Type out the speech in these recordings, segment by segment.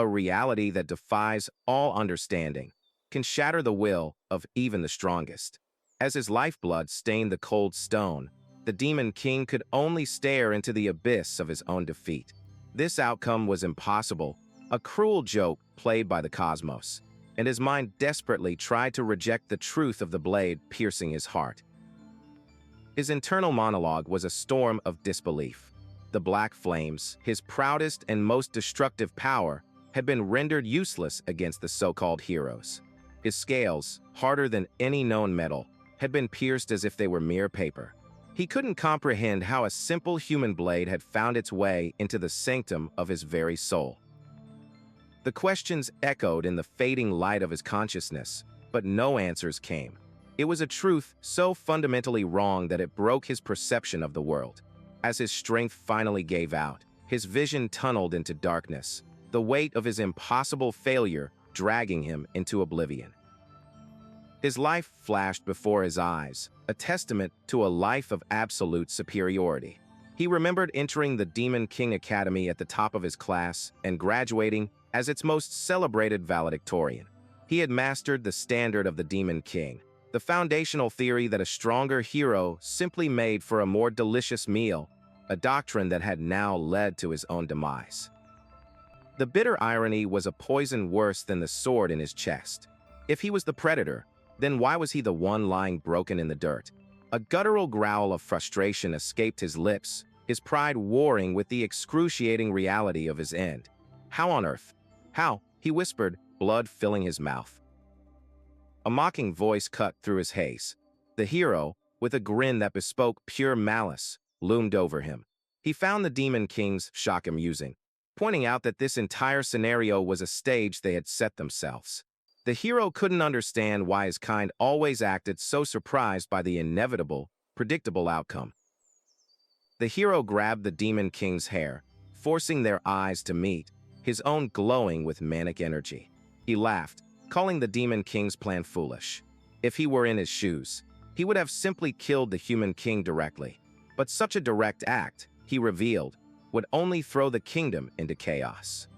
a reality that defies all understanding, can shatter the will of even the strongest. As his lifeblood stained the cold stone, the Demon King could only stare into the abyss of his own defeat. This outcome was impossible, a cruel joke played by the cosmos, and his mind desperately tried to reject the truth of the blade piercing his heart. His internal monologue was a storm of disbelief. The black flames, his proudest and most destructive power, had been rendered useless against the so-called heroes. His scales, harder than any known metal, had been pierced as if they were mere paper. He couldn't comprehend how a simple human blade had found its way into the sanctum of his very soul. The questions echoed in the fading light of his consciousness, but no answers came. It was a truth so fundamentally wrong that it broke his perception of the world. As his strength finally gave out, his vision tunneled into darkness, the weight of his impossible failure dragging him into oblivion. His life flashed before his eyes, a testament to a life of absolute superiority. He remembered entering the Demon King Academy at the top of his class and graduating as its most celebrated valedictorian. He had mastered the standard of the Demon King, the foundational theory that a stronger hero simply made for a more delicious meal, a doctrine that had now led to his own demise. The bitter irony was a poison worse than the sword in his chest. If he was the predator, then why was he the one lying broken in the dirt? A guttural growl of frustration escaped his lips, his pride warring with the excruciating reality of his end. How on earth? How? He whispered, blood filling his mouth. A mocking voice cut through his haze. The hero, with a grin that bespoke pure malice, loomed over him. He found the Demon King's shock amusing, pointing out that this entire scenario was a stage they had set themselves. The hero couldn't understand why his kind always acted so surprised by the inevitable, predictable outcome. The hero grabbed the Demon King's hair, forcing their eyes to meet, his own glowing with manic energy. He laughed, calling the Demon King's plan foolish. If he were in his shoes, he would have simply killed the human king directly. But such a direct act, he revealed, would only throw the kingdom into chaos.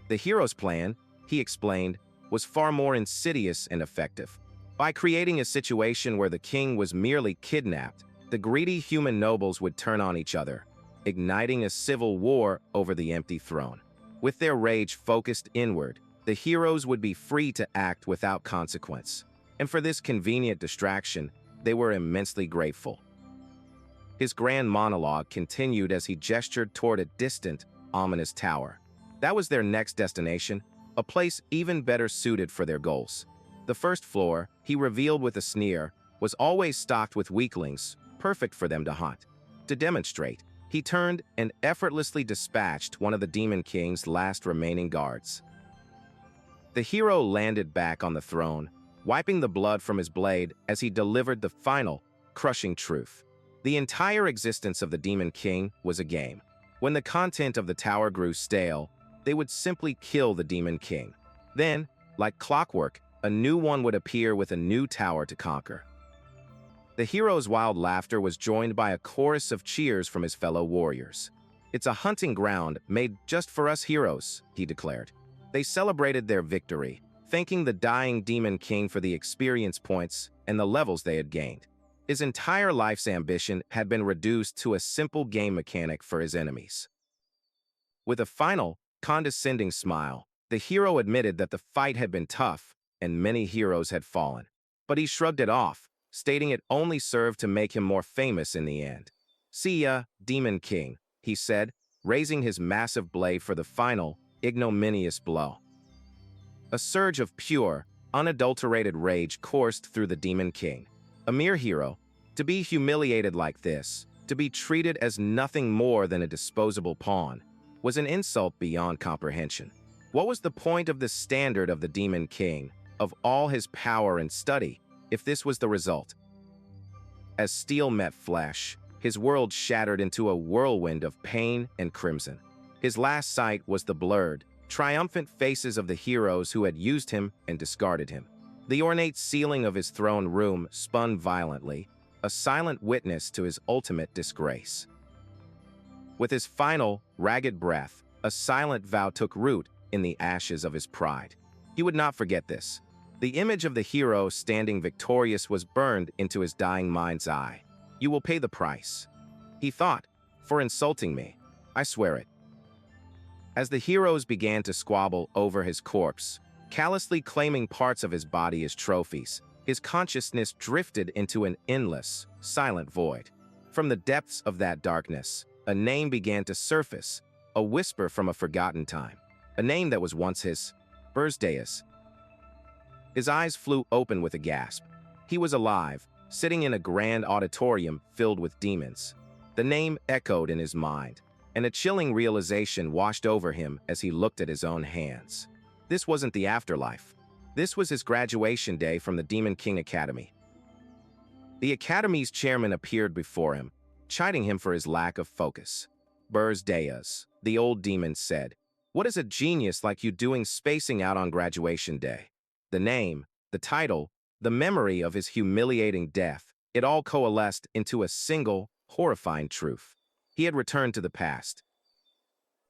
The hero's plan, he explained, was far more insidious and effective. By creating a situation where the king was merely kidnapped, the greedy human nobles would turn on each other, igniting a civil war over the empty throne. With their rage focused inward, the heroes would be free to act without consequence, and for this convenient distraction, they were immensely grateful. His grand monologue continued as he gestured toward a distant, ominous tower. That was their next destination, a place even better suited for their goals. The first floor, he revealed with a sneer, was always stocked with weaklings, perfect for them to haunt. To demonstrate, he turned and effortlessly dispatched one of the Demon King's last remaining guards. The hero landed back on the throne, wiping the blood from his blade as he delivered the final, crushing truth. The entire existence of the Demon King was a game. When the content of the tower grew stale, they would simply kill the Demon King. Then, like clockwork, a new one would appear with a new tower to conquer. The hero's wild laughter was joined by a chorus of cheers from his fellow warriors. "It's a hunting ground made just for us heroes," he declared. They celebrated their victory, thanking the dying Demon King for the experience points and the levels they had gained. His entire life's ambition had been reduced to a simple game mechanic for his enemies. With a final, condescending smile, the hero admitted that the fight had been tough and many heroes had fallen. But he shrugged it off, stating it only served to make him more famous in the end. "See ya, Demon King," he said, raising his massive blade for the final, ignominious blow. A surge of pure, unadulterated rage coursed through the Demon King. A mere hero, to be humiliated like this, to be treated as nothing more than a disposable pawn, was an insult beyond comprehension. What was the point of the standard of the Demon King, of all his power and study, if this was the result? As steel met flesh, his world shattered into a whirlwind of pain and crimson. His last sight was the blurred, triumphant faces of the heroes who had used him and discarded him. The ornate ceiling of his throne room spun violently, a silent witness to his ultimate disgrace. With his final, ragged breath, a silent vow took root in the ashes of his pride. He would not forget this. The image of the hero standing victorious was burned into his dying mind's eye. "You will pay the price," he thought, "for insulting me. I swear it." As the heroes began to squabble over his corpse, callously claiming parts of his body as trophies, his consciousness drifted into an endless, silent void. From the depths of that darkness, a name began to surface, a whisper from a forgotten time, a name that was once his, Berge. His eyes flew open with a gasp. He was alive, sitting in a grand auditorium filled with demons. The name echoed in his mind, and a chilling realization washed over him as he looked at his own hands. This wasn't the afterlife. This was his graduation day from the Demon King Academy. The Academy's chairman appeared before him, chiding him for his lack of focus. "Berge," the old demon said, "what is a genius like you doing spacing out on graduation day?" The name, the title, the memory of his humiliating death, it all coalesced into a single, horrifying truth. He had returned to the past.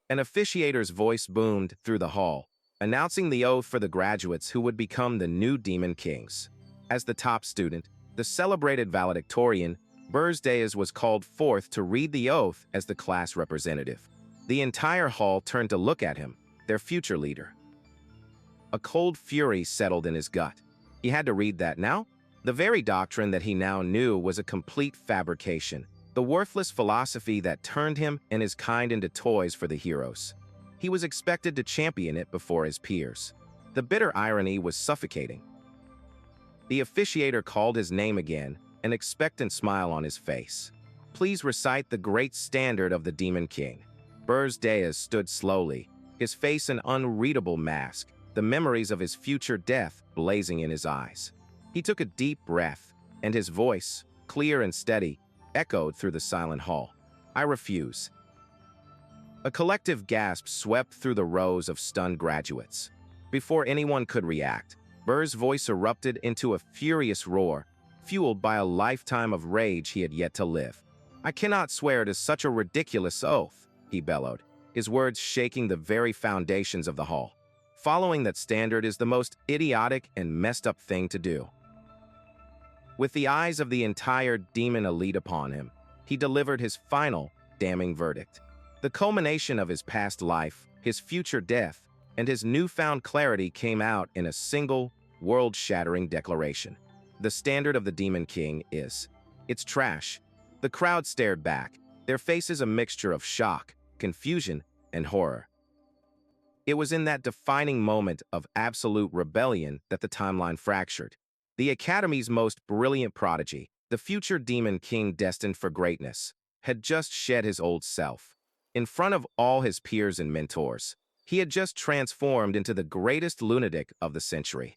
An officiator's voice boomed through the hall, announcing the oath for the graduates who would become the new Demon Kings. As the top student, the celebrated valedictorian, Berge was called forth to read the oath as the class representative. The entire hall turned to look at him, their future leader. A cold fury settled in his gut. He had to read that now? The very doctrine that he now knew was a complete fabrication, the worthless philosophy that turned him and his kind into toys for the heroes. He was expected to champion it before his peers. The bitter irony was suffocating. The officiator called his name again, an expectant smile on his face. "Please recite the great standard of the Demon King." Berge stood slowly, his face an unreadable mask, the memories of his future death blazing in his eyes. He took a deep breath, and his voice, clear and steady, echoed through the silent hall. "I refuse." A collective gasp swept through the rows of stunned graduates. Before anyone could react, Berge's voice erupted into a furious roar, fueled by a lifetime of rage he had yet to live. "I cannot swear to such a ridiculous oath," he bellowed, his words shaking the very foundations of the hall. Following that standard is the most idiotic and messed up thing to do. With the eyes of the entire demon elite upon him, he delivered his final, damning verdict. The culmination of his past life, his future death, and his newfound clarity came out in a single, world-shattering declaration. The standard of the Demon King is, "It's trash." The crowd stared back, their faces a mixture of shock, confusion, and horror. It was in that defining moment of absolute rebellion that the timeline fractured. The Academy's most brilliant prodigy, the future Demon King destined for greatness, had just shed his old self. In front of all his peers and mentors, he had just transformed into the greatest lunatic of the century.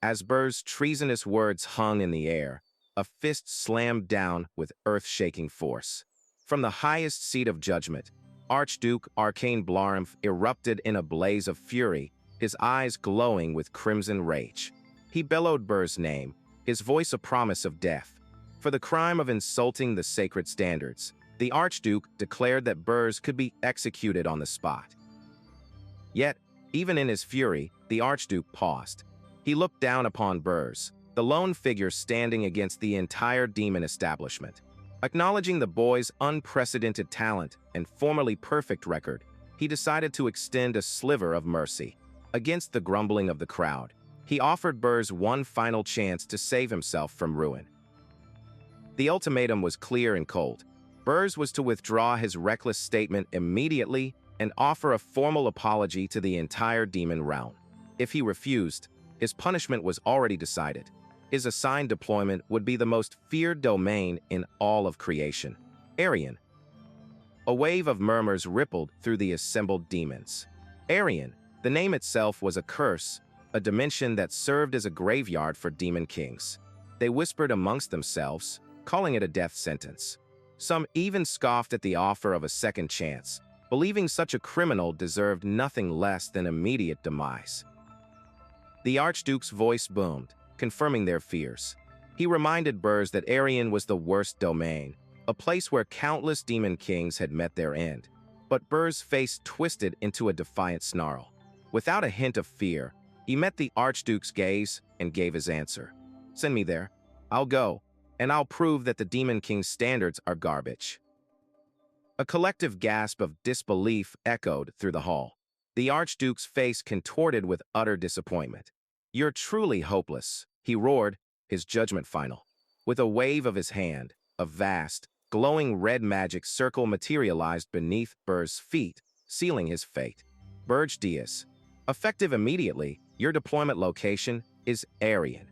As Berge's treasonous words hung in the air, a fist slammed down with earth-shaking force. From the highest seat of judgment, Archduke Arcane Blarmf erupted in a blaze of fury, his eyes glowing with crimson rage. He bellowed Berge's name, his voice a promise of death. For the crime of insulting the sacred standards, the Archduke declared that Berge could be executed on the spot. Yet, even in his fury, the Archduke paused. He looked down upon Berge, the lone figure standing against the entire demon establishment. Acknowledging the boy's unprecedented talent and formerly perfect record, he decided to extend a sliver of mercy. Against the grumbling of the crowd, he offered Berge one final chance to save himself from ruin. The ultimatum was clear and cold. Berge was to withdraw his reckless statement immediately and offer a formal apology to the entire demon realm. If he refused, his punishment was already decided. His assigned deployment would be the most feared domain in all of creation, Arian. A wave of murmurs rippled through the assembled demons. Arian, the name itself was a curse, a dimension that served as a graveyard for demon kings. They whispered amongst themselves, calling it a death sentence. Some even scoffed at the offer of a second chance, believing such a criminal deserved nothing less than immediate demise. The Archduke's voice boomed, confirming their fears. He reminded Berge that Arian was the worst domain, a place where countless demon kings had met their end. but Berge's face twisted into a defiant snarl. Without a hint of fear, he met the Archduke's gaze and gave his answer. "Send me there. I'll go, and I'll prove that the Demon King's standards are garbage." A collective gasp of disbelief echoed through the hall. The Archduke's face contorted with utter disappointment. "You're truly hopeless," he roared, his judgment final. With a wave of his hand, a vast, glowing red magic circle materialized beneath Berge's feet, sealing his fate. "Berge Diaz. Effective immediately, your deployment location is Aryan."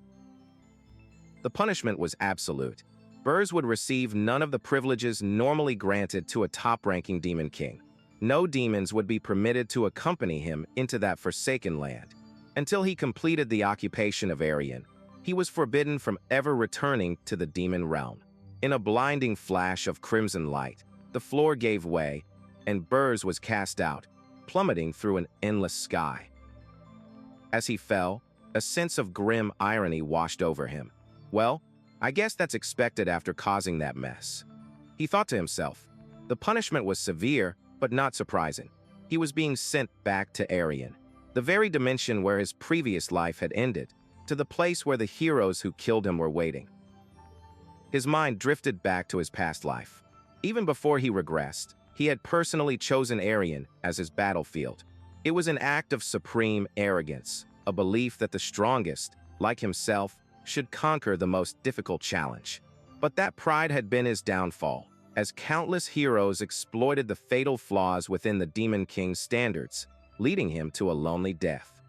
The punishment was absolute. Berge would receive none of the privileges normally granted to a top-ranking Demon King. No demons would be permitted to accompany him into that forsaken land. Until he completed the occupation of Aryan, he was forbidden from ever returning to the demon realm. In a blinding flash of crimson light, the floor gave way, and Berge was cast out, plummeting through an endless sky. As he fell, a sense of grim irony washed over him. "Well, I guess that's expected after causing that mess," he thought to himself. The punishment was severe, but not surprising. He was being sent back to Aryan, the very dimension where his previous life had ended, to the place where the heroes who killed him were waiting. His mind drifted back to his past life. Even before he regressed, he had personally chosen Aryan as his battlefield. It was an act of supreme arrogance, a belief that the strongest, like himself, should conquer the most difficult challenge. But that pride had been his downfall, as countless heroes exploited the fatal flaws within the Demon King's standards, leading him to a lonely death.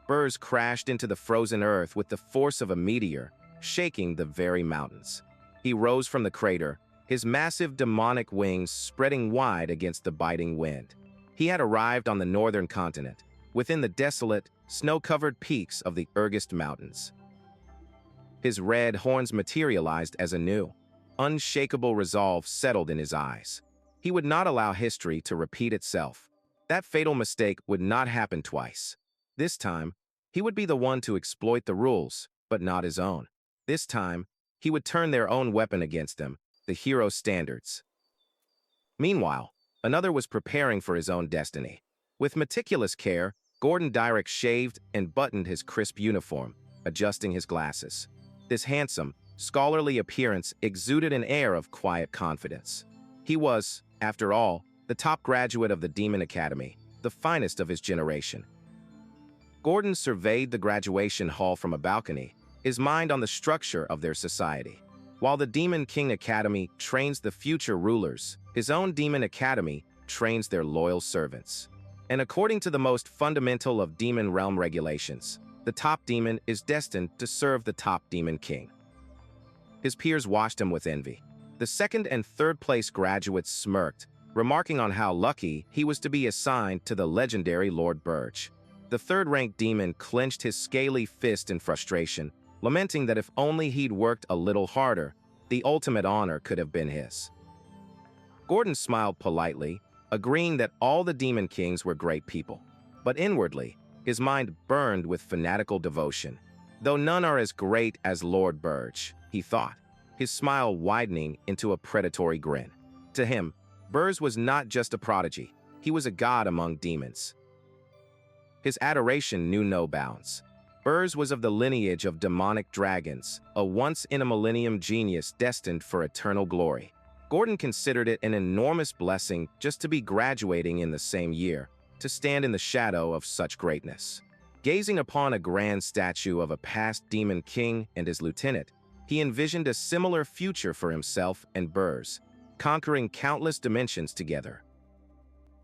Berge crashed into the frozen earth with the force of a meteor, shaking the very mountains. He rose from the crater, his massive demonic wings spreading wide against the biting wind. He had arrived on the northern continent, within the desolate, snow-covered peaks of the Orcs Mountains. His red horns materialized as a new, unshakable resolve settled in his eyes. He would not allow history to repeat itself. That fatal mistake would not happen twice. This time, he would be the one to exploit the rules, but not his own. This time, he would turn their own weapon against them, the hero standards. Meanwhile, another was preparing for his own destiny. With meticulous care, Gordon Dyrek shaved and buttoned his crisp uniform, adjusting his glasses. This handsome, scholarly appearance exuded an air of quiet confidence. He was, after all, the top graduate of the Demon Academy, the finest of his generation. Gordon surveyed the graduation hall from a balcony, his mind on the structure of their society. While the Demon King Academy trains the future rulers, his own Demon Academy trains their loyal servants. And according to the most fundamental of Demon Realm regulations, the top demon is destined to serve the top Demon King. His peers watched him with envy. The second and third place graduates smirked, remarking on how lucky he was to be assigned to the legendary Lord Berge. The third-ranked demon clenched his scaly fist in frustration, lamenting that if only he'd worked a little harder, the ultimate honor could have been his. Gordon smiled politely, agreeing that all the Demon Kings were great people. But inwardly, his mind burned with fanatical devotion. Though none are as great as Lord Berge, he thought, his smile widening into a predatory grin. To him, Berge was not just a prodigy, he was a god among demons. His adoration knew no bounds. Berge was of the lineage of demonic dragons, a once-in-a-millennium genius destined for eternal glory. Gordon considered it an enormous blessing just to be graduating in the same year, to stand in the shadow of such greatness. Gazing upon a grand statue of a past Demon King and his lieutenant, he envisioned a similar future for himself and Berge, conquering countless dimensions together.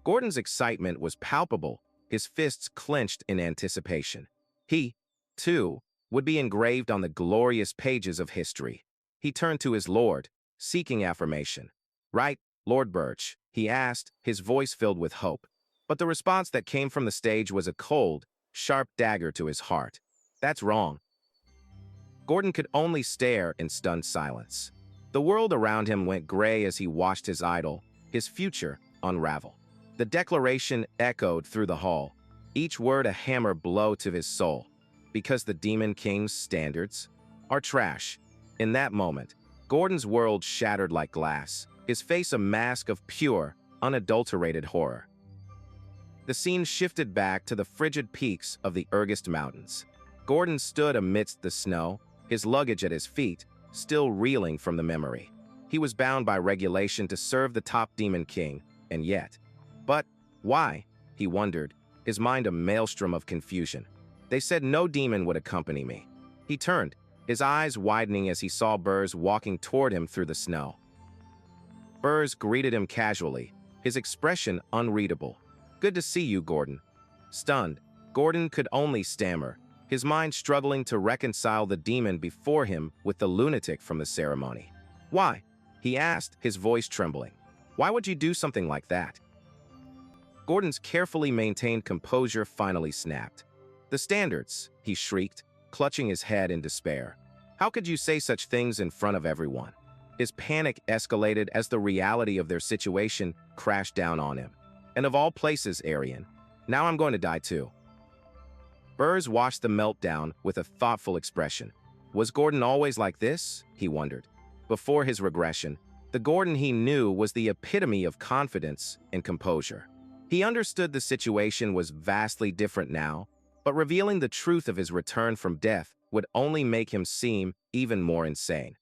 Gordon's excitement was palpable, his fists clenched in anticipation. He, too, would be engraved on the glorious pages of history. He turned to his lord, seeking affirmation. "Right, Lord Berge?" he asked, his voice filled with hope. But the response that came from the stage was a cold, sharp dagger to his heart. "That's wrong." Gordon could only stare in stunned silence. The world around him went gray as he watched his idol, his future, unravel. The declaration echoed through the hall, each word a hammer blow to his soul. Because the Demon King's standards are trash. In that moment, Gordon's world shattered like glass, his face a mask of pure, unadulterated horror. The scene shifted back to the frigid peaks of the Orcs Mountains. Gordon stood amidst the snow, his luggage at his feet, still reeling from the memory. He was bound by regulation to serve the top Demon King, and yet. But why? He wondered, his mind a maelstrom of confusion. They said no demon would accompany me. He turned, his eyes widening as he saw Berge walking toward him through the snow. Berge greeted him casually, his expression unreadable. "Good to see you, Gordon." Stunned, Gordon could only stammer, his mind struggling to reconcile the demon before him with the lunatic from the ceremony. "Why?" he asked, his voice trembling. "Why would you do something like that?" Gordon's carefully maintained composure finally snapped. "The standards," he shrieked, clutching his head in despair. "How could you say such things in front of everyone?" His panic escalated as the reality of their situation crashed down on him. "And of all places, Aryan, now I'm going to die too." Berge watched the meltdown with a thoughtful expression. Was Gordon always like this? He wondered. Before his regression, the Gordon he knew was the epitome of confidence and composure. He understood the situation was vastly different now, but revealing the truth of his return from death would only make him seem even more insane.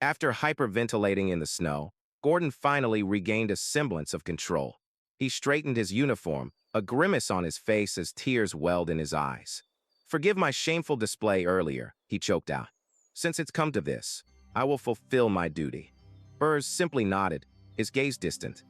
After hyperventilating in the snow, Gordon finally regained a semblance of control. He straightened his uniform, a grimace on his face as tears welled in his eyes. "Forgive my shameful display earlier," he choked out. "Since it's come to this, I will fulfill my duty." Berge simply nodded, his gaze distant.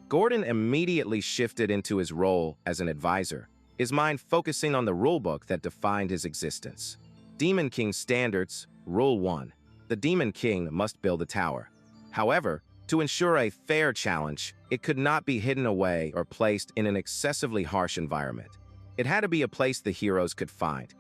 Gordon immediately shifted into his role as an advisor, his mind focusing on the rulebook that defined his existence. Demon King Standards, Rule 1. The Demon King must build a tower. However, to ensure a fair challenge, it could not be hidden away or placed in an excessively harsh environment. It had to be a place the heroes could find.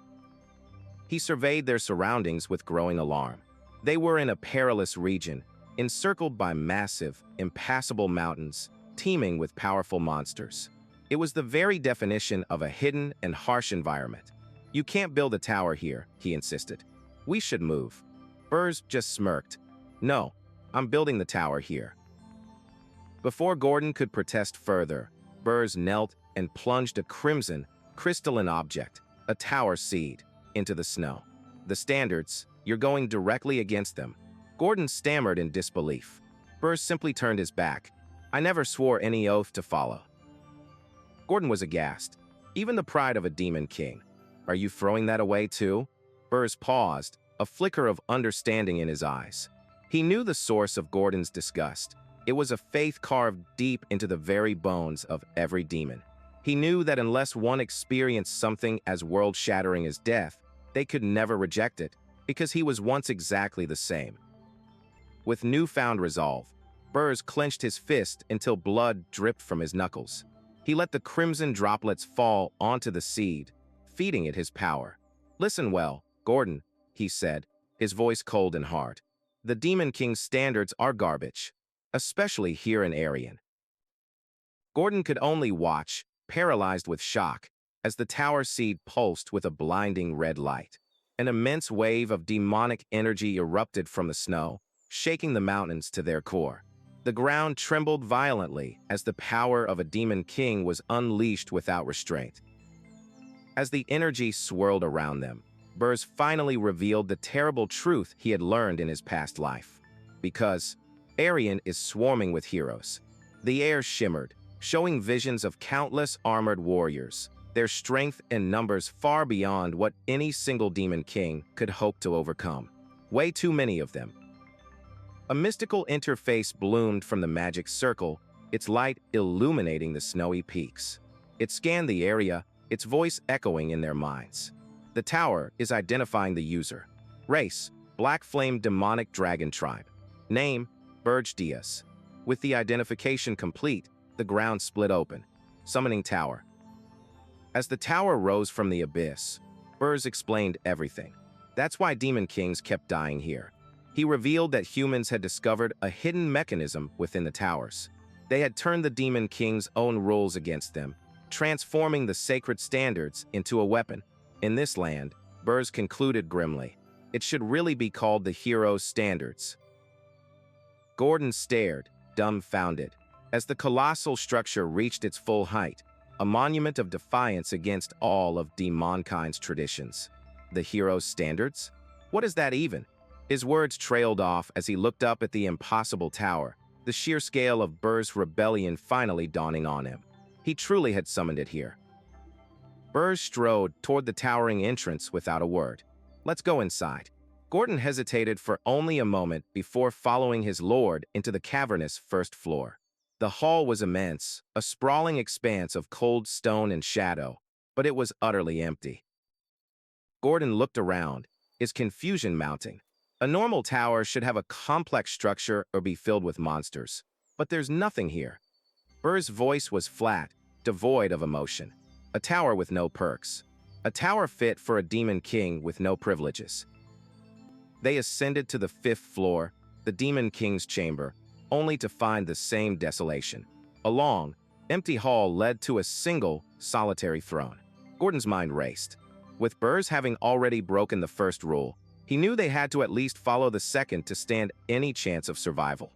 He surveyed their surroundings with growing alarm. They were in a perilous region, encircled by massive, impassable mountains, teeming with powerful monsters. It was the very definition of a hidden and harsh environment. "You can't build a tower here," he insisted. "We should move." Berge just smirked. "No, I'm building the tower here." Before Gordon could protest further, Berge knelt and plunged a crimson, crystalline object, a tower seed, into the snow. "The standards, you're going directly against them." Gordon stammered in disbelief. Berge simply turned his back. "I never swore any oath to follow." Gordon was aghast. Even the pride of a Demon King. "Are you throwing that away too?" Berge paused, a flicker of understanding in his eyes. He knew the source of Gordon's disgust. It was a faith carved deep into the very bones of every demon. He knew that unless one experienced something as world-shattering as death, they could never reject it, because he was once exactly the same. With newfound resolve, Berge clenched his fist until blood dripped from his knuckles. He let the crimson droplets fall onto the seed, feeding it his power. "Listen well, Gordon," he said, his voice cold and hard. "The Demon King's standards are garbage, especially here in Aryan." Gordon could only watch, paralyzed with shock, as the tower seed pulsed with a blinding red light. An immense wave of demonic energy erupted from the snow, shaking the mountains to their core. The ground trembled violently as the power of a Demon King was unleashed without restraint. As the energy swirled around them, Berge finally revealed the terrible truth he had learned in his past life. Because Aryan is swarming with heroes. The air shimmered, showing visions of countless armored warriors, their strength and numbers far beyond what any single Demon King could hope to overcome. Way too many of them. A mystical interface bloomed from the magic circle, its light illuminating the snowy peaks. It scanned the area, its voice echoing in their minds. The tower is identifying the user. Race, Black Flame Demonic Dragon Tribe. Name, Berge Diaz. With the identification complete, the ground split open. Summoning tower. As the tower rose from the abyss, Berge explained everything. That's why Demon Kings kept dying here. He revealed that humans had discovered a hidden mechanism within the towers. They had turned the Demon King's own rules against them, transforming the sacred standards into a weapon. In this land, Berge concluded grimly, it should really be called the Hero's Standards. Gordon stared, dumbfounded. As the colossal structure reached its full height, a monument of defiance against all of demonkind's traditions. The hero's standards? What is that even? His words trailed off as he looked up at the impossible tower, the sheer scale of Berge's rebellion finally dawning on him. He truly had summoned it here. Berge strode toward the towering entrance without a word. Let's go inside. Gordon hesitated for only a moment before following his lord into the cavernous first floor. The hall was immense, a sprawling expanse of cold stone and shadow, but it was utterly empty. Gordon looked around, his confusion mounting. A normal tower should have a complex structure or be filled with monsters, but there's nothing here. Berge's voice was flat, devoid of emotion. A tower with no perks. A tower fit for a demon king with no privileges. They ascended to the 5th floor, the Demon King's chamber, only to find the same desolation. A long, empty hall led to a single, solitary throne. Gordon's mind raced. With Berge having already broken the first rule, he knew they had to at least follow the second to stand any chance of survival.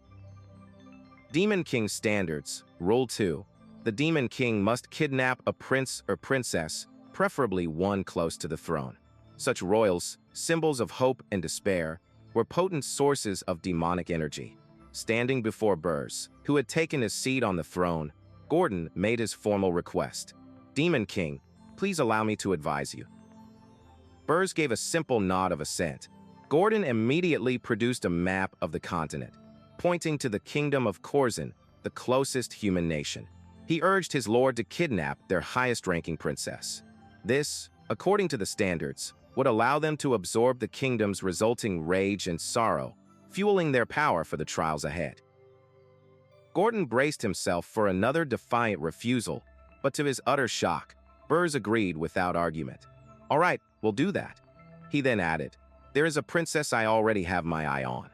Demon King Standards, Rule 2. The Demon King must kidnap a prince or princess, preferably one close to the throne. Such royals, symbols of hope and despair, were potent sources of demonic energy. Standing before Berge, who had taken his seat on the throne, Gordon made his formal request. Demon King, please allow me to advise you. Berge gave a simple nod of assent. Gordon immediately produced a map of the continent, pointing to the kingdom of Corzin, the closest human nation. He urged his lord to kidnap their highest-ranking princess. This, according to the standards, would allow them to absorb the kingdom's resulting rage and sorrow, fueling their power for the trials ahead. Gordon braced himself for another defiant refusal, but to his utter shock, Berge agreed without argument. All right, we'll do that. He then added, there is a princess I already have my eye on.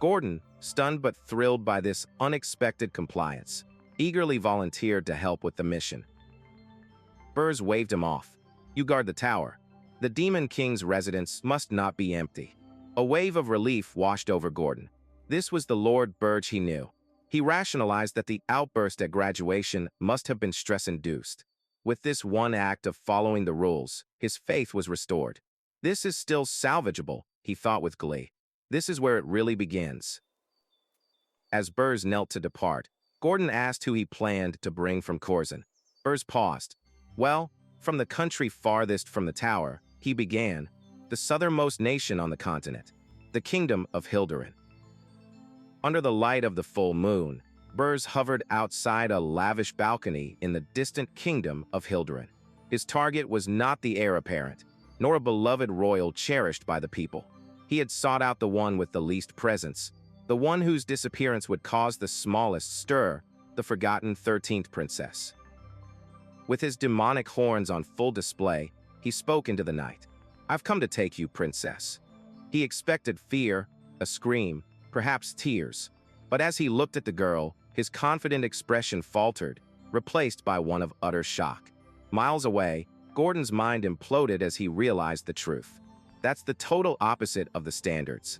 Gordon, stunned but thrilled by this unexpected compliance, eagerly volunteered to help with the mission. Berge waved him off. You guard the tower. The Demon King's residence must not be empty. A wave of relief washed over Gordon. This was the Lord Berge he knew. He rationalized that the outburst at graduation must have been stress-induced. With this one act of following the rules, his faith was restored. This is still salvageable, he thought with glee. This is where it really begins. As Berge knelt to depart, Gordon asked who he planned to bring from Corzin. Berge paused. Well, from the country farthest from the tower, he began, the southernmost nation on the continent, the kingdom of Hildurin. Under the light of the full moon, Berge hovered outside a lavish balcony in the distant kingdom of Hildurin. His target was not the heir apparent, nor a beloved royal cherished by the people. He had sought out the one with the least presence, the one whose disappearance would cause the smallest stir, the forgotten 13th princess. With his demonic horns on full display, he spoke into the night. I've come to take you, princess. He expected fear, a scream, perhaps tears. But as he looked at the girl, his confident expression faltered, replaced by one of utter shock. Miles away, Gordon's mind imploded as he realized the truth. That's the total opposite of the standards.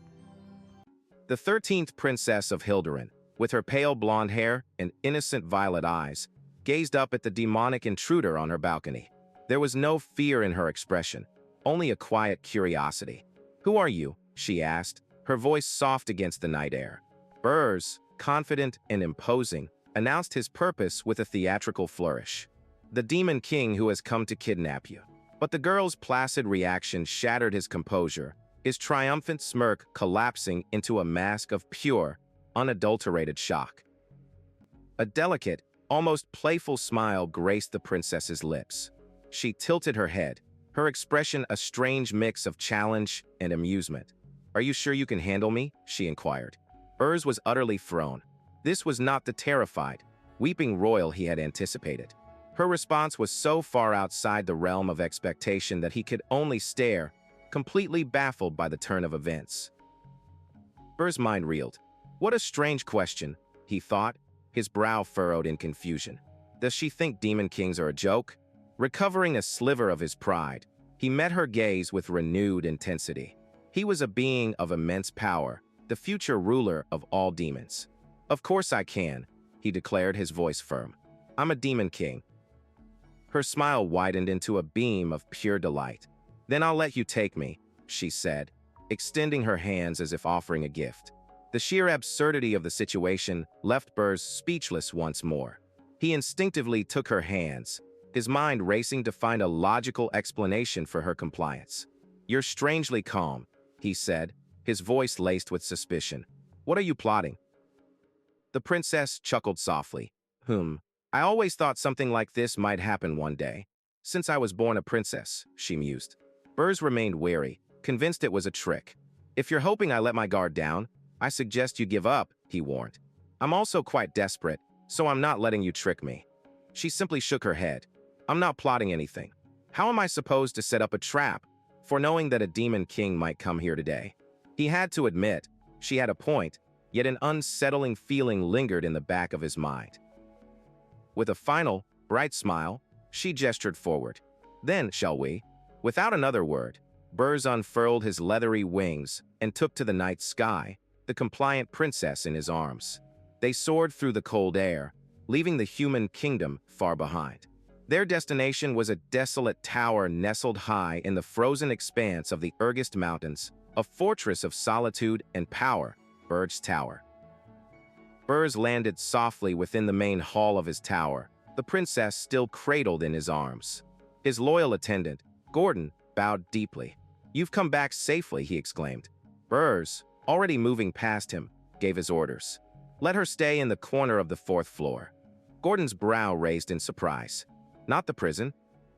The 13th princess of Hildurin, with her pale blonde hair and innocent violet eyes, gazed up at the demonic intruder on her balcony. There was no fear in her expression, only a quiet curiosity. Who are you? She asked, her voice soft against the night air. Berge, confident and imposing, announced his purpose with a theatrical flourish. The Demon King who has come to kidnap you. But the girl's placid reaction shattered his composure, his triumphant smirk collapsing into a mask of pure, unadulterated shock. A delicate, almost playful smile graced the princess's lips. She tilted her head, her expression a strange mix of challenge and amusement. Are you sure you can handle me? She inquired. Berge was utterly thrown. This was not the terrified, weeping royal he had anticipated. Her response was so far outside the realm of expectation that he could only stare, completely baffled by the turn of events. Berge's mind reeled. What a strange question, he thought, his brow furrowed in confusion. Does she think demon kings are a joke? Recovering a sliver of his pride, he met her gaze with renewed intensity. He was a being of immense power, the future ruler of all demons. Of course I can, he declared, his voice firm. I'm a Demon King. Her smile widened into a beam of pure delight. Then I'll let you take me, she said, extending her hands as if offering a gift. The sheer absurdity of the situation left Berge speechless once more. He instinctively took her hands, his mind racing to find a logical explanation for her compliance. You're strangely calm, he said, his voice laced with suspicion. What are you plotting? The princess chuckled softly. I always thought something like this might happen one day. Since I was born a princess, she mused. Berge remained wary, convinced it was a trick. If you're hoping I let my guard down, I suggest you give up, he warned. I'm also quite desperate, so I'm not letting you trick me. She simply shook her head. I'm not plotting anything. How am I supposed to set up a trap, foreknowing that a Demon King might come here today? He had to admit, she had a point, yet an unsettling feeling lingered in the back of his mind. With a final, bright smile, she gestured forward. Then, shall we? Without another word, Berge unfurled his leathery wings and took to the night sky, the compliant princess in his arms. They soared through the cold air, leaving the human kingdom far behind. Their destination was a desolate tower nestled high in the frozen expanse of the Orcs Mountains, a fortress of solitude and power, Berge's Tower. Berge landed softly within the main hall of his tower, the princess still cradled in his arms. His loyal attendant, Gordon, bowed deeply. You've come back safely, he exclaimed. Berge, already moving past him, gave his orders. Let her stay in the corner of the 4th floor. Gordon's brow raised in surprise. Not the prison.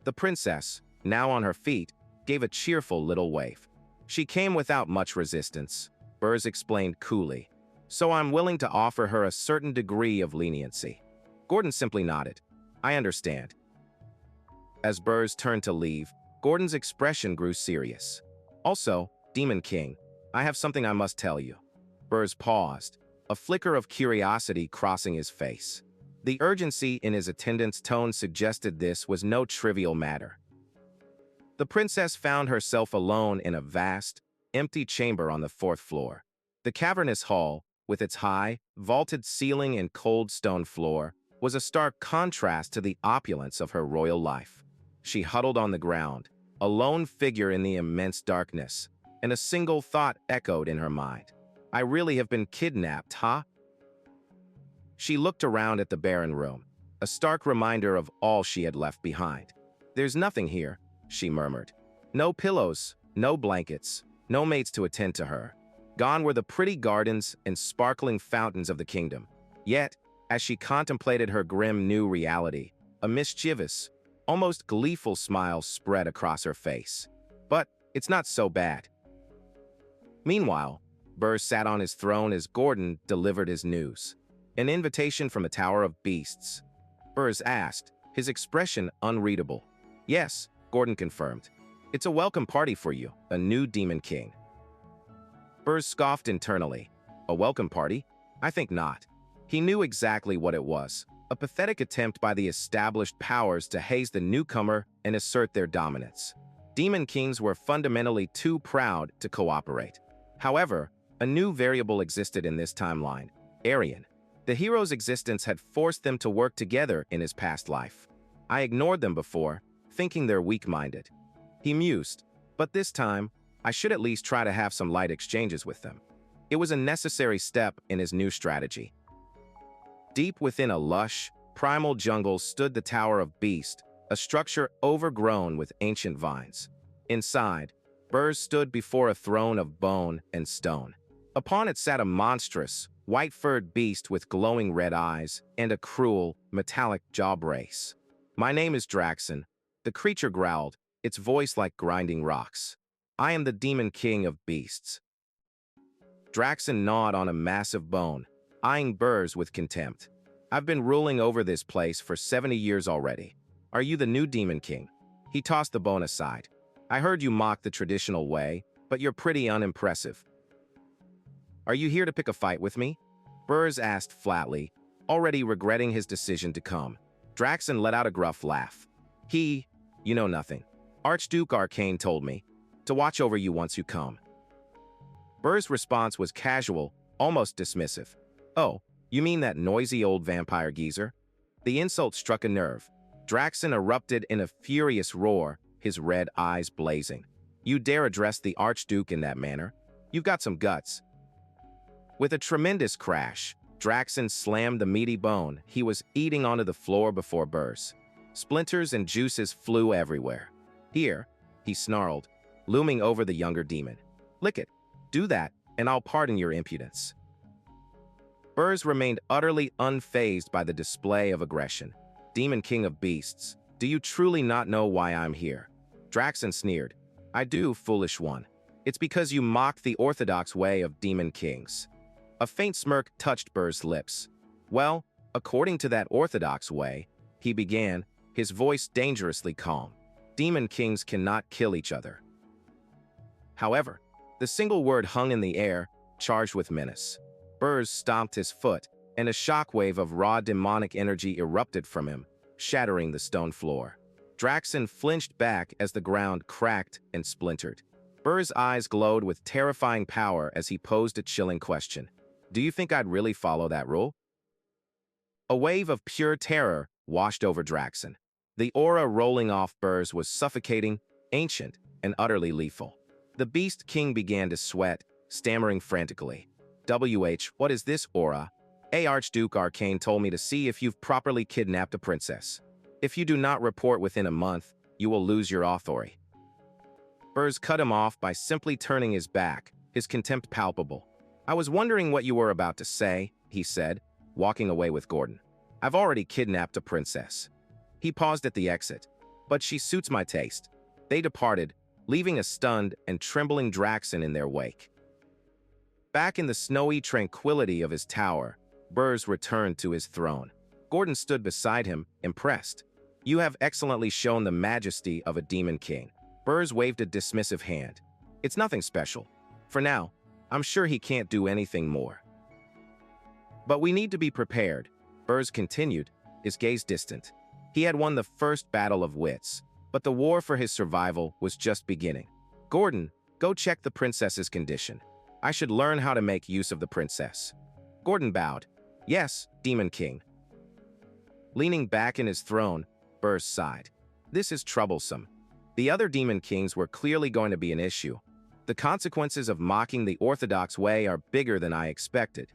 The princess, now on her feet, gave a cheerful little wave. She came without much resistance, Berge explained coolly. So I'm willing to offer her a certain degree of leniency. Gordon simply nodded. I understand. As Berge turned to leave, Gordon's expression grew serious. Also, Demon King, I have something I must tell you. Berge paused, a flicker of curiosity crossing his face. The urgency in his attendant's tone suggested this was no trivial matter. The princess found herself alone in a vast, empty chamber on the 4th floor. The cavernous hall, with its high, vaulted ceiling and cold stone floor, was a stark contrast to the opulence of her royal life. She huddled on the ground, a lone figure in the immense darkness, and a single thought echoed in her mind. I really have been kidnapped, huh? She looked around at the barren room, a stark reminder of all she had left behind. There's nothing here, she murmured. No pillows, no blankets, no mates to attend to her. Gone were the pretty gardens and sparkling fountains of the kingdom. Yet, as she contemplated her grim new reality, a mischievous, almost gleeful smile spread across her face. But it's not so bad. Meanwhile, Berge sat on his throne as Gordon delivered his news. An invitation from a tower of beasts. Berge asked, his expression unreadable. Yes, Gordon confirmed. It's a welcome party for you, a new Demon King. Berge scoffed internally. A welcome party? I think not. He knew exactly what it was. A pathetic attempt by the established powers to haze the newcomer and assert their dominance. Demon Kings were fundamentally too proud to cooperate. However, a new variable existed in this timeline, Aryan. The hero's existence had forced them to work together in his past life. I ignored them before, thinking they're weak-minded. He mused, but this time, I should at least try to have some light exchanges with them. It was a necessary step in his new strategy. Deep within a lush, primal jungle stood the Tower of Beast, a structure overgrown with ancient vines. Inside, Berge stood before a throne of bone and stone. Upon it sat a monstrous, white-furred beast with glowing red eyes and a cruel, metallic jaw brace. My name is Draxon, the creature growled, its voice like grinding rocks. I am the Demon King of Beasts. Draxon gnawed on a massive bone, eyeing Berge with contempt. I've been ruling over this place for 70 years already. Are you the new Demon King? He tossed the bone aside. I heard you mock the traditional way, but you're pretty unimpressive. Are you here to pick a fight with me? Berge asked flatly, already regretting his decision to come. Draxon let out a gruff laugh. You know nothing. Archduke Arcane told me to watch over you once you come. Berge's response was casual, almost dismissive. Oh, You mean that noisy old vampire geezer? The insult struck a nerve. Draxon erupted in a furious roar, his red eyes blazing. You dare address the Archduke in that manner? You've got some guts. With a tremendous crash, Draxon slammed the meaty bone he was eating onto the floor before Berge. Splinters and juices flew everywhere. Here, he snarled, looming over the younger demon. Lick it. Do that, and I'll pardon your impudence. Berge remained utterly unfazed by the display of aggression. Demon King of Beasts, do you truly not know why I'm here? Draxon sneered. I do, foolish one. It's because you mocked the orthodox way of Demon Kings. A faint smirk touched Berge's lips. Well, according to that orthodox way, he began, his voice dangerously calm. Demon Kings cannot kill each other. However, the single word hung in the air, charged with menace. Berge stomped his foot, and a shockwave of raw demonic energy erupted from him, shattering the stone floor. Draxon flinched back as the ground cracked and splintered. Berge's eyes glowed with terrifying power as he posed a chilling question. Do you think I'd really follow that rule? A wave of pure terror washed over Draxon. The aura rolling off Berge was suffocating, ancient, and utterly lethal. The Beast King began to sweat, stammering frantically. What is this aura? Archduke Arcane told me to see if you've properly kidnapped a princess. If you do not report within a month, you will lose your authority. Berge cut him off by simply turning his back, his contempt palpable. I was wondering what you were about to say, he said, walking away with Gordon. I've already kidnapped a princess. He paused at the exit. But she suits my taste. They departed, leaving a stunned and trembling Draxon in their wake. Back in the snowy tranquility of his tower, Berge returned to his throne. Gordon stood beside him, impressed. You have excellently shown the majesty of a demon king. Berge waved a dismissive hand. It's nothing special. For now, I'm sure he can't do anything more. But we need to be prepared, Berge continued, his gaze distant. He had won the first battle of wits, but the war for his survival was just beginning. Gordon, go check the princess's condition. I should learn how to make use of the princess. Gordon bowed. Yes, Demon King. Leaning back in his throne, Berge sighed. This is troublesome. The other Demon Kings were clearly going to be an issue. The consequences of mocking the orthodox way are bigger than I expected.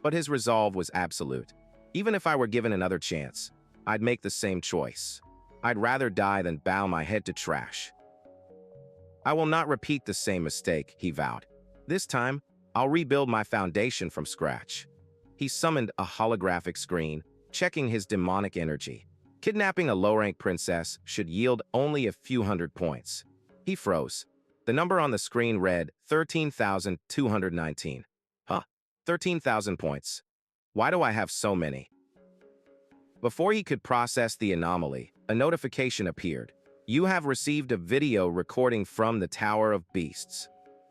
But his resolve was absolute. Even if I were given another chance, I'd make the same choice. I'd rather die than bow my head to trash. I will not repeat the same mistake, he vowed. This time, I'll rebuild my foundation from scratch. He summoned a holographic screen, checking his demonic energy. Kidnapping a low-rank princess should yield only a few hundred points. He froze. The number on the screen read 13,219. 13,000 points. Why do I have so many? Before he could process the anomaly, a notification appeared. You have received a video recording from the Tower of Beasts.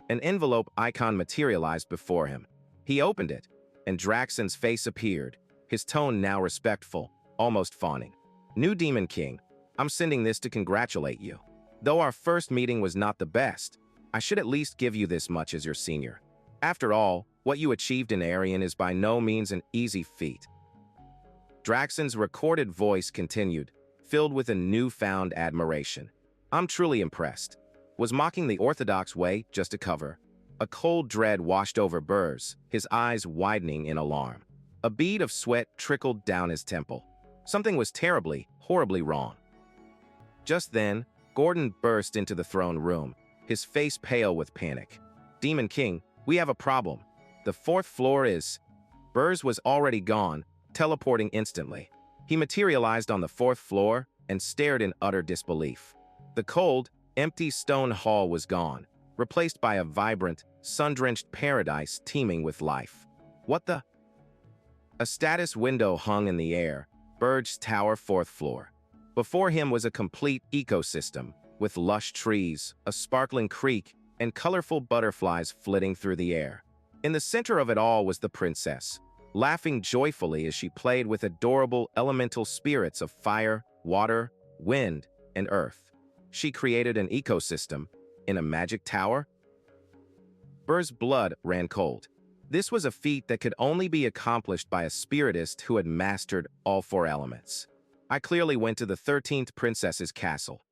An envelope icon materialized before him. He opened it, and Draxon's face appeared, his tone now respectful, almost fawning. New Demon King, I'm sending this to congratulate you. Though our first meeting was not the best, I should at least give you this much as your senior. After all, what you achieved in Aryan is by no means an easy feat. Draxon's recorded voice continued, filled with a newfound admiration. I'm truly impressed. Was mocking the orthodox way just a cover? A cold dread washed over Berge, his eyes widening in alarm. A bead of sweat trickled down his temple. Something was terribly, horribly wrong. Just then, Gordon burst into the throne room, his face pale with panic. Demon King, we have a problem. The fourth floor is... Berge was already gone, teleporting instantly. He materialized on the fourth floor and stared in utter disbelief. The cold, empty stone hall was gone, replaced by a vibrant, sun-drenched paradise teeming with life. What the? A status window hung in the air, Berge's tower fourth floor. Before him was a complete ecosystem, with lush trees, a sparkling creek, and colorful butterflies flitting through the air. In the center of it all was the princess, laughing joyfully as she played with adorable elemental spirits of fire, water, wind, and earth. She created an ecosystem in a magic tower? Berge's blood ran cold. This was a feat that could only be accomplished by a spiritist who had mastered all 4 elements. I clearly went to the 13th princess's castle.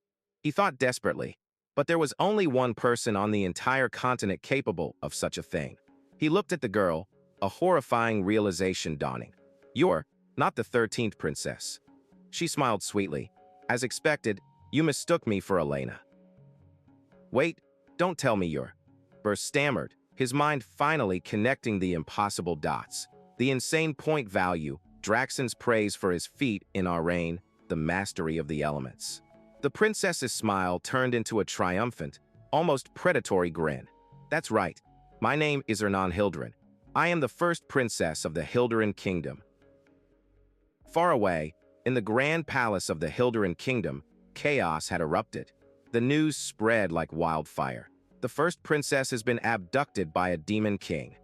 He thought desperately, but there was only one person on the entire continent capable of such a thing. He looked at the girl, a horrifying realization dawning. You're not the 13th princess. She smiled sweetly. As expected, you mistook me for Elena. Wait, don't tell me you're... Berge stammered, his mind finally connecting the impossible dots. The insane point value, Draxon's praise for his feat in Arraign, the mastery of the elements. The princess's smile turned into a triumphant, almost predatory grin. That's right, my name is Hildurin. I am the first princess of the Hildurin kingdom. Far away, in the grand palace of the Hildurin kingdom, chaos had erupted. The news spread like wildfire. The first princess has been abducted by a demon king.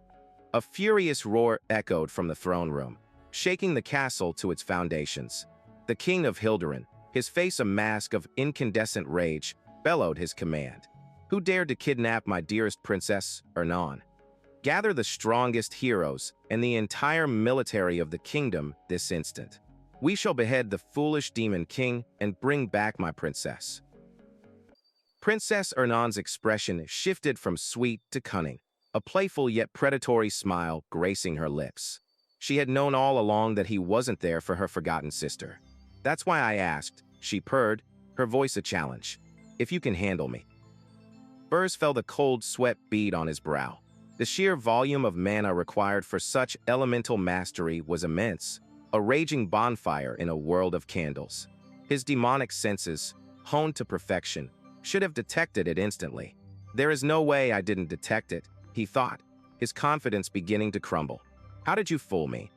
A furious roar echoed from the throne room, shaking the castle to its foundations. The king of Hildurin, his face a mask of incandescent rage, bellowed his command. Who dared to kidnap my dearest princess, Ernan? Gather the strongest heroes and the entire military of the kingdom this instant. We shall behead the foolish demon king and bring back my princess. Princess Ernan's expression shifted from sweet to cunning, a playful yet predatory smile gracing her lips. She had known all along that he wasn't there for her forgotten sister. That's why I asked, she purred, her voice a challenge. If you can handle me. Berge felt a cold sweat bead on his brow. The sheer volume of mana required for such elemental mastery was immense, a raging bonfire in a world of candles. His demonic senses, honed to perfection, should have detected it instantly. There is no way I didn't detect it, he thought, his confidence beginning to crumble. How did you fool me?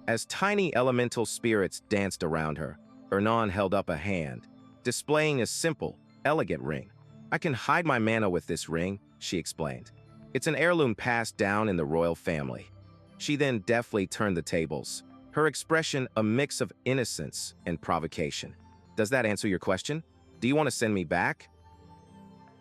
As tiny elemental spirits danced around her, Ernan held up a hand, displaying a simple, elegant ring. I can hide my mana with this ring, she explained. It's an heirloom passed down in the royal family. She then deftly turned the tables, her expression a mix of innocence and provocation. Does that answer your question? Do you want to send me back?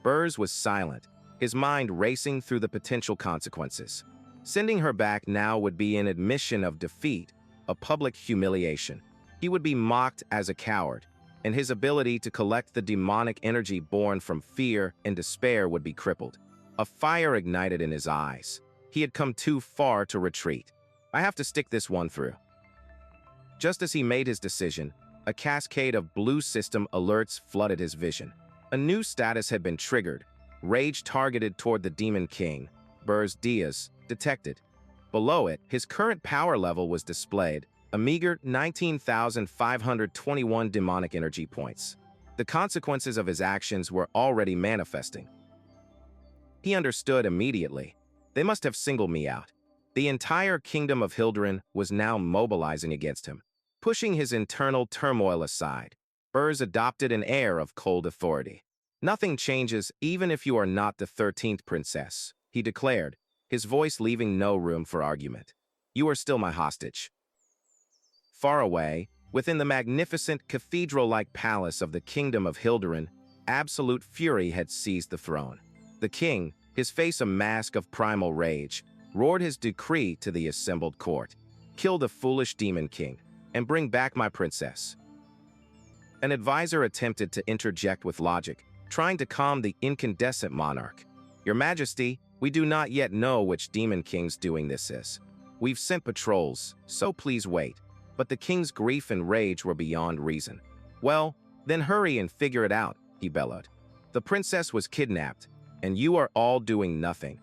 Berge was silent, his mind racing through the potential consequences. Sending her back now would be an admission of defeat, a public humiliation. He would be mocked as a coward, and his ability to collect the demonic energy born from fear and despair would be crippled. A fire ignited in his eyes. He had come too far to retreat. I have to stick this one through. Just as he made his decision, a cascade of blue system alerts flooded his vision. A new status had been triggered, rage targeted toward the Demon King, Berge Diaz, detected. Below it, his current power level was displayed, a meager 19,521 demonic energy points. The consequences of his actions were already manifesting. He understood immediately. They must have singled me out. The entire kingdom of Hildurin was now mobilizing against him. Pushing his internal turmoil aside, Berge adopted an air of cold authority. Nothing changes even if you are not the 13th princess, he declared, his voice leaving no room for argument. You are still my hostage. Far away, within the magnificent cathedral-like palace of the kingdom of Hildurin, absolute fury had seized the throne. The king, his face a mask of primal rage, roared his decree to the assembled court. Kill the foolish demon king, and bring back my princess. An advisor attempted to interject with logic, trying to calm the incandescent monarch. Your Majesty, we do not yet know which demon king's doing this is. We've sent patrols, so please wait. But the king's grief and rage were beyond reason. Well, then hurry and figure it out, he bellowed. The princess was kidnapped, and you are all doing nothing.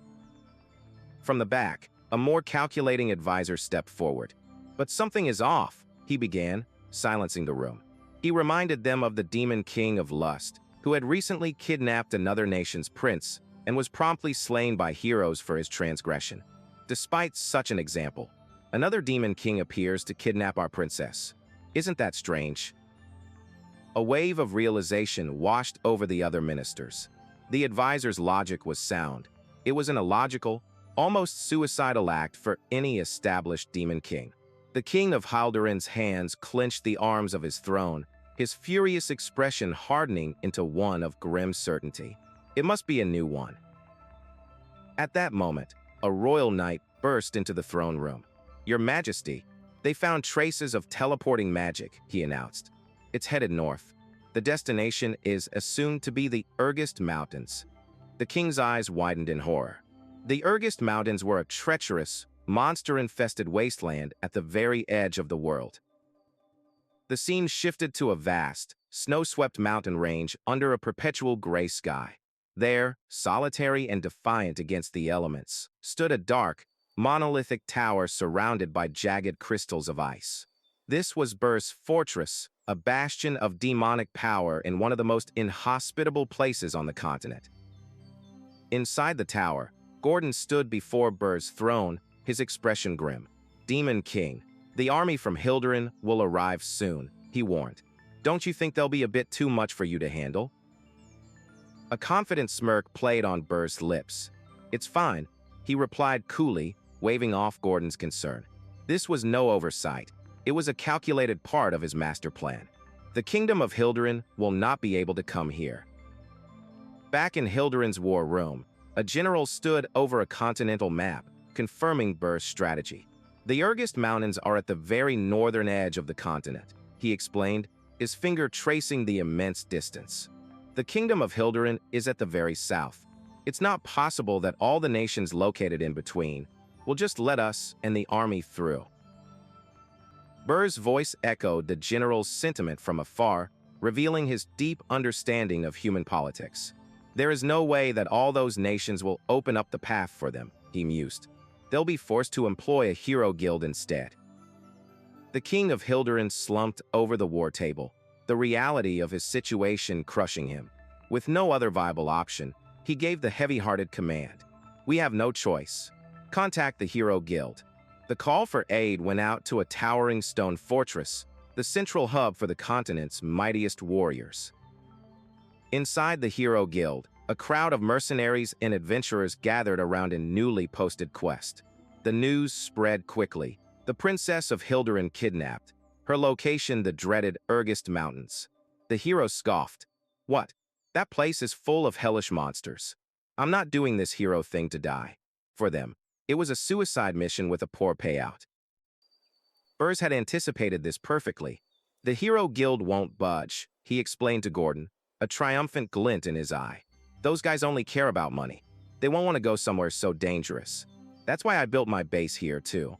From the back, a more calculating advisor stepped forward. But something is off, he began, silencing the room. He reminded them of the Demon King of Lust, who had recently kidnapped another nation's prince and was promptly slain by heroes for his transgression. Despite such an example, another Demon King appears to kidnap our princess. Isn't that strange? A wave of realization washed over the other ministers. The advisor's logic was sound. It was an illogical, almost suicidal act for any established Demon King. The king of Hildurin's hands clenched the arms of his throne, his furious expression hardening into one of grim certainty. It must be a new one. At that moment, a royal knight burst into the throne room. "Your Majesty, they found traces of teleporting magic," he announced. "It's headed north. The destination is assumed to be the Urgest Mountains." The king's eyes widened in horror. The Urgest Mountains were a treacherous, monster-infested wasteland at the very edge of the world. The scene shifted to a vast, snow-swept mountain range under a perpetual gray sky. There, solitary and defiant against the elements, stood a dark, monolithic tower surrounded by jagged crystals of ice. This was Berge's fortress, a bastion of demonic power in one of the most inhospitable places on the continent. Inside the tower, Gordon stood before Berge's throne, his expression grim. "Demon King, the army from Hilderin will arrive soon," he warned. "Don't you think they'll be a bit too much for you to handle?" A confident smirk played on Berge's lips. "It's fine," he replied coolly, waving off Gordon's concern. This was no oversight. It was a calculated part of his master plan. The kingdom of Hilderin will not be able to come here. Back in Hilderin's war room, a general stood over a continental map, confirming Berge's strategy. "The Urgest Mountains are at the very northern edge of the continent," he explained, his finger tracing the immense distance. "The kingdom of Hilderin is at the very south. It's not possible that all the nations located in between will just let us and the army through." Berge's voice echoed the general's sentiment from afar, revealing his deep understanding of human politics. "There is no way that all those nations will open up the path for them," he mused. "They'll be forced to employ a hero guild instead." The king of Hilderin slumped over the war table, the reality of his situation crushing him. With no other viable option, he gave the heavy-hearted command. "We have no choice. Contact the hero guild." The call for aid went out to a towering stone fortress, the central hub for the continent's mightiest warriors. Inside the Hero Guild, a crowd of mercenaries and adventurers gathered around a newly posted quest. The news spread quickly. The Princess of Hilderin kidnapped. Her location the dreaded Urgest Mountains. The hero scoffed. "What? That place is full of hellish monsters. I'm not doing this hero thing to die." For them, it was a suicide mission with a poor payout. Berge had anticipated this perfectly. "The Hero Guild won't budge," he explained to Gordon, a triumphant glint in his eye. "Those guys only care about money. They won't want to go somewhere so dangerous. That's why I built my base here, too."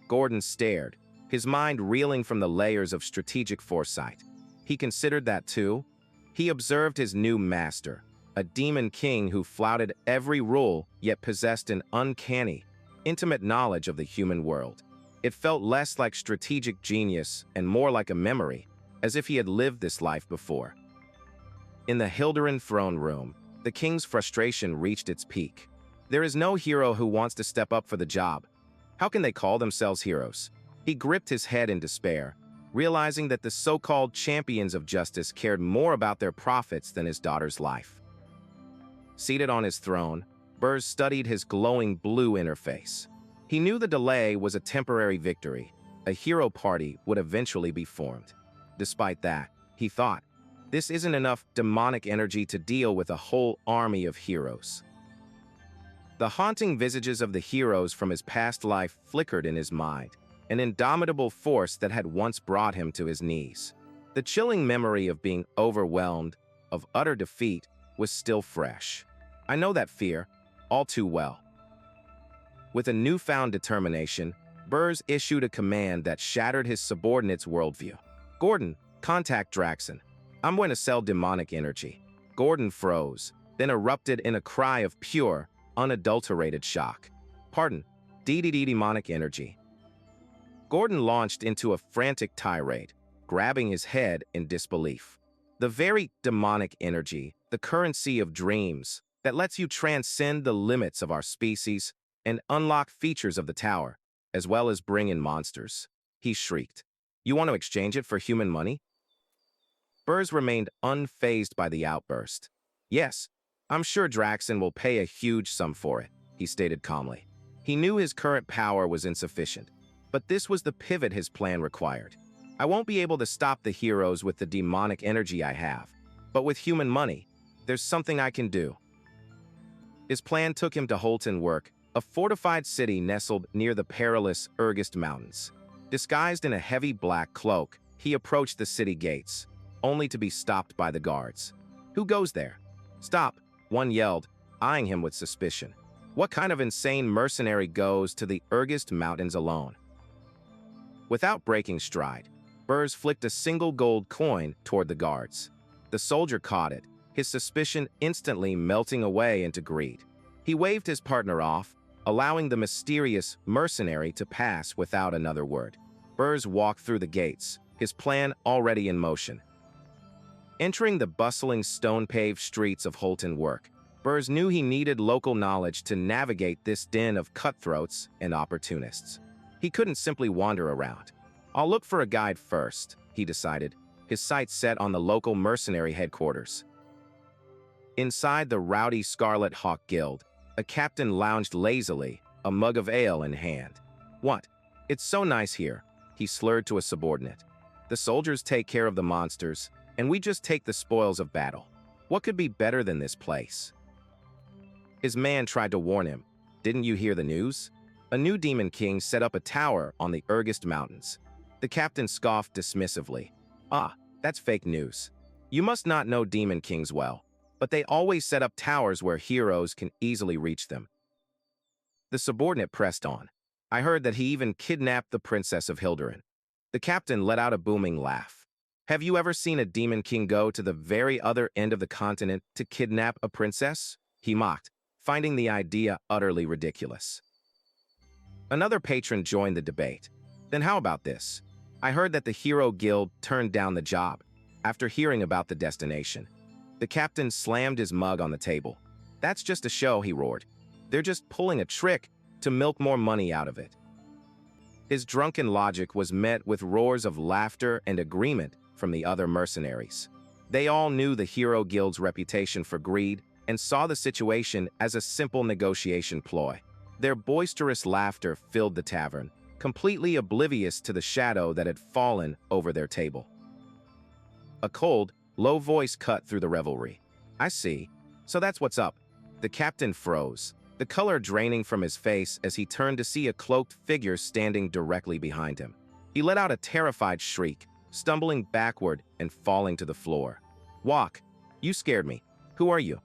Gordon stared, his mind reeling from the layers of strategic foresight. He considered that, too. He observed his new master, a demon king who flouted every rule yet possessed an uncanny, intimate knowledge of the human world. It felt less like strategic genius and more like a memory, as if he had lived this life before. In the Hilderin throne room, the king's frustration reached its peak. There is no hero who wants to step up for the job. How can they call themselves heroes? He gripped his head in despair, realizing that the so-called champions of justice cared more about their profits than his daughter's life. Seated on his throne, Berge studied his glowing blue interface. He knew the delay was a temporary victory. A hero party would eventually be formed. Despite that, he thought, this isn't enough demonic energy to deal with a whole army of heroes. The haunting visages of the heroes from his past life flickered in his mind, an indomitable force that had once brought him to his knees. The chilling memory of being overwhelmed, of utter defeat, was still fresh. I know that fear, all too well. With a newfound determination, Berge issued a command that shattered his subordinate's worldview. "Gordon, contact Draxon. I'm going to sell demonic energy." Gordon froze, then erupted in a cry of pure, unadulterated shock. "Pardon, demonic energy." Gordon launched into a frantic tirade, grabbing his head in disbelief. "The very demonic energy, the currency of dreams, that lets you transcend the limits of our species and unlock features of the tower, as well as bring in monsters," he shrieked. "You want to exchange it for human money?" Berge remained unfazed by the outburst. "Yes, I'm sure Draxon will pay a huge sum for it," he stated calmly. He knew his current power was insufficient, but this was the pivot his plan required. "I won't be able to stop the heroes with the demonic energy I have, but with human money, there's something I can do." His plan took him to Holton Work, a fortified city nestled near the perilous Urgest Mountains. Disguised in a heavy black cloak, he approached the city gates, only to be stopped by the guards. "Who goes there?" "Stop," one yelled, eyeing him with suspicion. "What kind of insane mercenary goes to the Urgest Mountains alone?" Without breaking stride, Berge flicked a single gold coin toward the guards. The soldier caught it, his suspicion instantly melting away into greed. He waved his partner off, allowing the mysterious mercenary to pass without another word. Berge walked through the gates, his plan already in motion. Entering the bustling stone-paved streets of Holton Work, Berge knew he needed local knowledge to navigate this den of cutthroats and opportunists. He couldn't simply wander around. "I'll look for a guide first," he decided, his sights set on the local mercenary headquarters. Inside the rowdy Scarlet Hawk Guild, a captain lounged lazily, a mug of ale in hand. "What? It's so nice here," he slurred to a subordinate. "The soldiers take care of the monsters, and we just take the spoils of battle. What could be better than this place?" His man tried to warn him. "Didn't you hear the news? A new Demon King set up a tower on the Urgest Mountains." The captain scoffed dismissively. "Ah, that's fake news. You must not know Demon Kings well, but they always set up towers where heroes can easily reach them." The subordinate pressed on. "I heard that he even kidnapped the Princess of Hilderin." The captain let out a booming laugh. "Have you ever seen a Demon King go to the very other end of the continent to kidnap a princess?" he mocked, finding the idea utterly ridiculous. Another patron joined the debate. "Then how about this? I heard that the Hero Guild turned down the job after hearing about the destination." The captain slammed his mug on the table. "That's just a show," he roared. "They're just pulling a trick to milk more money out of it." His drunken logic was met with roars of laughter and agreement from the other mercenaries. They all knew the Hero Guild's reputation for greed and saw the situation as a simple negotiation ploy. Their boisterous laughter filled the tavern, completely oblivious to the shadow that had fallen over their table. A cold, low voice cut through the revelry. "I see. So that's what's up." The captain froze, the color draining from his face as he turned to see a cloaked figure standing directly behind him. He let out a terrified shriek, stumbling backward and falling to the floor. "Walk, you scared me. Who are you?"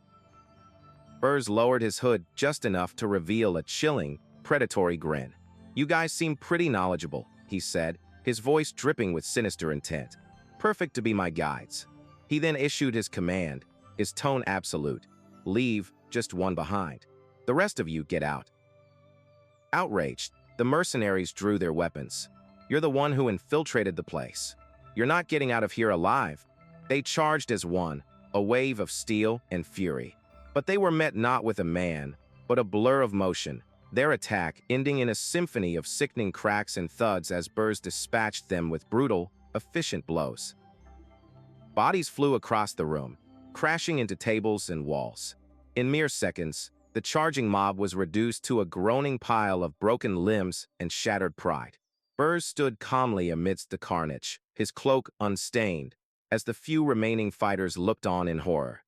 Berge lowered his hood just enough to reveal a chilling, predatory grin. "You guys seem pretty knowledgeable," he said, his voice dripping with sinister intent. "Perfect to be my guides." He then issued his command, his tone absolute. "Leave, just one behind. The rest of you get out." Outraged, the mercenaries drew their weapons. "You're the one who infiltrated the place. You're not getting out of here alive." They charged as one, a wave of steel and fury. But they were met not with a man, but a blur of motion, their attack ending in a symphony of sickening cracks and thuds as Berge dispatched them with brutal, efficient blows. Bodies flew across the room, crashing into tables and walls. In mere seconds, the charging mob was reduced to a groaning pile of broken limbs and shattered pride. Berge stood calmly amidst the carnage, his cloak unstained, as the few remaining fighters looked on in horror.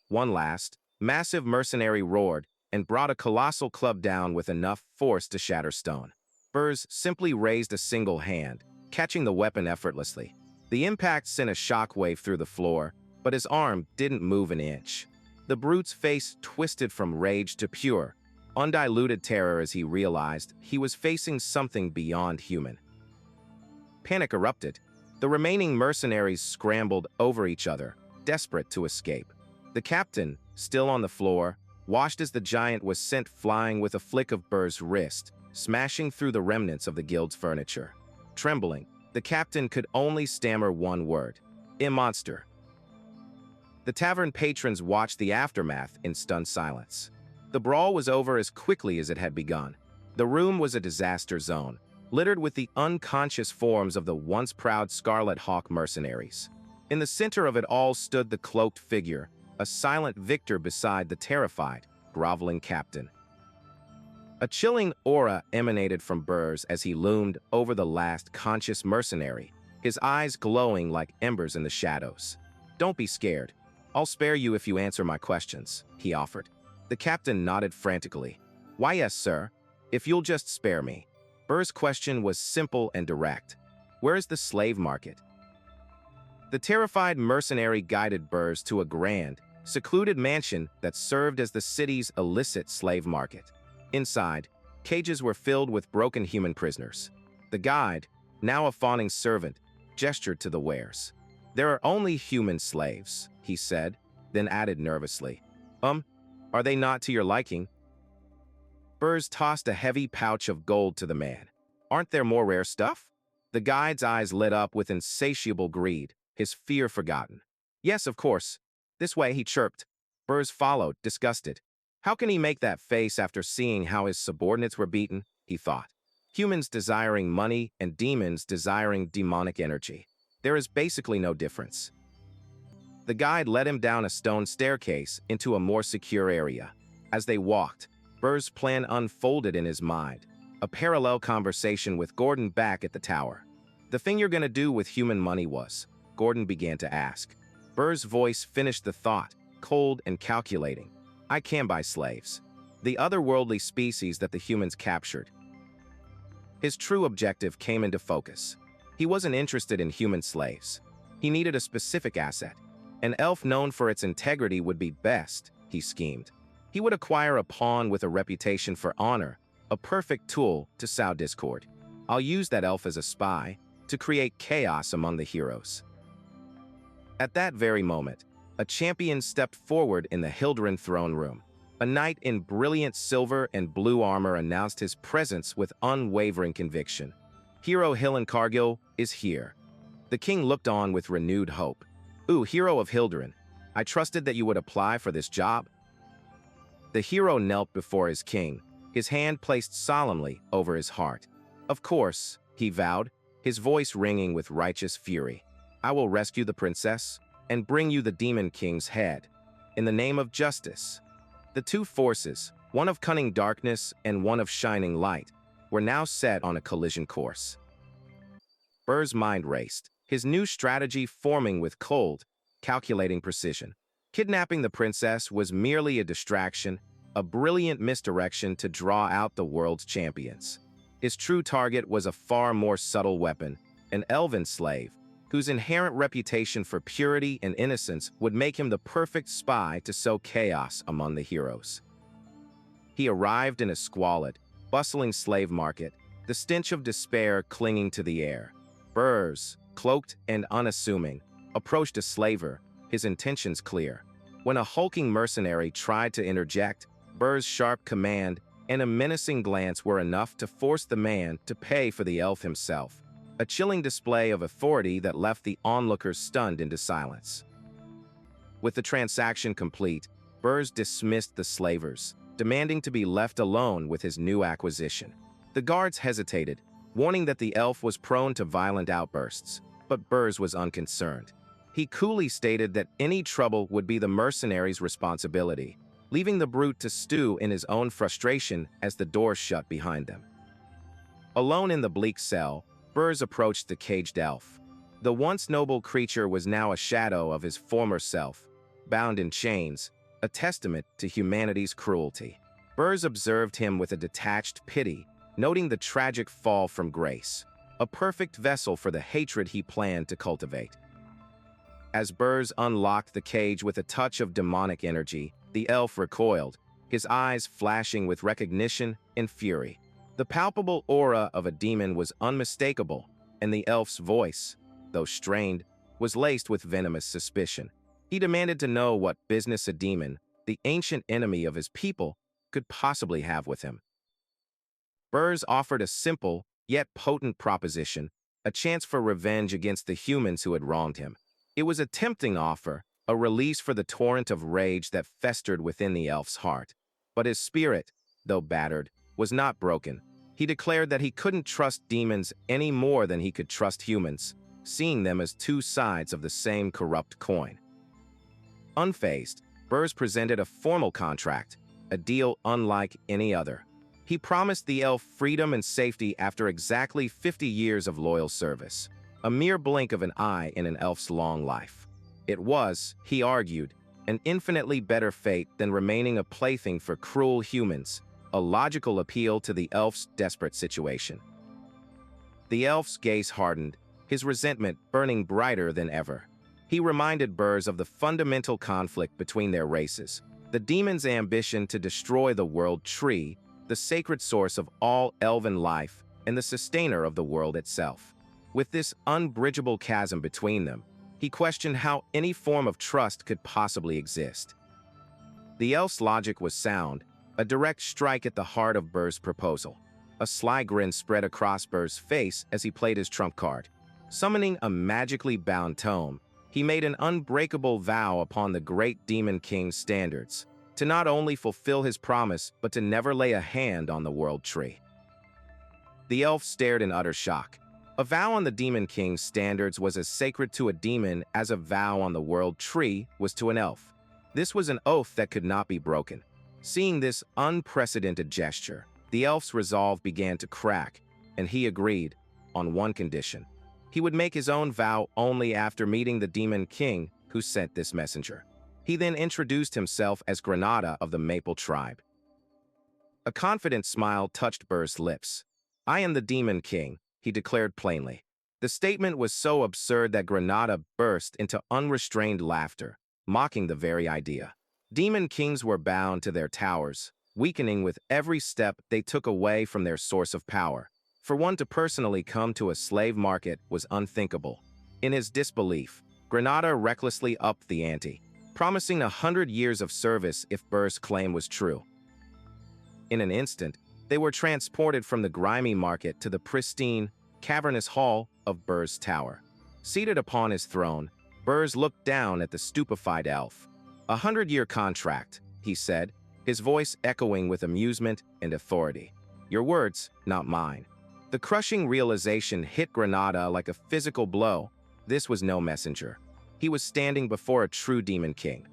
One last, massive mercenary roared and brought a colossal club down with enough force to shatter stone. Berge simply raised a single hand, catching the weapon effortlessly. The impact sent a shockwave through the floor, but his arm didn't move an inch. The brute's face twisted from rage to pure, undiluted terror as he realized he was facing something beyond human. Panic erupted. The remaining mercenaries scrambled over each other, desperate to escape. The captain, still on the floor, watched as the giant was sent flying with a flick of Berge's wrist, smashing through the remnants of the guild's furniture. Trembling, the captain could only stammer one word: "Monster." The tavern patrons watched the aftermath in stunned silence. The brawl was over as quickly as it had begun. The room was a disaster zone, littered with the unconscious forms of the once proud Scarlet Hawk mercenaries. In the center of it all stood the cloaked figure, a silent victor beside the terrified, groveling captain. A chilling aura emanated from Berge as he loomed over the last conscious mercenary, his eyes glowing like embers in the shadows. "Don't be scared. I'll spare you if you answer my questions," he offered. The captain nodded frantically. Why, yes, sir. If you'll just spare me. Berge's question was simple and direct. Where is the slave market? The terrified mercenary guided Berge to a grand, secluded mansion that served as the city's illicit slave market. Inside, cages were filled with broken human prisoners. The guide, now a fawning servant, gestured to the wares. There are only human slaves, he said, then added nervously. Are they not to your liking? Berge tossed a heavy pouch of gold to the man. Aren't there more rare stuff? The guide's eyes lit up with insatiable greed, his fear forgotten. Yes, of course. This way, he chirped. Berge followed, disgusted. How can he make that face after seeing how his subordinates were beaten? He thought. Humans desiring money and demons desiring demonic energy. There is basically no difference. The guide led him down a stone staircase into a more secure area. As they walked, Berge's plan unfolded in his mind, a parallel conversation with Gordon back at the tower. The thing you're gonna do with human money was, Gordon began to ask. Berge's voice finished the thought, cold and calculating. I can buy slaves. The otherworldly species that the humans captured. His true objective came into focus. He wasn't interested in human slaves. He needed a specific asset. An elf known for its integrity would be best, he schemed. He would acquire a pawn with a reputation for honor, a perfect tool to sow discord. I'll use that elf as a spy to create chaos among the heroes. At that very moment, a champion stepped forward in the Hilderan throne room. A knight in brilliant silver and blue armor announced his presence with unwavering conviction. Hero Hillen Cargill is here. The king looked on with renewed hope. Ooh, hero of Hilderan, I trusted that you would apply for this job. The hero knelt before his king, his hand placed solemnly over his heart. Of course, he vowed, his voice ringing with righteous fury. I will rescue the princess and bring you the Demon King's head. In the name of justice. The two forces, one of cunning darkness and one of shining light, were now set on a collision course. Berge's mind raced, his new strategy forming with cold, calculating precision. Kidnapping the princess was merely a distraction, a brilliant misdirection to draw out the world's champions. His true target was a far more subtle weapon, an elven slave, whose inherent reputation for purity and innocence would make him the perfect spy to sow chaos among the heroes. He arrived in a squalid, bustling slave market, the stench of despair clinging to the air. Berge, cloaked and unassuming, approached a slaver, his intentions clear. When a hulking mercenary tried to interject, Berge's sharp command and a menacing glance were enough to force the man to pay for the elf himself, a chilling display of authority that left the onlookers stunned into silence. With the transaction complete, Berge dismissed the slavers, demanding to be left alone with his new acquisition. The guards hesitated, warning that the elf was prone to violent outbursts, but Berge was unconcerned. He coolly stated that any trouble would be the mercenary's responsibility, leaving the brute to stew in his own frustration as the door shut behind them. Alone in the bleak cell, Berge approached the caged elf. The once noble creature was now a shadow of his former self, bound in chains, a testament to humanity's cruelty. Berge observed him with a detached pity, noting the tragic fall from grace, a perfect vessel for the hatred he planned to cultivate. As Berge unlocked the cage with a touch of demonic energy, the elf recoiled, his eyes flashing with recognition and fury. The palpable aura of a demon was unmistakable, and the elf's voice, though strained, was laced with venomous suspicion. He demanded to know what business a demon, the ancient enemy of his people, could possibly have with him. Berge offered a simple, yet potent proposition, a chance for revenge against the humans who had wronged him. It was a tempting offer, a release for the torrent of rage that festered within the elf's heart. But his spirit, though battered, was not broken. He declared that he couldn't trust demons any more than he could trust humans, seeing them as two sides of the same corrupt coin. Unfazed, Berge presented a formal contract, a deal unlike any other. He promised the elf freedom and safety after exactly 50 years of loyal service, a mere blink of an eye in an elf's long life. It was, he argued, an infinitely better fate than remaining a plaything for cruel humans, a logical appeal to the elf's desperate situation. The elf's gaze hardened, his resentment burning brighter than ever. He reminded Berge of the fundamental conflict between their races, the demon's ambition to destroy the world tree, the sacred source of all elven life, and the sustainer of the world itself. With this unbridgeable chasm between them, he questioned how any form of trust could possibly exist. The elf's logic was sound, a direct strike at the heart of Berge's proposal. A sly grin spread across Berge's face as he played his trump card. Summoning a magically bound tome, he made an unbreakable vow upon the great Demon King's standards, to not only fulfill his promise, but to never lay a hand on the world tree. The elf stared in utter shock. A vow on the Demon King's standards was as sacred to a demon as a vow on the world tree was to an elf. This was an oath that could not be broken. Seeing this unprecedented gesture, the elf's resolve began to crack, and he agreed, on one condition. He would make his own vow only after meeting the Demon King who sent this messenger. He then introduced himself as Granada of the Maple Tribe. A confident smile touched Berge's lips. "I am the Demon King," he declared plainly. The statement was so absurd that Granada burst into unrestrained laughter, mocking the very idea. Demon Kings were bound to their towers, weakening with every step they took away from their source of power. For one to personally come to a slave market was unthinkable. In his disbelief, Granada recklessly upped the ante, promising 100 years of service if Berge's claim was true. In an instant, they were transported from the grimy market to the pristine, cavernous hall of Berge's tower. Seated upon his throne, Berge looked down at the stupefied elf. "A 100-year contract," he said, his voice echoing with amusement and authority. "Your words, not mine." The crushing realization hit Granada like a physical blow. This was no messenger. He was standing before a true Demon King.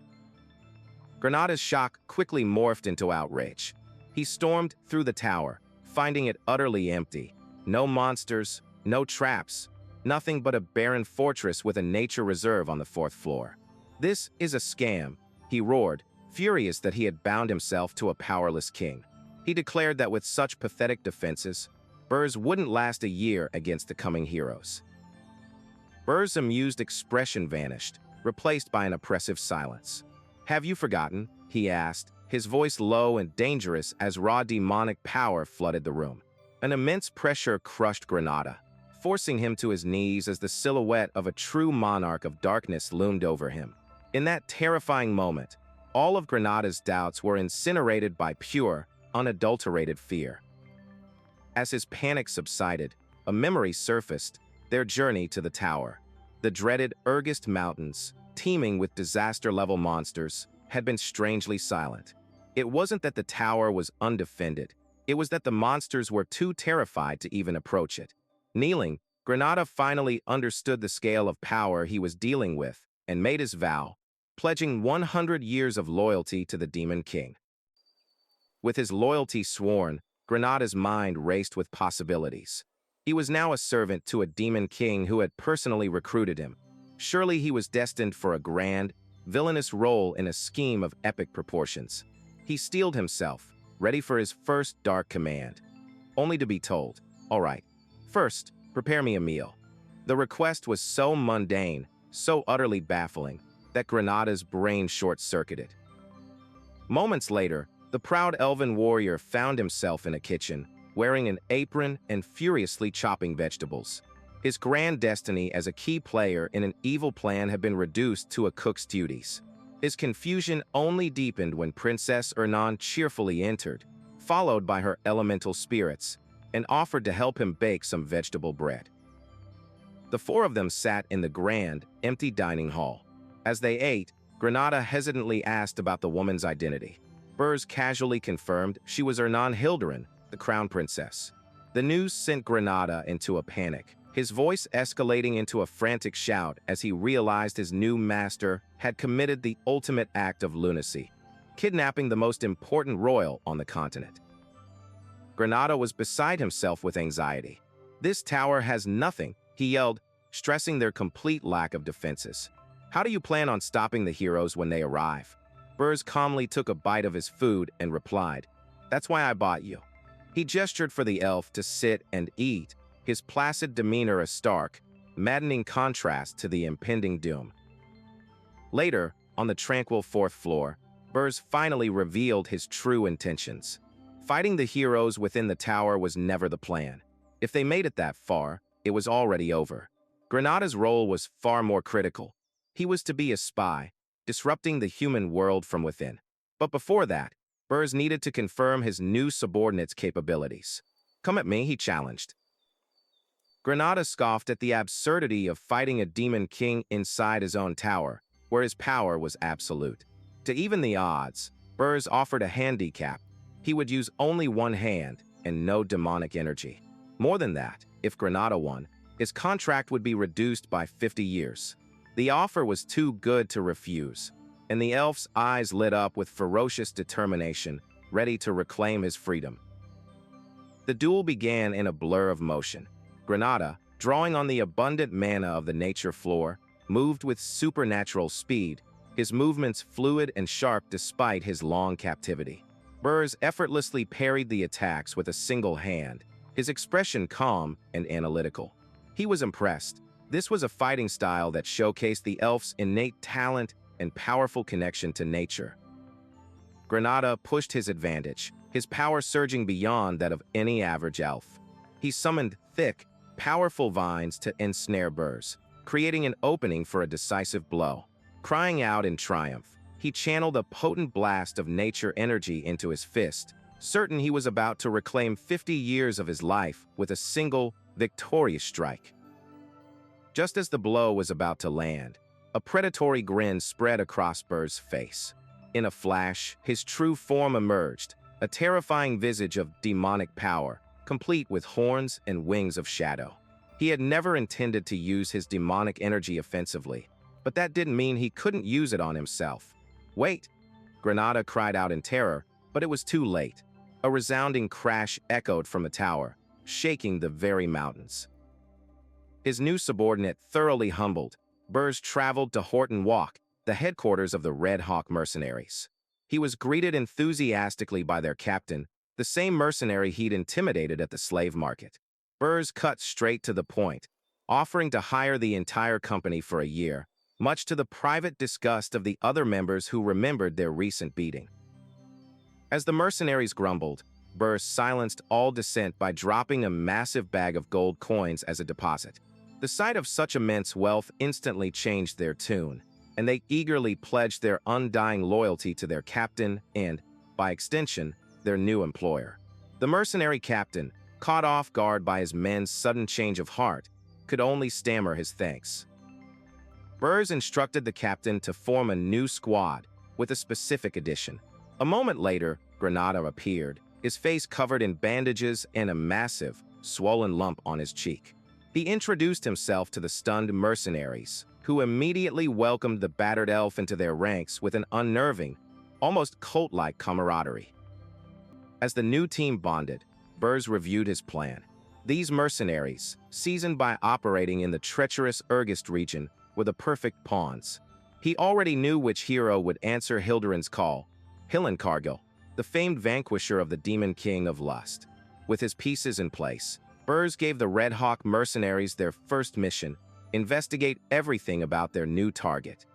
Granada's shock quickly morphed into outrage. He stormed through the tower, finding it utterly empty. No monsters, no traps, nothing but a barren fortress with a nature reserve on the 4th floor. "This is a scam," he roared, furious that he had bound himself to a powerless king. He declared that with such pathetic defenses, Berge wouldn't last a year against the coming heroes. Berge's amused expression vanished, replaced by an oppressive silence. "Have you forgotten?" he asked, his voice low and dangerous as raw demonic power flooded the room. An immense pressure crushed Granada, forcing him to his knees as the silhouette of a true monarch of darkness loomed over him. In that terrifying moment, all of Granada's doubts were incinerated by pure, unadulterated fear. As his panic subsided, a memory surfaced, their journey to the tower. The dreaded Orcs mountains, teeming with disaster-level monsters, had been strangely silent. It wasn't that the tower was undefended, it was that the monsters were too terrified to even approach it. Kneeling, Granada finally understood the scale of power he was dealing with and made his vow, pledging 100 years of loyalty to the Demon King. With his loyalty sworn, Granada's mind raced with possibilities. He was now a servant to a Demon King who had personally recruited him. Surely he was destined for a grand, villainous role in a scheme of epic proportions. He steeled himself, ready for his first dark command, only to be told, "All right, first, prepare me a meal." The request was so mundane, so utterly baffling, that Granada's brain short-circuited. Moments later, the proud elven warrior found himself in a kitchen, wearing an apron and furiously chopping vegetables. His grand destiny as a key player in an evil plan had been reduced to a cook's duties. His confusion only deepened when Princess Ernan cheerfully entered, followed by her elemental spirits, and offered to help him bake some vegetable bread. The 4 of them sat in the grand, empty dining hall. As they ate, Granada hesitantly asked about the woman's identity. Berge casually confirmed she was Ernan Hilderin, the crown princess. The news sent Granada into a panic, his voice escalating into a frantic shout as he realized his new master had committed the ultimate act of lunacy, kidnapping the most important royal on the continent. Granada was beside himself with anxiety. "This tower has nothing," he yelled, stressing their complete lack of defenses. How do you plan on stopping the heroes when they arrive? Berge calmly took a bite of his food and replied, "That's why I bought you." He gestured for the elf to sit and eat, his placid demeanor a stark, maddening contrast to the impending doom. Later, on the tranquil fourth floor, Berge finally revealed his true intentions. Fighting the heroes within the tower was never the plan. If they made it that far, it was already over. Granada's role was far more critical. He was to be a spy, disrupting the human world from within. But before that, Berge needed to confirm his new subordinate's capabilities. "Come at me," he challenged. Granada scoffed at the absurdity of fighting a demon king inside his own tower, where his power was absolute. To even the odds, Berge offered a handicap. He would use only one hand and no demonic energy. More than that, if Granada won, his contract would be reduced by 50 years. The offer was too good to refuse, and the elf's eyes lit up with ferocious determination, ready to reclaim his freedom. The duel began in a blur of motion. Granada, drawing on the abundant mana of the nature floor, moved with supernatural speed, his movements fluid and sharp despite his long captivity. Berge effortlessly parried the attacks with a single hand, his expression calm and analytical. He was impressed. This was a fighting style that showcased the elf's innate talent and powerful connection to nature. Granada pushed his advantage, his power surging beyond that of any average elf. He summoned thick, powerful vines to ensnare Berge, creating an opening for a decisive blow. Crying out in triumph, he channeled a potent blast of nature energy into his fist, certain he was about to reclaim 50 years of his life with a single, victorious strike. Just as the blow was about to land, a predatory grin spread across Berge's face. In a flash, his true form emerged, a terrifying visage of demonic power, complete with horns and wings of shadow. He had never intended to use his demonic energy offensively, but that didn't mean he couldn't use it on himself. "Wait!" Granada cried out in terror, but it was too late. A resounding crash echoed from the tower, shaking the very mountains. His new subordinate thoroughly humbled, Berge traveled to Horton Walk, the headquarters of the Red Hawk mercenaries. He was greeted enthusiastically by their captain, the same mercenary he'd intimidated at the slave market. Berge cut straight to the point, offering to hire the entire company for a year, much to the private disgust of the other members who remembered their recent beating. As the mercenaries grumbled, Berge silenced all dissent by dropping a massive bag of gold coins as a deposit. The sight of such immense wealth instantly changed their tune, and they eagerly pledged their undying loyalty to their captain and, by extension, their new employer. The mercenary captain, caught off guard by his men's sudden change of heart, could only stammer his thanks. Berge instructed the captain to form a new squad with a specific addition. A moment later, Granada appeared, his face covered in bandages and a massive, swollen lump on his cheek. He introduced himself to the stunned mercenaries, who immediately welcomed the battered elf into their ranks with an unnerving, almost cult-like camaraderie. As the new team bonded, Berge reviewed his plan. These mercenaries, seasoned by operating in the treacherous Orcs region, were the perfect pawns. He already knew which hero would answer Hildurin's call, Hillenkargel, the famed vanquisher of the Demon King of Lust. With his pieces in place, Berge gave the Red Hawk mercenaries their first mission: investigate everything about their new target.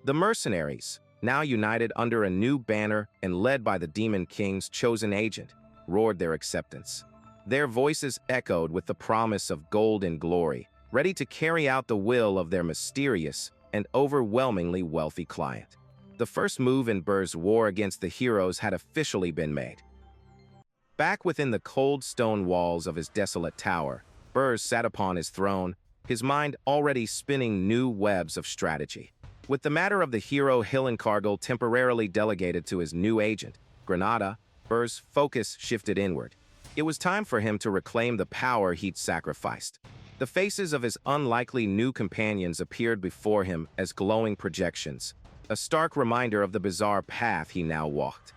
The mercenaries, now united under a new banner and led by the Demon King's chosen agent, roared their acceptance. Their voices echoed with the promise of gold and glory, ready to carry out the will of their mysterious and overwhelmingly wealthy client. The first move in Berge's war against the heroes had officially been made. Back within the cold stone walls of his desolate tower, Berge sat upon his throne, his mind already spinning new webs of strategy. With the matter of the hero Hillenkargel temporarily delegated to his new agent, Granada, Berge's focus shifted inward. It was time for him to reclaim the power he'd sacrificed. The faces of his unlikely new companions appeared before him as glowing projections, a stark reminder of the bizarre path he now walked.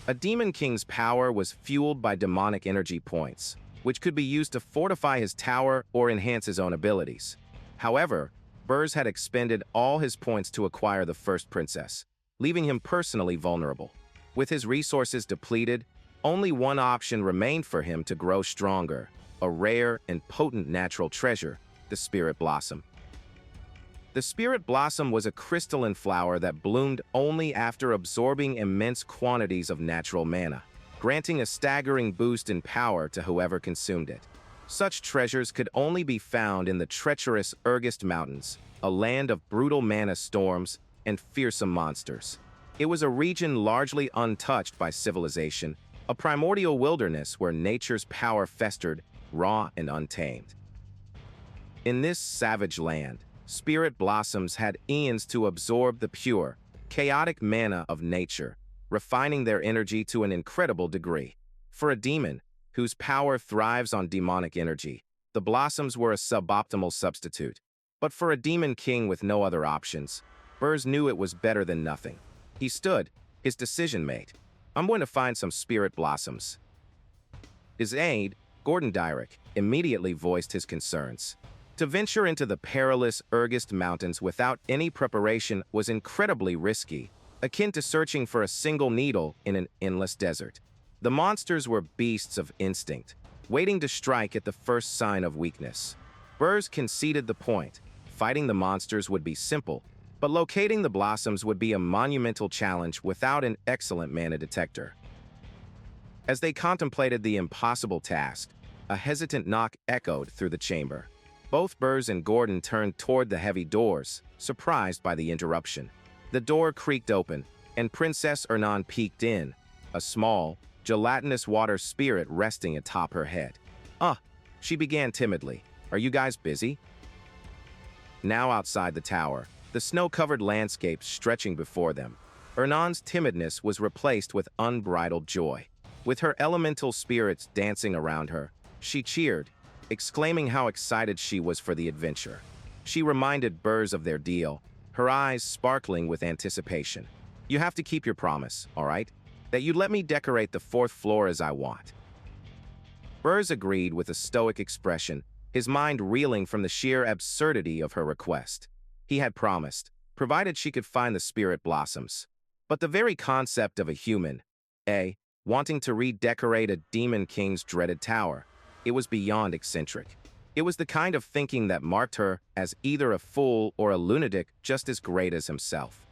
A Demon King's power was fueled by demonic energy points, which could be used to fortify his tower or enhance his own abilities. However, Berge had expended all his points to acquire the first princess, leaving him personally vulnerable. With his resources depleted, only one option remained for him to grow stronger, a rare and potent natural treasure, the Spirit Blossom. The Spirit Blossom was a crystalline flower that bloomed only after absorbing immense quantities of natural mana, granting a staggering boost in power to whoever consumed it. Such treasures could only be found in the treacherous Urgest Mountains, a land of brutal mana storms and fearsome monsters. It was a region largely untouched by civilization, a primordial wilderness where nature's power festered, raw and untamed. In this savage land, spirit blossoms had eons to absorb the pure, chaotic mana of nature, refining their energy to an incredible degree. For a demon, whose power thrives on demonic energy, the blossoms were a suboptimal substitute. But for a demon king with no other options, Berge knew it was better than nothing. He stood, his decision made. I'm going to find some spirit blossoms. His aide, Gordon Dyrick, immediately voiced his concerns. To venture into the perilous Urgest Mountains without any preparation was incredibly risky, akin to searching for a single needle in an endless desert. The monsters were beasts of instinct, waiting to strike at the first sign of weakness. Berge conceded the point. Fighting the monsters would be simple, but locating the blossoms would be a monumental challenge without an excellent mana detector. As they contemplated the impossible task, a hesitant knock echoed through the chamber. Both Berge and Gordon turned toward the heavy doors, surprised by the interruption. The door creaked open, and Princess Ernan peeked in, a small, gelatinous water spirit resting atop her head. She began timidly. Are you guys busy? Now outside the tower, the snow-covered landscape stretching before them, Ernan's timidness was replaced with unbridled joy. With her elemental spirits dancing around her, she cheered, exclaiming how excited she was for the adventure. She reminded Berge of their deal, her eyes sparkling with anticipation. You have to keep your promise, all right? That you let me decorate the 4th floor as I want. Berge agreed with a stoic expression, his mind reeling from the sheer absurdity of her request. He had promised, provided she could find the spirit blossoms. But the very concept of a human, wanting to redecorate a demon king's dreaded tower, it was beyond eccentric. It was the kind of thinking that marked her as either a fool or a lunatic just as great as himself.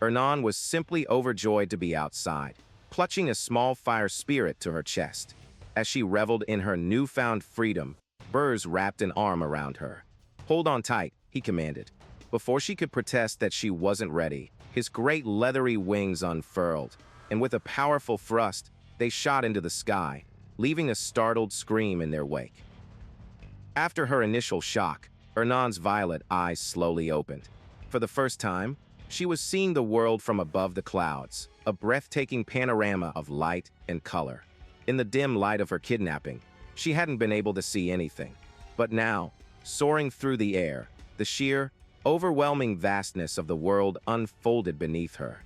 Ernan was simply overjoyed to be outside, clutching a small fire spirit to her chest. As she reveled in her newfound freedom, Berge wrapped an arm around her. Hold on tight, he commanded. Before she could protest that she wasn't ready, his great leathery wings unfurled, and with a powerful thrust, they shot into the sky, leaving a startled scream in their wake. After her initial shock, Ernan's violet eyes slowly opened. For the first time, she was seeing the world from above the clouds, a breathtaking panorama of light and color. In the dim light of her kidnapping, she hadn't been able to see anything. But now, soaring through the air, the sheer, overwhelming vastness of the world unfolded beneath her.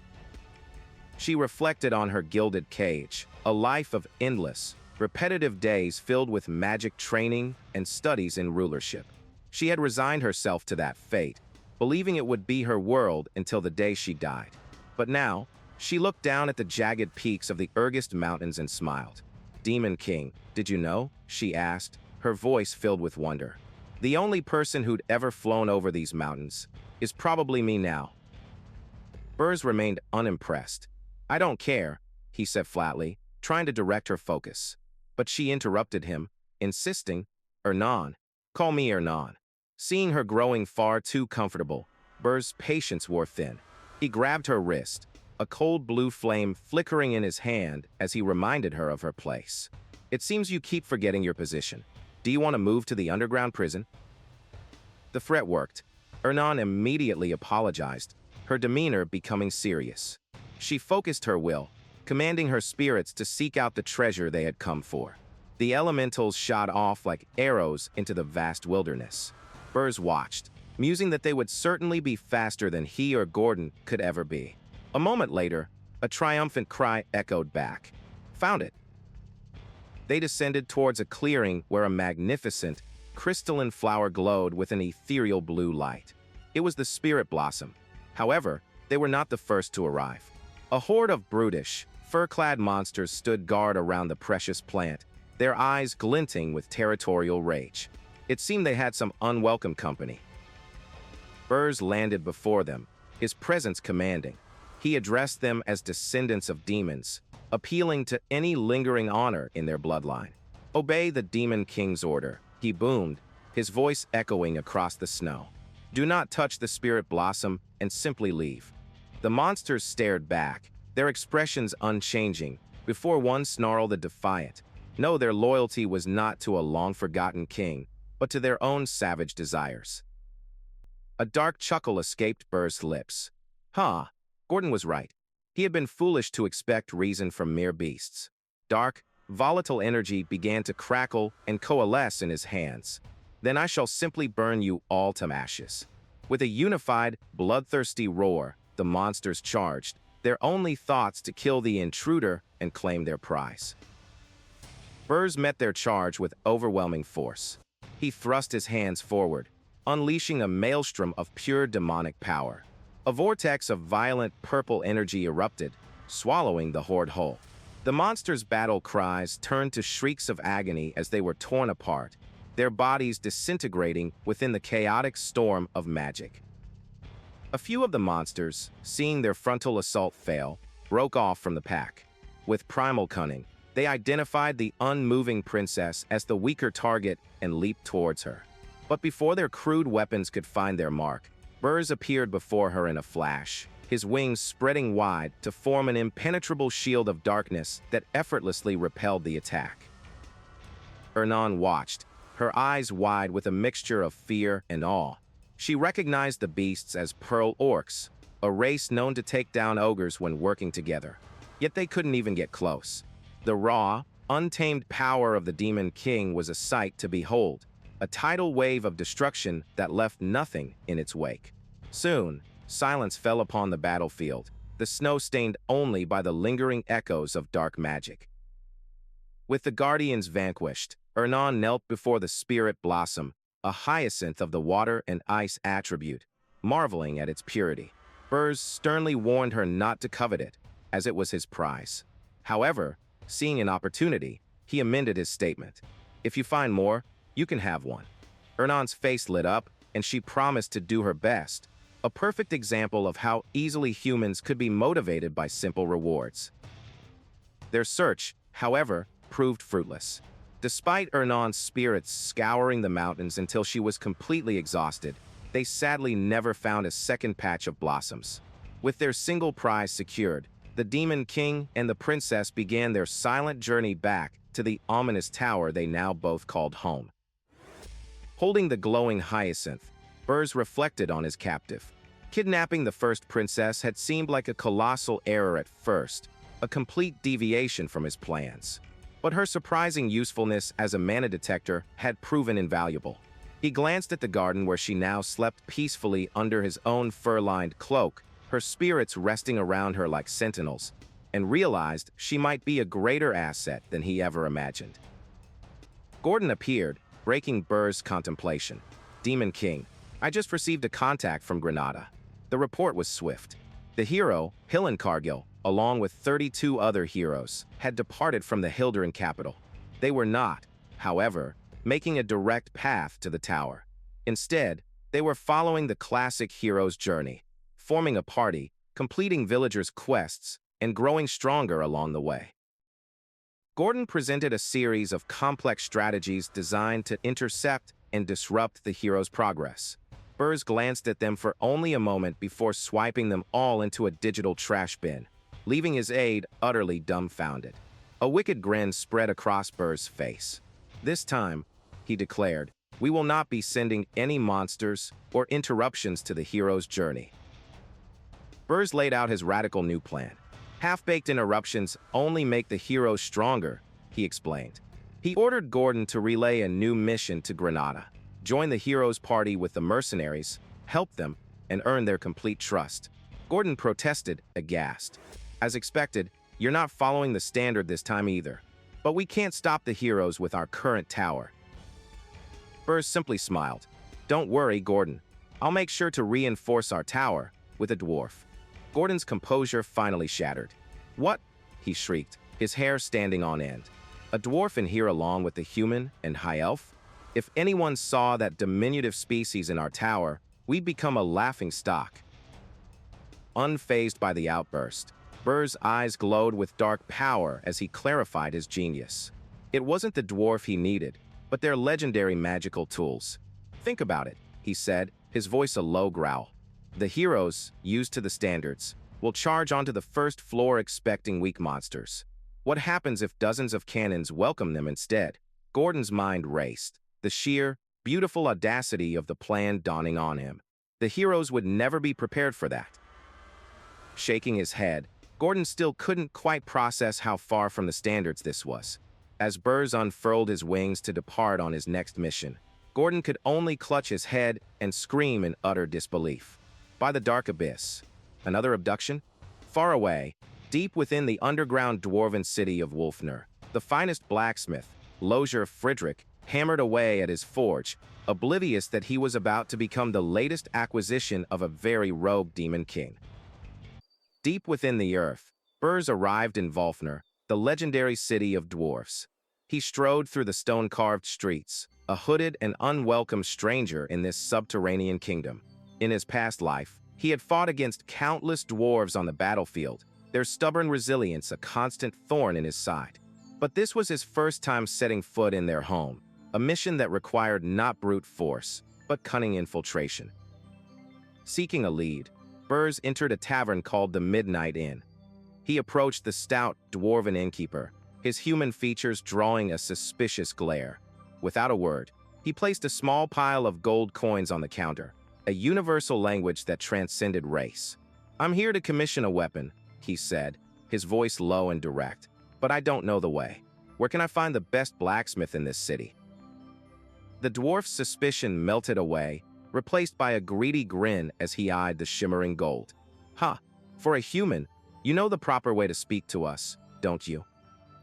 She reflected on her gilded cage, a life of endless, repetitive days filled with magic training and studies in rulership. She had resigned herself to that fate, believing it would be her world until the day she died. But now, she looked down at the jagged peaks of the Urgest Mountains and smiled. Demon King, did you know? She asked, her voice filled with wonder. The only person who'd ever flown over these mountains is probably me now. Berge remained unimpressed. I don't care, he said flatly, trying to direct her focus. But she interrupted him, insisting, Ernan, call me Ernan. Seeing her growing far too comfortable, Berge's patience wore thin. He grabbed her wrist, a cold blue flame flickering in his hand as he reminded her of her place. It seems you keep forgetting your position. Do you want to move to the underground prison? The threat worked. Ernan immediately apologized, her demeanor becoming serious. She focused her will, commanding her spirits to seek out the treasure they had come for. The elementals shot off like arrows into the vast wilderness. Berge watched, musing that they would certainly be faster than he or Gordon could ever be. A moment later, a triumphant cry echoed back. Found it. They descended towards a clearing where a magnificent, crystalline flower glowed with an ethereal blue light. It was the spirit blossom. However, they were not the first to arrive. A horde of brutish, fur-clad monsters stood guard around the precious plant, their eyes glinting with territorial rage. It seemed they had some unwelcome company. Berge landed before them, his presence commanding. He addressed them as descendants of demons, appealing to any lingering honor in their bloodline. "Obey the Demon King's order," he boomed, his voice echoing across the snow. "Do not touch the spirit blossom and simply leave." The monsters stared back, their expressions unchanging, before one snarled a defiant. No, their loyalty was not to a long-forgotten king, but to their own savage desires. A dark chuckle escaped Berge's lips. Huh, Gordon was right. He had been foolish to expect reason from mere beasts. Dark, volatile energy began to crackle and coalesce in his hands. "Then I shall simply burn you all to ashes." With a unified, bloodthirsty roar, the monsters charged, their only thoughts to kill the intruder and claim their prize. Berge met their charge with overwhelming force. He thrust his hands forward, unleashing a maelstrom of pure demonic power. A vortex of violent purple energy erupted, swallowing the horde whole. The monsters' battle cries turned to shrieks of agony as they were torn apart, their bodies disintegrating within the chaotic storm of magic. A few of the monsters, seeing their frontal assault fail, broke off from the pack. With primal cunning, they identified the unmoving princess as the weaker target and leaped towards her. But before their crude weapons could find their mark, Berge appeared before her in a flash, his wings spreading wide to form an impenetrable shield of darkness that effortlessly repelled the attack. Ernan watched, her eyes wide with a mixture of fear and awe. She recognized the beasts as Pearl Orcs, a race known to take down ogres when working together. Yet they couldn't even get close. The raw, untamed power of the Demon King was a sight to behold, a tidal wave of destruction that left nothing in its wake. Soon, silence fell upon the battlefield, the snow stained only by the lingering echoes of dark magic. With the guardians vanquished, Ernan knelt before the spirit blossom, a hyacinth of the water and ice attribute, marveling at its purity. Berge sternly warned her not to covet it, as it was his prize. However, seeing an opportunity, he amended his statement. "If you find more, you can have one." Ernan's face lit up, and she promised to do her best, a perfect example of how easily humans could be motivated by simple rewards. Their search, however, proved fruitless. Despite Ernan's spirits scouring the mountains until she was completely exhausted, they sadly never found a second patch of blossoms. With their single prize secured, the Demon King and the princess began their silent journey back to the ominous tower they now both called home. Holding the glowing hyacinth, Berge reflected on his captive. Kidnapping the first princess had seemed like a colossal error at first, a complete deviation from his plans. But her surprising usefulness as a mana detector had proven invaluable. He glanced at the garden where she now slept peacefully under his own fur-lined cloak, her spirits resting around her like sentinels, and realized she might be a greater asset than he ever imagined. Gordon appeared, breaking Berge's contemplation. "Demon King, I just received a contact from Granada." The report was swift. The hero, Cargill, along with 32 other heroes, had departed from the Hilderan capital. They were not, however, making a direct path to the tower. Instead, they were following the classic hero's journey, forming a party, completing villagers' quests, and growing stronger along the way. Gordon presented a series of complex strategies designed to intercept and disrupt the hero's progress. Berge glanced at them for only a moment before swiping them all into a digital trash bin, leaving his aide utterly dumbfounded. A wicked grin spread across Berge's face. "This time," he declared, "we will not be sending any monsters or interruptions to the hero's journey." Berge laid out his radical new plan. "Half-baked interruptions only make the heroes stronger," he explained. He ordered Gordon to relay a new mission to Granada, join the heroes' party with the mercenaries, help them, and earn their complete trust. Gordon protested, aghast. "As expected, you're not following the standard this time either. But we can't stop the heroes with our current tower." Berge simply smiled. "Don't worry, Gordon. I'll make sure to reinforce our tower with a dwarf." Gordon's composure finally shattered. "What?" he shrieked, his hair standing on end. "A dwarf in here along with the human and high elf? If anyone saw that diminutive species in our tower, we'd become a laughing stock." Unfazed by the outburst, Berge's eyes glowed with dark power as he clarified his genius. It wasn't the dwarf he needed, but their legendary magical tools. "Think about it," he said, his voice a low growl. "The heroes, used to the standards, will charge onto the first floor expecting weak monsters. What happens if dozens of cannons welcome them instead?" Gordon's mind raced, the sheer, beautiful audacity of the plan dawning on him. The heroes would never be prepared for that. Shaking his head, Gordon still couldn't quite process how far from the standards this was. As Berge unfurled his wings to depart on his next mission, Gordon could only clutch his head and scream in utter disbelief. By the dark abyss. Another abduction? Far away, deep within the underground dwarven city of Wolfner, the finest blacksmith, Lozier Friedrich, hammered away at his forge, oblivious that he was about to become the latest acquisition of a very rogue demon king. Deep within the earth, Berge arrived in Wolfner, the legendary city of dwarfs. He strode through the stone-carved streets, a hooded and unwelcome stranger in this subterranean kingdom. In his past life, he had fought against countless dwarves on the battlefield, their stubborn resilience a constant thorn in his side. But this was his first time setting foot in their home, a mission that required not brute force, but cunning infiltration. Seeking a lead, Berge entered a tavern called the Midnight Inn. He approached the stout, dwarven innkeeper, his human features drawing a suspicious glare. Without a word, he placed a small pile of gold coins on the counter, a universal language that transcended race. "I'm here to commission a weapon," he said, his voice low and direct, "but I don't know the way. Where can I find the best blacksmith in this city?" The dwarf's suspicion melted away, replaced by a greedy grin as he eyed the shimmering gold. "Ha! For a human, you know the proper way to speak to us, don't you?"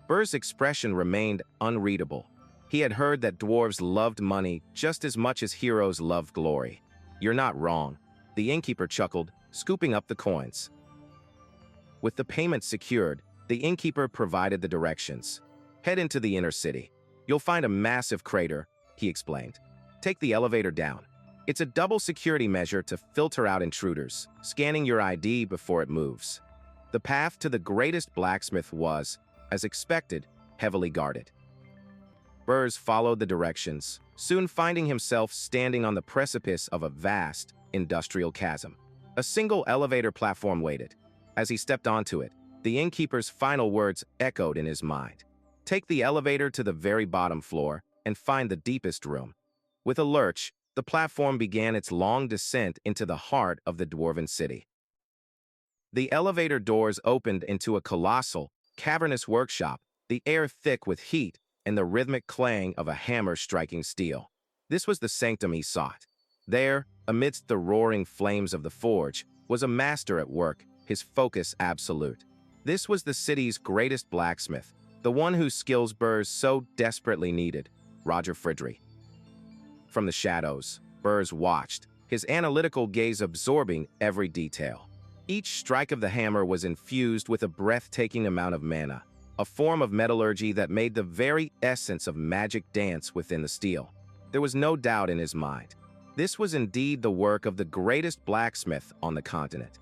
Berge's expression remained unreadable. He had heard that dwarves loved money just as much as heroes loved glory. "You're not wrong," the innkeeper chuckled, scooping up the coins. With the payment secured, the innkeeper provided the directions. "Head into the inner city. You'll find a massive crater," he explained. "Take the elevator down. It's a double security measure to filter out intruders, scanning your ID before it moves." The path to the greatest blacksmith was, as expected, heavily guarded. Berge followed the directions, soon finding himself standing on the precipice of a vast, industrial chasm. A single elevator platform waited. As he stepped onto it, the innkeeper's final words echoed in his mind. "Take the elevator to the very bottom floor and find the deepest room." With a lurch, the platform began its long descent into the heart of the dwarven city. The elevator doors opened into a colossal, cavernous workshop, the air thick with heat and the rhythmic clang of a hammer striking steel. This was the sanctum he sought. There, amidst the roaring flames of the forge, was a master at work, his focus absolute. This was the city's greatest blacksmith, the one whose skills Berge so desperately needed, Roger Friedrich. From the shadows, Berge watched, his analytical gaze absorbing every detail. Each strike of the hammer was infused with a breathtaking amount of mana, a form of metallurgy that made the very essence of magic dance within the steel. There was no doubt in his mind. This was indeed the work of the greatest blacksmith on the continent.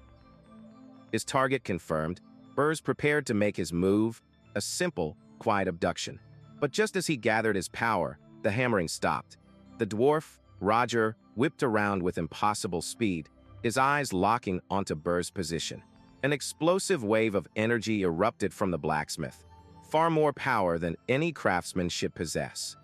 His target confirmed, Berge prepared to make his move, a simple, quiet abduction. But just as he gathered his power, the hammering stopped. The dwarf, Roger, whipped around with impossible speed, his eyes locking onto Berge's position. An explosive wave of energy erupted from the blacksmith, far more power than any craftsmanship possess.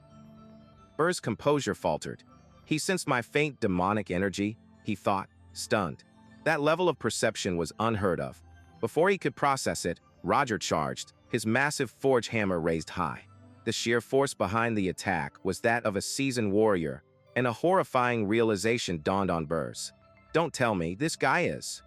Berge's composure faltered. He sensed my faint demonic energy, he thought, stunned. That level of perception was unheard of. Before he could process it, Roger charged, his massive forge hammer raised high. The sheer force behind the attack was that of a seasoned warrior, and a horrifying realization dawned on Berge. "Don't tell me, this guy is..."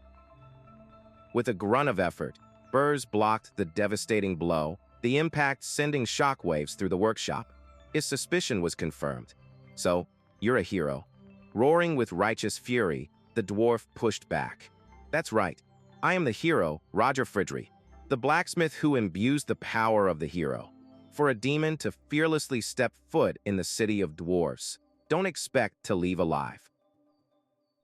With a grunt of effort, Berge blocked the devastating blow, the impact sending shockwaves through the workshop. His suspicion was confirmed. So, you're a hero." Roaring with righteous fury, the dwarf pushed back. "That's right. I am the hero, Roger Fridry, the blacksmith who imbues the power of the hero. For a demon to fearlessly step foot in the city of dwarves, don't expect to leave alive."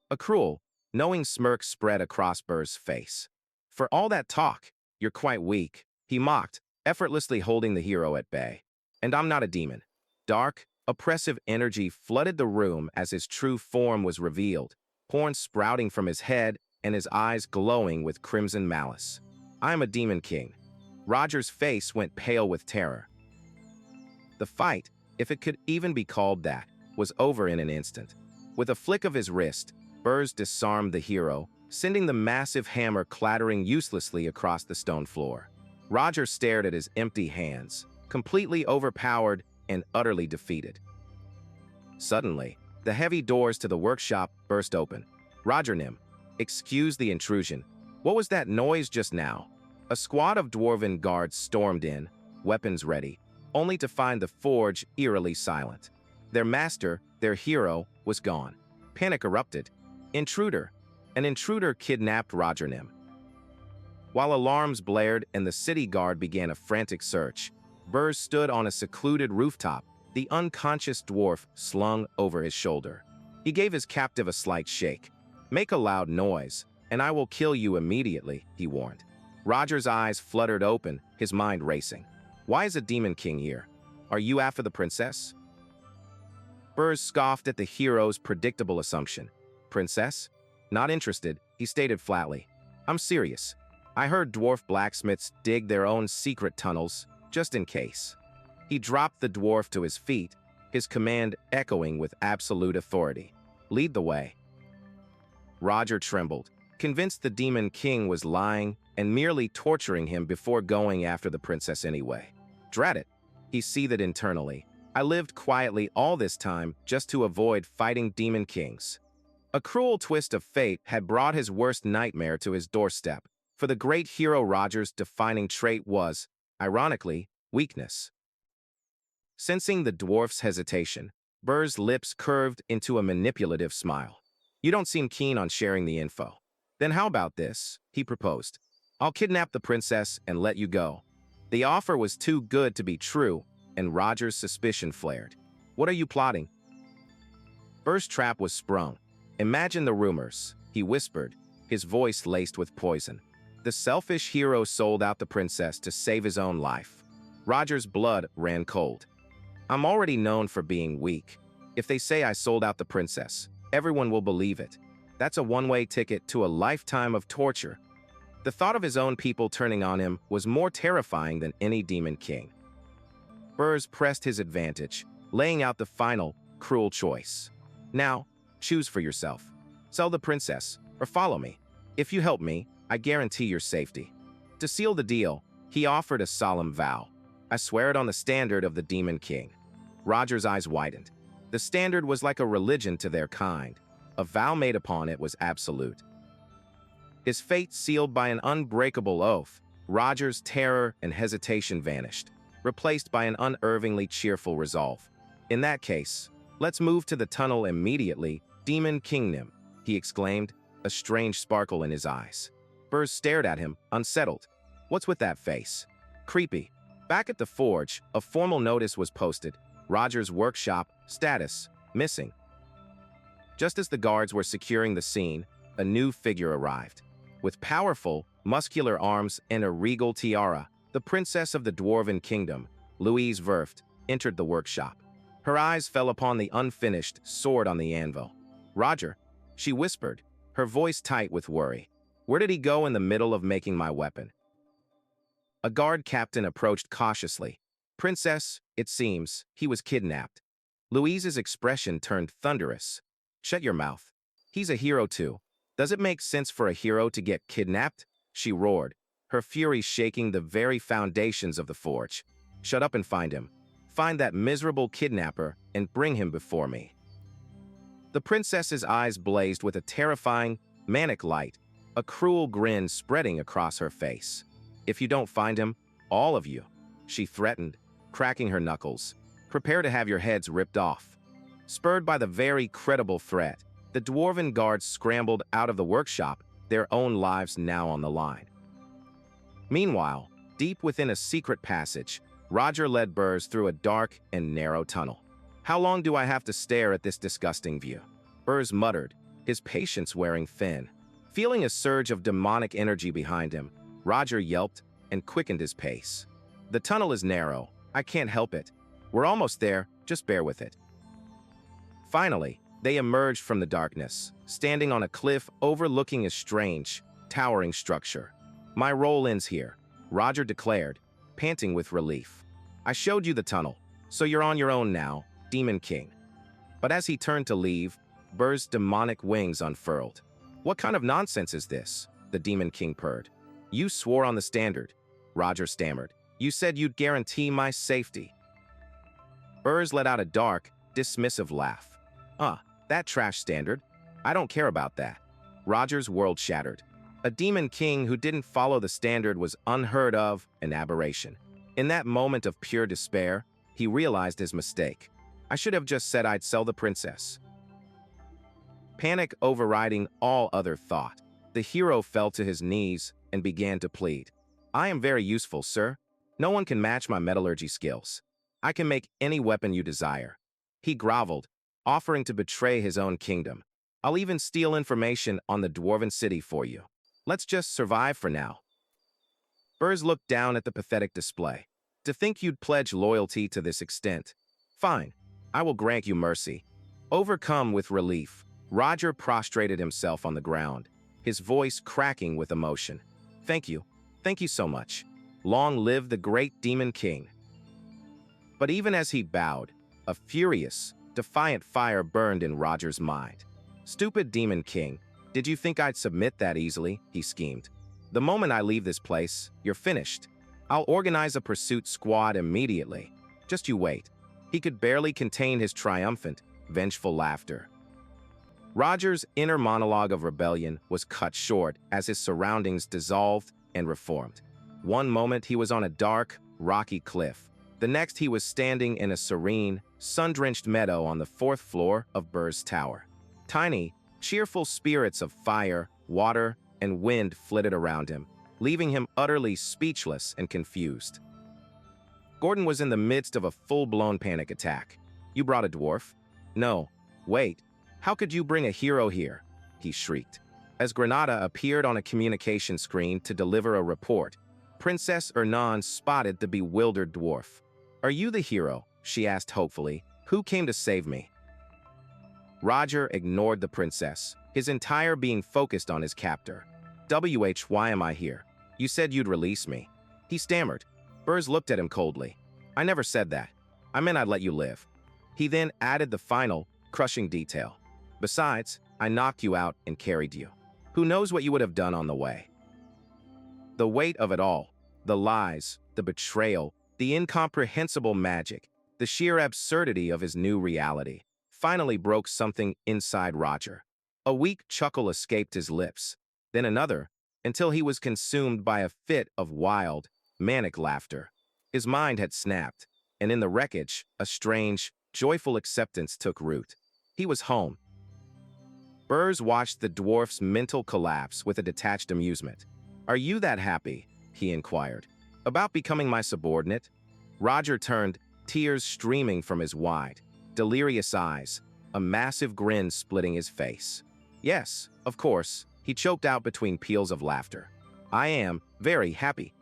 A cruel, knowing smirk spread across Berge's face. "For all that talk, you're quite weak," he mocked, effortlessly holding the hero at bay. "And I'm not a demon." Dark, oppressive energy flooded the room as his true form was revealed, horns sprouting from his head and his eyes glowing with crimson malice. "I am a Demon King." Roger's face went pale with terror. The fight, if it could even be called that, was over in an instant. With a flick of his wrist, Berge disarmed the hero, sending the massive hammer clattering uselessly across the stone floor. Roger stared at his empty hands, completely overpowered and utterly defeated. Suddenly, the heavy doors to the workshop burst open. "Roger Nim, excuse the intrusion. What was that noise just now?" A squad of dwarven guards stormed in, weapons ready, only to find the forge eerily silent. Their master, their hero, was gone. Panic erupted. "Intruder! An intruder kidnapped Roger Nim." While alarms blared and the city guard began a frantic search, Berge stood on a secluded rooftop, the unconscious dwarf slung over his shoulder. He gave his captive a slight shake. "Make a loud noise, and I will kill you immediately," he warned. Roger's eyes fluttered open, his mind racing. "Why is a Demon King here? Are you after the princess?" Berge scoffed at the hero's predictable assumption. "Princess? Not interested," he stated flatly. "I'm serious. I heard dwarf blacksmiths dig their own secret tunnels, just in case." He dropped the dwarf to his feet, his command echoing with absolute authority. "Lead the way." Roger trembled, convinced the Demon King was lying and merely torturing him before going after the princess anyway. Drat it, he seethed internally. "I lived quietly all this time just to avoid fighting Demon Kings." A cruel twist of fate had brought his worst nightmare to his doorstep, for the great hero Roger's defining trait was, ironically, weakness. Sensing the dwarf's hesitation, Berge's lips curved into a manipulative smile. "You don't seem keen on sharing the info. Then how about this?" he proposed. "I'll kidnap the princess and let you go." The offer was too good to be true, and Roger's suspicion flared. "What are you plotting?" Berge's trap was sprung. "Imagine the rumors," he whispered, his voice laced with poison. "The selfish hero sold out the princess to save his own life." Roger's blood ran cold. "I'm already known for being weak. If they say I sold out the princess, everyone will believe it. That's a one-way ticket to a lifetime of torture." The thought of his own people turning on him was more terrifying than any Demon King. Berge pressed his advantage, laying out the final, cruel choice. "Now, choose for yourself. Sell the princess, or follow me. If you help me, I guarantee your safety." To seal the deal, he offered a solemn vow. "I swear it on the standard of the Demon King." Roger's eyes widened. The standard was like a religion to their kind. A vow made upon it was absolute. His fate sealed by an unbreakable oath, Roger's terror and hesitation vanished, replaced by an unervingly cheerful resolve. "In that case, let's move to the tunnel immediately, Demon Kingdom," he exclaimed, a strange sparkle in his eyes. Berge stared at him, unsettled. "What's with that face?" "Creepy." Back at the forge, a formal notice was posted. Roger's workshop, status, missing. Just as the guards were securing the scene, a new figure arrived. With powerful, muscular arms and a regal tiara, the princess of the Dwarven Kingdom, Louise Verft, entered the workshop. Her eyes fell upon the unfinished sword on the anvil. "Roger," she whispered, her voice tight with worry. "Where did he go in the middle of making my weapon?" A guard captain approached cautiously. "Princess, it seems, he was kidnapped." Louise's expression turned thunderous. "Shut your mouth. He's a hero too. Does it make sense for a hero to get kidnapped?" she roared, her fury shaking the very foundations of the forge. "Shut up and find him. Find that miserable kidnapper and bring him before me." The princess's eyes blazed with a terrifying, manic light, a cruel grin spreading across her face. "If you don't find him, all of you," she threatened, cracking her knuckles. "Prepare to have your heads ripped off." Spurred by the very credible threat, the dwarven guards scrambled out of the workshop, their own lives now on the line. Meanwhile, deep within a secret passage, Roger led Berge through a dark and narrow tunnel. "How long do I have to stare at this disgusting view?" Berge muttered, his patience wearing thin. Feeling a surge of demonic energy behind him, Roger yelped and quickened his pace. "The tunnel is narrow. I can't help it. We're almost there, just bear with it." Finally, they emerged from the darkness, standing on a cliff overlooking a strange, towering structure. "My role ends here," Roger declared, panting with relief. "I showed you the tunnel, so you're on your own now, Demon King." But as he turned to leave, Berge's demonic wings unfurled. "What kind of nonsense is this?" the Demon King purred. "You swore on the standard," Roger stammered. "You said you'd guarantee my safety." Berge let out a dark, dismissive laugh. That trash standard? I don't care about that." Roger's world shattered. A Demon King who didn't follow the standard was unheard of, an aberration. In that moment of pure despair, he realized his mistake. "I should have just said I'd sell the princess." Panic overriding all other thought, the hero fell to his knees and began to plead. "I am very useful, sir. No one can match my metallurgy skills. I can make any weapon you desire." He groveled, offering to betray his own kingdom. "I'll even steal information on the dwarven city for you. Let's just survive for now." Berge looked down at the pathetic display. "To think you'd pledge loyalty to this extent. Fine, I will grant you mercy." Overcome with relief, Roger prostrated himself on the ground, his voice cracking with emotion. Thank you so much. Long live the great Demon King." But even as he bowed, a furious, defiant fire burned in Roger's mind. "Stupid Demon King, did you think I'd submit that easily?" he schemed. "The moment I leave this place, you're finished. I'll organize a pursuit squad immediately. Just you wait." He could barely contain his triumphant, vengeful laughter. Roger's inner monologue of rebellion was cut short as his surroundings dissolved and reformed. One moment he was on a dark, rocky cliff. The next he was standing in a serene, sun-drenched meadow on the 4th floor of Berge's tower. Tiny, cheerful spirits of fire, water, and wind flitted around him, leaving him utterly speechless and confused. Gordon was in the midst of a full-blown panic attack. "You brought a dwarf?" "No. Wait. How could you bring a hero here?" he shrieked. As Granada appeared on a communication screen to deliver a report, Princess Ernan spotted the bewildered dwarf. "Are you the hero?" she asked hopefully. "Who came to save me?" Roger ignored the princess, his entire being focused on his captor. Why am I here? You said you'd release me." He stammered. Berge looked at him coldly. "I never said that. I meant I'd let you live." He then added the final, crushing detail. "Besides, I knocked you out and carried you. Who knows what you would have done on the way?" The weight of it all, the lies, the betrayal, the incomprehensible magic, the sheer absurdity of his new reality, finally broke something inside Roger. A weak chuckle escaped his lips, then another, until he was consumed by a fit of wild, manic laughter. His mind had snapped, and in the wreckage, a strange, joyful acceptance took root. He was home. Berge watched the dwarf's mental collapse with a detached amusement. "Are you that happy?" he inquired. "About becoming my subordinate?" Roger turned, tears streaming from his wide, delirious eyes, a massive grin splitting his face. "Yes, of course," he choked out between peals of laughter. "I am very happy."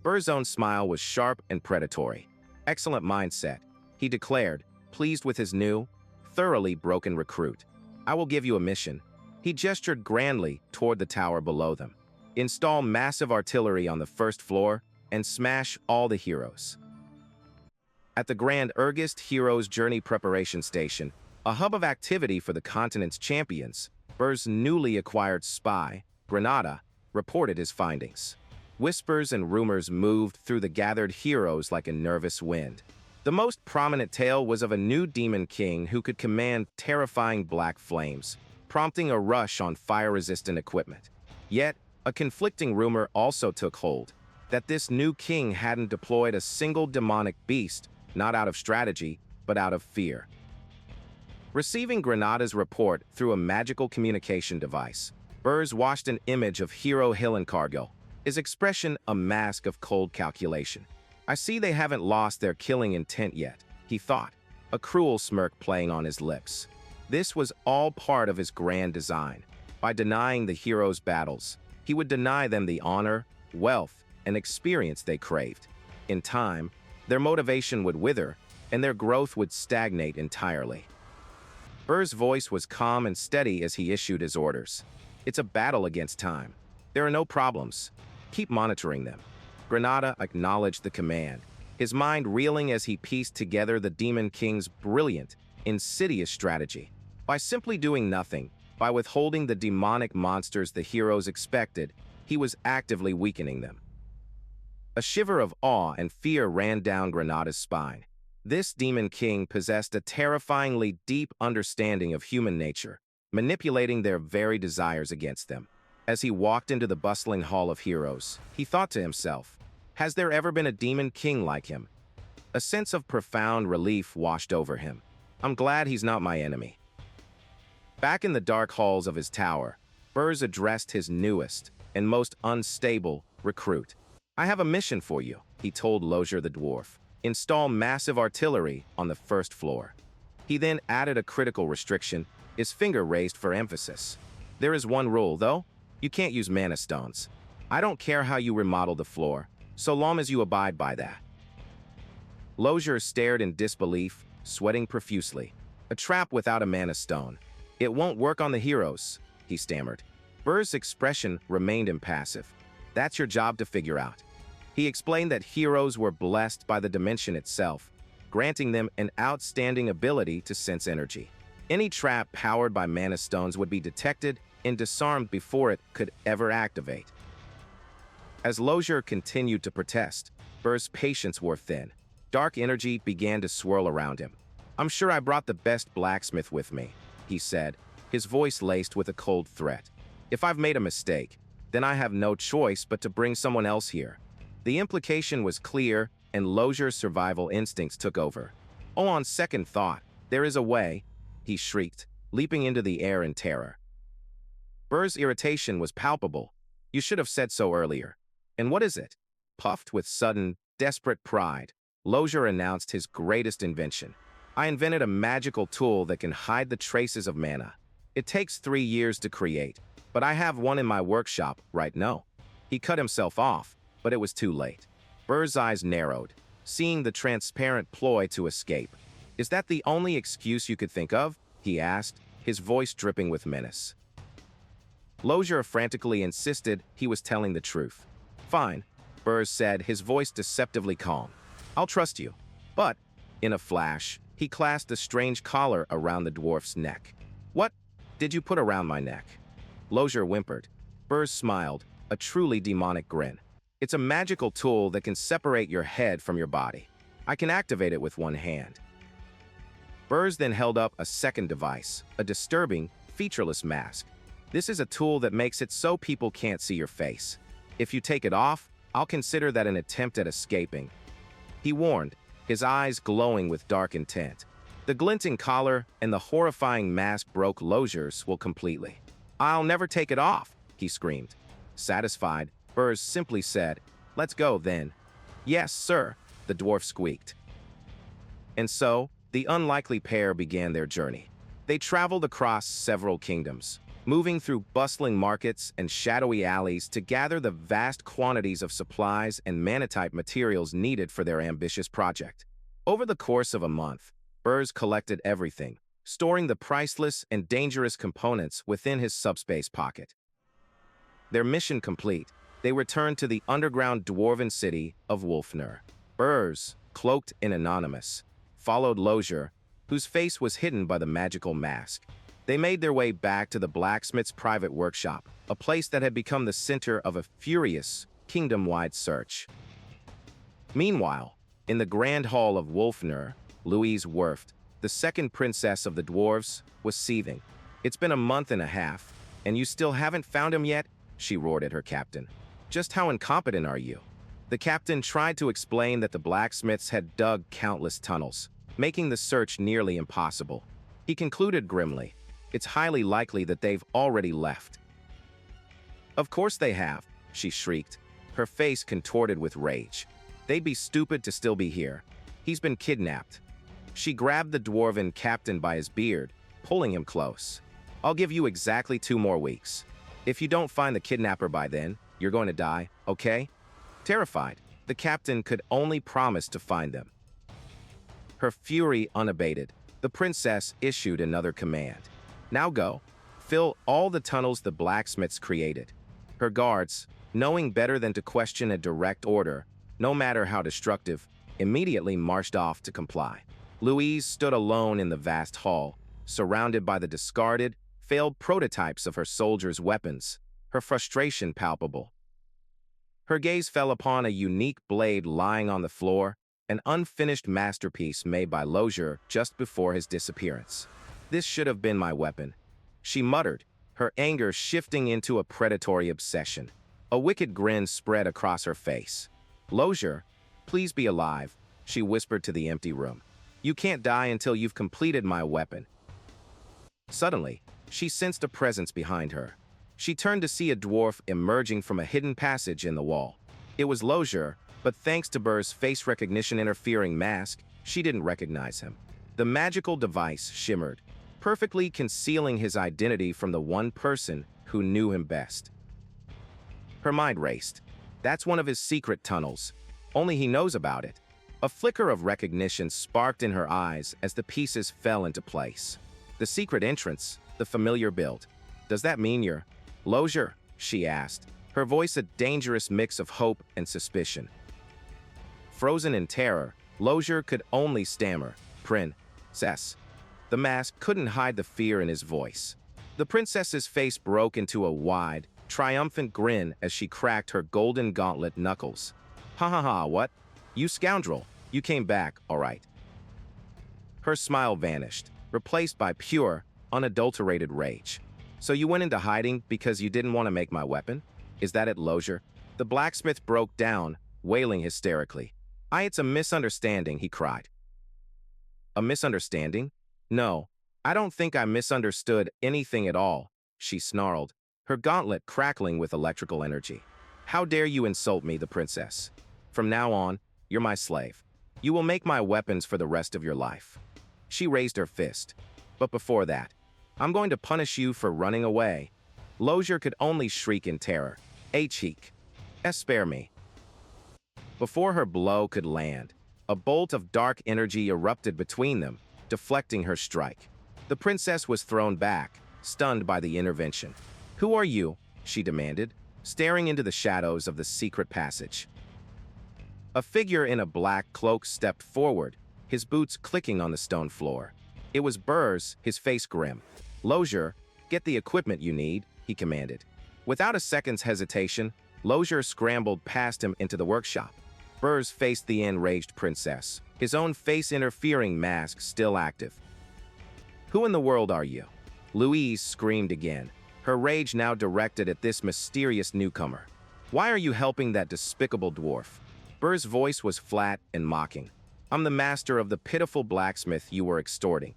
Berge's own smile was sharp and predatory. "Excellent mindset," he declared, pleased with his new, thoroughly broken recruit. "I will give you a mission." He gestured grandly toward the tower below them. "Install massive artillery on the 1st floor and smash all the heroes." At the Grand Ergist Heroes Journey Preparation Station, a hub of activity for the continent's champions, Berge's newly acquired spy, Granada, reported his findings. Whispers and rumors moved through the gathered heroes like a nervous wind. The most prominent tale was of a new Demon King who could command terrifying black flames, prompting a rush on fire-resistant equipment. Yet, a conflicting rumor also took hold, that this new king hadn't deployed a single demonic beast, not out of strategy, but out of fear. Receiving Granada's report through a magical communication device, Berge watched an image of Hero Hillencargill, his expression a mask of cold calculation. I see they haven't lost their killing intent yet, he thought, a cruel smirk playing on his lips. This was all part of his grand design. By denying the heroes' battles, he would deny them the honor, wealth, and experience they craved. In time, their motivation would wither, and their growth would stagnate entirely. Berge's voice was calm and steady as he issued his orders. It's a battle against time. There are no problems. Keep monitoring them. Granada acknowledged the command, his mind reeling as he pieced together the Demon King's brilliant, insidious strategy. By simply doing nothing, by withholding the demonic monsters the heroes expected, he was actively weakening them. A shiver of awe and fear ran down Granada's spine. This Demon King possessed a terrifyingly deep understanding of human nature, manipulating their very desires against them. As he walked into the bustling Hall of Heroes, he thought to himself, has there ever been a Demon King like him? A sense of profound relief washed over him. I'm glad he's not my enemy. Back in the dark halls of his tower, Berge addressed his newest and most unstable recruit. I have a mission for you, he told Lozier the dwarf. Install massive artillery on the first floor. He then added a critical restriction, his finger raised for emphasis. There is one rule, though. You can't use mana stones. I don't care how you remodel the floor, so long as you abide by that. Lozier stared in disbelief, sweating profusely. A trap without a mana stone. It won't work on the heroes, he stammered. Berge's expression remained impassive. That's your job to figure out. He explained that heroes were blessed by the dimension itself, granting them an outstanding ability to sense energy. Any trap powered by mana stones would be detected and disarmed before it could ever activate. As Lozier continued to protest, Berge's patience wore thin. Dark energy began to swirl around him. I'm sure I brought the best blacksmith with me, he said, his voice laced with a cold threat. If I've made a mistake, then I have no choice but to bring someone else here. The implication was clear, and Lozier's survival instincts took over. Oh, on second thought, there is a way, he shrieked, leaping into the air in terror. Berge's irritation was palpable. You should have said so earlier. And what is it? Puffed with sudden, desperate pride, Lozier announced his greatest invention. I invented a magical tool that can hide the traces of mana. It takes 3 years to create, but I have one in my workshop right now. He cut himself off, but it was too late. Berge's eyes narrowed, seeing the transparent ploy to escape. Is that the only excuse you could think of? He asked, his voice dripping with menace. Lozier frantically insisted he was telling the truth. Fine, Berge said, his voice deceptively calm. I'll trust you. But, in a flash, he clasped a strange collar around the dwarf's neck. What did you put around my neck? Lozier whimpered. Berge smiled, a truly demonic grin. It's a magical tool that can separate your head from your body. I can activate it with one hand. Berge then held up a second device, a disturbing, featureless mask. This is a tool that makes it so people can't see your face. If you take it off, I'll consider that an attempt at escaping. He warned, his eyes glowing with dark intent. The glinting collar and the horrifying mask broke Lozier's will completely. I'll never take it off, he screamed. Satisfied, Berge simply said, let's go then. Yes, sir, the dwarf squeaked. And so, the unlikely pair began their journey. They traveled across several kingdoms, moving through bustling markets and shadowy alleys to gather the vast quantities of supplies and mana-type materials needed for their ambitious project. Over the course of a month, Berge collected everything, storing the priceless and dangerous components within his subspace pocket. Their mission complete, they returned to the underground dwarven city of Wulfnir. Berge, cloaked and anonymous, followed Lozier, whose face was hidden by the magical mask. They made their way back to the blacksmith's private workshop, a place that had become the center of a furious, kingdom-wide search. Meanwhile, in the grand hall of Wulfnir, Louise Werft, the second princess of the dwarves, was seething. It's been a month and a half, and you still haven't found him yet? She roared at her captain. Just how incompetent are you? The captain tried to explain that the blacksmiths had dug countless tunnels, making the search nearly impossible. He concluded grimly. It's highly likely that they've already left. Of course they have, she shrieked, her face contorted with rage. They'd be stupid to still be here. He's been kidnapped. She grabbed the dwarven captain by his beard, pulling him close. I'll give you exactly 2 more weeks. If you don't find the kidnapper by then, you're going to die, okay? Terrified, the captain could only promise to find them. Her fury unabated, the princess issued another command. Now go. Fill all the tunnels the blacksmiths created. Her guards, knowing better than to question a direct order, no matter how destructive, immediately marched off to comply. Louise stood alone in the vast hall, surrounded by the discarded, failed prototypes of her soldiers' weapons, her frustration palpable. Her gaze fell upon a unique blade lying on the floor, an unfinished masterpiece made by Lozier just before his disappearance. This should have been my weapon, she muttered, her anger shifting into a predatory obsession. A wicked grin spread across her face. Lozier, please be alive, she whispered to the empty room. You can't die until you've completed my weapon. Suddenly, she sensed a presence behind her. She turned to see a dwarf emerging from a hidden passage in the wall. It was Lozier, but thanks to Berge's face recognition interfering mask, she didn't recognize him. The magical device shimmered, perfectly concealing his identity from the one person who knew him best. Her mind raced. That's one of his secret tunnels. Only he knows about it. A flicker of recognition sparked in her eyes as the pieces fell into place. The secret entrance, the familiar build. Does that mean you're Lozier? She asked, her voice a dangerous mix of hope and suspicion. Frozen in terror, Lozier could only stammer, Princess. The mask couldn't hide the fear in his voice. The princess's face broke into a wide, triumphant grin as she cracked her golden gauntlet knuckles. Ha ha ha, what? You scoundrel, you came back, all right. Her smile vanished, replaced by pure, unadulterated rage. So you went into hiding because you didn't want to make my weapon? Is that it, Lozier? The blacksmith broke down, wailing hysterically. It's a misunderstanding, he cried. A misunderstanding? No, I don't think I misunderstood anything at all, she snarled, her gauntlet crackling with electrical energy. How dare you insult me, the princess? From now on, you're my slave. You will make my weapons for the rest of your life. She raised her fist. But before that, I'm going to punish you for running away. Lozier could only shriek in terror. Cheek. Spare me. Before her blow could land, a bolt of dark energy erupted between them, deflecting her strike. The princess was thrown back, stunned by the intervention. Who are you? She demanded, staring into the shadows of the secret passage. A figure in a black cloak stepped forward, his boots clicking on the stone floor. It was Berge, his face grim. Lozier, get the equipment you need, he commanded. Without a second's hesitation, Lozier scrambled past him into the workshop. Berge faced the enraged princess, his own face-interfering mask still active. Who in the world are you? Louise screamed again, her rage now directed at this mysterious newcomer. Why are you helping that despicable dwarf? Berge's voice was flat and mocking. I'm the master of the pitiful blacksmith you were extorting.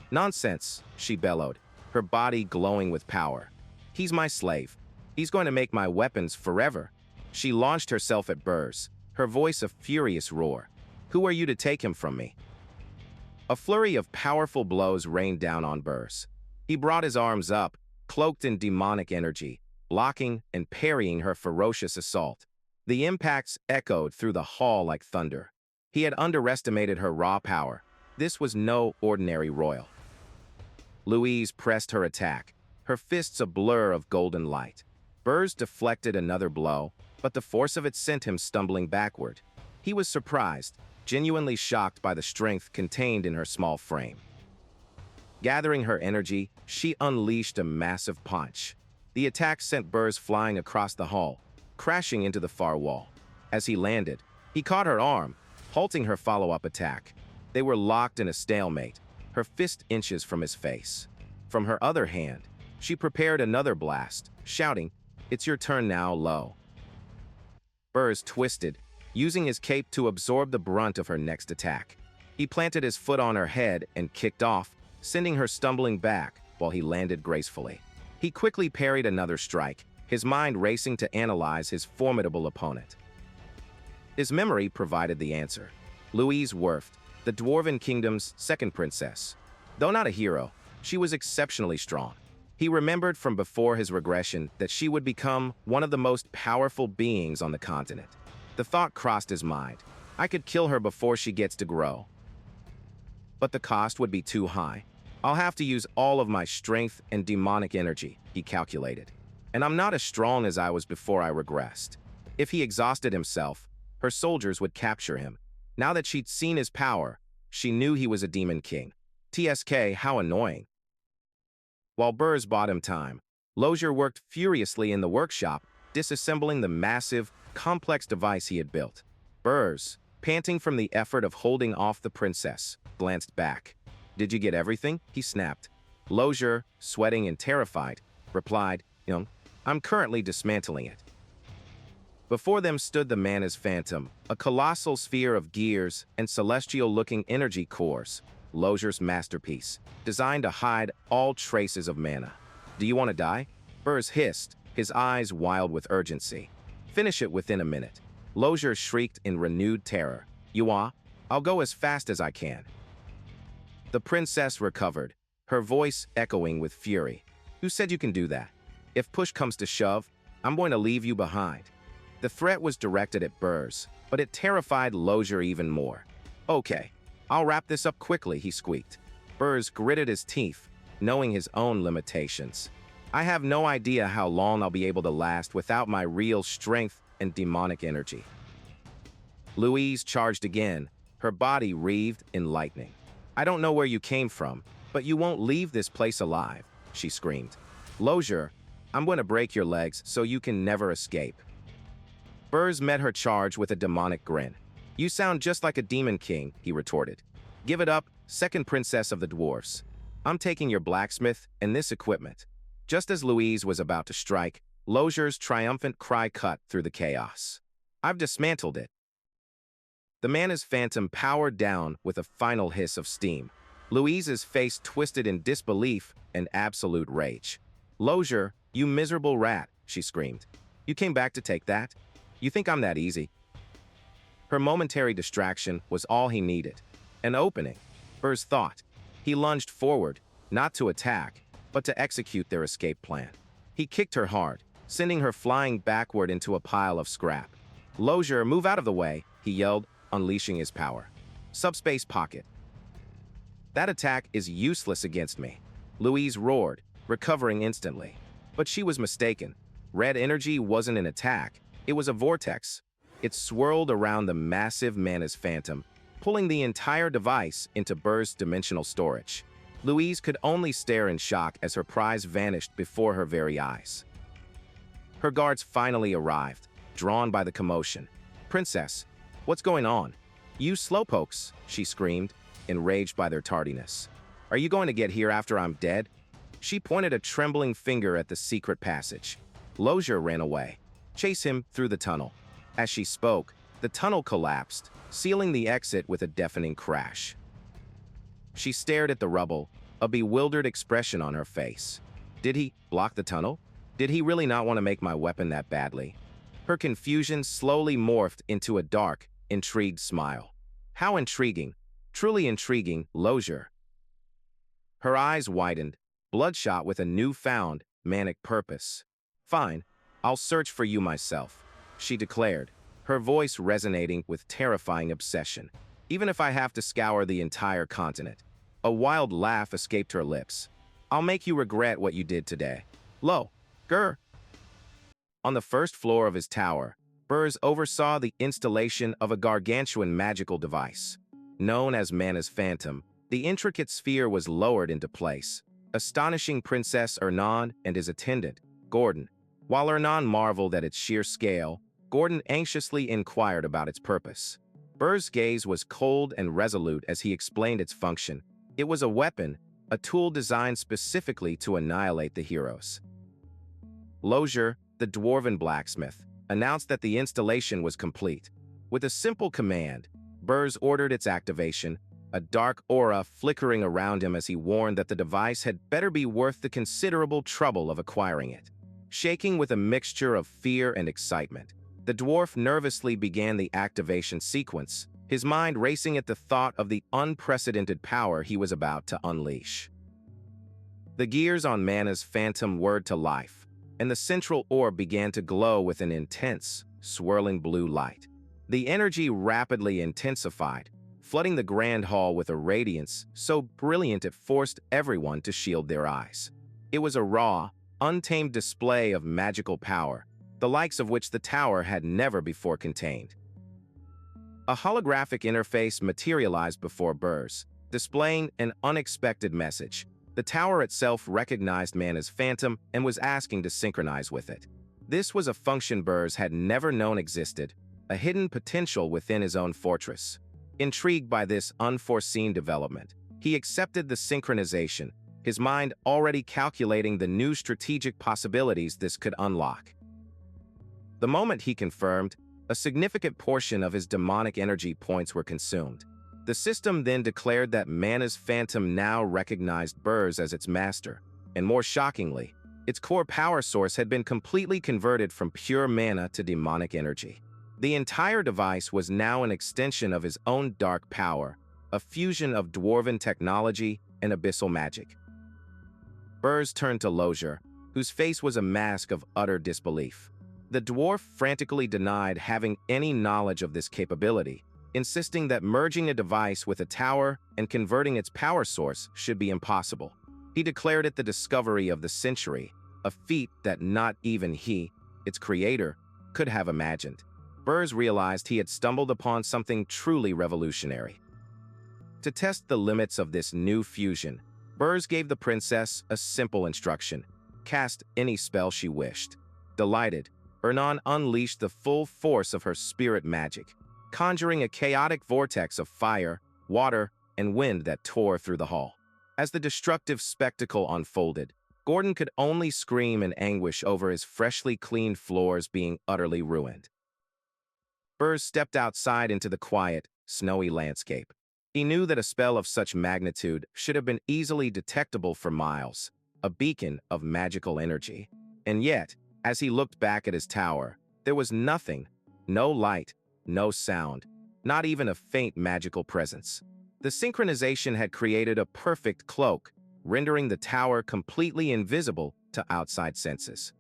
Nonsense, she bellowed, her body glowing with power. He's my slave. He's going to make my weapons forever. She launched herself at Berge, her voice a furious roar. Who are you to take him from me? A flurry of powerful blows rained down on Berge. He brought his arms up, cloaked in demonic energy, blocking and parrying her ferocious assault. The impacts echoed through the hall like thunder. He had underestimated her raw power. This was no ordinary royal. Louise pressed her attack, her fists a blur of golden light. Berge deflected another blow, but the force of it sent him stumbling backward. He was surprised, genuinely shocked by the strength contained in her small frame. Gathering her energy, she unleashed a massive punch. The attack sent Berge flying across the hall, crashing into the far wall. As he landed, he caught her arm, halting her follow-up attack. They were locked in a stalemate, her fist inches from his face. From her other hand, she prepared another blast, shouting, "It's your turn now, low." Berge twisted, using his cape to absorb the brunt of her next attack. He planted his foot on her head and kicked off, sending her stumbling back while he landed gracefully. He quickly parried another strike, his mind racing to analyze his formidable opponent. His memory provided the answer. Louise Werft, the Dwarven Kingdom's second princess. Though not a hero, she was exceptionally strong. He remembered from before his regression that she would become one of the most powerful beings on the continent. The thought crossed his mind. I could kill her before she gets to grow. But the cost would be too high. I'll have to use all of my strength and demonic energy, he calculated. And I'm not as strong as I was before I regressed. If he exhausted himself, her soldiers would capture him. Now that she'd seen his power, she knew he was a Demon King. TSK, how annoying. While Berge bought him time, Lozier worked furiously in the workshop, disassembling the massive, complex device he had built. Berge, panting from the effort of holding off the princess, glanced back. "Did you get everything?" he snapped. Lozier, sweating and terrified, replied, "Young, I'm currently dismantling it." Before them stood the Mana's Phantom, a colossal sphere of gears and celestial-looking energy cores, Lozier's masterpiece, designed to hide all traces of mana. "Do you want to die?" Berge hissed, his eyes wild with urgency. "Finish it within a minute." Lozier shrieked in renewed terror. "Yua, I'll go as fast as I can." The princess recovered, her voice echoing with fury. "Who said you can do that? If push comes to shove, I'm going to leave you behind." The threat was directed at Berge, but it terrified Lozier even more. "Okay, I'll wrap this up quickly," he squeaked. Berge gritted his teeth, knowing his own limitations. "I have no idea how long I'll be able to last without my real strength and demonic energy." Louise charged again, her body wreathed in lightning. "I don't know where you came from, but you won't leave this place alive," she screamed. "Lozier, I'm going to break your legs so you can never escape." Berge met her charge with a demonic grin. "You sound just like a Demon King," he retorted. "Give it up, second princess of the dwarfs. I'm taking your blacksmith and this equipment." Just as Louise was about to strike, Lozier's triumphant cry cut through the chaos. "I've dismantled it." The Mana's Phantom powered down with a final hiss of steam. Louise's face twisted in disbelief and absolute rage. "Lozier, you miserable rat," she screamed. "You came back to take that? You think I'm that easy?" Her momentary distraction was all he needed. An opening, Berge thought. He lunged forward, not to attack, but to execute their escape plan. He kicked her hard, sending her flying backward into a pile of scrap. "Lozier, move out of the way," he yelled, unleashing his power. "Subspace pocket." "That attack is useless against me," Louise roared, recovering instantly. But she was mistaken. Red energy wasn't an attack, it was a vortex. It swirled around the massive Mana's Phantom, pulling the entire device into Berge's dimensional storage. Louise could only stare in shock as her prize vanished before her very eyes. Her guards finally arrived, drawn by the commotion. "Princess, what's going on?" "You slowpokes," she screamed, enraged by their tardiness. "Are you going to get here after I'm dead?" She pointed a trembling finger at the secret passage. Lozier ran away. "Chase him through the tunnel." As she spoke, the tunnel collapsed, sealing the exit with a deafening crash. She stared at the rubble, a bewildered expression on her face. Did he block the tunnel? Did he really not want to make my weapon that badly? Her confusion slowly morphed into a dark, intrigued smile. "How intriguing, truly intriguing, Lozier." Her eyes widened, bloodshot with a newfound, manic purpose. "Fine, I'll search for you myself," she declared, her voice resonating with terrifying obsession. "Even if I have to scour the entire continent." A wild laugh escaped her lips. "I'll make you regret what you did today." Grr. On the first floor of his tower, Berge oversaw the installation of a gargantuan magical device. Known as Mana's Phantom, the intricate sphere was lowered into place, astonishing Princess Ernan and his attendant, Gordon. While Ernan marveled at its sheer scale, Gordon anxiously inquired about its purpose. Berge's gaze was cold and resolute as he explained its function. It was a weapon, a tool designed specifically to annihilate the heroes. Lozier, the dwarven blacksmith, announced that the installation was complete. With a simple command, Berge ordered its activation, a dark aura flickering around him as he warned that the device had better be worth the considerable trouble of acquiring it. Shaking with a mixture of fear and excitement, the dwarf nervously began the activation sequence, his mind racing at the thought of the unprecedented power he was about to unleash. The gears on Mana's phantom whirred to life, and the central orb began to glow with an intense, swirling blue light. The energy rapidly intensified, flooding the grand hall with a radiance so brilliant it forced everyone to shield their eyes. It was a raw, untamed display of magical power, the likes of which the tower had never before contained. A holographic interface materialized before Berge, displaying an unexpected message. The tower itself recognized Mana's phantom and was asking to synchronize with it. This was a function Berge had never known existed, a hidden potential within his own fortress. Intrigued by this unforeseen development, he accepted the synchronization, his mind already calculating the new strategic possibilities this could unlock. The moment he confirmed, a significant portion of his demonic energy points were consumed. The system then declared that Mana's phantom now recognized Berge as its master, and more shockingly, its core power source had been completely converted from pure mana to demonic energy. The entire device was now an extension of his own dark power, a fusion of dwarven technology and abyssal magic. Berge turned to Lozier, whose face was a mask of utter disbelief. The dwarf frantically denied having any knowledge of this capability, insisting that merging a device with a tower and converting its power source should be impossible. He declared it the discovery of the century, a feat that not even he, its creator, could have imagined. Berge realized he had stumbled upon something truly revolutionary. To test the limits of this new fusion, Berge gave the princess a simple instruction: cast any spell she wished. Delighted, Ernan unleashed the full force of her spirit magic, conjuring a chaotic vortex of fire, water, and wind that tore through the hall. As the destructive spectacle unfolded, Gordon could only scream in anguish over his freshly cleaned floors being utterly ruined. Berge stepped outside into the quiet, snowy landscape. He knew that a spell of such magnitude should have been easily detectable for miles, a beacon of magical energy. And yet, as he looked back at his tower, there was nothing, no light, no sound, not even a faint magical presence. The synchronization had created a perfect cloak, rendering the tower completely invisible to outside senses.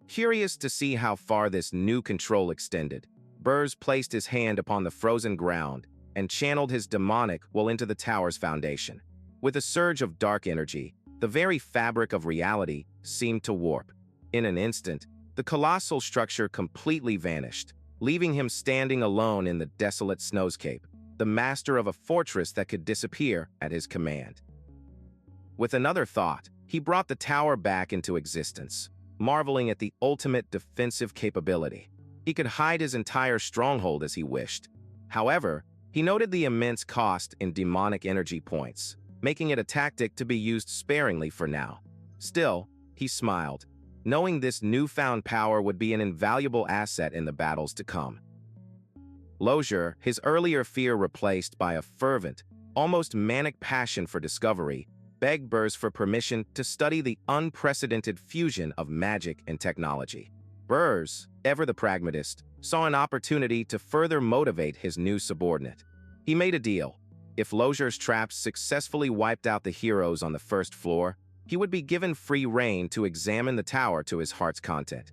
Curious to see how far this new control extended, Berge placed his hand upon the frozen ground and channeled his demonic will into the tower's foundation. With a surge of dark energy, the very fabric of reality seemed to warp. In an instant, the colossal structure completely vanished, leaving him standing alone in the desolate snowscape, the master of a fortress that could disappear at his command. With another thought, he brought the tower back into existence, marveling at the ultimate defensive capability. He could hide his entire stronghold as he wished. However, he noted the immense cost in demonic energy points, making it a tactic to be used sparingly for now. Still, he smiled, knowing this newfound power would be an invaluable asset in the battles to come. Lozier, his earlier fear replaced by a fervent, almost manic passion for discovery, begged Berge for permission to study the unprecedented fusion of magic and technology. Berge, ever the pragmatist, saw an opportunity to further motivate his new subordinate. He made a deal. If Lozier's traps successfully wiped out the heroes on the first floor, he would be given free rein to examine the tower to his heart's content.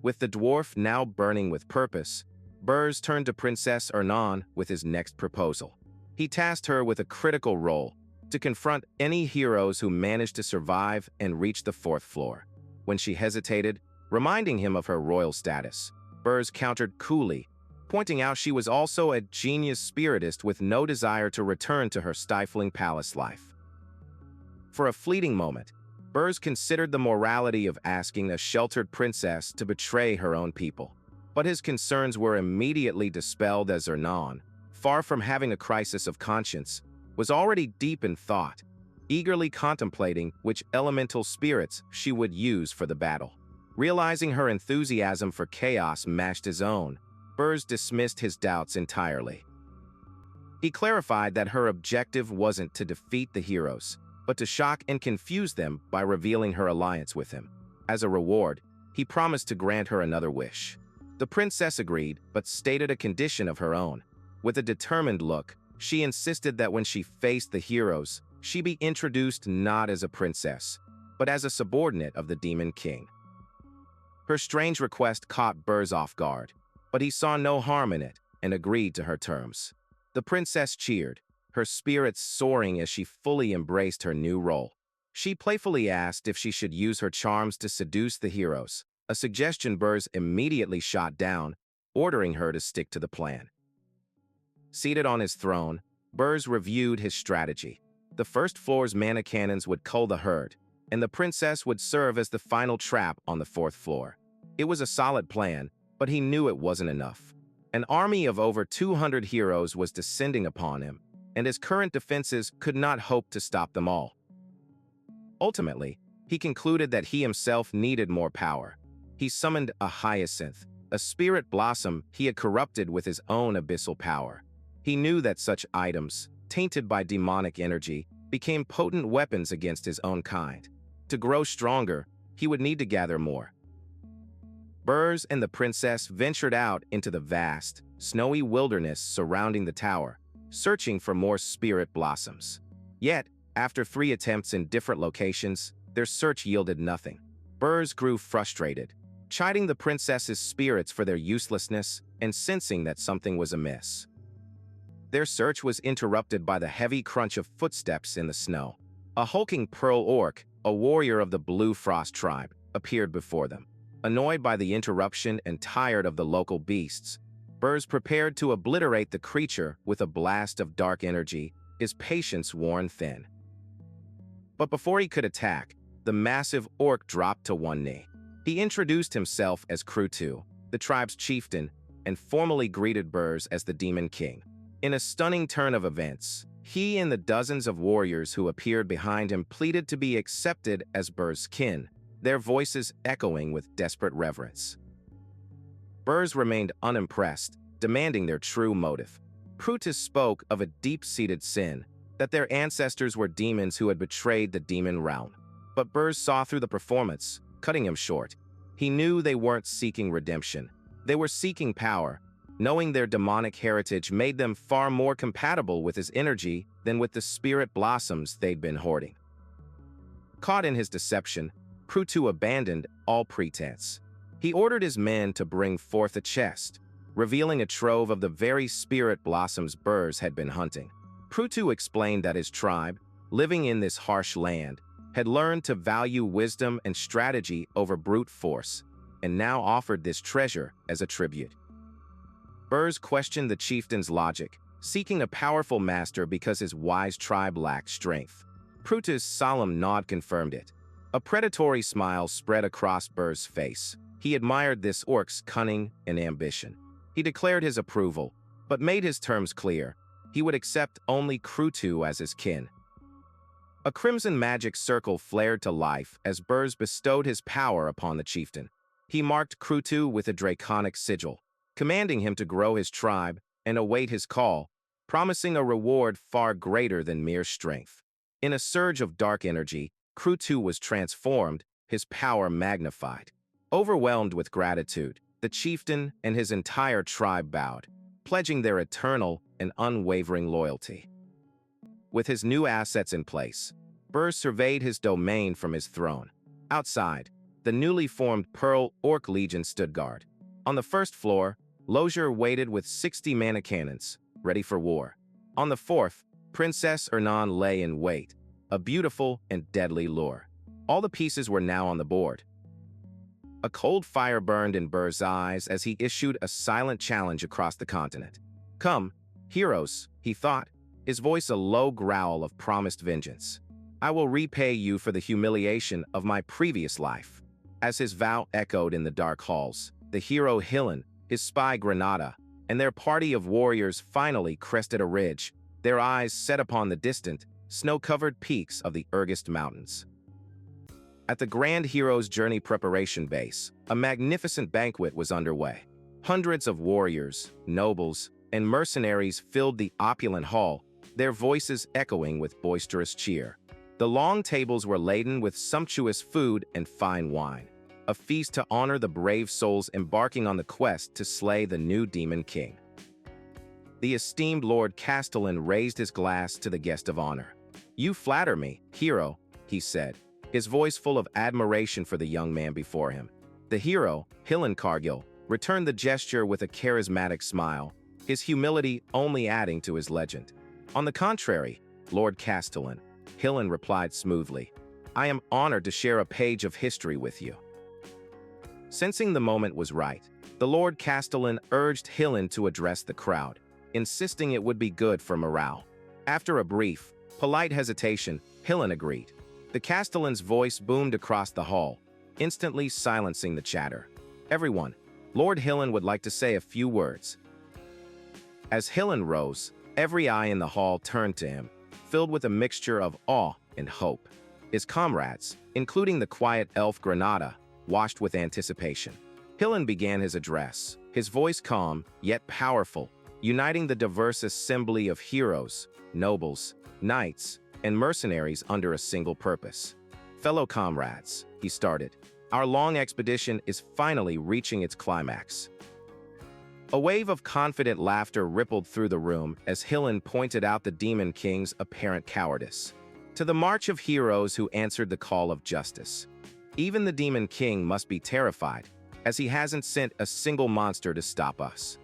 With the dwarf now burning with purpose, Berge turned to Princess Ernan with his next proposal. He tasked her with a critical role, to confront any heroes who managed to survive and reach the fourth floor. When she hesitated, reminding him of her royal status, Berge countered coolly, pointing out she was also a genius spiritist with no desire to return to her stifling palace life. For a fleeting moment, Berge considered the morality of asking a sheltered princess to betray her own people. But his concerns were immediately dispelled as Ernan, far from having a crisis of conscience, was already deep in thought, eagerly contemplating which elemental spirits she would use for the battle. Realizing her enthusiasm for chaos matched his own, Berge dismissed his doubts entirely. He clarified that her objective wasn't to defeat the heroes, but to shock and confuse them by revealing her alliance with him. As a reward, he promised to grant her another wish. The princess agreed, but stated a condition of her own. With a determined look, she insisted that when she faced the heroes, she be introduced not as a princess, but as a subordinate of the Demon King. Her strange request caught Berge off guard, but he saw no harm in it and agreed to her terms. The princess cheered, her spirits soaring as she fully embraced her new role. She playfully asked if she should use her charms to seduce the heroes, a suggestion Berge immediately shot down, ordering her to stick to the plan. Seated on his throne, Berge reviewed his strategy. The first floor's mana cannons would cull the herd, and the princess would serve as the final trap on the fourth floor. It was a solid plan, but he knew it wasn't enough. An army of over 200 heroes was descending upon him, and his current defenses could not hope to stop them all. Ultimately, he concluded that he himself needed more power. He summoned a hyacinth, a spirit blossom he had corrupted with his own abyssal power. He knew that such items, tainted by demonic energy, became potent weapons against his own kind. To grow stronger, he would need to gather more. Berge and the princess ventured out into the vast, snowy wilderness surrounding the tower, searching for more spirit blossoms. Yet, after 3 attempts in different locations, their search yielded nothing. Berge grew frustrated, chiding the princess's spirits for their uselessness and sensing that something was amiss. Their search was interrupted by the heavy crunch of footsteps in the snow. A hulking pearl orc, a warrior of the Blue Frost tribe, appeared before them. Annoyed by the interruption and tired of the local beasts, Berge prepared to obliterate the creature with a blast of dark energy, his patience worn thin. But before he could attack, the massive orc dropped to one knee. He introduced himself as Crew-2, the tribe's chieftain, and formally greeted Berge as the Demon King. In a stunning turn of events, he and the dozens of warriors who appeared behind him pleaded to be accepted as Berge's kin, their voices echoing with desperate reverence. Berge remained unimpressed, demanding their true motive. Brutus spoke of a deep-seated sin, that their ancestors were demons who had betrayed the demon realm. But Berge saw through the performance, cutting him short. He knew they weren't seeking redemption. They were seeking power, knowing their demonic heritage made them far more compatible with his energy than with the spirit blossoms they'd been hoarding. Caught in his deception, Crew-2 abandoned all pretense. He ordered his men to bring forth a chest, revealing a trove of the very spirit blossoms Berge had been hunting. Crew-2 explained that his tribe, living in this harsh land, had learned to value wisdom and strategy over brute force, and now offered this treasure as a tribute. Berge questioned the chieftain's logic, seeking a powerful master because his wise tribe lacked strength. Crew-2's solemn nod confirmed it. A predatory smile spread across Berge's face. He admired this orc's cunning and ambition. He declared his approval, but made his terms clear. He would accept only Crew-2 as his kin. A crimson magic circle flared to life as Berge bestowed his power upon the chieftain. He marked Crew-2 with a draconic sigil, commanding him to grow his tribe and await his call, promising a reward far greater than mere strength. In a surge of dark energy, Crew-2 was transformed, his power magnified. Overwhelmed with gratitude, the chieftain and his entire tribe bowed, pledging their eternal and unwavering loyalty. With his new assets in place, Berge surveyed his domain from his throne. Outside, the newly formed Pearl Orc Legion stood guard. On the first floor, Lozier waited with 60 mana cannons, ready for war. On the fourth, Princess Hernan lay in wait, a beautiful and deadly lure. All the pieces were now on the board. A cold fire burned in Berge's eyes as he issued a silent challenge across the continent. "Come, heroes," he thought, his voice a low growl of promised vengeance. "I will repay you for the humiliation of my previous life." As his vow echoed in the dark halls, the hero Hillen, his spy Granada, and their party of warriors finally crested a ridge, their eyes set upon the distant, snow-covered peaks of the Orcs Mountains. At the Grand Hero's Journey Preparation Base, a magnificent banquet was underway. Hundreds of warriors, nobles, and mercenaries filled the opulent hall, their voices echoing with boisterous cheer. The long tables were laden with sumptuous food and fine wine, a feast to honor the brave souls embarking on the quest to slay the new Demon King. The esteemed Lord Castellan raised his glass to the guest of honor. "You flatter me, hero," he said, his voice full of admiration for the young man before him. The hero, Cargill, returned the gesture with a charismatic smile, his humility only adding to his legend. "On the contrary, Lord Castellan," Hillen replied smoothly, "I am honored to share a page of history with you." Sensing the moment was right, the Lord Castellan urged Hillen to address the crowd, insisting it would be good for morale. After a brief, polite hesitation, Hillen agreed. The Castellan's voice boomed across the hall, instantly silencing the chatter. "Everyone, Lord Hillen would like to say a few words." As Hillen rose, every eye in the hall turned to him, filled with a mixture of awe and hope. His comrades, including the quiet elf Granada, watched with anticipation. Hillen began his address, his voice calm, yet powerful, uniting the diverse assembly of heroes, nobles, knights, and mercenaries under a single purpose. "Fellow comrades," he started, "our long expedition is finally reaching its climax." A wave of confident laughter rippled through the room as Hillen pointed out the Demon King's apparent cowardice. To the march of heroes who answered the call of justice. Even the Demon King must be terrified, as he hasn't sent a single monster to stop us.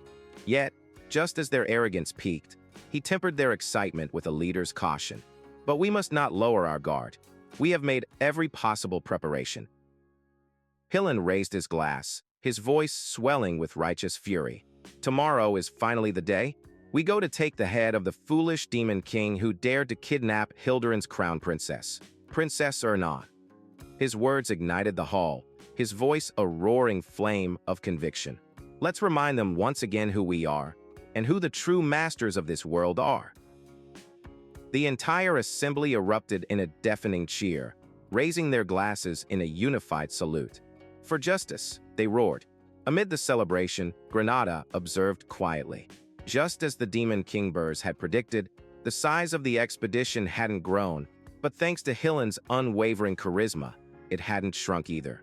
Yet, just as their arrogance peaked, he tempered their excitement with a leader's caution. "But we must not lower our guard. We have made every possible preparation." Hillen raised his glass, his voice swelling with righteous fury. "Tomorrow is finally the day. We go to take the head of the foolish Demon King who dared to kidnap Hildurin's crown princess, princess or not." His words ignited the hall, his voice a roaring flame of conviction. "Let's remind them once again who we are, and who the true masters of this world are." The entire assembly erupted in a deafening cheer, raising their glasses in a unified salute. "For justice," they roared. Amid the celebration, Granada observed quietly. Just as the Demon King Berge had predicted, the size of the expedition hadn't grown, but thanks to Hillen's unwavering charisma, it hadn't shrunk either.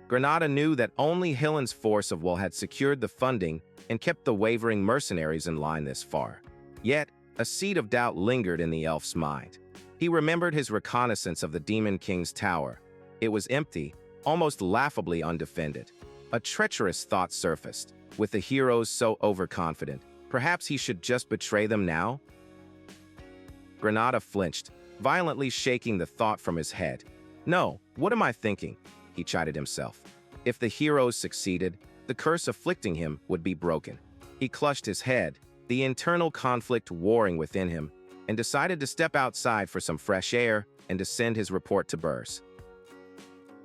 Granada knew that only Hillen's force of will had secured the funding and kept the wavering mercenaries in line this far. Yet, a seed of doubt lingered in the elf's mind. He remembered his reconnaissance of the Demon King's tower. It was empty, almost laughably undefended. A treacherous thought surfaced. With the heroes so overconfident, perhaps he should just betray them now? Granada flinched, violently shaking the thought from his head. "No, what am I thinking?" he chided himself. If the heroes succeeded, the curse afflicting him would be broken. He clutched his head, the internal conflict warring within him, and decided to step outside for some fresh air and to send his report to Berge.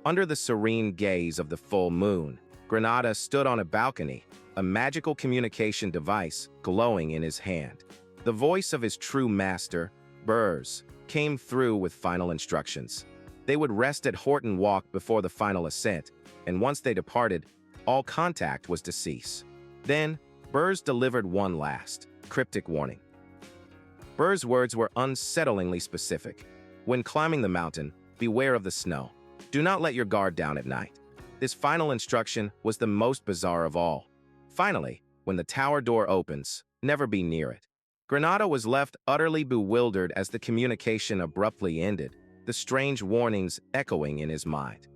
Under the serene gaze of the full moon, Granada stood on a balcony, a magical communication device glowing in his hand. The voice of his true master, Berge, came through with final instructions. They would rest at Horton Walk before the final ascent, and once they departed, all contact was to cease. Then, Berge delivered one last, cryptic warning. Berge's words were unsettlingly specific. "When climbing the mountain, beware of the snow. Do not let your guard down at night." This final instruction was the most bizarre of all. Finally, when the tower door opens, never be near it. Granada was left utterly bewildered as the communication abruptly ended, the strange warnings echoing in his mind.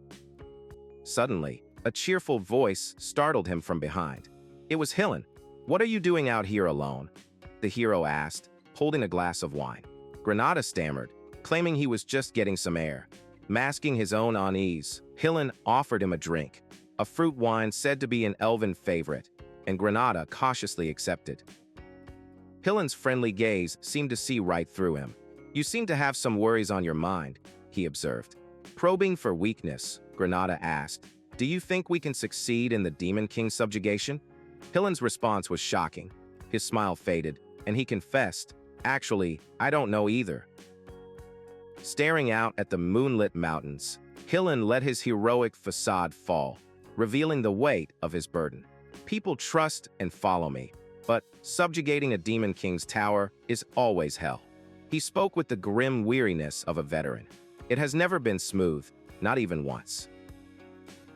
Suddenly, a cheerful voice startled him from behind. It was Hillen. "What are you doing out here alone?" the hero asked, holding a glass of wine. Granada stammered, claiming he was just getting some air. Masking his own unease, Hillen offered him a drink, a fruit wine said to be an elven favorite, and Granada cautiously accepted. Hillen's friendly gaze seemed to see right through him. "You seem to have some worries on your mind," he observed. Probing for weakness, Granada asked, "Do you think we can succeed in the Demon King subjugation?" Hillen's response was shocking. His smile faded, and he confessed, "Actually, I don't know either." Staring out at the moonlit mountains, Hillen let his heroic facade fall, revealing the weight of his burden. "People trust and follow me. But subjugating a Demon King's tower is always hell. He spoke with the grim weariness of a veteran. It has never been smooth, not even once.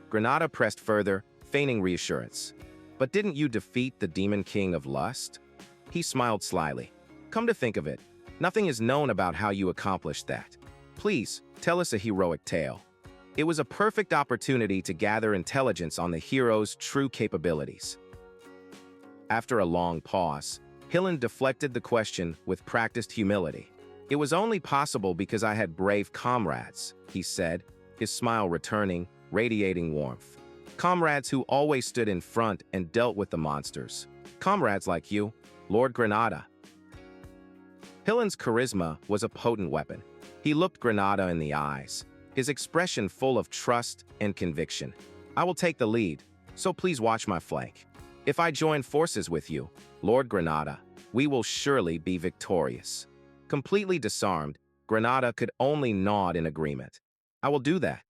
Granada pressed further, feigning reassurance. But didn't you defeat the Demon King of Lust? He smiled slyly. Come to think of it, nothing is known about how you accomplished that. Please, tell us a heroic tale. It was a perfect opportunity to gather intelligence on the hero's true capabilities. After a long pause, Hillen deflected the question with practiced humility. It was only possible because I had brave comrades, he said, his smile returning, radiating warmth. Comrades who always stood in front and dealt with the monsters. Comrades like you, Lord Granada. Hillen's charisma was a potent weapon. He looked Granada in the eyes, his expression full of trust and conviction. I will take the lead, so please watch my flank. If I join forces with you, Lord Granada, we will surely be victorious. Completely disarmed, Granada could only nod in agreement. I will do that.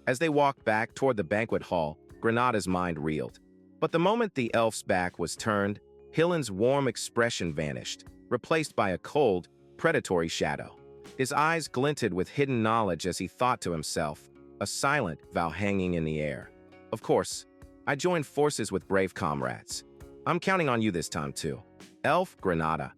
As they walked back toward the banquet hall, Granada's mind reeled. But the moment the elf's back was turned, Hillen's warm expression vanished, replaced by a cold, predatory shadow. His eyes glinted with hidden knowledge as he thought to himself, a silent vow hanging in the air. Of course, I joined forces with brave comrades. I'm counting on you this time too. Elf Granada.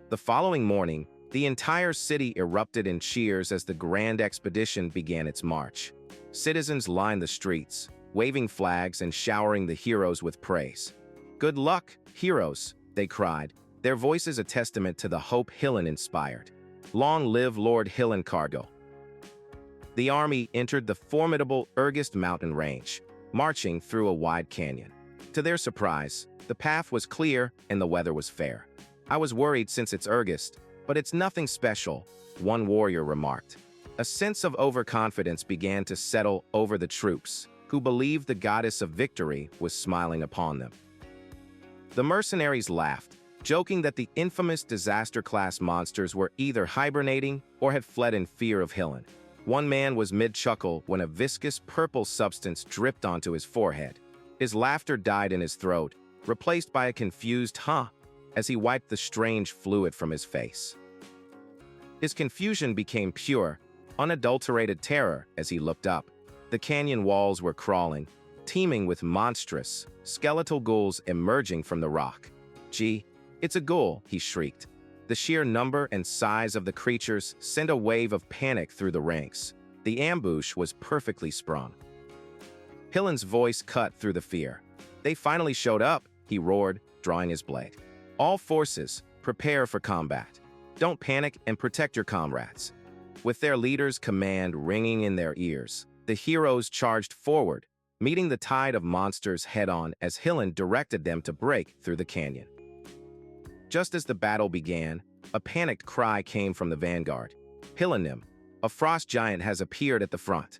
The following morning, the entire city erupted in cheers as the grand expedition began its march. Citizens lined the streets, waving flags and showering the heroes with praise. Good luck, heroes, they cried, their voices a testament to the hope Hillen inspired. Long live Lord Hillencargo. The army entered the formidable Ergist mountain range, marching through a wide canyon. To their surprise, the path was clear and the weather was fair. I was worried since it's Ergist, but it's nothing special, one warrior remarked. A sense of overconfidence began to settle over the troops, who believed the goddess of victory was smiling upon them. The mercenaries laughed, joking that the infamous disaster-class monsters were either hibernating or had fled in fear of Hillen. One man was mid-chuckle when a viscous purple substance dripped onto his forehead. His laughter died in his throat, replaced by a confused "huh" as he wiped the strange fluid from his face. His confusion became pure, unadulterated terror as he looked up. The canyon walls were crawling, teeming with monstrous, skeletal ghouls emerging from the rock. Gee, it's a ghoul, he shrieked. The sheer number and size of the creatures sent a wave of panic through the ranks. The ambush was perfectly sprung. Hillen's voice cut through the fear. They finally showed up, he roared, drawing his blade. All forces, prepare for combat. Don't panic and protect your comrades. With their leader's command ringing in their ears, the heroes charged forward, meeting the tide of monsters head-on as Hillen directed them to break through the canyon. Just as the battle began, a panicked cry came from the vanguard. Hillenim, a frost giant, has appeared at the front.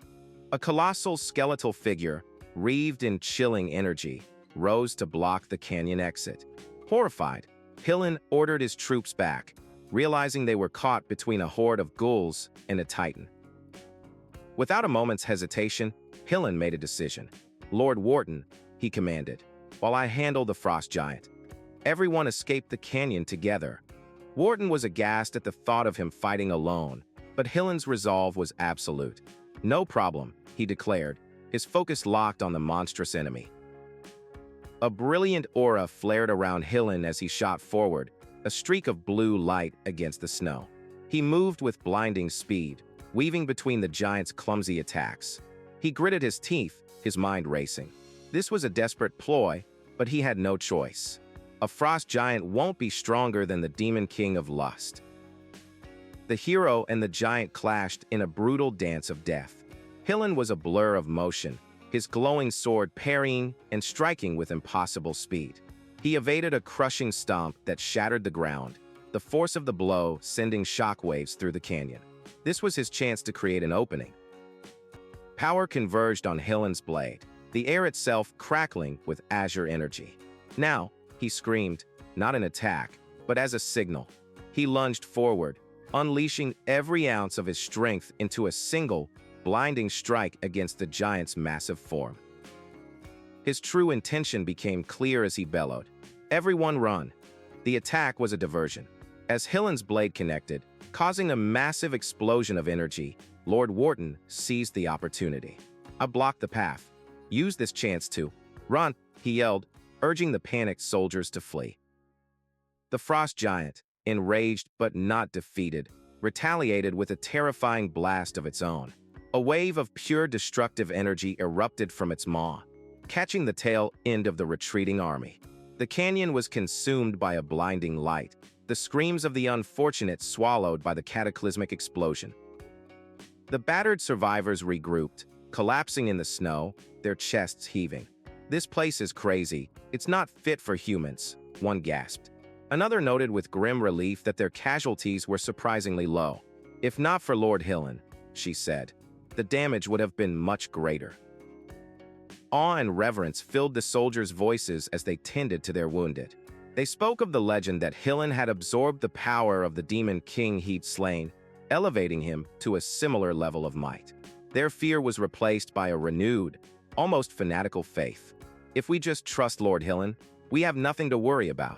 A colossal skeletal figure, wreathed in chilling energy, rose to block the canyon exit. Horrified, Hillen ordered his troops back, realizing they were caught between a horde of ghouls and a titan. Without a moment's hesitation, Hillen made a decision. Lord Wharton, he commanded, while I handle the frost giant. Everyone escaped the canyon together. Wharton was aghast at the thought of him fighting alone, but Hillen's resolve was absolute. No problem, he declared, his focus locked on the monstrous enemy. A brilliant aura flared around Hillen as he shot forward, a streak of blue light against the snow. He moved with blinding speed, weaving between the giant's clumsy attacks. He gritted his teeth, his mind racing. This was a desperate ploy, but he had no choice. A frost giant won't be stronger than the Demon King of Lust. The hero and the giant clashed in a brutal dance of death. Hillen was a blur of motion, his glowing sword parrying and striking with impossible speed. He evaded a crushing stomp that shattered the ground, the force of the blow sending shockwaves through the canyon. This was his chance to create an opening. Power converged on Hillen's blade, the air itself crackling with azure energy. Now, he screamed, not an attack, but as a signal. He lunged forward, unleashing every ounce of his strength into a single, blinding strike against the giant's massive form. His true intention became clear as he bellowed, Everyone run. The attack was a diversion. As Hillen's blade connected, causing a massive explosion of energy, Lord Wharton seized the opportunity. I blocked the path. Use this chance to run, he yelled, urging the panicked soldiers to flee. The frost giant, enraged but not defeated, retaliated with a terrifying blast of its own. A wave of pure destructive energy erupted from its maw, catching the tail end of the retreating army. The canyon was consumed by a blinding light, the screams of the unfortunate swallowed by the cataclysmic explosion. The battered survivors regrouped, collapsing in the snow, their chests heaving. "This place is crazy. It's not fit for humans," one gasped. Another noted with grim relief that their casualties were surprisingly low. "If not for Lord Hillen," she said, "the damage would have been much greater." Awe and reverence filled the soldiers' voices as they tended to their wounded. They spoke of the legend that Hillen had absorbed the power of the Demon King he'd slain, elevating him to a similar level of might. Their fear was replaced by a renewed, almost fanatical faith. "If we just trust Lord Hillen, we have nothing to worry about."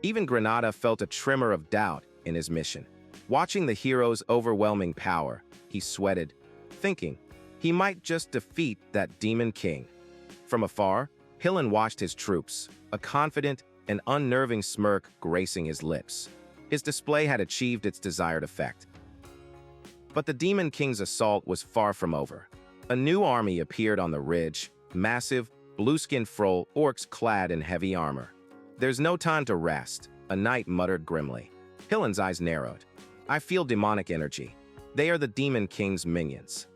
Even Granada felt a tremor of doubt in his mission. Watching the hero's overwhelming power, he sweated, thinking he might just defeat that Demon King. From afar, Hillen watched his troops, a confident and unnerving smirk gracing his lips. His display had achieved its desired effect. But the Demon King's assault was far from over. A new army appeared on the ridge, massive, blue-skinned Orcs clad in heavy armor. "There's no time to rest," a knight muttered grimly. Hillen's eyes narrowed. "I feel demonic energy. They are the Demon King's minions."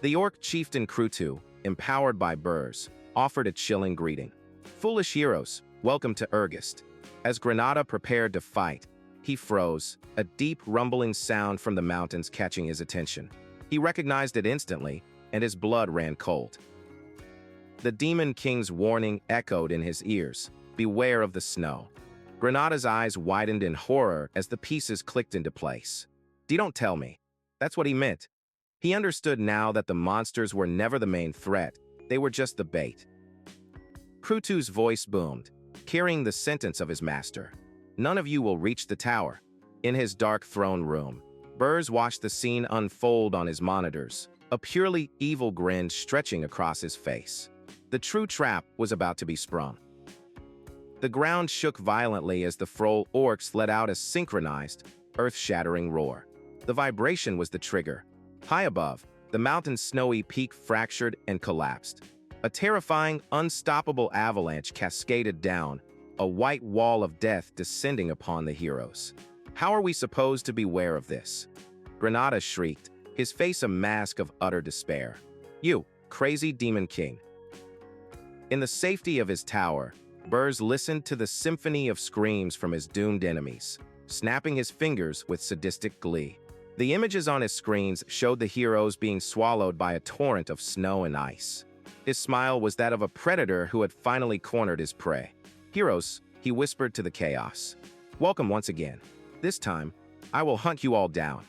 The Orc chieftain Krutu, empowered by Berge, offered a chilling greeting. "Foolish heroes, welcome to Urgest." As Granada prepared to fight, he froze, a deep rumbling sound from the mountains catching his attention. He recognized it instantly, and his blood ran cold. The Demon King's warning echoed in his ears, "Beware of the snow." Granada's eyes widened in horror as the pieces clicked into place. Don't tell me. That's what he meant. He understood now that the monsters were never the main threat, they were just the bait. Krutu's voice boomed, carrying the sentence of his master. "None of you will reach the tower." In his dark throne room, Berge watched the scene unfold on his monitors, a purely evil grin stretching across his face. The true trap was about to be sprung. The ground shook violently as the Orcs let out a synchronized, earth-shattering roar. The vibration was the trigger. High above, the mountain's snowy peak fractured and collapsed. A terrifying, unstoppable avalanche cascaded down, a white wall of death descending upon the heroes. "How are we supposed to beware of this?" Granada shrieked, his face a mask of utter despair. "You, crazy Demon King." In the safety of his tower, Berge listened to the symphony of screams from his doomed enemies, snapping his fingers with sadistic glee. The images on his screens showed the heroes being swallowed by a torrent of snow and ice. His smile was that of a predator who had finally cornered his prey. "Heroes," he whispered to the chaos, "welcome once again. This time, I will hunt you all down."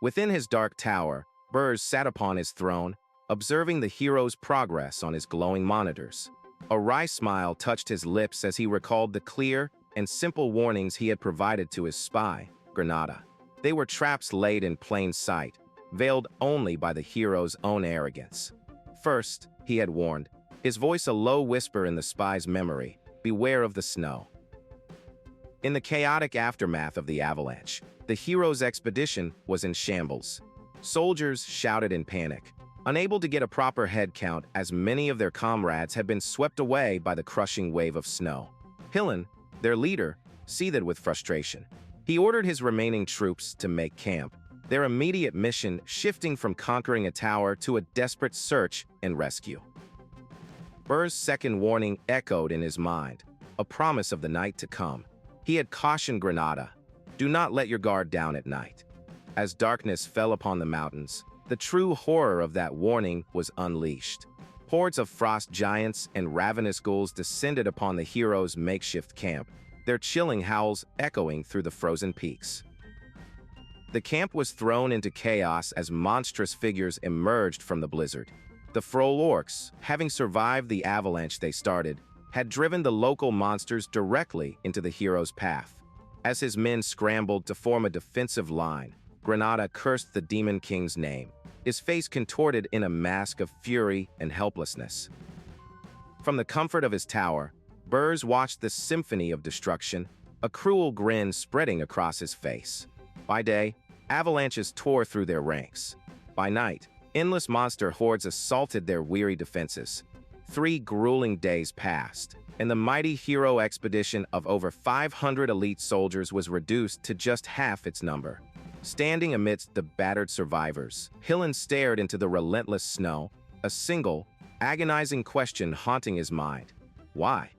Within his dark tower, Berge sat upon his throne, observing the hero's progress on his glowing monitors. A wry smile touched his lips as he recalled the clear and simple warnings he had provided to his spy, Granada. They were traps laid in plain sight, veiled only by the hero's own arrogance. First, he had warned, his voice a low whisper in the spy's memory, "Beware of the snow." In the chaotic aftermath of the avalanche, the hero's expedition was in shambles. Soldiers shouted in panic, unable to get a proper head count as many of their comrades had been swept away by the crushing wave of snow. Hillen, their leader, seethed with frustration. He ordered his remaining troops to make camp, their immediate mission shifting from conquering a tower to a desperate search and rescue. Berge's second warning echoed in his mind, a promise of the night to come. He had cautioned Granada, "Do not let your guard down at night." As darkness fell upon the mountains, the true horror of that warning was unleashed. Hordes of frost giants and ravenous ghouls descended upon the heroes' makeshift camp, their chilling howls echoing through the frozen peaks. The camp was thrown into chaos as monstrous figures emerged from the blizzard. The Orcs, having survived the avalanche they started, had driven the local monsters directly into the hero's path. As his men scrambled to form a defensive line, Granada cursed the Demon King's name, his face contorted in a mask of fury and helplessness. From the comfort of his tower, Berge watched this symphony of destruction, a cruel grin spreading across his face. By day, avalanches tore through their ranks. By night, endless monster hordes assaulted their weary defenses. 3 grueling days passed, and the mighty hero expedition of over 500 elite soldiers was reduced to just half its number. Standing amidst the battered survivors, Hillen stared into the relentless snow, a single, agonizing question haunting his mind. Why?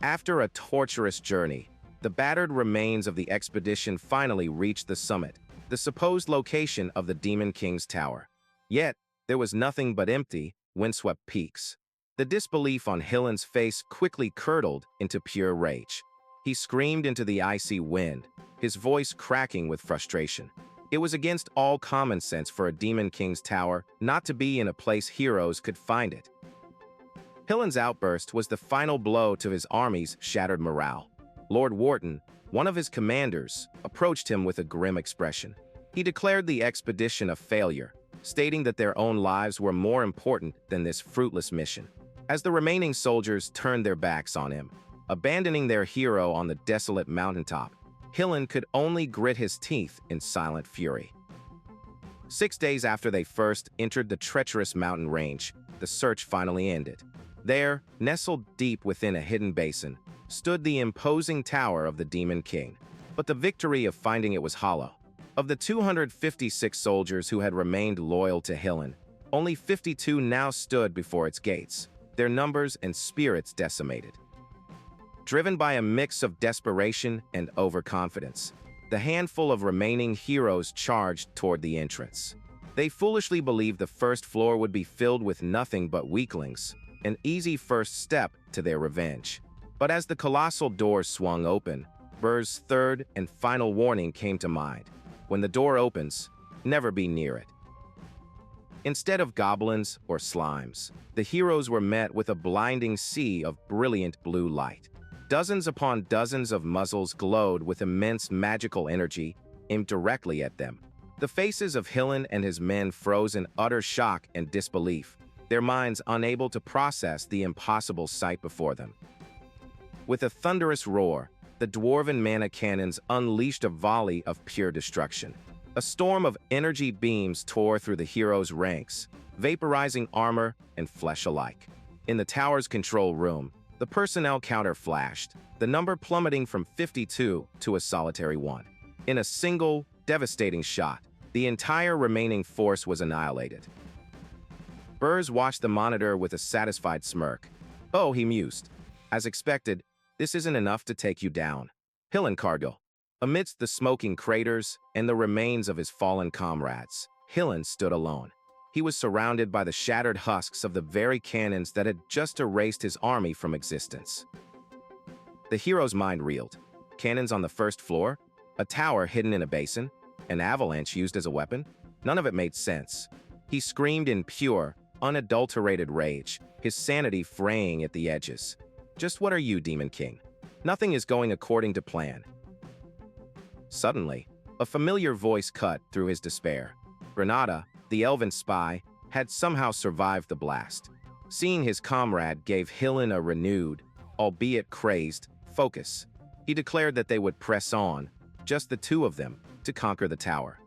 After a torturous journey, the battered remains of the expedition finally reached the summit, the supposed location of the Demon King's tower. Yet, there was nothing but empty, windswept peaks. The disbelief on Hillen's face quickly curdled into pure rage. He screamed into the icy wind, his voice cracking with frustration. It was against all common sense for a Demon King's tower not to be in a place heroes could find it. Hillen's outburst was the final blow to his army's shattered morale. Lord Wharton, one of his commanders, approached him with a grim expression. He declared the expedition a failure, stating that their own lives were more important than this fruitless mission. As the remaining soldiers turned their backs on him, abandoning their hero on the desolate mountaintop, Hillen could only grit his teeth in silent fury. 6 days after they first entered the treacherous mountain range, the search finally ended. There, nestled deep within a hidden basin, stood the imposing tower of the Demon King. But the victory of finding it was hollow. Of the 256 soldiers who had remained loyal to Hillen, only 52 now stood before its gates, their numbers and spirits decimated. Driven by a mix of desperation and overconfidence, the handful of remaining heroes charged toward the entrance. They foolishly believed the first floor would be filled with nothing but weaklings, an easy first step to their revenge. But as the colossal doors swung open, Berge's third and final warning came to mind. When the door opens, never be near it. Instead of goblins or slimes, the heroes were met with a blinding sea of brilliant blue light. Dozens upon dozens of muzzles glowed with immense magical energy aimed directly at them. The faces of Hillen and his men froze in utter shock and disbelief, their minds unable to process the impossible sight before them. With a thunderous roar, the dwarven mana cannons unleashed a volley of pure destruction. A storm of energy beams tore through the heroes' ranks, vaporizing armor and flesh alike. In the tower's control room, the personnel counter flashed, the number plummeting from 52 to a solitary 1. In a single, devastating shot, the entire remaining force was annihilated. Berge watched the monitor with a satisfied smirk. Oh, he mused. As expected, this isn't enough to take you down. Hillen Cargill. Amidst the smoking craters and the remains of his fallen comrades, Hillen stood alone. He was surrounded by the shattered husks of the very cannons that had just erased his army from existence. The hero's mind reeled. Cannons on the first floor, a tower hidden in a basin, an avalanche used as a weapon. None of it made sense. He screamed in pure, unadulterated rage, his sanity fraying at the edges. Just what are you, Demon King? Nothing is going according to plan. Suddenly, a familiar voice cut through his despair. Granada, the elven spy, had somehow survived the blast. Seeing his comrade gave Hillen a renewed, albeit crazed, focus. He declared that they would press on, just the two of them, to conquer the tower.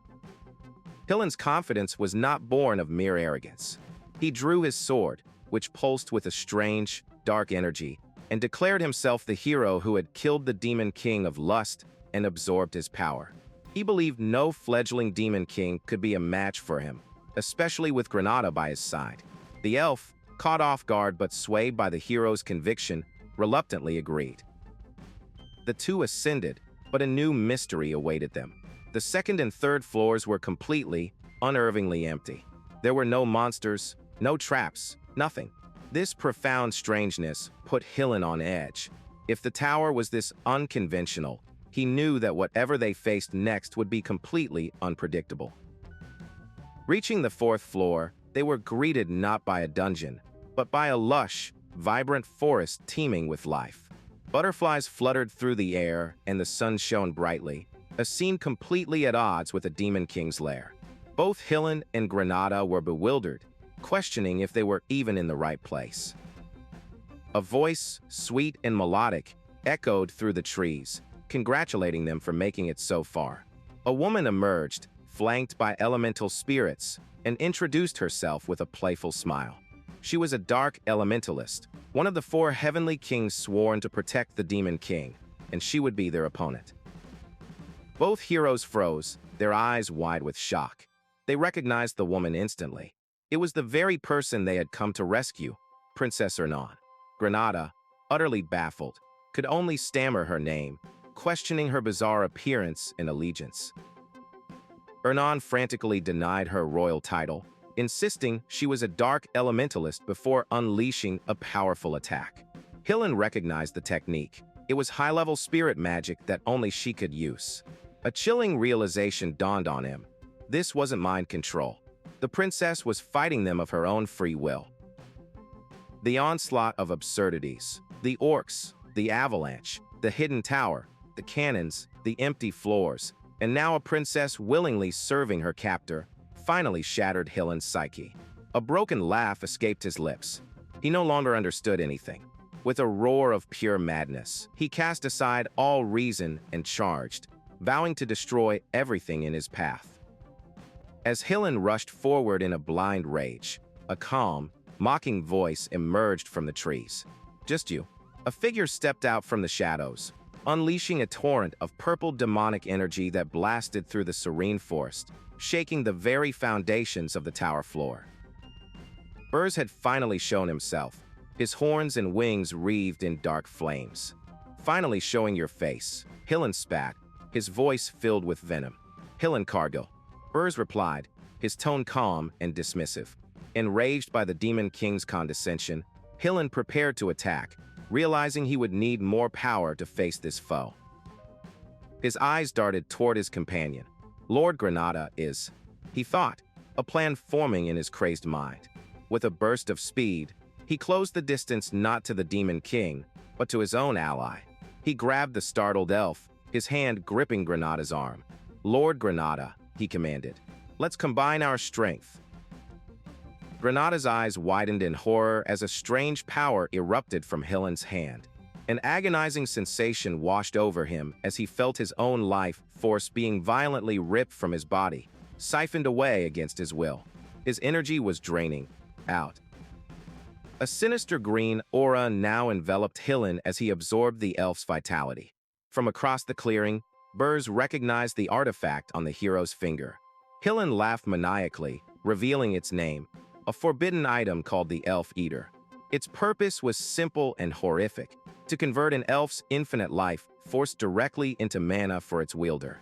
Hillen's confidence was not born of mere arrogance. He drew his sword, which pulsed with a strange, dark energy, and declared himself the hero who had killed the Demon King of lust and absorbed his power. He believed no fledgling Demon King could be a match for him, especially with Granada by his side. The elf, caught off guard but swayed by the hero's conviction, reluctantly agreed. The two ascended, but a new mystery awaited them. The second and third floors were completely, unnervingly empty. There were no monsters, no traps, nothing. This profound strangeness put Hillen on edge. If the tower was this unconventional, he knew that whatever they faced next would be completely unpredictable. Reaching the fourth floor, they were greeted not by a dungeon, but by a lush, vibrant forest teeming with life. Butterflies fluttered through the air and the sun shone brightly, a scene completely at odds with the Demon King's lair. Both Hillen and Granada were bewildered, questioning if they were even in the right place. A voice, sweet and melodic, echoed through the trees, congratulating them for making it so far. A woman emerged, flanked by elemental spirits, and introduced herself with a playful smile. She was a dark elementalist, one of the 4 heavenly kings sworn to protect the Demon King, and she would be their opponent. Both heroes froze, their eyes wide with shock. They recognized the woman instantly. It was the very person they had come to rescue, Princess Ernan. Granada, utterly baffled, could only stammer her name, questioning her bizarre appearance and allegiance. Ernan frantically denied her royal title, insisting she was a dark elementalist before unleashing a powerful attack. Hillen recognized the technique. It was high-level spirit magic that only she could use. A chilling realization dawned on him. This wasn't mind control. The princess was fighting them of her own free will. The onslaught of absurdities, the orcs, the avalanche, the hidden tower, the cannons, the empty floors, and now a princess willingly serving her captor, finally shattered Hillen's psyche. A broken laugh escaped his lips. He no longer understood anything. With a roar of pure madness, he cast aside all reason and charged, vowing to destroy everything in his path. As Hillen rushed forward in a blind rage, a calm, mocking voice emerged from the trees. "Just you." A figure stepped out from the shadows, unleashing a torrent of purple demonic energy that blasted through the serene forest, shaking the very foundations of the tower floor. Berge had finally shown himself, his horns and wings wreathed in dark flames. "Finally showing your face," Hillen spat, his voice filled with venom. "Hillen Cargill," Berge replied, his tone calm and dismissive. Enraged by the Demon King's condescension, Hillen prepared to attack, realizing he would need more power to face this foe. His eyes darted toward his companion. Lord Granada is, he thought, a plan forming in his crazed mind. With a burst of speed, he closed the distance not to the Demon King, but to his own ally. He grabbed the startled elf, his hand gripping Granada's arm. "Lord Granada," he commanded, "let's combine our strength." Granada's eyes widened in horror as a strange power erupted from Hillen's hand. An agonizing sensation washed over him as he felt his own life force being violently ripped from his body, siphoned away against his will. His energy was draining out. A sinister green aura now enveloped Hillen as he absorbed the elf's vitality. From across the clearing, Berge recognized the artifact on the hero's finger. Hillen laughed maniacally, revealing its name, a forbidden item called the Elf Eater. Its purpose was simple and horrific, to convert an elf's infinite life force directly into mana for its wielder.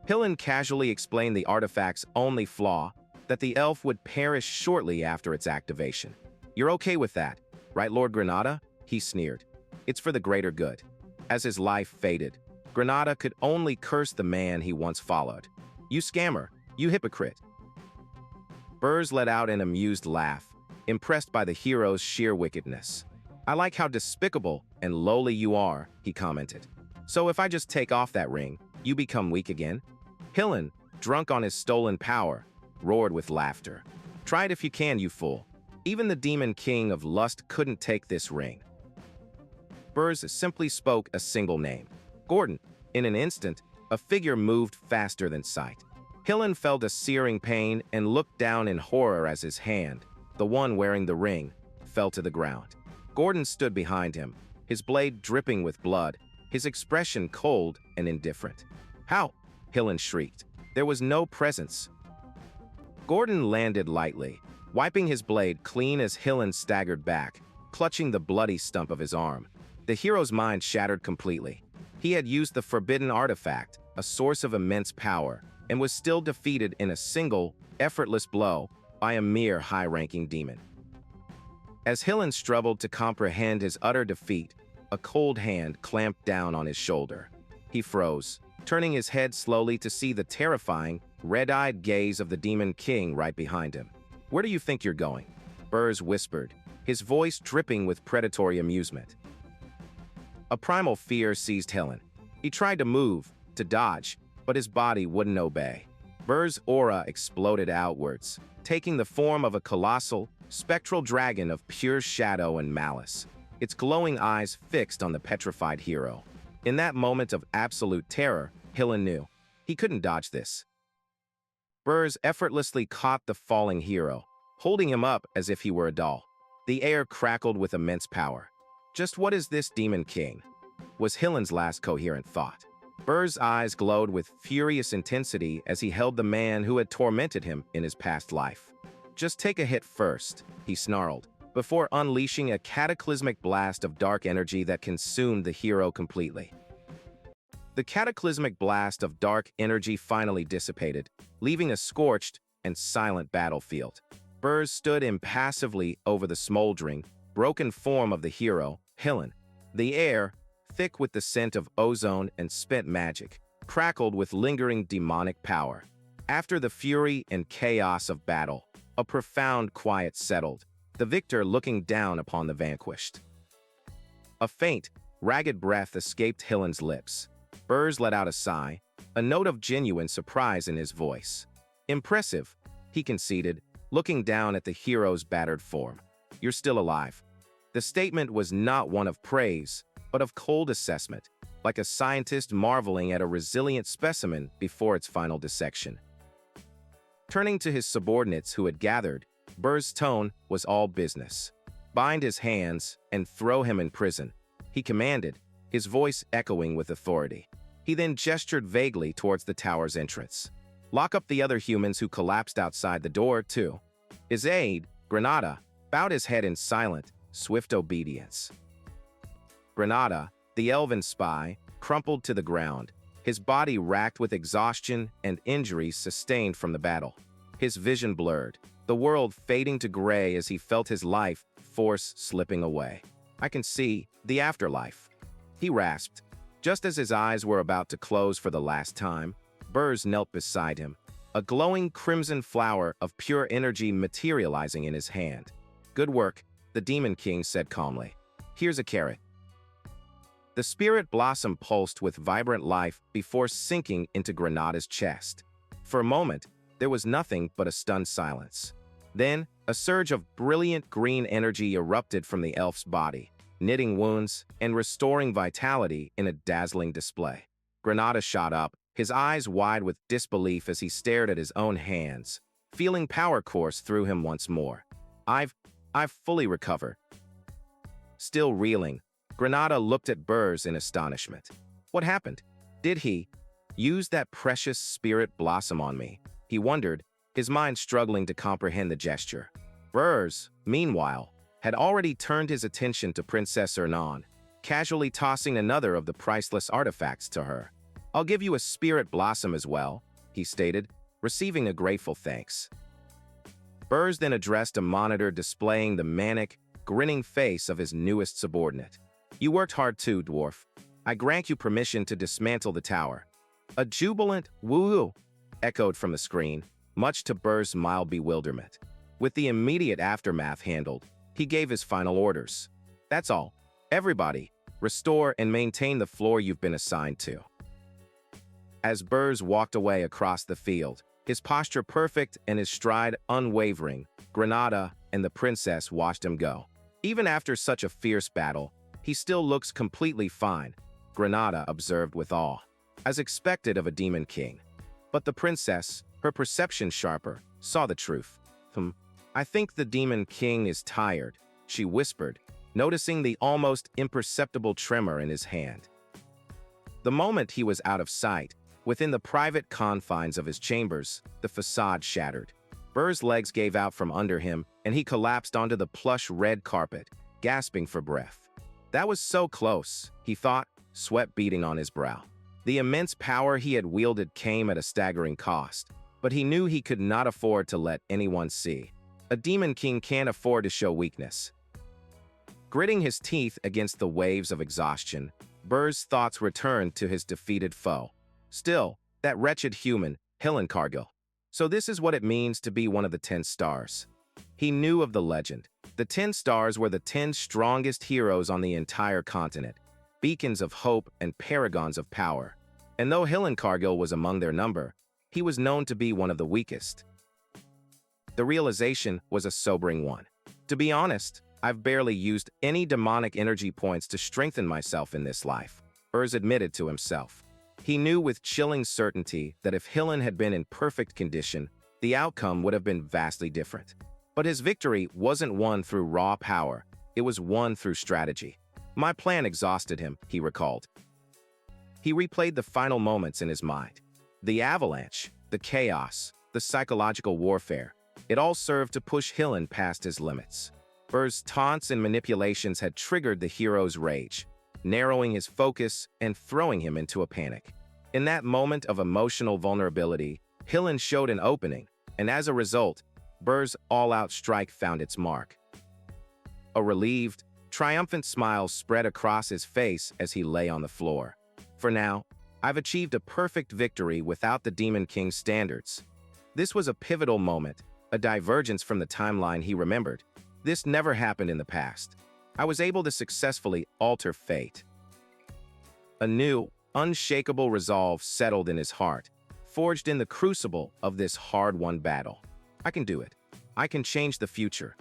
Hillen casually explained the artifact's only flaw, that the elf would perish shortly after its activation. "You're okay with that, right, Lord Granada?" he sneered. "It's for the greater good." As his life faded, Granada could only curse the man he once followed. "You scammer, you hypocrite." Berge let out an amused laugh, impressed by the hero's sheer wickedness. "I like how despicable and lowly you are," he commented. "So if I just take off that ring, you become weak again?" Hillen, drunk on his stolen power, roared with laughter. "Try it if you can, you fool. Even the Demon King of Lust couldn't take this ring." Berge simply spoke a single name. Gordon. In an instant, a figure moved faster than sight. Hillen felt a searing pain and looked down in horror as his hand, the one wearing the ring, fell to the ground. Gordon stood behind him, his blade dripping with blood, his expression cold and indifferent. "How?" Hillen shrieked. There was no presence. Gordon landed lightly, wiping his blade clean as Hillen staggered back, clutching the bloody stump of his arm. The hero's mind shattered completely. He had used the forbidden artifact, a source of immense power, and was still defeated in a single, effortless blow by a mere high-ranking demon. As Hillen struggled to comprehend his utter defeat, a cold hand clamped down on his shoulder. He froze, turning his head slowly to see the terrifying, red-eyed gaze of the Demon King right behind him. "Where do you think you're going?" Berge whispered, his voice dripping with predatory amusement. A primal fear seized Hillen. He tried to move, to dodge, but his body wouldn't obey. Berge's aura exploded outwards, taking the form of a colossal, spectral dragon of pure shadow and malice, its glowing eyes fixed on the petrified hero. In that moment of absolute terror, Hillen knew he couldn't dodge this. Berge effortlessly caught the falling hero, holding him up as if he were a doll. The air crackled with immense power. Just what is this Demon King? Was Hillen's last coherent thought. Berge's eyes glowed with furious intensity as he held the man who had tormented him in his past life. Just take a hit first, he snarled, before unleashing a cataclysmic blast of dark energy that consumed the hero completely. The cataclysmic blast of dark energy finally dissipated, leaving a scorched and silent battlefield. Berge stood impassively over the smoldering, broken form of the hero, Hillen. The air, thick with the scent of ozone and spent magic, crackled with lingering demonic power. After the fury and chaos of battle, a profound quiet settled, the victor looking down upon the vanquished. A faint, ragged breath escaped Hillen's lips. Berge let out a sigh, a note of genuine surprise in his voice. Impressive, he conceded, looking down at the hero's battered form. You're still alive. The statement was not one of praise, but of cold assessment, like a scientist marveling at a resilient specimen before its final dissection. Turning to his subordinates who had gathered, Berge's tone was all business. Bind his hands and throw him in prison, he commanded, his voice echoing with authority. He then gestured vaguely towards the tower's entrance. Lock up the other humans who collapsed outside the door, too. His aide, Granada, bowed his head in silent, swift obedience. Granada, the elven spy, crumpled to the ground, his body racked with exhaustion and injuries sustained from the battle. His vision blurred, the world fading to gray as he felt his life force slipping away. I can see the afterlife, he rasped. Just as his eyes were about to close for the last time, Berge knelt beside him, a glowing crimson flower of pure energy materializing in his hand. Good work, the Demon King said calmly. Here's a carrot. The spirit blossom pulsed with vibrant life before sinking into Granada's chest. For a moment, there was nothing but a stunned silence. Then, a surge of brilliant green energy erupted from the elf's body, knitting wounds and restoring vitality in a dazzling display. Granada shot up, his eyes wide with disbelief as he stared at his own hands, feeling power course through him once more. I've fully recovered. Still reeling, Granada looked at Berge in astonishment. What happened? Did he use that precious spirit blossom on me? He wondered, his mind struggling to comprehend the gesture. Berge, meanwhile, had already turned his attention to Princess Ernan, casually tossing another of the priceless artifacts to her. I'll give you a spirit blossom as well, he stated, receiving a grateful thanks. Berge then addressed a monitor displaying the manic, grinning face of his newest subordinate. You worked hard too, dwarf. I grant you permission to dismantle the tower. A jubilant woo echoed from the screen, much to Berge's mild bewilderment. With the immediate aftermath handled, he gave his final orders. That's all. Everybody, restore and maintain the floor you've been assigned to. As Berge walked away across the field, his posture perfect and his stride unwavering, Granada and the princess watched him go. Even after such a fierce battle, he still looks completely fine, Granada observed with awe, as expected of a Demon King. But the princess, her perception sharper, saw the truth. I think the Demon King is tired, she whispered, noticing the almost imperceptible tremor in his hand. The moment he was out of sight, within the private confines of his chambers, the facade shattered. Berge's legs gave out from under him, and he collapsed onto the plush red carpet, gasping for breath. That was so close, he thought, sweat beading on his brow. The immense power he had wielded came at a staggering cost, but he knew he could not afford to let anyone see. A Demon King can't afford to show weakness. Gritting his teeth against the waves of exhaustion, Berge's thoughts returned to his defeated foe. Still, that wretched human, Cargill. So this is what it means to be one of the 10 stars. He knew of the legend, The 10 stars were the 10 strongest heroes on the entire continent, beacons of hope and paragons of power. And though Hillencargill was among their number, he was known to be one of the weakest. The realization was a sobering one. To be honest, I've barely used any demonic energy points to strengthen myself in this life, Berge admitted to himself. He knew with chilling certainty that if Hillen had been in perfect condition, the outcome would have been vastly different. But his victory wasn't won through raw power, it was won through strategy. My plan exhausted him, he recalled. He replayed the final moments in his mind. The avalanche, the chaos, the psychological warfare, it all served to push Hillen past his limits. Berge's taunts and manipulations had triggered the hero's rage, narrowing his focus and throwing him into a panic. In that moment of emotional vulnerability, Hillen showed an opening, and as a result, Berge's all-out strike found its mark. A relieved, triumphant smile spread across his face as he lay on the floor. For now, I've achieved a perfect victory without the Demon King's standards. This was a pivotal moment, a divergence from the timeline he remembered. This never happened in the past. I was able to successfully alter fate. A new, unshakable resolve settled in his heart, forged in the crucible of this hard-won battle. I can do it. I can change the future.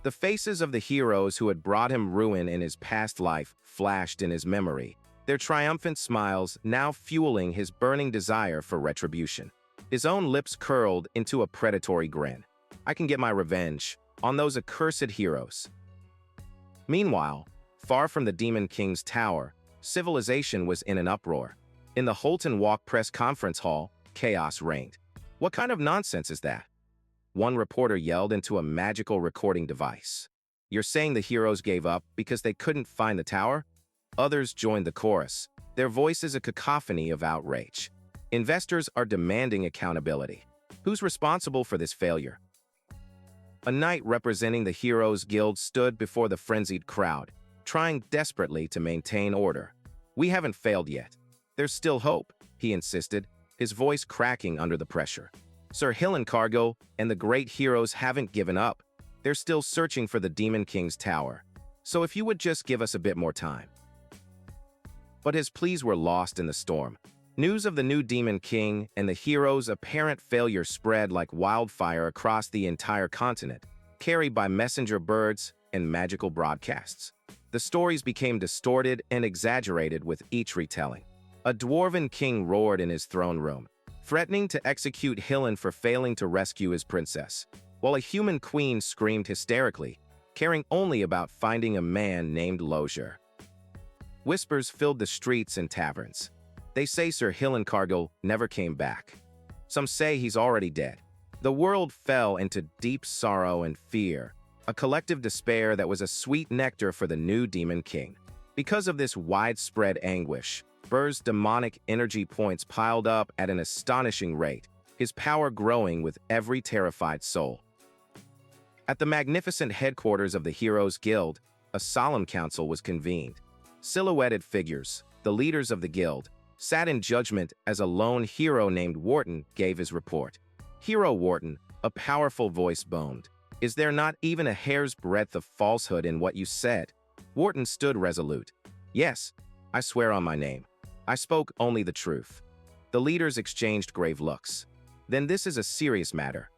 The faces of the heroes who had brought him ruin in his past life flashed in his memory, their triumphant smiles now fueling his burning desire for retribution. His own lips curled into a predatory grin. I can get my revenge on those accursed heroes. Meanwhile, far from the Demon King's tower, civilization was in an uproar. In the Holton Walk press conference hall, chaos reigned. What kind of nonsense is that? One reporter yelled into a magical recording device. You're saying the heroes gave up because they couldn't find the tower? Others joined the chorus, their voices a cacophony of outrage. Investors are demanding accountability. Who's responsible for this failure? A knight representing the Heroes Guild stood before the frenzied crowd, trying desperately to maintain order. We haven't failed yet. There's still hope, he insisted, his voice cracking under the pressure. Sir Hillencargill and the great heroes haven't given up. They're still searching for the Demon King's tower. So if you would just give us a bit more time. But his pleas were lost in the storm. News of the new Demon King and the heroes' apparent failure spread like wildfire across the entire continent, carried by messenger birds and magical broadcasts. The stories became distorted and exaggerated with each retelling. A dwarven king roared in his throne room, threatening to execute Hillen for failing to rescue his princess, while a human queen screamed hysterically, caring only about finding a man named Lozier. Whispers filled the streets and taverns. They say Sir Hillencargill never came back. Some say he's already dead. The world fell into deep sorrow and fear, a collective despair that was a sweet nectar for the new Demon King. Because of this widespread anguish, Berge's demonic energy points piled up at an astonishing rate, his power growing with every terrified soul. At the magnificent headquarters of the Heroes Guild, a solemn council was convened. Silhouetted figures, the leaders of the guild, sat in judgment as a lone hero named Wharton gave his report. Hero Wharton, a powerful voice boomed. Is there not even a hair's breadth of falsehood in what you said? Wharton stood resolute. Yes, I swear on my name. I spoke only the truth. The leaders exchanged grave looks. Then this is a serious matter.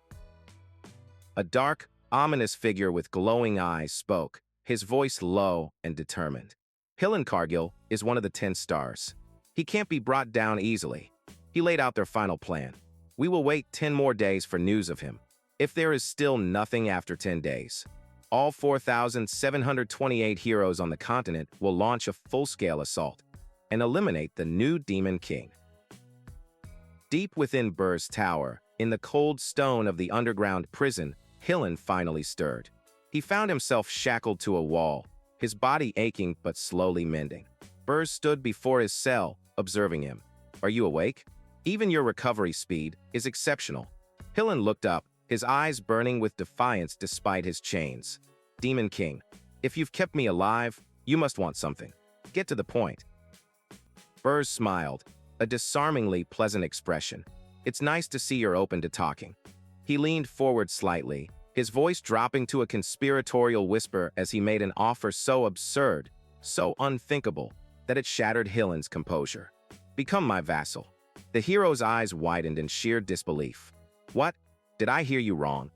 A dark, ominous figure with glowing eyes spoke, his voice low and determined. Hillencargill is one of the 10 stars. He can't be brought down easily. He laid out their final plan. We will wait 10 more days for news of him. If there is still nothing after 10 days, all 4,728 heroes on the continent will launch a full-scale assault and eliminate the new Demon King. Deep within Berge's tower, in the cold stone of the underground prison, Hillen finally stirred. He found himself shackled to a wall, his body aching but slowly mending. Berge stood before his cell, observing him. Are you awake? Even your recovery speed is exceptional. Hillen looked up, his eyes burning with defiance despite his chains. Demon King, if you've kept me alive, you must want something. Get to the point. Berge smiled, a disarmingly pleasant expression. It's nice to see you're open to talking. He leaned forward slightly, his voice dropping to a conspiratorial whisper as he made an offer so absurd, so unthinkable, that it shattered Hillen's composure. "Become my vassal." The hero's eyes widened in sheer disbelief. "What? Did I hear you wrong?"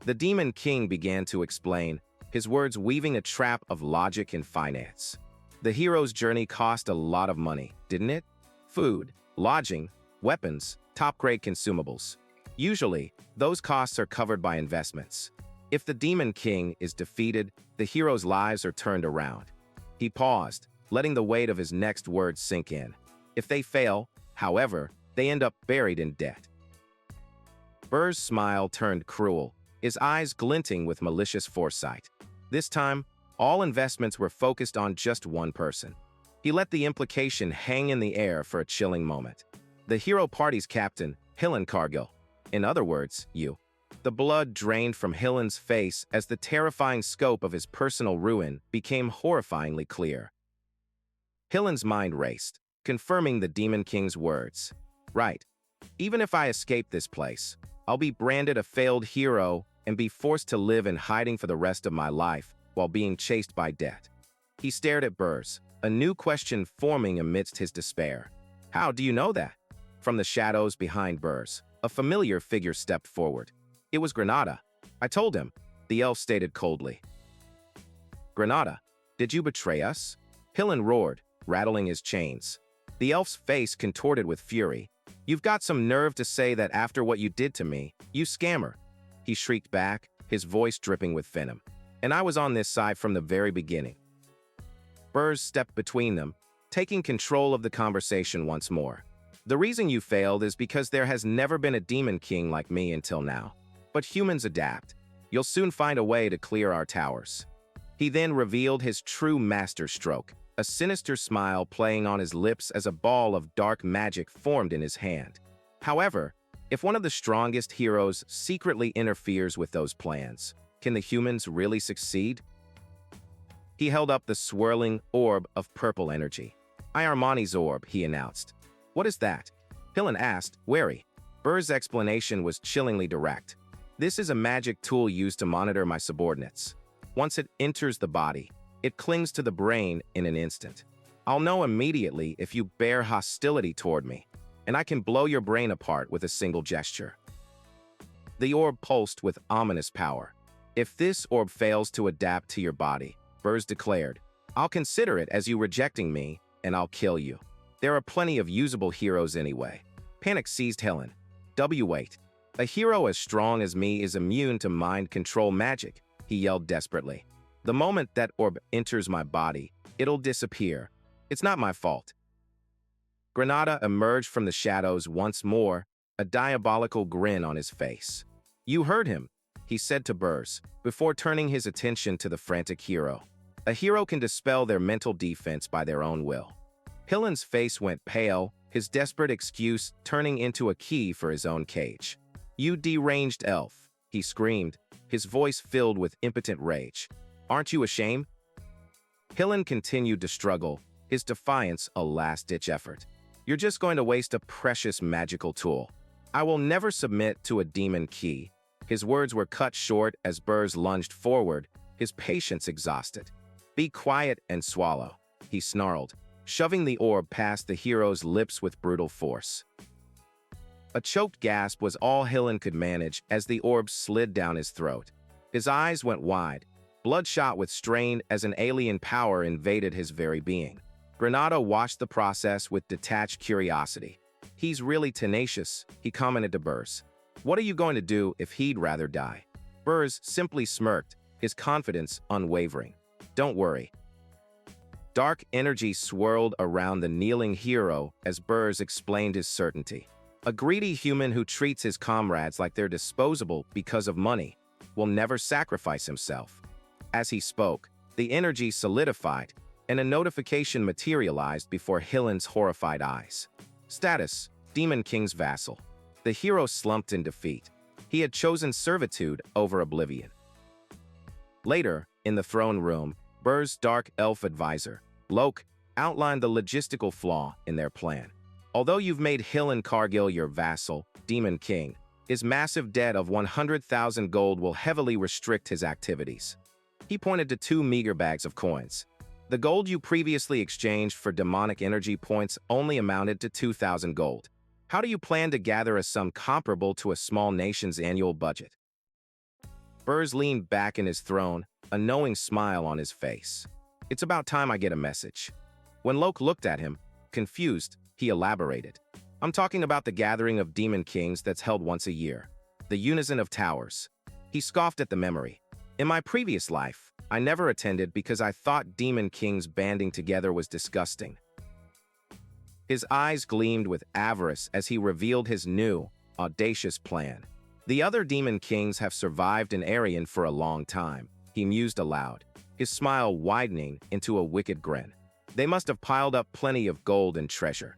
The Demon King began to explain, his words weaving a trap of logic and finance. The hero's journey cost a lot of money, didn't it? Food, lodging, weapons, top-grade consumables. Usually, those costs are covered by investments. If the Demon King is defeated, the hero's lives are turned around. He paused, letting the weight of his next words sink in. If they fail, however, they end up buried in debt. Berge's smile turned cruel, his eyes glinting with malicious foresight. This time, all investments were focused on just one person. He let the implication hang in the air for a chilling moment. The hero party's captain, Hillen Cargill. In other words, you. The blood drained from Hillen's face as the terrifying scope of his personal ruin became horrifyingly clear. Hillen's mind raced, confirming the Demon King's words. Right. Even if I escape this place, I'll be branded a failed hero and be forced to live in hiding for the rest of my life while being chased by debt. He stared at Berge, a new question forming amidst his despair. How do you know that? From the shadows behind Berge, a familiar figure stepped forward. It was Granada. I told him, the elf stated coldly. Granada, did you betray us? Hillen roared, rattling his chains. The elf's face contorted with fury. You've got some nerve to say that after what you did to me, you scammer. He shrieked back, his voice dripping with venom. And I was on this side from the very beginning. Berge stepped between them, taking control of the conversation once more. The reason you failed is because there has never been a Demon King like me until now. But humans adapt. You'll soon find a way to clear our towers. He then revealed his true masterstroke, a sinister smile playing on his lips as a ball of dark magic formed in his hand. However, if one of the strongest heroes secretly interferes with those plans, can the humans really succeed? He held up the swirling orb of purple energy. Armani's orb, he announced. What is that? Hillen asked, wary. Berge's explanation was chillingly direct. This is a magic tool used to monitor my subordinates. Once it enters the body, it clings to the brain in an instant. I'll know immediately if you bear hostility toward me, and I can blow your brain apart with a single gesture. The orb pulsed with ominous power. If this orb fails to adapt to your body, Berge declared, I'll consider it as you rejecting me, and I'll kill you. There are plenty of usable heroes anyway. Panic seized Hillen. Wait. A hero as strong as me is immune to mind control magic, he yelled desperately. The moment that orb enters my body, it'll disappear. It's not my fault. Granada emerged from the shadows once more, a diabolical grin on his face. You heard him, he said to Berge, before turning his attention to the frantic hero. A hero can dispel their mental defense by their own will. Hillen's face went pale, his desperate excuse turning into a key for his own cage. You deranged elf, he screamed, his voice filled with impotent rage. Aren't you ashamed? Hillen continued to struggle, his defiance a last-ditch effort. You're just going to waste a precious magical tool. I will never submit to a demon key. His words were cut short as Berge lunged forward, his patience exhausted. Be quiet and swallow, he snarled, shoving the orb past the hero's lips with brutal force. A choked gasp was all Hillen could manage as the orb slid down his throat. His eyes went wide, bloodshot with strain as an alien power invaded his very being. Granada watched the process with detached curiosity. He's really tenacious, he commented to Berge. What are you going to do if he'd rather die? Berge simply smirked, his confidence unwavering. Don't worry. Dark energy swirled around the kneeling hero as Berge explained his certainty. A greedy human who treats his comrades like they're disposable because of money will never sacrifice himself. As he spoke, the energy solidified, and a notification materialized before Hillen's horrified eyes. Status: Demon King's vassal. The hero slumped in defeat. He had chosen servitude over oblivion. Later, in the throne room, Berge's dark elf advisor, Loke, outlined the logistical flaw in their plan. Although you've made Hillen Cargill your vassal, Demon King, His massive debt of 100,000 gold will heavily restrict his activities. He pointed to 2 meager bags of coins. The gold you previously exchanged for demonic energy points only amounted to 2,000 gold. How do you plan to gather a sum comparable to a small nation's annual budget? Berge leaned back in his throne, a knowing smile on his face. It's about time I get a message. When Loke looked at him, confused, he elaborated. I'm talking about the gathering of Demon Kings that's held once a year. The Unison of Towers. He scoffed at the memory. In my previous life, I never attended because I thought Demon Kings banding together was disgusting. His eyes gleamed with avarice as he revealed his new, audacious plan. The other Demon Kings have survived in Arian for a long time, he mused aloud, his smile widening into a wicked grin. They must have piled up plenty of gold and treasure.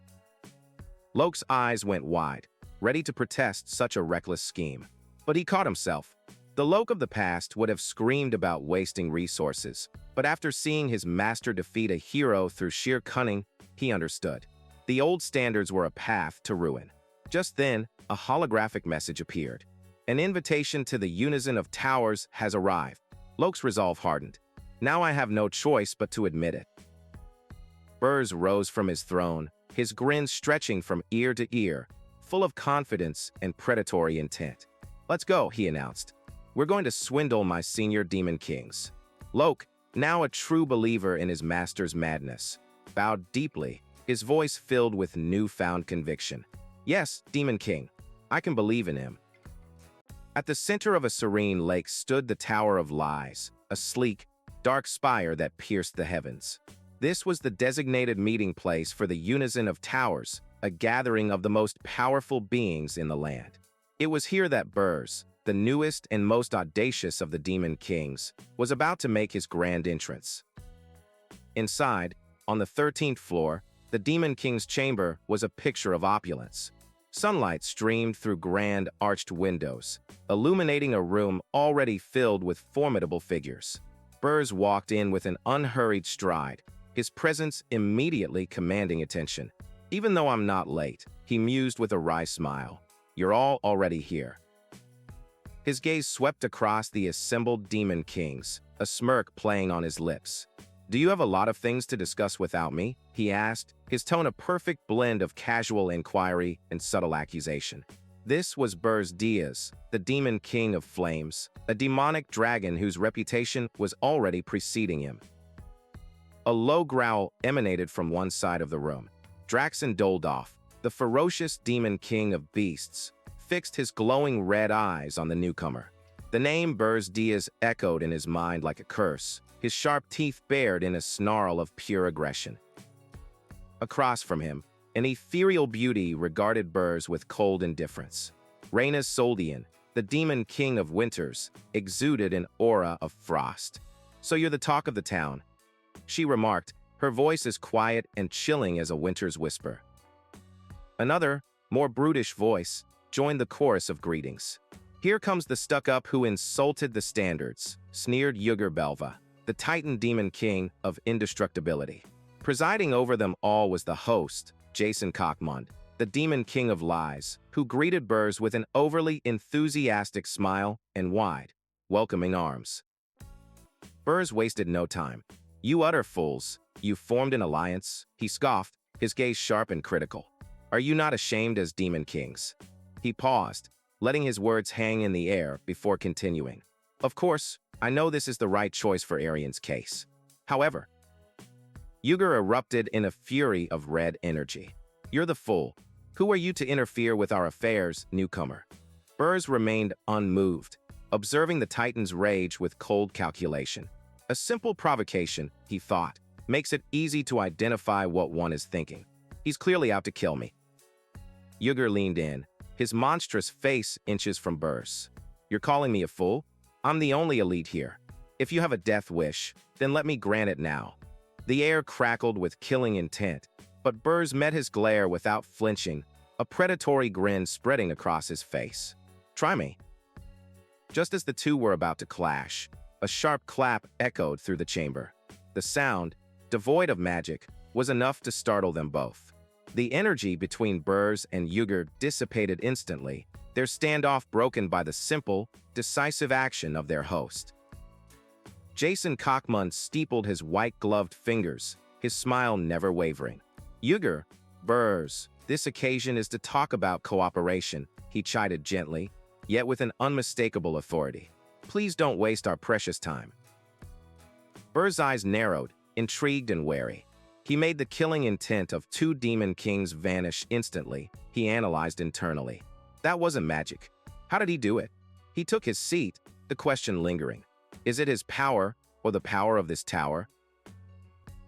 Loke's eyes went wide, ready to protest such a reckless scheme. But he caught himself. The Loke of the past would have screamed about wasting resources, but after seeing his master defeat a hero through sheer cunning, he understood. The old standards were a path to ruin. Just then, a holographic message appeared. An invitation to the Unison of Towers has arrived. Loke's resolve hardened. Now I have no choice but to admit it. Berge rose from his throne, his grin stretching from ear to ear, full of confidence and predatory intent. Let's go, he announced. We're going to swindle my senior Demon Kings. Loke, now a true believer in his master's madness, bowed deeply, his voice filled with newfound conviction. Yes, Demon King, I can believe in him. At the center of a serene lake stood the Tower of Lies, a sleek, dark spire that pierced the heavens. This was the designated meeting place for the Unison of Towers, a gathering of the most powerful beings in the land. It was here that Berge, the newest and most audacious of the Demon Kings, was about to make his grand entrance. Inside, on the 13th floor, the Demon King's chamber was a picture of opulence. Sunlight streamed through grand, arched windows, illuminating a room already filled with formidable figures. Berge walked in with an unhurried stride, his presence immediately commanding attention. Even though I'm not late, he mused with a wry smile. You're all already here. His gaze swept across the assembled Demon Kings, a smirk playing on his lips. Do you have a lot of things to discuss without me? He asked, his tone a perfect blend of casual inquiry and subtle accusation. This was Berge, the Demon King of Flames, a demonic dragon whose reputation was already preceding him. A low growl emanated from one side of the room. Draxon Doldolf, the ferocious Demon King of Beasts, fixed his glowing red eyes on the newcomer. The name Berge echoed in his mind like a curse, his sharp teeth bared in a snarl of pure aggression. Across from him, an ethereal beauty regarded Berge with cold indifference. Rhaena Soldian, the Demon King of Winters, exuded an aura of frost. So you're the talk of the town, she remarked, her voice as quiet and chilling as a winter's whisper. Another, more brutish voice, joined the chorus of greetings. Here comes the stuck-up who insulted the standards, sneered Ygr Belva, the Titan Demon King of Indestructibility. Presiding over them all was the host, Jason Cockmund, the Demon King of Lies, who greeted Berge with an overly enthusiastic smile and wide, welcoming arms. Berge wasted no time. You utter fools, you formed an alliance, he scoffed, his gaze sharp and critical. Are you not ashamed as Demon Kings? He paused, letting his words hang in the air before continuing. Of course, I know this is the right choice for Arian's case. However, Ygr erupted in a fury of red energy. You're the fool. Who are you to interfere with our affairs, newcomer? Berge remained unmoved, observing the Titan's rage with cold calculation. A simple provocation, he thought, makes it easy to identify what one is thinking. He's clearly out to kill me. Ygr leaned in, his monstrous face inches from Berge. You're calling me a fool? I'm the only elite here. If you have a death wish, then let me grant it now. The air crackled with killing intent, but Berge met his glare without flinching, a predatory grin spreading across his face. Try me. Just as the two were about to clash, a sharp clap echoed through the chamber. The sound, devoid of magic, was enough to startle them both. The energy between Berge and Ygr dissipated instantly, their standoff broken by the simple, decisive action of their host. Jason Cockmund steepled his white-gloved fingers, his smile never wavering. "Yuger, Berge, this occasion is to talk about cooperation," he chided gently, yet with an unmistakable authority. "Please don't waste our precious time." Berge's eyes narrowed, intrigued and wary. He made the killing intent of two Demon Kings vanish instantly, he analyzed internally. That wasn't magic. How did he do it? He took his seat, the question lingering. Is it his power, or the power of this tower?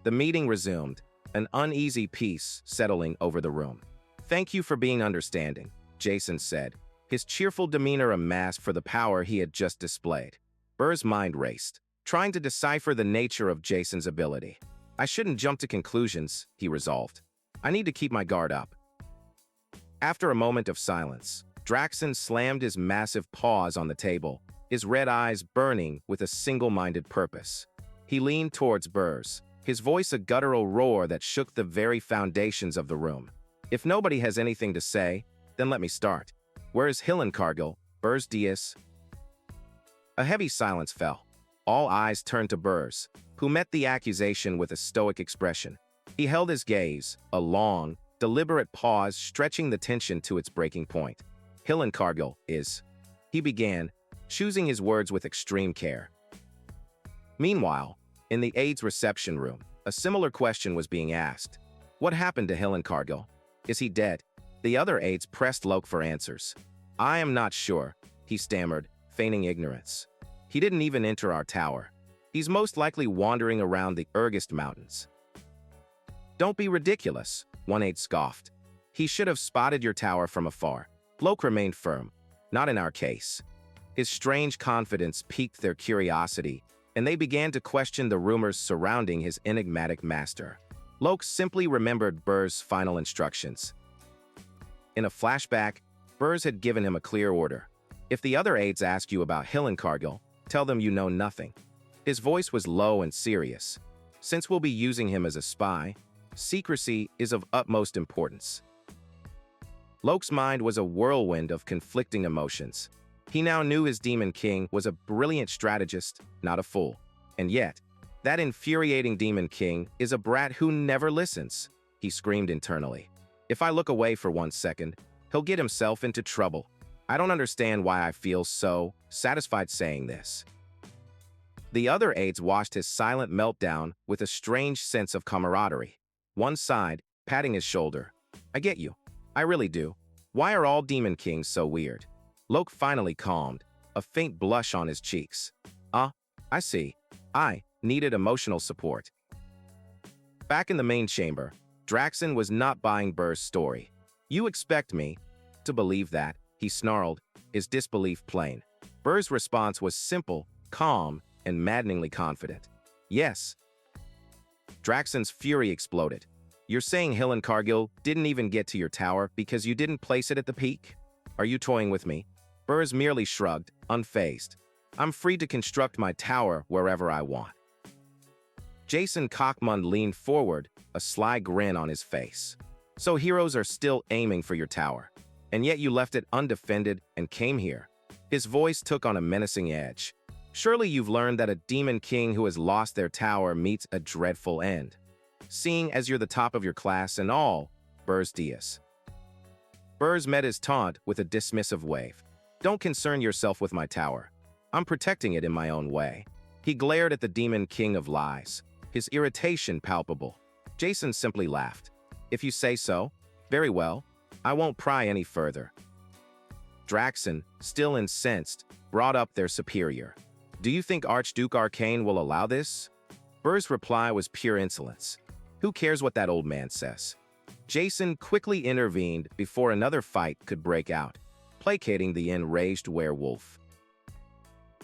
The meeting resumed, an uneasy peace settling over the room. "Thank you for being understanding," Jason said, his cheerful demeanor a mask for the power he had just displayed. Berge's mind raced, trying to decipher the nature of Jason's ability. "I shouldn't jump to conclusions," he resolved. "I need to keep my guard up." After a moment of silence, Draxon slammed his massive paws on the table, his red eyes burning with a single-minded purpose. He leaned towards Berge, his voice a guttural roar that shook the very foundations of the room. "If nobody has anything to say, then let me start. Where is Hillencargill, Berge Diaz?" A heavy silence fell. All eyes turned to Berge, who met the accusation with a stoic expression. He held his gaze, a long, deliberate pause stretching the tension to its breaking point. "Hillencargill is," he began, choosing his words with extreme care. Meanwhile, in the aide's reception room, a similar question was being asked. What happened to Hillencargill? Is he dead? The other aides pressed Loke for answers. "I am not sure," he stammered, feigning ignorance. "He didn't even enter our tower. He's most likely wandering around the Urgist Mountains." "Don't be ridiculous," one aide scoffed. "He should have spotted your tower from afar." Loke remained firm. "Not in our case." His strange confidence piqued their curiosity, and they began to question the rumors surrounding his enigmatic master. Loke simply remembered Berge's final instructions. In a flashback, Berge had given him a clear order. "If the other aides ask you about Hillencargill, tell them you know nothing." His voice was low and serious. "Since we'll be using him as a spy, secrecy is of utmost importance." Loke's mind was a whirlwind of conflicting emotions. He now knew his Demon King was a brilliant strategist, not a fool. And yet, that infuriating Demon King is a brat who never listens, he screamed internally. "If I look away for 1 second, he'll get himself into trouble. I don't understand why I feel so satisfied saying this." The other aides watched his silent meltdown with a strange sense of camaraderie. One sighed, patting his shoulder. "I get you. I really do. Why are all Demon Kings so weird?" Loke finally calmed, a faint blush on his cheeks. I see. I needed emotional support." Back in the main chamber, Draxon was not buying Berge's story. "You expect me to believe that?" he snarled, his disbelief plain. Berge's response was simple, calm, and maddeningly confident. "Yes." Draxon's fury exploded. "You're saying Hillencargill didn't even get to your tower because you didn't place it at the peak? Are you toying with me?" Berge merely shrugged, unfazed. "I'm free to construct my tower wherever I want." Jason Cockmund leaned forward, a sly grin on his face. "So heroes are still aiming for your tower, and yet you left it undefended and came here." His voice took on a menacing edge. "Surely you've learned that a Demon King who has lost their tower meets a dreadful end. Seeing as you're the top of your class and all, Berge Diaz." Berge met his taunt with a dismissive wave. "Don't concern yourself with my tower. I'm protecting it in my own way." He glared at the Demon King of Lies, his irritation palpable. Jason simply laughed. "If you say so, very well. I won't pry any further." Draxon, still incensed, brought up their superior. "Do you think Archduke Arcane will allow this?" Berge's reply was pure insolence. "Who cares what that old man says?" Jason quickly intervened before another fight could break out, placating the enraged werewolf.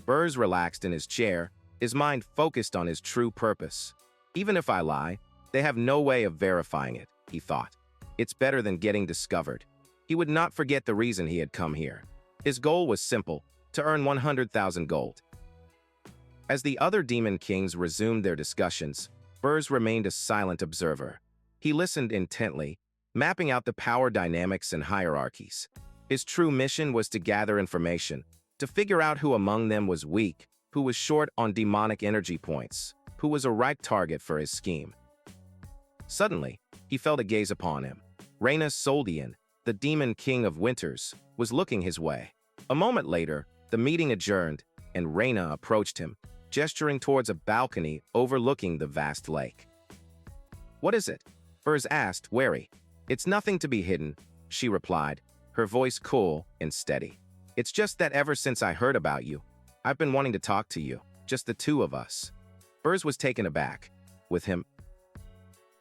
Berge relaxed in his chair, his mind focused on his true purpose. "Even if I lie, they have no way of verifying it," he thought. "It's better than getting discovered." He would not forget the reason he had come here. His goal was simple, to earn 100,000 gold. As the other Demon Kings resumed their discussions, Berge remained a silent observer. He listened intently, mapping out the power dynamics and hierarchies. His true mission was to gather information, to figure out who among them was weak, who was short on demonic energy points, who was a ripe target for his scheme. Suddenly, he felt a gaze upon him. Reyna Soldian, the Demon King of Winters, was looking his way. A moment later, the meeting adjourned, and Reyna approached him, gesturing towards a balcony overlooking the vast lake. "What is it?" Berge asked, wary. "It's nothing to be hidden," she replied, her voice cool and steady. "It's just that ever since I heard about you, I've been wanting to talk to you, just the two of us." Berge was taken aback. "With him?"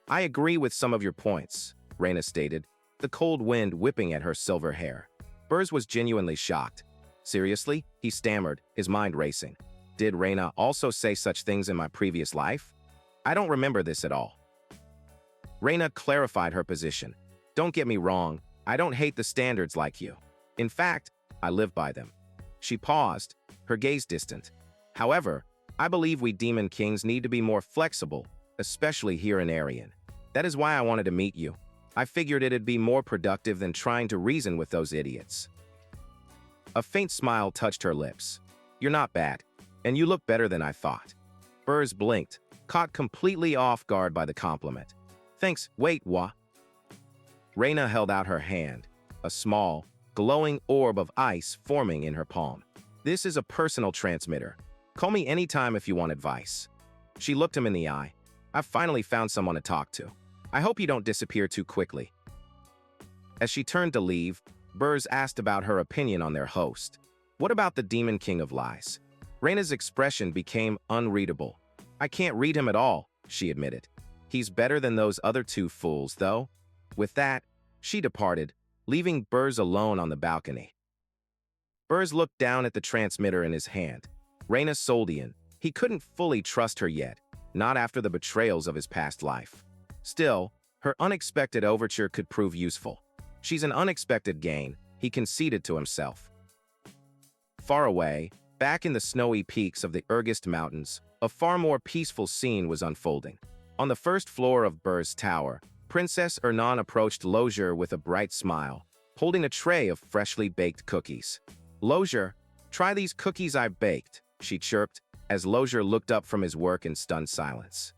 "I agree with some of your points," Reyna stated, the cold wind whipping at her silver hair. Berge was genuinely shocked. "Seriously?" he stammered, his mind racing. "Did Reyna also say such things in my previous life? I don't remember this at all." Reyna clarified her position. "Don't get me wrong, I don't hate the standards like you. In fact, I live by them." She paused, her gaze distant. "However, I believe we Demon Kings need to be more flexible, especially here in Aryan. That is why I wanted to meet you. I figured it'd be more productive than trying to reason with those idiots." A faint smile touched her lips. "You're not bad, and you look better than I thought." Berge blinked, caught completely off guard by the compliment. "Thanks, wait, what?" Reyna held out her hand, a small, glowing orb of ice forming in her palm. "This is a personal transmitter. Call me anytime if you want advice." She looked him in the eye. "I've finally found someone to talk to. I hope you don't disappear too quickly." As she turned to leave, Berge asked about her opinion on their host. "What about the Demon King of Lies?" Reyna's expression became unreadable. "I can't read him at all," she admitted. "He's better than those other two fools, though." With that, she departed, leaving Berge alone on the balcony. Berge looked down at the transmitter in his hand. Reyna Soldian. He couldn't fully trust her yet, not after the betrayals of his past life. Still, her unexpected overture could prove useful. She's an unexpected gain, he conceded to himself. Far away, back in the snowy peaks of the Urgist Mountains, a far more peaceful scene was unfolding. On the first floor of Berge's tower, Princess Ernan approached Lozier with a bright smile, holding a tray of freshly baked cookies. "Lozier, try these cookies I baked," she chirped, as Lozier looked up from his work in stunned silence.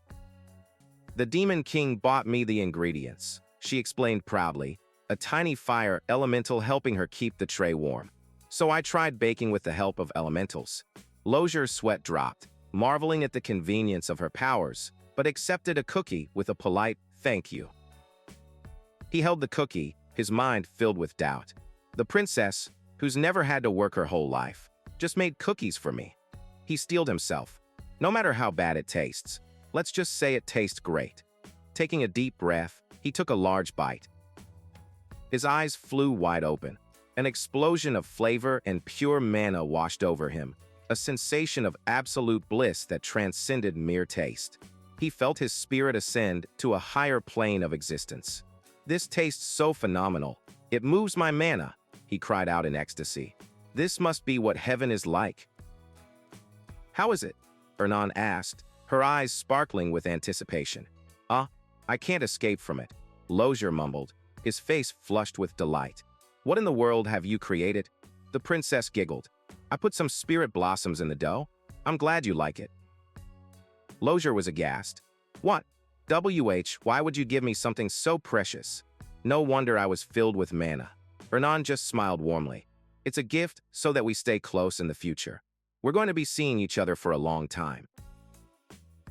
"The Demon King bought me the ingredients," she explained proudly, a tiny fire elemental helping her keep the tray warm. "So I tried baking with the help of elementals." Lozier's sweat dropped, marveling at the convenience of her powers, but accepted a cookie with a polite "thank you." He held the cookie, his mind filled with doubt. The princess, who's never had to work her whole life, just made cookies for me. He steeled himself. "No matter how bad it tastes, let's just say it tastes great." Taking a deep breath, he took a large bite. His eyes flew wide open. An explosion of flavor and pure mana washed over him, a sensation of absolute bliss that transcended mere taste. He felt his spirit ascend to a higher plane of existence. "This tastes so phenomenal. It moves my mana," he cried out in ecstasy. "This must be what heaven is like." "How is it?" Ernan asked, her eyes sparkling with anticipation. I can't escape from it," Lozier mumbled, his face flushed with delight. "What in the world have you created?" The princess giggled. "I put some spirit blossoms in the dough. I'm glad you like it." Lozier was aghast. "What? Why would you give me something so precious?" No wonder I was filled with mana. Ernan just smiled warmly. "It's a gift so that we stay close in the future. We're going to be seeing each other for a long time."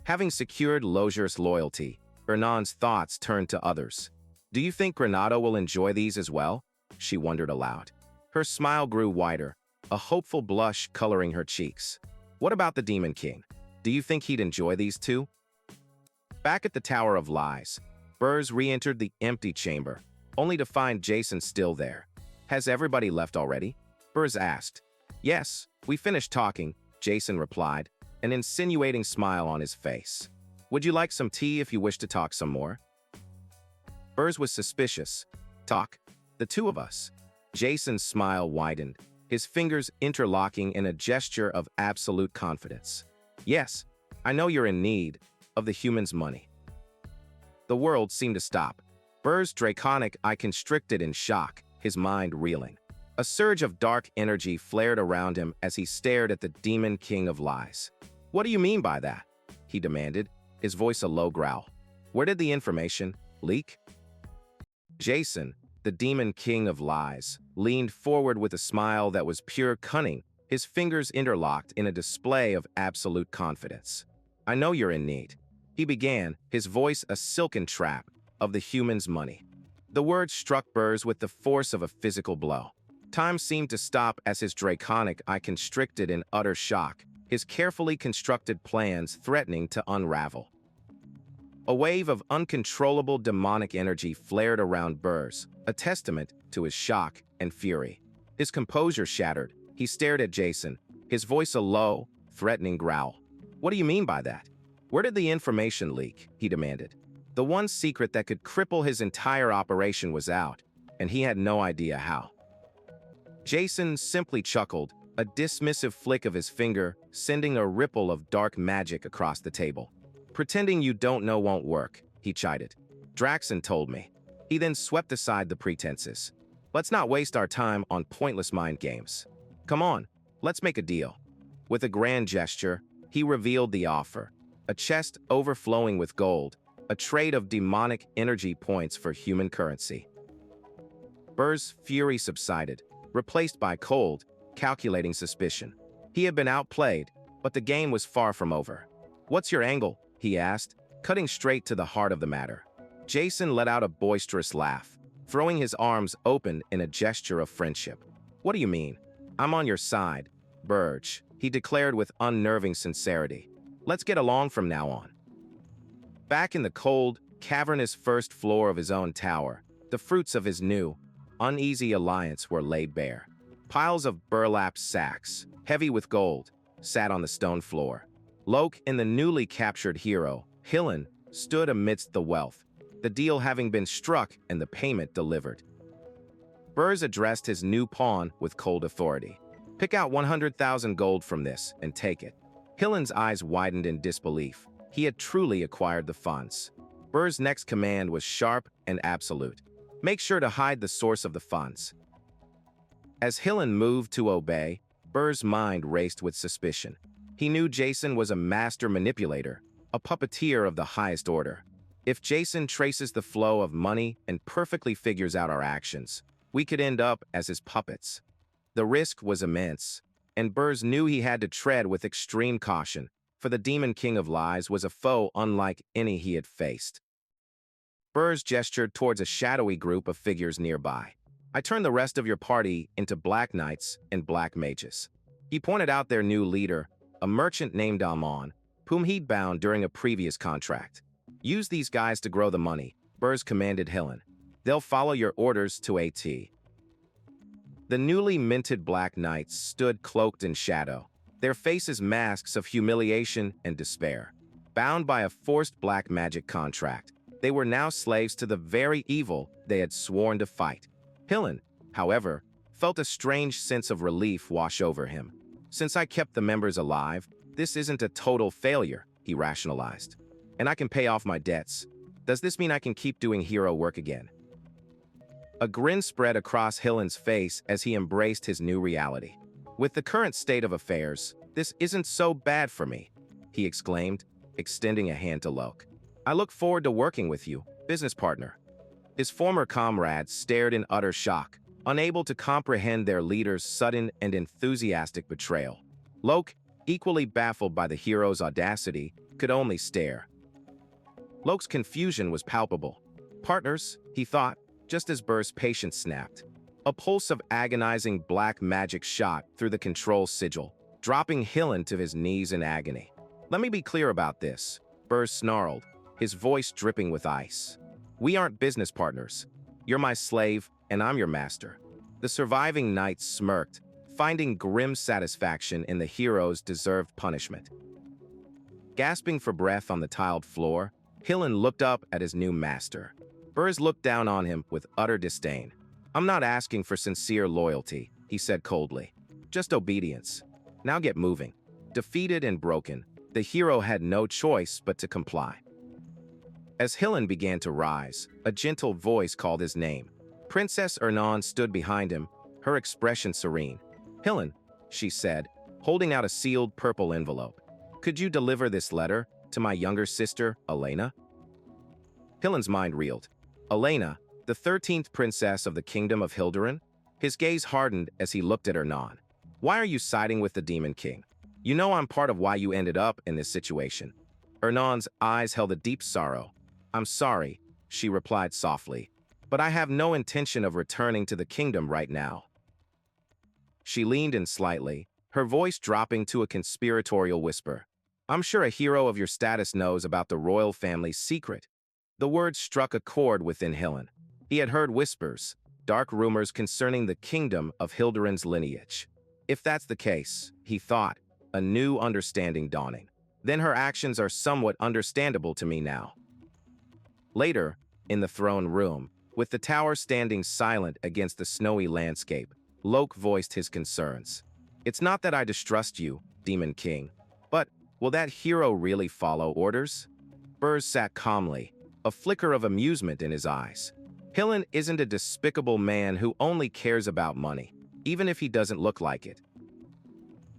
Having secured Lozier's loyalty, Ernan's thoughts turned to others. "Do you think Granado will enjoy these as well?" she wondered aloud. Her smile grew wider, a hopeful blush coloring her cheeks. "What about the Demon King? Do you think he'd enjoy these too?" Back at the Tower of Lies, Berge re-entered the empty chamber, only to find Jason still there. "Has everybody left already?" Berge asked. "Yes, we finished talking," Jason replied, an insinuating smile on his face. "Would you like some tea if you wish to talk some more?" Berge was suspicious. "Talk? The two of us?" Jason's smile widened, his fingers interlocking in a gesture of absolute confidence. "Yes, I know you're in need of the human's money." The world seemed to stop. Berge's draconic eye constricted in shock, his mind reeling. A surge of dark energy flared around him as he stared at the Demon King of Lies. "What do you mean by that?" he demanded, his voice a low growl. "Where did the information leak?" Jason, the Demon King of Lies, leaned forward with a smile that was pure cunning, his fingers interlocked in a display of absolute confidence. "I know you're in need," he began, his voice a silken trap, "of the human's money." The words struck Berge with the force of a physical blow. Time seemed to stop as his draconic eye constricted in utter shock, his carefully constructed plans threatening to unravel. A wave of uncontrollable demonic energy flared around Berge, a testament to his shock and fury. His composure shattered, he stared at Jason, his voice a low, threatening growl. "What do you mean by that? Where did the information leak?" he demanded. The one secret that could cripple his entire operation was out, and he had no idea how. Jason simply chuckled, a dismissive flick of his finger sending a ripple of dark magic across the table. "Pretending you don't know won't work," he chided. "Draxon told me." He then swept aside the pretenses. "Let's not waste our time on pointless mind games. Come on, let's make a deal." With a grand gesture, he revealed the offer: a chest overflowing with gold, a trade of demonic energy points for human currency. Berge's fury subsided, replaced by cold, calculating suspicion. He had been outplayed, but the game was far from over. "What's your angle?" he asked, cutting straight to the heart of the matter. Jason let out a boisterous laugh, throwing his arms open in a gesture of friendship. "What do you mean? I'm on your side, Berge," he declared with unnerving sincerity. "Let's get along from now on." Back in the cold, cavernous first floor of his own tower, the fruits of his new, uneasy alliance were laid bare. Piles of burlap sacks, heavy with gold, sat on the stone floor. Loke and the newly captured hero, Hillen, stood amidst the wealth, the deal having been struck and the payment delivered. Berge addressed his new pawn with cold authority. "Pick out 100,000 gold from this and take it." Hillen's eyes widened in disbelief. He had truly acquired the funds. Berge's next command was sharp and absolute. "Make sure to hide the source of the funds." As Hillen moved to obey, Berge's mind raced with suspicion. He knew Jason was a master manipulator, a puppeteer of the highest order. If Jason traces the flow of money and perfectly figures out our actions, we could end up as his puppets. The risk was immense, and Berge knew he had to tread with extreme caution, for the Demon King of Lies was a foe unlike any he had faced. Berge gestured towards a shadowy group of figures nearby. "I turned the rest of your party into black knights and black mages." He pointed out their new leader, a merchant named Amon, whom he'd bound during a previous contract. "Use these guys to grow the money," Berge commanded Hillen. "They'll follow your orders to a T." The newly minted black knights stood cloaked in shadow, their faces masks of humiliation and despair. Bound by a forced black magic contract, they were now slaves to the very evil they had sworn to fight. Hillen, however, felt a strange sense of relief wash over him. "Since I kept the members alive, this isn't a total failure," he rationalized. "And I can pay off my debts. Does this mean I can keep doing hero work again?" A grin spread across Hillen's face as he embraced his new reality. "With the current state of affairs, this isn't so bad for me," he exclaimed, extending a hand to Loke. "I look forward to working with you, business partner." His former comrades stared in utter shock, unable to comprehend their leader's sudden and enthusiastic betrayal. Loke, equally baffled by the hero's audacity, could only stare. Loke's confusion was palpable. "Partners," he thought, just as Berge's patience snapped. A pulse of agonizing black magic shot through the control sigil, dropping Hillen to his knees in agony. "Let me be clear about this," Berge snarled, his voice dripping with ice. "We aren't business partners. You're my slave, and I'm your master." The surviving knights smirked, finding grim satisfaction in the hero's deserved punishment. Gasping for breath on the tiled floor, Hillen looked up at his new master. Berge looked down on him with utter disdain. "I'm not asking for sincere loyalty," he said coldly. "Just obedience. Now get moving." Defeated and broken, the hero had no choice but to comply. As Hillen began to rise, a gentle voice called his name. Princess Ernan stood behind him, her expression serene. "Hillen," she said, holding out a sealed purple envelope. "Could you deliver this letter to my younger sister, Elena?" Hillen's mind reeled. Elena, the 13th princess of the kingdom of Hildurin? His gaze hardened as he looked at Ernan. "Why are you siding with the Demon King? You know I'm part of why you ended up in this situation." Ernan's eyes held a deep sorrow. "I'm sorry," she replied softly, "but I have no intention of returning to the kingdom right now." She leaned in slightly, her voice dropping to a conspiratorial whisper. "I'm sure a hero of your status knows about the royal family's secret." The words struck a chord within Hillen. He had heard whispers, dark rumors concerning the kingdom of Hildurin's lineage. If that's the case, he thought, a new understanding dawning, then her actions are somewhat understandable to me now. Later, in the throne room, with the tower standing silent against the snowy landscape, Loke voiced his concerns. "It's not that I distrust you, Demon King, but will that hero really follow orders?" Berge sat calmly, a flicker of amusement in his eyes. Hillen isn't a despicable man who only cares about money, even if he doesn't look like it.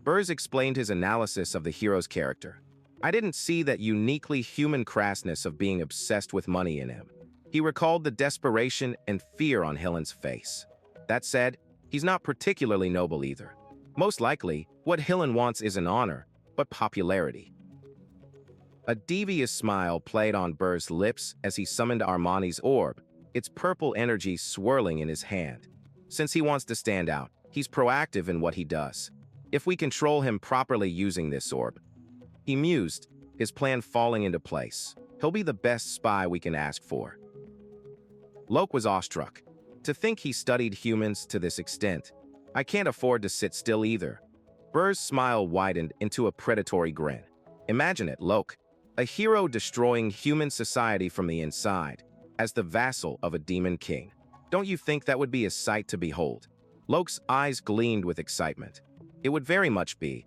Berge explained his analysis of the hero's character. "I didn't see that uniquely human crassness of being obsessed with money in him." He recalled the desperation and fear on Hillen's face. That said, he's not particularly noble either. Most likely, what Hillen wants isn't honor, but popularity. A devious smile played on Berge's lips as he summoned Armani's orb, its purple energy swirling in his hand. Since he wants to stand out, he's proactive in what he does. If we control him properly using this orb, he mused, his plan falling into place, he'll be the best spy we can ask for. Loke was awestruck. To think he studied humans to this extent. "I can't afford to sit still either." Berge's smile widened into a predatory grin. "Imagine it, Loke. A hero destroying human society from the inside, as the vassal of a demon king. Don't you think that would be a sight to behold?" Loke's eyes gleamed with excitement. "It would very much be."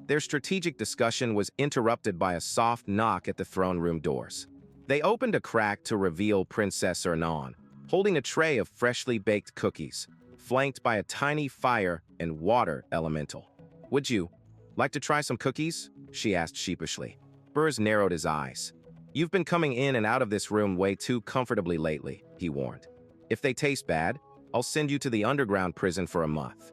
Their strategic discussion was interrupted by a soft knock at the throne room doors. They opened a crack to reveal Princess Ernan, holding a tray of freshly baked cookies, flanked by a tiny fire and water elemental. "Would you like to try some cookies?" she asked sheepishly. Berge narrowed his eyes. "You've been coming in and out of this room way too comfortably lately," he warned. "If they taste bad, I'll send you to the underground prison for a month."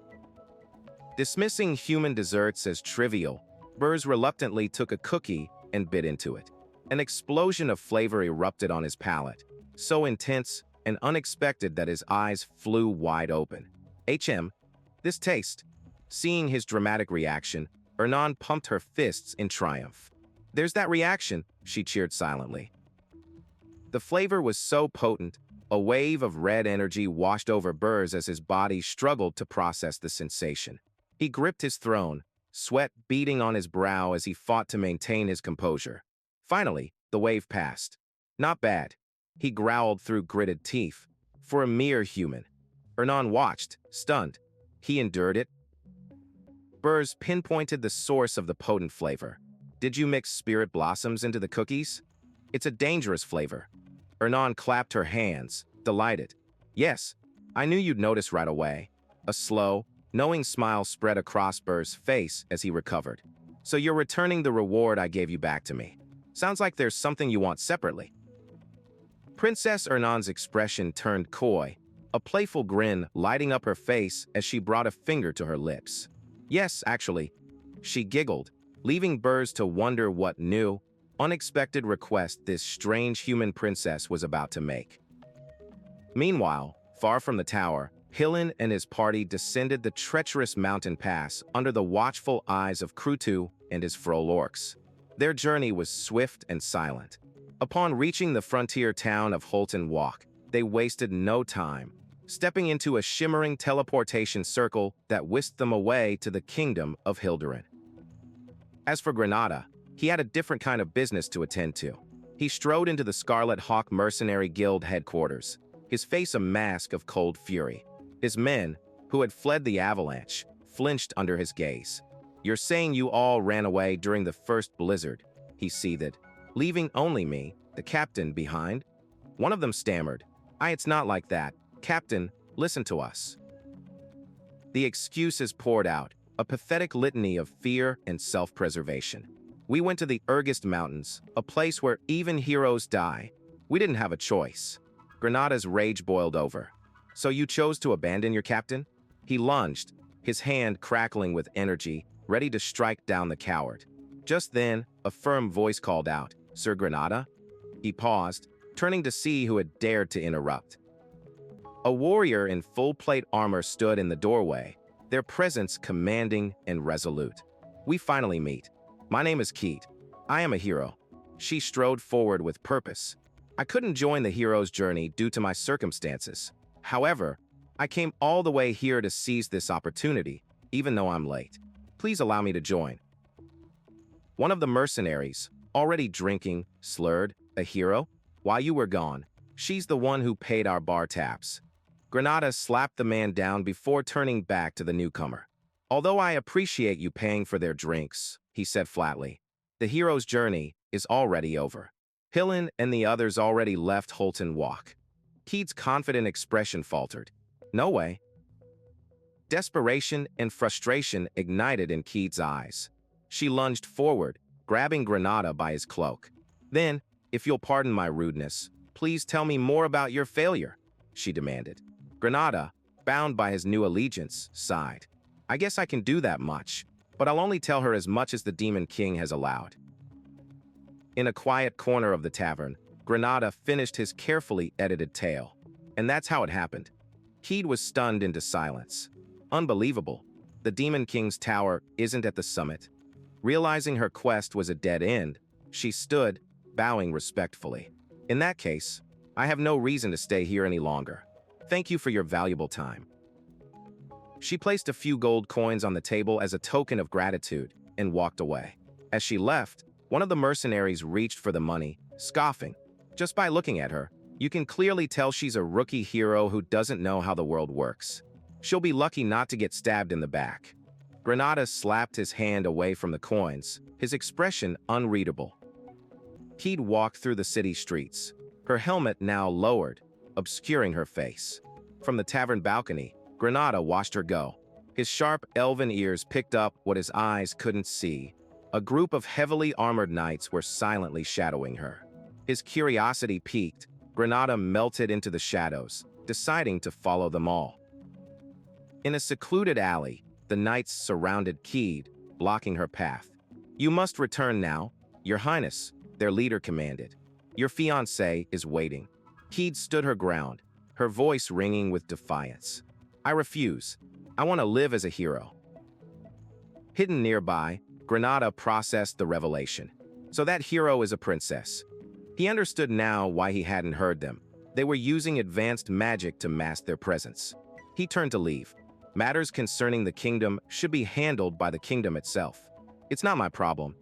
Dismissing human desserts as trivial, Berge reluctantly took a cookie and bit into it. An explosion of flavor erupted on his palate, so intense and unexpected that his eyes flew wide open. This taste." Seeing his dramatic reaction, Ernan pumped her fists in triumph. "There's that reaction," she cheered silently. The flavor was so potent, a wave of red energy washed over Berge as his body struggled to process the sensation. He gripped his throne, sweat beading on his brow as he fought to maintain his composure. Finally, the wave passed. "Not bad," he growled through gritted teeth. "For a mere human." Ernan watched, stunned. "He endured it?" Berge pinpointed the source of the potent flavor. "Did you mix spirit blossoms into the cookies?" "It's a dangerous flavor." Ernan clapped her hands, delighted. "Yes, I knew you'd notice right away." A slow, knowing smile spread across Berge's face as he recovered. "So you're returning the reward I gave you back to me. Sounds like there's something you want separately." Princess Ernan's expression turned coy, a playful grin lighting up her face as she brought a finger to her lips. "Yes, actually." She giggled, leaving Berge to wonder what new, unexpected request this strange human princess was about to make. Meanwhile, far from the tower, Hillen and his party descended the treacherous mountain pass under the watchful eyes of Krutu and his Frol Orcs. Their journey was swift and silent. Upon reaching the frontier town of Holton Walk, they wasted no time, stepping into a shimmering teleportation circle that whisked them away to the kingdom of Hildurin. As for Granada, he had a different kind of business to attend to. He strode into the Scarlet Hawk Mercenary Guild headquarters, his face a mask of cold fury. His men, who had fled the avalanche, flinched under his gaze. "You're saying you all ran away during the first blizzard," he seethed, "leaving only me, the captain, behind?" One of them stammered, "It's not like that. Captain, listen to us." The excuses poured out, a pathetic litany of fear and self-preservation. We went to the Urgest Mountains, a place where even heroes die. We didn't have a choice. Granada's rage boiled over. So you chose to abandon your captain? He lunged, his hand crackling with energy, ready to strike down the coward. Just then, a firm voice called out, "Sir Granada?" He paused, turning to see who had dared to interrupt. A warrior in full plate armor stood in the doorway, their presence commanding and resolute. "We finally meet. My name is Keat. I am a hero." She strode forward with purpose. "I couldn't join the hero's journey due to my circumstances. However, I came all the way here to seize this opportunity, even though I'm late. Please allow me to join." One of the mercenaries, already drinking, slurred, "A hero? While you were gone, she's the one who paid our bar tabs." Granada slapped the man down before turning back to the newcomer. "Although I appreciate you paying for their drinks," he said flatly, "the hero's journey is already over. Hillen and the others already left Holton Walk." Keat's confident expression faltered. "No way." Desperation and frustration ignited in Keat's eyes. She lunged forward, grabbing Granada by his cloak. "Then, if you'll pardon my rudeness, please tell me more about your failure," she demanded. Granada, bound by his new allegiance, sighed. "I guess I can do that much, but I'll only tell her as much as the Demon King has allowed." In a quiet corner of the tavern, Granada finished his carefully edited tale. And that's how it happened. Keat was stunned into silence. Unbelievable. The Demon King's tower isn't at the summit. Realizing her quest was a dead end, she stood, bowing respectfully. "In that case, I have no reason to stay here any longer. Thank you for your valuable time." She placed a few gold coins on the table as a token of gratitude and walked away. As she left, one of the mercenaries reached for the money, scoffing. "Just by looking at her, you can clearly tell she's a rookie hero who doesn't know how the world works. She'll be lucky not to get stabbed in the back." Granada slapped his hand away from the coins, his expression unreadable. Keat walked through the city streets, her helmet now lowered, obscuring her face. From the tavern balcony, Granada watched her go. His sharp elven ears picked up what his eyes couldn't see. A group of heavily armored knights were silently shadowing her. His curiosity piqued. Granada melted into the shadows, deciding to follow them all. In a secluded alley, the knights surrounded Keat, blocking her path. "You must return now, Your Highness," their leader commanded. "Your fiancé is waiting." Keat stood her ground, her voice ringing with defiance. "I refuse. I want to live as a hero." Hidden nearby, Granada processed the revelation. So that hero is a princess. He understood now why he hadn't heard them. They were using advanced magic to mask their presence. He turned to leave. Matters concerning the kingdom should be handled by the kingdom itself. It's not my problem.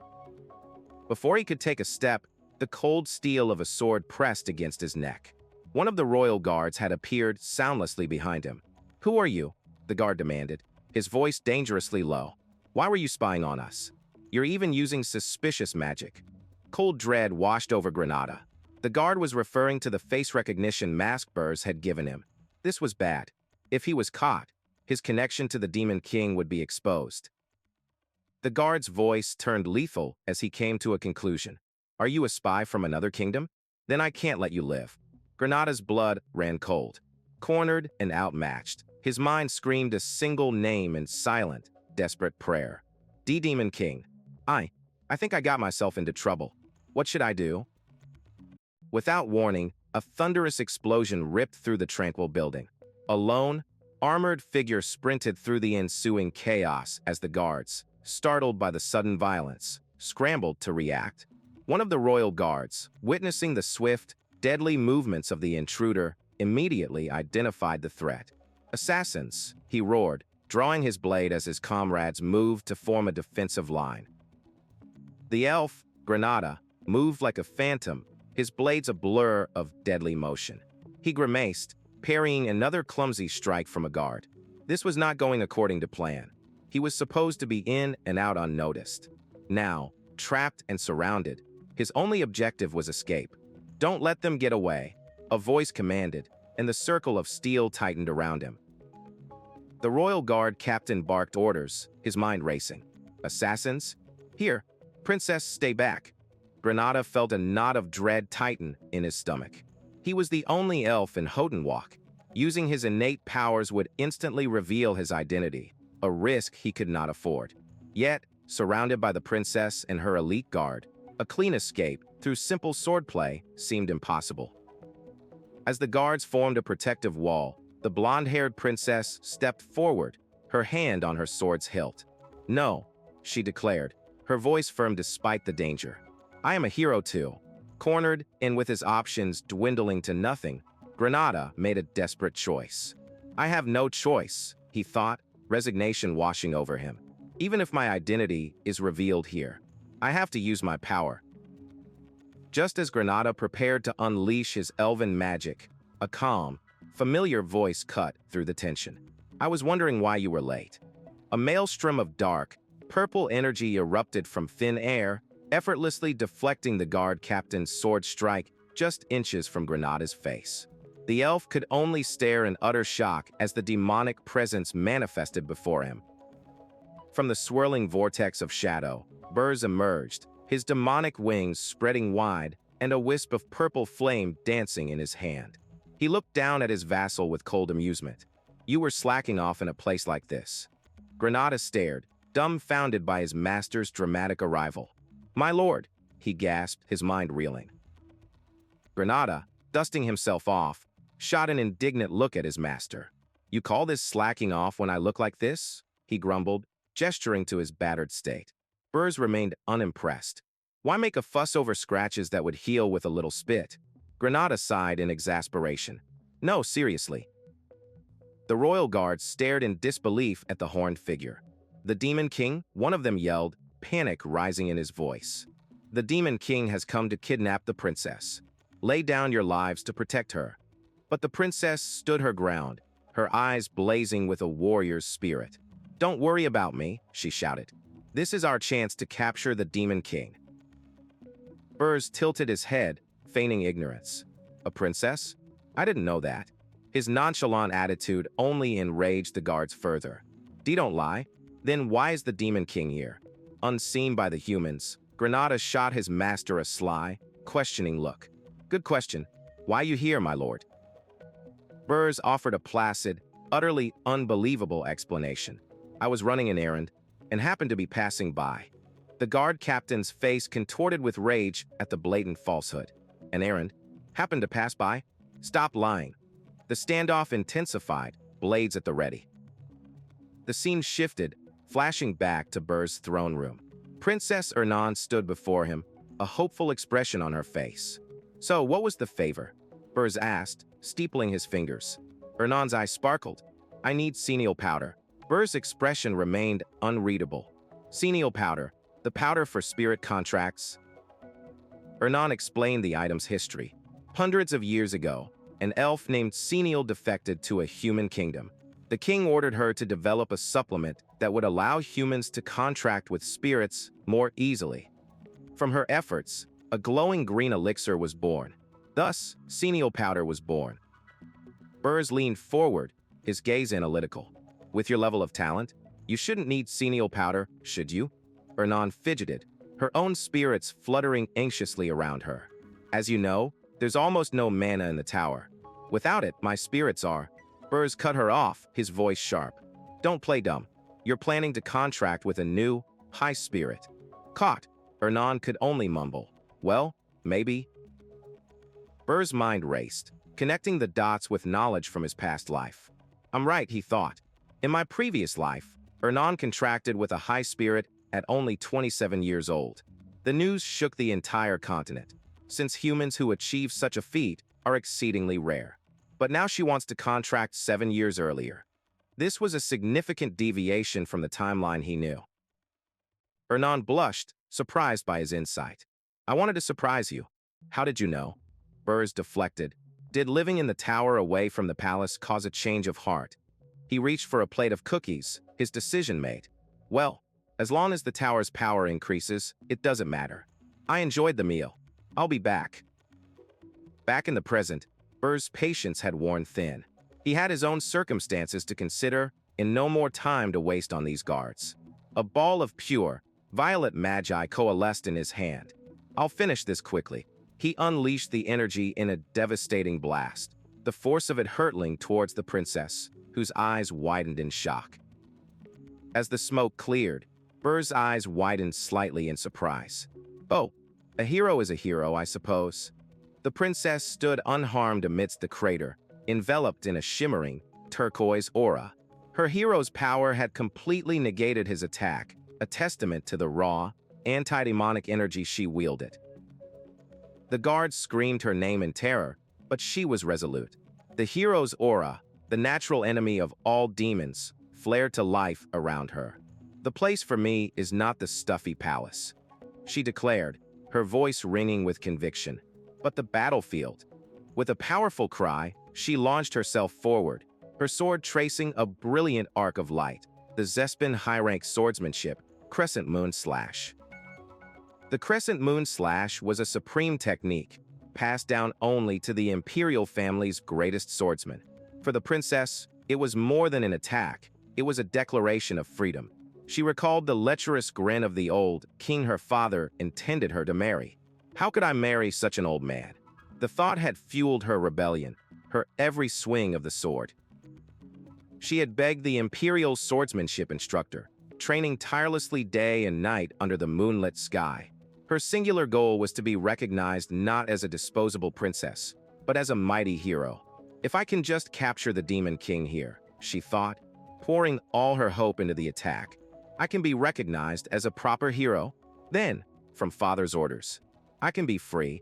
Before he could take a step, the cold steel of a sword pressed against his neck. One of the royal guards had appeared soundlessly behind him. "Who are you?" the guard demanded, his voice dangerously low. "Why were you spying on us? You're even using suspicious magic." Cold dread washed over Granada. The guard was referring to the face recognition mask Berge had given him. This was bad. If he was caught, his connection to the Demon King would be exposed. The guard's voice turned lethal as he came to a conclusion. "Are you a spy from another kingdom? Then I can't let you live." Granada's blood ran cold. Cornered and outmatched, his mind screamed a single name in silent, desperate prayer. Demon King. I think I got myself into trouble. What should I do?" Without warning, a thunderous explosion ripped through the tranquil building. A lone, armored figure sprinted through the ensuing chaos as the guards, startled by the sudden violence, scrambled to react. One of the royal guards, witnessing the swift, deadly movements of the intruder, immediately identified the threat. "Assassins," he roared, drawing his blade as his comrades moved to form a defensive line. The elf, Granada, moved like a phantom, his blades a blur of deadly motion. He grimaced, parrying another clumsy strike from a guard. This was not going according to plan. He was supposed to be in and out unnoticed. Now, trapped and surrounded, his only objective was escape. "Don't let them get away," a voice commanded, and the circle of steel tightened around him. The royal guard captain barked orders, his mind racing. Assassins? Here, princess, stay back. Granada felt a knot of dread tighten in his stomach. He was the only elf in Hotenwalk. Using his innate powers would instantly reveal his identity, a risk he could not afford. Yet, surrounded by the princess and her elite guard, a clean escape through simple swordplay seemed impossible. As the guards formed a protective wall, the blonde-haired princess stepped forward, her hand on her sword's hilt. "No," she declared, her voice firm despite the danger. "I am a hero too." Cornered and with his options dwindling to nothing, Granada made a desperate choice. "I have no choice," he thought, resignation washing over him. "Even if my identity is revealed here, I have to use my power." Just as Granada prepared to unleash his elven magic, a calm, familiar voice cut through the tension. "I was wondering why you were late." A maelstrom of dark, purple energy erupted from thin air, effortlessly deflecting the guard captain's sword strike just inches from Granada's face. The elf could only stare in utter shock as the demonic presence manifested before him. From the swirling vortex of shadow, Berge emerged, his demonic wings spreading wide and a wisp of purple flame dancing in his hand. He looked down at his vassal with cold amusement. "You were slacking off in a place like this." Granada stared, dumbfounded by his master's dramatic arrival. "My lord," he gasped, his mind reeling. Granada, dusting himself off, shot an indignant look at his master. "You call this slacking off when I look like this?" he grumbled, gesturing to his battered state. Berge remained unimpressed. "Why make a fuss over scratches that would heal with a little spit?" Granada sighed in exasperation. "No, seriously." The royal guards stared in disbelief at the horned figure. "The Demon King?" one of them yelled, panic rising in his voice. "The Demon King has come to kidnap the princess. Lay down your lives to protect her." But the princess stood her ground, her eyes blazing with a warrior's spirit. "Don't worry about me," she shouted. "This is our chance to capture the Demon King." Berge tilted his head, feigning ignorance. "A princess? I didn't know that." His nonchalant attitude only enraged the guards further. "Don't lie. Then why is the Demon King here?" Unseen by the humans, Granada shot his master a sly, questioning look. "Good question. Why you here, my lord?" Berge offered a placid, utterly unbelievable explanation. "I was running an errand, and happened to be passing by." The guard captain's face contorted with rage at the blatant falsehood. "An errand? Happened to pass by? Stop lying." The standoff intensified, blades at the ready. The scene shifted, flashing back to Berge's throne room. Princess Ernan stood before him, a hopeful expression on her face. "So, what was the favor?" Berge asked, steepling his fingers. Ernan's eyes sparkled. "I need senile powder." Berge's expression remained unreadable. "Senile powder, the powder for spirit contracts." Ernan explained the item's history. Hundreds of years ago, an elf named Senile defected to a human kingdom. The king ordered her to develop a supplement that would allow humans to contract with spirits more easily. From her efforts, a glowing green elixir was born. Thus, senile powder was born. Berge leaned forward, his gaze analytical. "With your level of talent, you shouldn't need senile powder, should you?" Ernan fidgeted, her own spirits fluttering anxiously around her. "As you know, there's almost no mana in the tower. Without it, my spirits are." Berge cut her off, his voice sharp. "Don't play dumb. You're planning to contract with a new, high spirit." "Caught," Ernan could only mumble. "Well, maybe." Berge's mind raced, connecting the dots with knowledge from his past life. "I'm right," he thought. "In my previous life, Ernan contracted with a high spirit at only 27 years old." The news shook the entire continent, since humans who achieve such a feat are exceedingly rare. But now she wants to contract 7 years earlier. This was a significant deviation from the timeline he knew. Ernan blushed, surprised by his insight. "I wanted to surprise you." "How did you know?" Berge deflected. Did living in the tower away from the palace cause a change of heart? He reached for a plate of cookies, his decision made. "Well, as long as the tower's power increases, it doesn't matter. I enjoyed the meal. I'll be back." Back in the present, Berge's patience had worn thin. He had his own circumstances to consider, and no more time to waste on these guards. A ball of pure, violet magi coalesced in his hand. I'll finish this quickly. He unleashed the energy in a devastating blast, the force of it hurtling towards the princess, whose eyes widened in shock. As the smoke cleared, Berge's eyes widened slightly in surprise. Oh, a hero is a hero, I suppose. The princess stood unharmed amidst the crater, enveloped in a shimmering, turquoise aura. Her hero's power had completely negated his attack, a testament to the raw, anti-demonic energy she wielded. The guards screamed her name in terror, but she was resolute. The hero's aura, the natural enemy of all demons, flared to life around her. The place for me is not the stuffy palace, she declared, her voice ringing with conviction, but the battlefield. With a powerful cry, she launched herself forward, her sword tracing a brilliant arc of light, the Zespin high-rank swordsmanship, Crescent Moon Slash. The Crescent Moon Slash was a supreme technique, passed down only to the Imperial family's greatest swordsman. For the princess, it was more than an attack, it was a declaration of freedom. She recalled the lecherous grin of the old king her father intended her to marry. How could I marry such an old man? The thought had fueled her rebellion, her every swing of the sword. She had begged the Imperial swordsmanship instructor, training tirelessly day and night under the moonlit sky. Her singular goal was to be recognized not as a disposable princess, but as a mighty hero. If I can just capture the Demon King here, she thought, pouring all her hope into the attack, I can be recognized as a proper hero. Then, from father's orders, I can be free.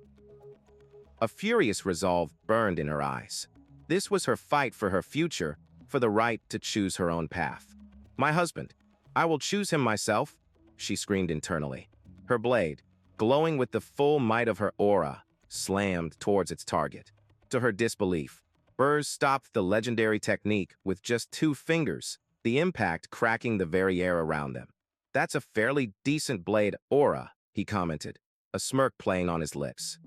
A furious resolve burned in her eyes. This was her fight for her future, for the right to choose her own path. My husband, I will choose him myself, she screamed internally. Her blade, glowing with the full might of her aura, slammed towards its target. To her disbelief, Berge stopped the legendary technique with just 2 fingers, the impact cracking the very air around them. That's a fairly decent blade aura, he commented, a smirk playing on his lips.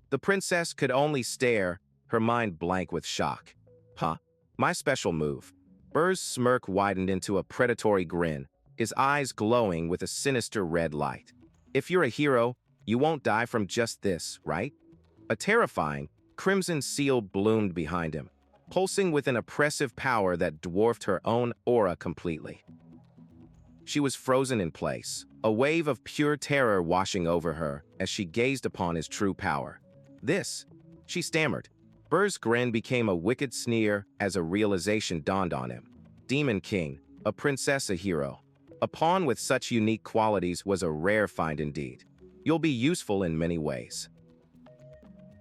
The princess could only stare, her mind blank with shock. Huh, my special move. Berge's smirk widened into a predatory grin, his eyes glowing with a sinister red light. If you're a hero, you won't die from just this, right? A terrifying, crimson seal bloomed behind him, pulsing with an oppressive power that dwarfed her own aura completely. She was frozen in place, a wave of pure terror washing over her as she gazed upon his true power. This, she stammered. Berge's grin became a wicked sneer as a realization dawned on him. Demon King, a princess, a hero. A pawn with such unique qualities was a rare find indeed. You'll be useful in many ways.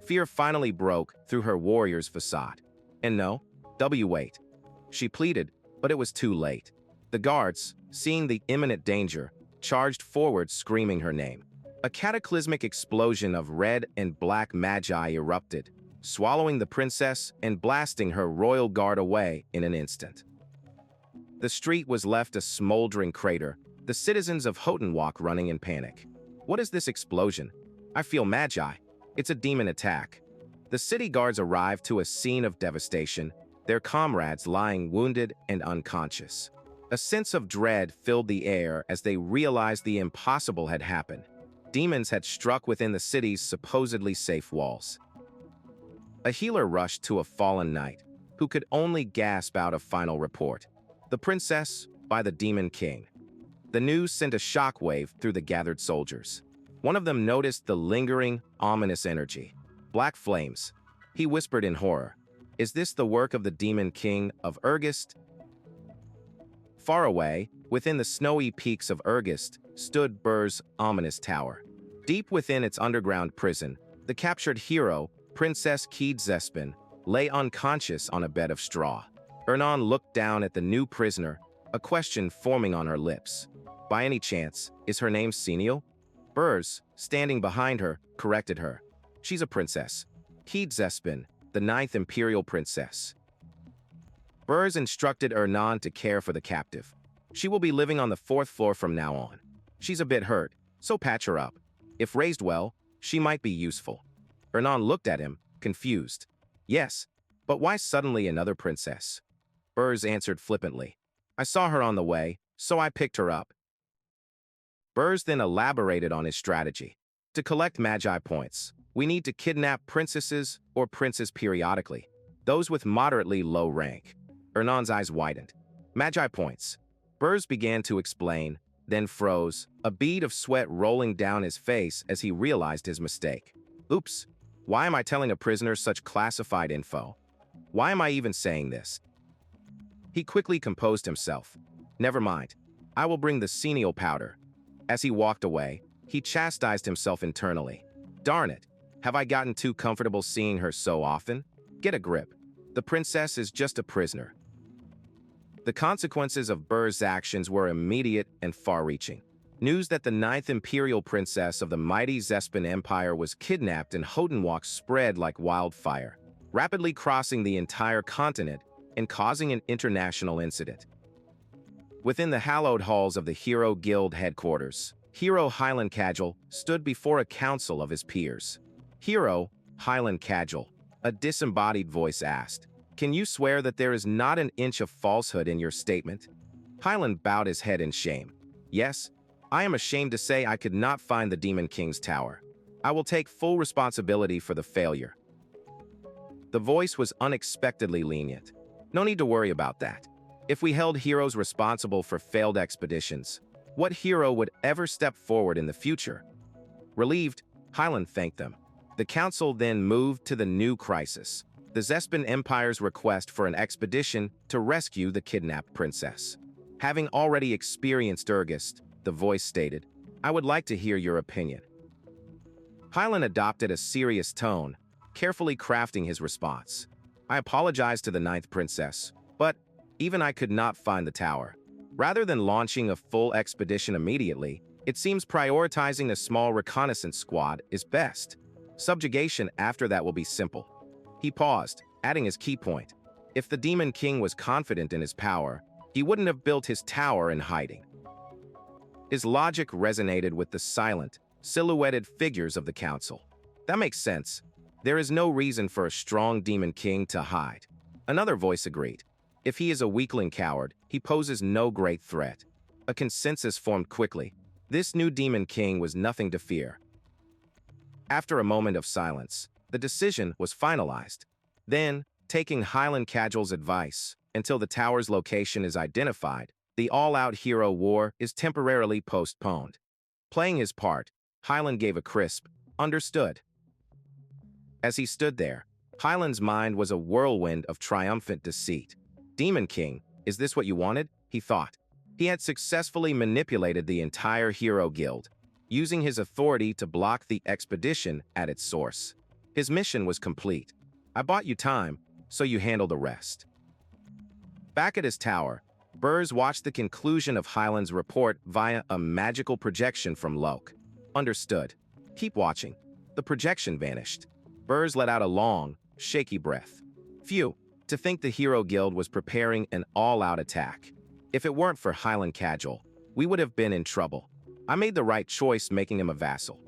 Fear finally broke through her warrior's facade. And no, wait. She pleaded, but it was too late. The guards, seeing the imminent danger, charged forward screaming her name. A cataclysmic explosion of red and black magi erupted, swallowing the princess and blasting her royal guard away in an instant. The street was left a smoldering crater, the citizens of Hotenwalk running in panic. What is this explosion? I feel magi. It's a demon attack. The city guards arrived to a scene of devastation, their comrades lying wounded and unconscious. A sense of dread filled the air as they realized the impossible had happened. Demons had struck within the city's supposedly safe walls. A healer rushed to a fallen knight, who could only gasp out a final report. The princess by the Demon King. The news sent a shockwave through the gathered soldiers. One of them noticed the lingering, ominous energy. Black flames. He whispered in horror. Is this the work of the Demon King of Urgist? Far away, within the snowy peaks of Urgist, stood Berge's ominous tower. Deep within its underground prison, the captured hero, Princess Zespin, lay unconscious on a bed of straw. Ernan looked down at the new prisoner, a question forming on her lips. By any chance, is her name Seniel? Berge, standing behind her, corrected her. She's a princess. Zespin, the 9th Imperial Princess. Berge instructed Ernan to care for the captive. She will be living on the 4th floor from now on. She's a bit hurt, so patch her up. If raised well, she might be useful. Ernan looked at him, confused. Yes, but why suddenly another princess? Berge answered flippantly. I saw her on the way, so I picked her up. Berge then elaborated on his strategy. To collect magi points, we need to kidnap princesses or princes periodically, those with moderately low rank. Ernan's eyes widened. Magi points. Berge began to explain, then froze, a bead of sweat rolling down his face as he realized his mistake. Oops, why am I telling a prisoner such classified info? Why am I even saying this? He quickly composed himself. Never mind, I will bring the senile powder. As he walked away, he chastised himself internally. Darn it, have I gotten too comfortable seeing her so often? Get a grip. The princess is just a prisoner. The consequences of Berge's actions were immediate and far-reaching. News that the 9th imperial princess of the mighty Zespin Empire was kidnapped in Hodenwalk spread like wildfire, rapidly crossing the entire continent and causing an international incident. Within the hallowed halls of the Hero Guild headquarters, Hero Highland Casual stood before a council of his peers. Hero Highland Casual, a disembodied voice asked, "Can you swear that there is not an inch of falsehood in your statement?" Highland bowed his head in shame. "Yes, I am ashamed to say I could not find the Demon King's tower. I will take full responsibility for the failure." The voice was unexpectedly lenient. No need to worry about that. If we held heroes responsible for failed expeditions, what hero would ever step forward in the future? Relieved, Highland thanked them. The council then moved to the new crisis, the Zespin Empire's request for an expedition to rescue the kidnapped princess. Having already experienced Urgist, the voice stated, "I would like to hear your opinion." Highland adopted a serious tone, carefully crafting his response. "I apologize to the 9th princess, but even I could not find the tower. Rather than launching a full expedition immediately, it seems prioritizing a small reconnaissance squad is best. Subjugation after that will be simple." He paused, adding his key point. If the Demon King was confident in his power, he wouldn't have built his tower in hiding. His logic resonated with the silent, silhouetted figures of the council. That makes sense. There is no reason for a strong Demon King to hide. Another voice agreed. If he is a weakling coward, he poses no great threat. A consensus formed quickly. This new Demon King was nothing to fear. After a moment of silence, the decision was finalized. Then, taking Highland Casual's advice, until the tower's location is identified, the all-out hero war is temporarily postponed. Playing his part, Highland gave a crisp, "Understood." As he stood there, Highland's mind was a whirlwind of triumphant deceit. Demon King, is this what you wanted? He thought. He had successfully manipulated the entire Hero Guild, using his authority to block the expedition at its source. His mission was complete. I bought you time, so you handle the rest. Back at his tower, Berge watched the conclusion of Highland's report via a magical projection from Loke. Understood. Keep watching. The projection vanished. Berge let out a long, shaky breath. Phew, to think the Hero Guild was preparing an all-out attack. If it weren't for Highland Casual, we would have been in trouble. I made the right choice making him a vassal.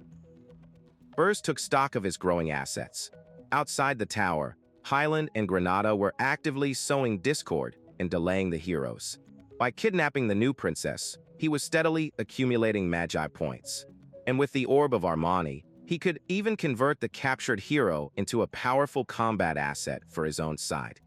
Berge took stock of his growing assets. Outside the tower, Highland and Granada were actively sowing discord and delaying the heroes. By kidnapping the new princess, he was steadily accumulating magi points. And with the Orb of Armani, he could even convert the captured hero into a powerful combat asset for his own side.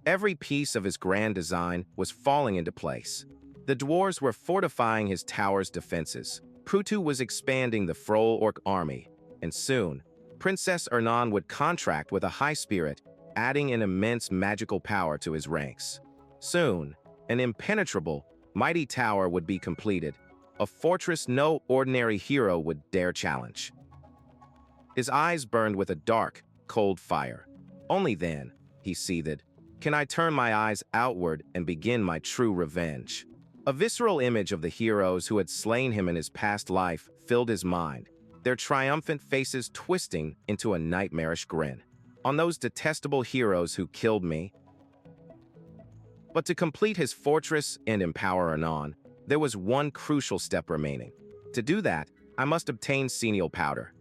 Every piece of his grand design was falling into place. The dwarves were fortifying his tower's defenses. Prutu was expanding the Froll Orc army, and soon, Princess Ernan would contract with a high spirit, adding an immense magical power to his ranks. Soon, an impenetrable, mighty tower would be completed, a fortress no ordinary hero would dare challenge. His eyes burned with a dark, cold fire. Only then, he seethed, can I turn my eyes outward and begin my true revenge. A visceral image of the heroes who had slain him in his past life filled his mind, their triumphant faces twisting into a nightmarish grin. On those detestable heroes who killed me. But to complete his fortress and empower Anon, there was one crucial step remaining. To do that, I must obtain senile powder.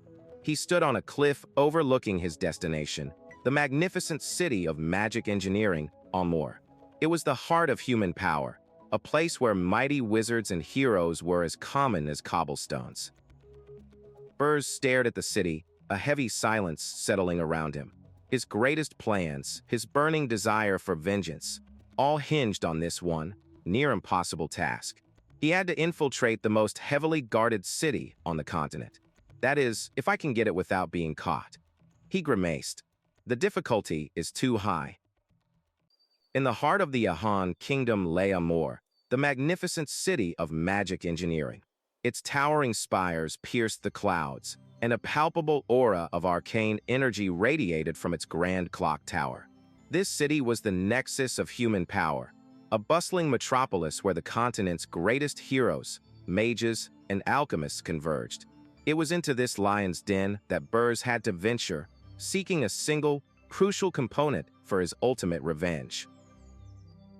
He stood on a cliff overlooking his destination, the magnificent city of magic engineering, Amor. It was the heart of human power, a place where mighty wizards and heroes were as common as cobblestones. Berge stared at the city, a heavy silence settling around him. His greatest plans, his burning desire for vengeance, all hinged on this one, near-impossible task. He had to infiltrate the most heavily guarded city on the continent. That is, if I can get it without being caught. He grimaced. The difficulty is too high. In the heart of the Ahan kingdom lay Amor, the magnificent city of magic engineering. Its towering spires pierced the clouds, and a palpable aura of arcane energy radiated from its grand clock tower. This city was the nexus of human power, a bustling metropolis where the continent's greatest heroes, mages, and alchemists converged. It was into this lion's den that Berge had to venture, seeking a single, crucial component for his ultimate revenge.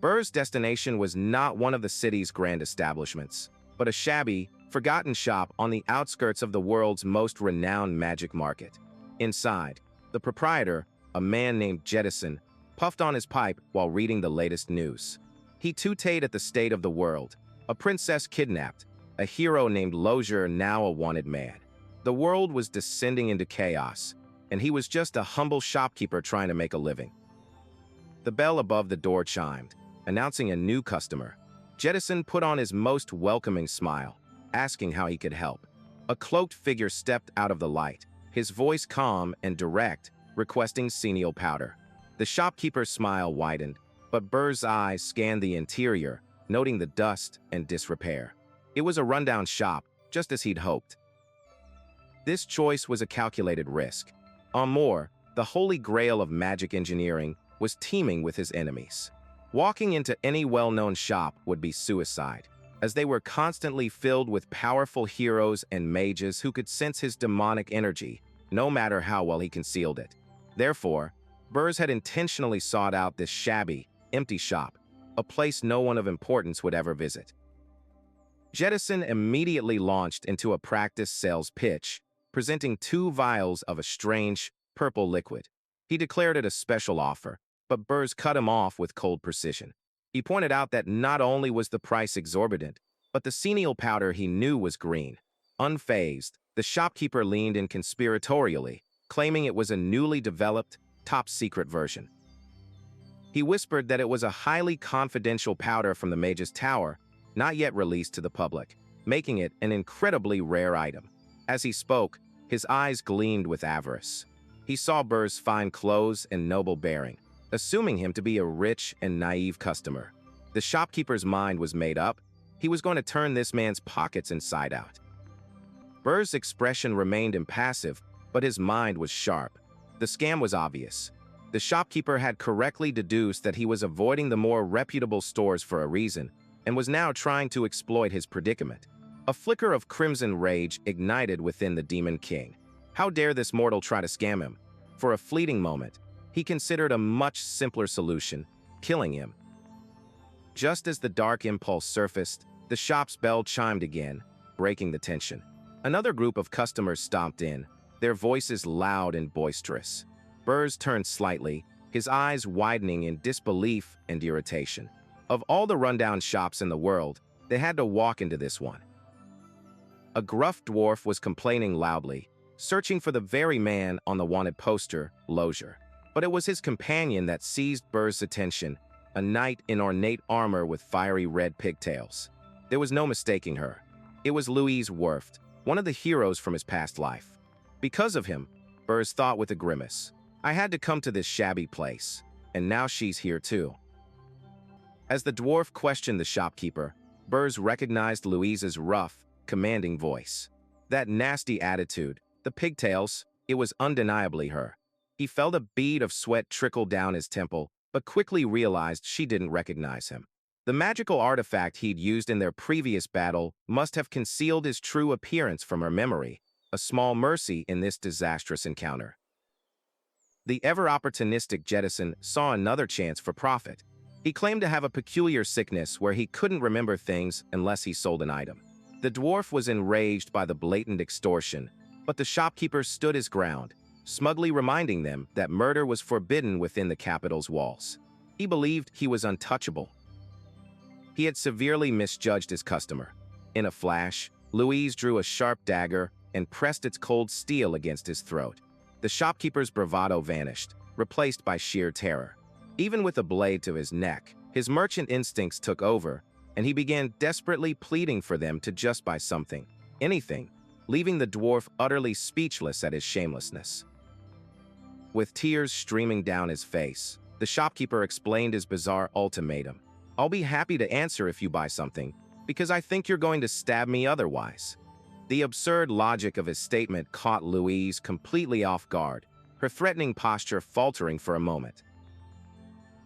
Berge's destination was not one of the city's grand establishments, but a shabby, forgotten shop on the outskirts of the world's most renowned magic market. Inside, the proprietor, a man named Jettison, puffed on his pipe while reading the latest news. He tooted at the state of the world, a princess kidnapped, a hero named Lozier now a wanted man. The world was descending into chaos, and he was just a humble shopkeeper trying to make a living. The bell above the door chimed, announcing a new customer. Jettison put on his most welcoming smile, asking how he could help. A cloaked figure stepped out of the light, his voice calm and direct, requesting senile powder. The shopkeeper's smile widened, but Berge's eyes scanned the interior, noting the dust and disrepair. It was a rundown shop, just as he'd hoped. This choice was a calculated risk. Amor, the holy grail of magic engineering, was teeming with his enemies. Walking into any well-known shop would be suicide, as they were constantly filled with powerful heroes and mages who could sense his demonic energy, no matter how well he concealed it. Therefore, Berge had intentionally sought out this shabby, empty shop, a place no one of importance would ever visit. Jettison immediately launched into a practice sales pitch, presenting 2 vials of a strange, purple liquid. He declared it a special offer, but Berge cut him off with cold precision. He pointed out that not only was the price exorbitant, but the senile powder he knew was green. Unfazed, the shopkeeper leaned in conspiratorially, claiming it was a newly developed, top-secret version. He whispered that it was a highly confidential powder from the Mage's Tower, not yet released to the public, making it an incredibly rare item. As he spoke, his eyes gleamed with avarice. He saw Berge's fine clothes and noble bearing, assuming him to be a rich and naive customer. The shopkeeper's mind was made up. He was going to turn this man's pockets inside out. Berge's expression remained impassive, but his mind was sharp. The scam was obvious. The shopkeeper had correctly deduced that he was avoiding the more reputable stores for a reason, and was now trying to exploit his predicament. A flicker of crimson rage ignited within the Demon King. How dare this mortal try to scam him? For a fleeting moment, he considered a much simpler solution, killing him. Just as the dark impulse surfaced, the shop's bell chimed again, breaking the tension. Another group of customers stomped in, their voices loud and boisterous. Berge turned slightly, his eyes widening in disbelief and irritation. Of all the rundown shops in the world, they had to walk into this one. A gruff dwarf was complaining loudly, searching for the very man on the wanted poster, Lozier. But it was his companion that seized Berge's attention, a knight in ornate armor with fiery red pigtails. There was no mistaking her. It was Louise Werft, one of the heroes from his past life. Because of him, Berge thought with a grimace, I had to come to this shabby place, and now she's here too. As the dwarf questioned the shopkeeper, Berge recognized Louise's rough, commanding voice. That nasty attitude, the pigtails, it was undeniably her. He felt a bead of sweat trickle down his temple, but quickly realized she didn't recognize him. The magical artifact he'd used in their previous battle must have concealed his true appearance from her memory, a small mercy in this disastrous encounter. The ever-opportunistic Jettison saw another chance for profit. He claimed to have a peculiar sickness where he couldn't remember things unless he sold an item. The dwarf was enraged by the blatant extortion, but the shopkeeper stood his ground, smugly reminding them that murder was forbidden within the capital's walls. He believed he was untouchable. He had severely misjudged his customer. In a flash, Louise drew a sharp dagger and pressed its cold steel against his throat. The shopkeeper's bravado vanished, replaced by sheer terror. Even with a blade to his neck, his merchant instincts took over, and he began desperately pleading for them to just buy something, anything, leaving the dwarf utterly speechless at his shamelessness. With tears streaming down his face, the shopkeeper explained his bizarre ultimatum. "I'll be happy to answer if you buy something, because I think you're going to stab me otherwise." The absurd logic of his statement caught Louise completely off guard, her threatening posture faltering for a moment.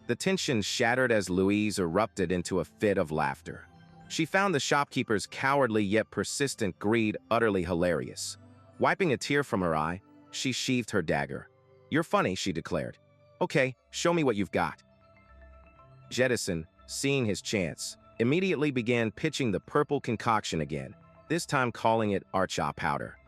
The tension shattered as Louise erupted into a fit of laughter. She found the shopkeeper's cowardly yet persistent greed utterly hilarious. Wiping a tear from her eye, she sheathed her dagger. "You're funny," she declared. "Okay, show me what you've got." Jettison, seeing his chance, immediately began pitching the purple concoction again, this time calling it Archa powder.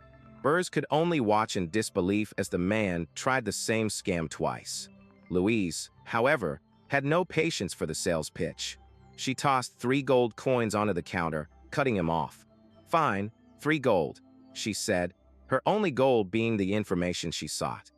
Berge could only watch in disbelief as the man tried the same scam twice. Louise, however, had no patience for the sales pitch. She tossed 3 gold coins onto the counter, cutting him off. "Fine, 3 gold," she said, her only goal being the information she sought.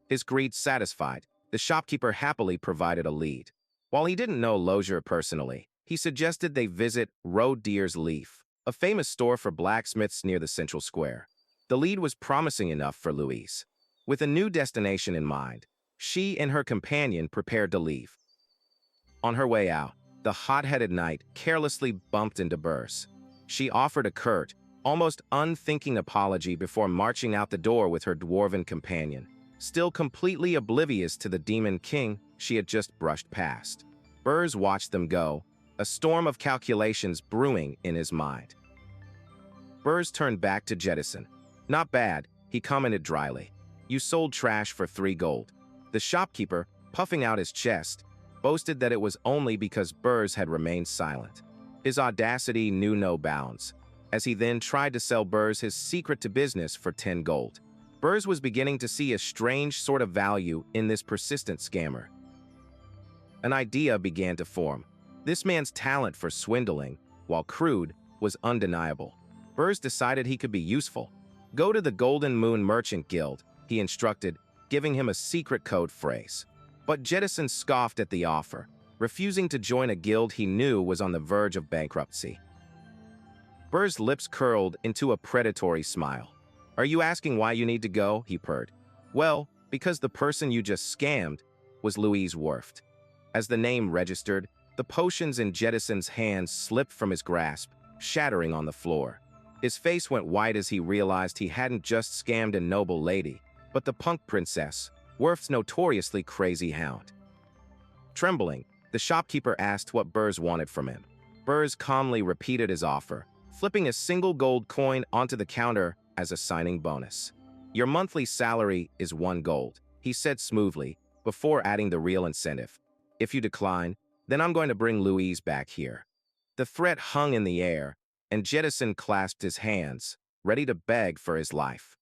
His greed satisfied, the shopkeeper happily provided a lead. While he didn't know Lozier personally, he suggested they visit Roe Deer's Leaf, a famous store for blacksmiths near the central square. The lead was promising enough for Louise. With a new destination in mind, she and her companion prepared to leave. On her way out, the hot-headed knight carelessly bumped into Berge. She offered a curt, almost unthinking apology before marching out the door with her dwarven companion, still completely oblivious to the Demon King she had just brushed past. Berge watched them go, a storm of calculations brewing in his mind. Berge turned back to Jettison. "Not bad," he commented dryly. "You sold trash for 3 gold. The shopkeeper, puffing out his chest, boasted that it was only because Berge had remained silent. His audacity knew no bounds, as he then tried to sell Berge his secret to business for 10 gold. Berge was beginning to see a strange sort of value in this persistent scammer. An idea began to form. This man's talent for swindling, while crude, was undeniable. Berge decided he could be useful. "Go to the Golden Moon Merchant Guild," he instructed, giving him a secret code phrase. But Jettison scoffed at the offer, refusing to join a guild he knew was on the verge of bankruptcy. Berge's lips curled into a predatory smile. "Are you asking why you need to go?" he purred. "Well, because the person you just scammed was Louise Werft." As the name registered, the potions in Jettison's hands slipped from his grasp, shattering on the floor. His face went white as he realized he hadn't just scammed a noble lady, but the punk princess, Werft's notoriously crazy hound. Trembling, the shopkeeper asked what Berge wanted from him. Berge calmly repeated his offer, flipping a single gold coin onto the counter as a signing bonus. "Your monthly salary is 1 gold, he said smoothly, before adding the real incentive. "If you decline, then I'm going to bring Louise back here." The threat hung in the air, and Jettison clasped his hands, ready to beg for his life.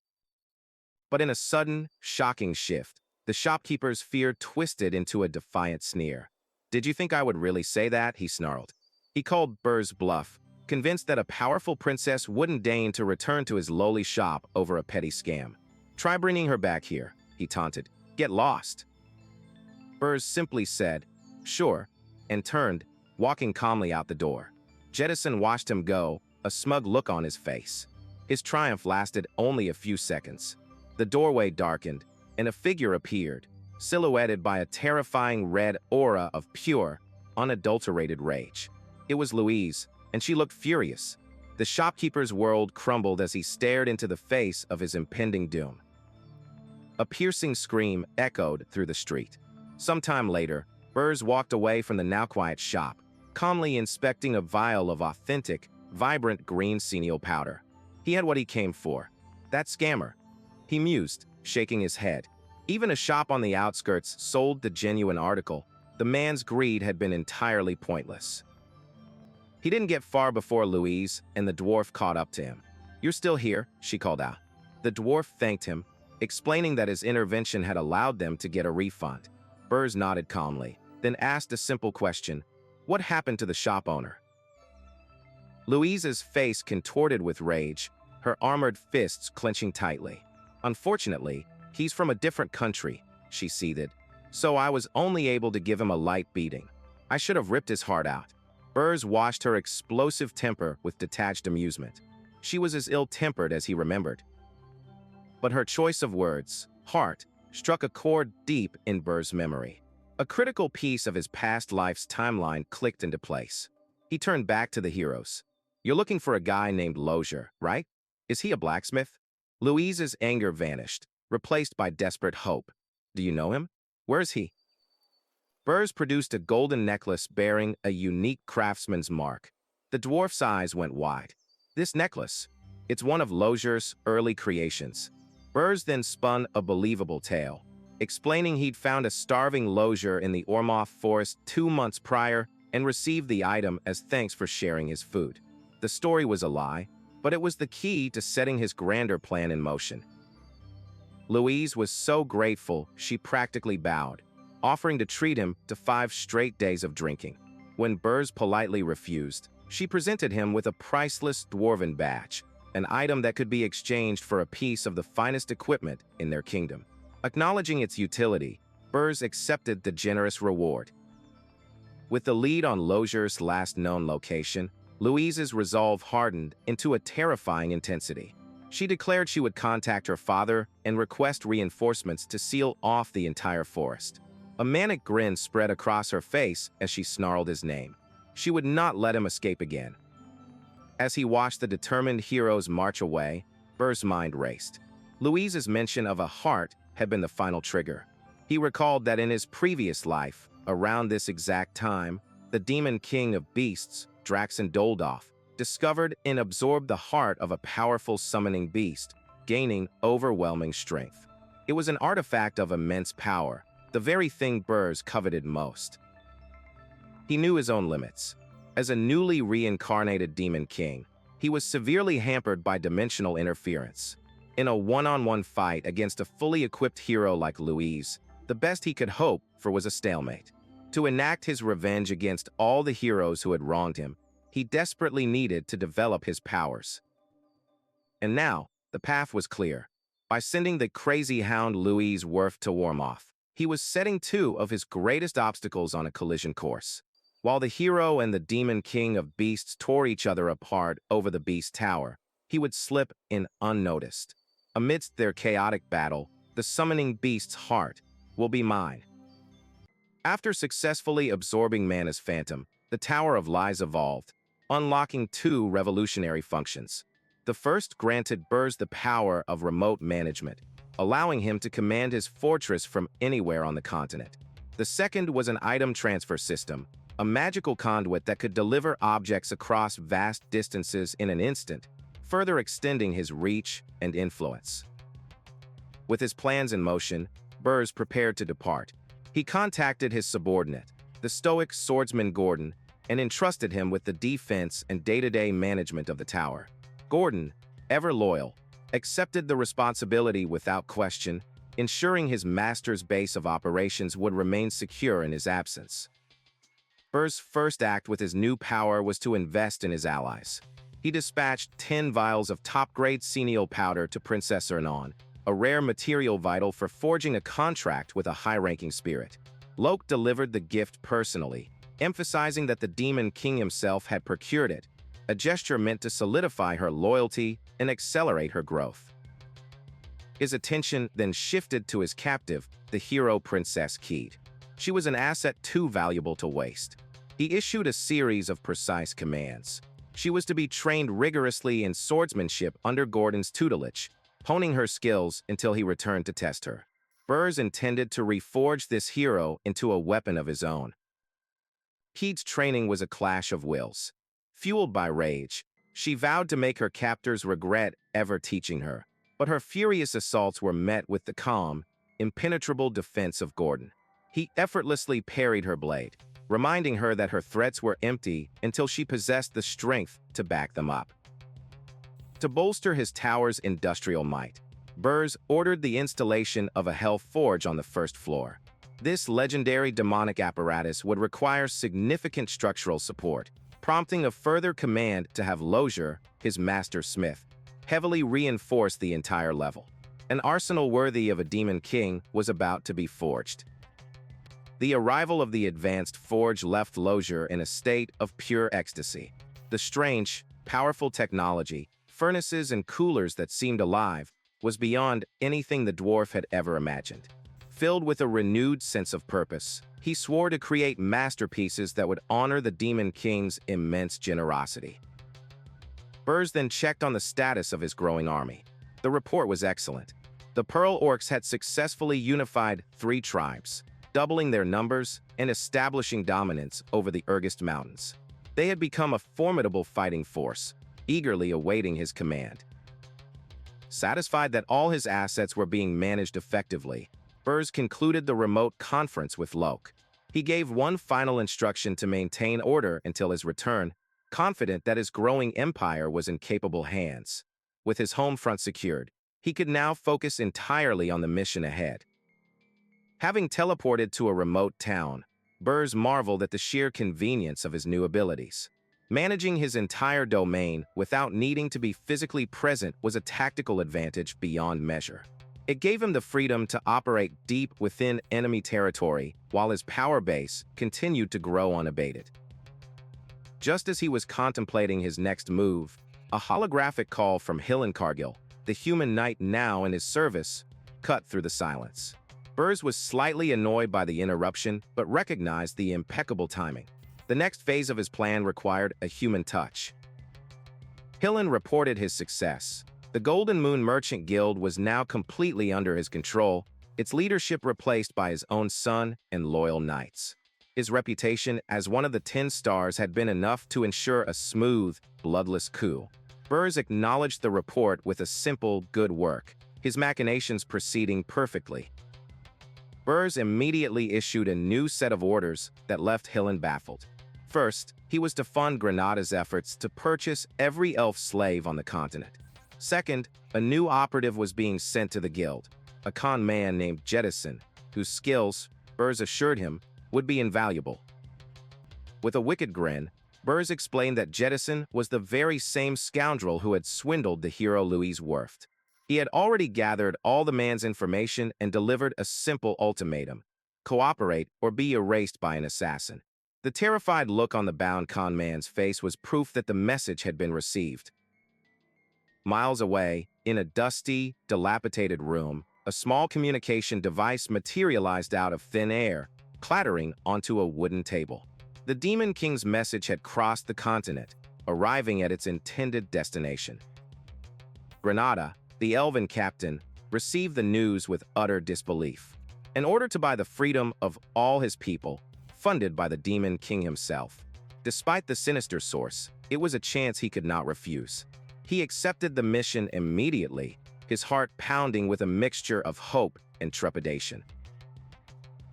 But in a sudden, shocking shift, the shopkeeper's fear twisted into a defiant sneer. "Did you think I would really say that?" he snarled. He called Berge's bluff, convinced that a powerful princess wouldn't deign to return to his lowly shop over a petty scam. "Try bringing her back here," he taunted. "Get lost." Berge simply said, "Sure," and turned, walking calmly out the door. Jettison watched him go, a smug look on his face. His triumph lasted only a few seconds. The doorway darkened, and a figure appeared, silhouetted by a terrifying red aura of pure, unadulterated rage. It was Louise, and she looked furious. The shopkeeper's world crumbled as he stared into the face of his impending doom. A piercing scream echoed through the street. Sometime later, Berge walked away from the now-quiet shop, calmly inspecting a vial of authentic, vibrant green senile powder. He had what he came for. That scammer. He mused, shaking his head. Even a shop on the outskirts sold the genuine article. The man's greed had been entirely pointless. He didn't get far before Louise and the dwarf caught up to him. "You're still here," she called out. The dwarf thanked him, explaining that his intervention had allowed them to get a refund. Berge nodded calmly. then asked a simple question: what happened to the shop owner? Louise's face contorted with rage, her armored fists clenching tightly. Unfortunately, he's from a different country, she seethed, so I was only able to give him a light beating. I should have ripped his heart out. Berge watched her explosive temper with detached amusement. She was as ill-tempered as he remembered. But her choice of words, heart, struck a chord deep in Berge's memory. A critical piece of his past life's timeline clicked into place. He turned back to the heroes. You're looking for a guy named Lozier, right? Is he a blacksmith? Louise's anger vanished, replaced by desperate hope. Do you know him? Where's he? Berge produced a golden necklace bearing a unique craftsman's mark. The dwarf's eyes went wide. This necklace, it's one of Lozier's early creations. Berge then spun a believable tale, explaining he'd found a starving Lozier in the Ormoth forest 2 months prior and received the item as thanks for sharing his food. The story was a lie, but it was the key to setting his grander plan in motion. Louise was so grateful she practically bowed, offering to treat him to 5 straight days of drinking. When Berge politely refused, she presented him with a priceless dwarven badge, an item that could be exchanged for a piece of the finest equipment in their kingdom. Acknowledging its utility, Berge accepted the generous reward. With the lead on Lozier's last known location, Louise's resolve hardened into a terrifying intensity. She declared she would contact her father and request reinforcements to seal off the entire forest. A manic grin spread across her face as she snarled his name. She would not let him escape again. As he watched the determined heroes march away, Berge's mind raced. Louise's mention of a heart had been the final trigger. He recalled that in his previous life, around this exact time, the Demon King of Beasts, Draxen Doldoff, discovered and absorbed the heart of a powerful summoning beast, gaining overwhelming strength. It was an artifact of immense power, the very thing Berge coveted most. He knew his own limits. As a newly reincarnated Demon King, he was severely hampered by dimensional interference. In a one-on-one fight against a fully equipped hero like Louise, the best he could hope for was a stalemate. To enact his revenge against all the heroes who had wronged him, he desperately needed to develop his powers. And now, the path was clear. By sending the crazy hound Louise Worth to Ormoth, he was setting 2 of his greatest obstacles on a collision course. While the hero and the Demon King of Beasts tore each other apart over the Beast Tower, he would slip in unnoticed. Amidst their chaotic battle, the summoning beast's heart will be mine. After successfully absorbing Mana's Phantom, the Tower of Lies evolved, unlocking 2 revolutionary functions. The first granted Berge the power of remote management, allowing him to command his fortress from anywhere on the continent. The second was an item transfer system, a magical conduit that could deliver objects across vast distances in an instant, further extending his reach and influence. With his plans in motion, Berge prepared to depart. He contacted his subordinate, the stoic swordsman Gordon, and entrusted him with the defense and day-to-day management of the tower. Gordon, ever loyal, accepted the responsibility without question, ensuring his master's base of operations would remain secure in his absence. Berge's first act with his new power was to invest in his allies. He dispatched 10 vials of top-grade senile powder to Princess Ernon, a rare material vital for forging a contract with a high-ranking spirit. Loke delivered the gift personally, emphasizing that the Demon King himself had procured it, a gesture meant to solidify her loyalty and accelerate her growth. His attention then shifted to his captive, the hero Princess Keed. She was an asset too valuable to waste. He issued a series of precise commands. She was to be trained rigorously in swordsmanship under Gordon's tutelage, honing her skills until he returned to test her. Berge intended to reforge this hero into a weapon of his own. Keed's training was a clash of wills. Fueled by rage, she vowed to make her captors regret ever teaching her, but her furious assaults were met with the calm, impenetrable defense of Gordon. He effortlessly parried her blade, reminding her that her threats were empty until she possessed the strength to back them up. To bolster his tower's industrial might, Berge ordered the installation of a hell forge on the first floor. This legendary demonic apparatus would require significant structural support, prompting a further command to have Lozier, his master smith, heavily reinforce the entire level. An arsenal worthy of a Demon King was about to be forged. The arrival of the advanced forge left Lozier in a state of pure ecstasy. The strange, powerful technology, furnaces and coolers that seemed alive, was beyond anything the dwarf had ever imagined. Filled with a renewed sense of purpose, he swore to create masterpieces that would honor the Demon King's immense generosity. Berge then checked on the status of his growing army. The report was excellent. The Pearl Orcs had successfully unified 3 tribes, doubling their numbers and establishing dominance over the Urgest Mountains. They had become a formidable fighting force, eagerly awaiting his command. Satisfied that all his assets were being managed effectively, Berge concluded the remote conference with Loke. He gave one final instruction to maintain order until his return, confident that his growing empire was in capable hands. With his home front secured, he could now focus entirely on the mission ahead. Having teleported to a remote town, Berge marveled at the sheer convenience of his new abilities. Managing his entire domain without needing to be physically present was a tactical advantage beyond measure. It gave him the freedom to operate deep within enemy territory while his power base continued to grow unabated. Just as he was contemplating his next move, a holographic call from Cargill, the human knight now in his service, cut through the silence. Berge was slightly annoyed by the interruption but recognized the impeccable timing. The next phase of his plan required a human touch. Hillen reported his success. The Golden Moon Merchant Guild was now completely under his control, its leadership replaced by his own son and loyal knights. His reputation as one of the 10 stars had been enough to ensure a smooth, bloodless coup. Berge acknowledged the report with a simple good work, his machinations proceeding perfectly. Berge immediately issued a new set of orders that left Hillen baffled. First, he was to fund Granada's efforts to purchase every elf slave on the continent. Second, a new operative was being sent to the guild, a con man named Jettison, whose skills, Berge assured him, would be invaluable. With a wicked grin, Berge explained that Jettison was the very same scoundrel who had swindled the hero Louise Werft. He had already gathered all the man's information and delivered a simple ultimatum: cooperate or be erased by an assassin. The terrified look on the bound con man's face was proof that the message had been received. Miles away, in a dusty, dilapidated room, a small communication device materialized out of thin air, clattering onto a wooden table. The Demon King's message had crossed the continent, arriving at its intended destination. Granada, the elven captain, received the news with utter disbelief. In order to buy the freedom of all his people, funded by the Demon King himself. Despite the sinister source, it was a chance he could not refuse. He accepted the mission immediately, his heart pounding with a mixture of hope and trepidation.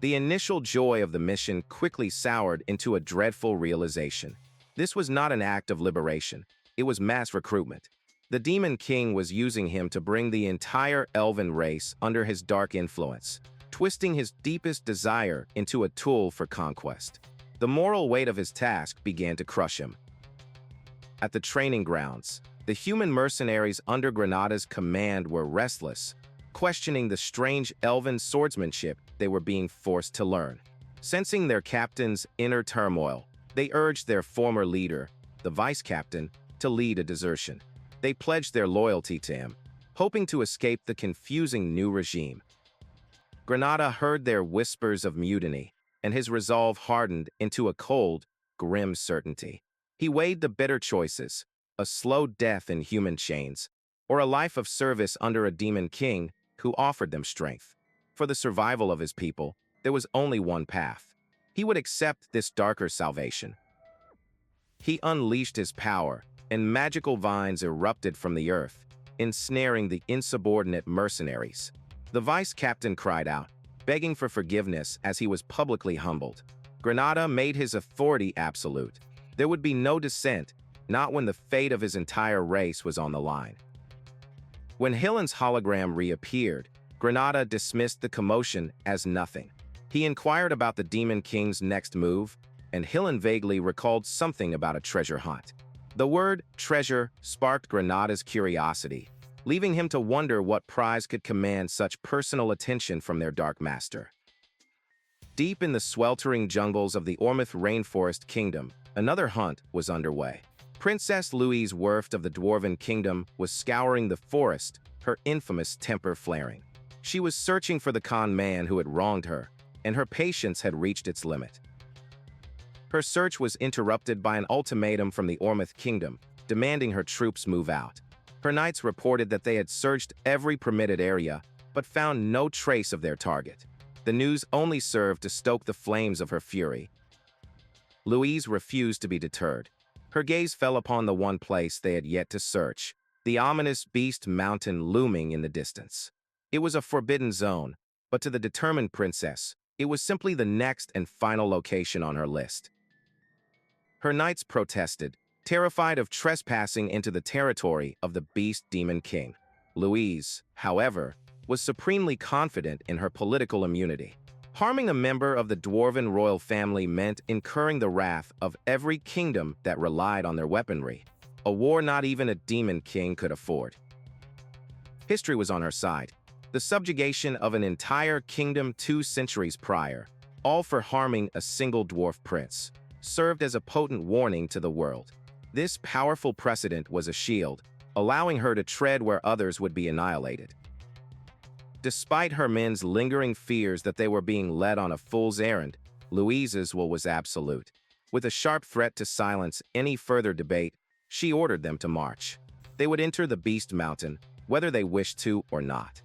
The initial joy of the mission quickly soured into a dreadful realization. This was not an act of liberation, it was mass recruitment. The Demon King was using him to bring the entire elven race under his dark influence, twisting his deepest desire into a tool for conquest. The moral weight of his task began to crush him. At the training grounds, the human mercenaries under Granada's command were restless, questioning the strange elven swordsmanship they were being forced to learn. Sensing their captain's inner turmoil, they urged their former leader, the vice-captain, to lead a desertion. They pledged their loyalty to him, hoping to escape the confusing new regime. Granada heard their whispers of mutiny, and his resolve hardened into a cold, grim certainty. He weighed the bitter choices: a slow death in human chains, or a life of service under a Demon King who offered them strength. For the survival of his people, there was only one path. He would accept this darker salvation. He unleashed his power, and magical vines erupted from the earth, ensnaring the insubordinate mercenaries. The vice-captain cried out, begging for forgiveness as he was publicly humbled. Granada made his authority absolute. There would be no dissent, not when the fate of his entire race was on the line. When Hillen's hologram reappeared, Granada dismissed the commotion as nothing. He inquired about the Demon King's next move, and Hillen vaguely recalled something about a treasure hunt. The word treasure sparked Granada's curiosity, leaving him to wonder what prize could command such personal attention from their Dark Master. Deep in the sweltering jungles of the Ormith Rainforest Kingdom, another hunt was underway. Princess Louise Werft of the Dwarven Kingdom was scouring the forest, her infamous temper flaring. She was searching for the con man who had wronged her, and her patience had reached its limit. Her search was interrupted by an ultimatum from the Ormith Kingdom, demanding her troops move out. Her knights reported that they had searched every permitted area, but found no trace of their target. The news only served to stoke the flames of her fury. Louise refused to be deterred. Her gaze fell upon the one place they had yet to search, the ominous Beast Mountain looming in the distance. It was a forbidden zone, but to the determined princess, it was simply the next and final location on her list. Her knights protested, terrified of trespassing into the territory of the Beast Demon King. Louise, however, was supremely confident in her political immunity. Harming a member of the Dwarven royal family meant incurring the wrath of every kingdom that relied on their weaponry, a war not even a Demon King could afford. History was on her side. The subjugation of an entire kingdom 2 centuries prior, all for harming a single dwarf prince, served as a potent warning to the world. This powerful precedent was a shield, allowing her to tread where others would be annihilated. Despite her men's lingering fears that they were being led on a fool's errand, Louise's will was absolute. With a sharp threat to silence any further debate, she ordered them to march. They would enter the Beast Mountain, whether they wished to or not.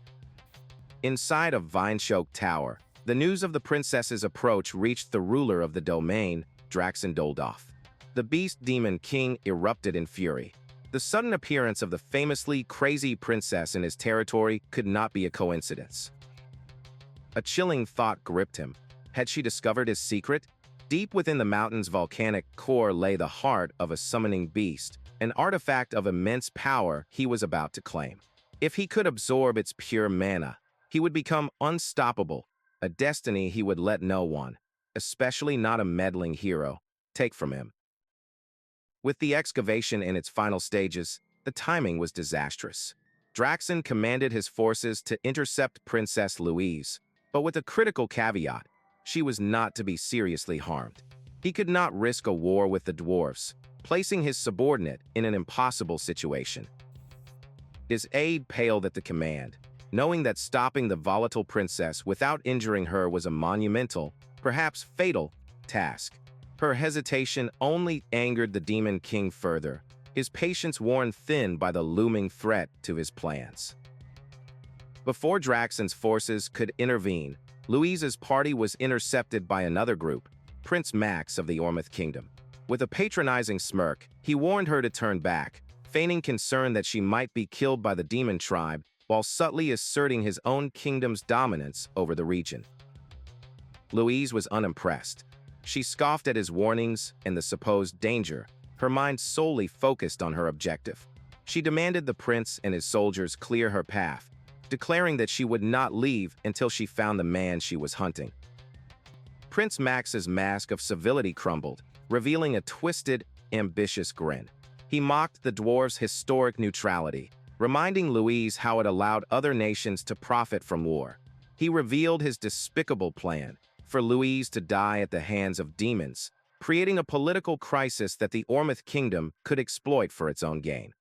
Inside a vine-choked tower, the news of the princess's approach reached the ruler of the domain, Draxen Doldolf. The Beast Demon King erupted in fury. The sudden appearance of the famously crazy princess in his territory could not be a coincidence. A chilling thought gripped him. Had she discovered his secret? Deep within the mountain's volcanic core lay the heart of a summoning beast, an artifact of immense power he was about to claim. If he could absorb its pure mana, he would become unstoppable, a destiny he would let no one, especially not a meddling hero, take from him. With the excavation in its final stages, the timing was disastrous. Draxen commanded his forces to intercept Princess Louise, but with a critical caveat: she was not to be seriously harmed. He could not risk a war with the dwarves, placing his subordinate in an impossible situation. His aide paled at the command, knowing that stopping the volatile princess without injuring her was a monumental, perhaps fatal, task. Her hesitation only angered the Demon King further, his patience worn thin by the looming threat to his plans. Before Draxen's forces could intervene, Louise's party was intercepted by another group, Prince Max of the Ormith Kingdom. With a patronizing smirk, he warned her to turn back, feigning concern that she might be killed by the demon tribe while subtly asserting his own kingdom's dominance over the region. Louise was unimpressed. She scoffed at his warnings and the supposed danger, her mind solely focused on her objective. She demanded the prince and his soldiers clear her path, declaring that she would not leave until she found the man she was hunting. Prince Max's mask of civility crumbled, revealing a twisted, ambitious grin. He mocked the dwarves' historic neutrality, reminding Louise how it allowed other nations to profit from war. He revealed his despicable plan for Louise to die at the hands of demons, creating a political crisis that the Ormith Kingdom could exploit for its own gain.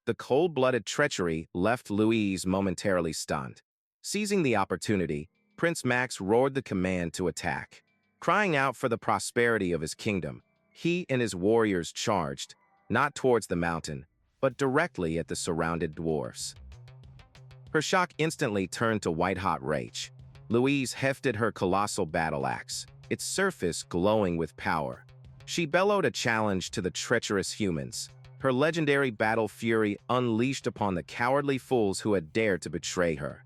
The cold-blooded treachery left Louise momentarily stunned. Seizing the opportunity, Prince Max roared the command to attack. Crying out for the prosperity of his kingdom, he and his warriors charged, not towards the mountain, but directly at the surrounded dwarves. Her shock instantly turned to white-hot rage. Louise hefted her colossal battle axe, its surface glowing with power. She bellowed a challenge to the treacherous humans, her legendary battle fury unleashed upon the cowardly fools who had dared to betray her.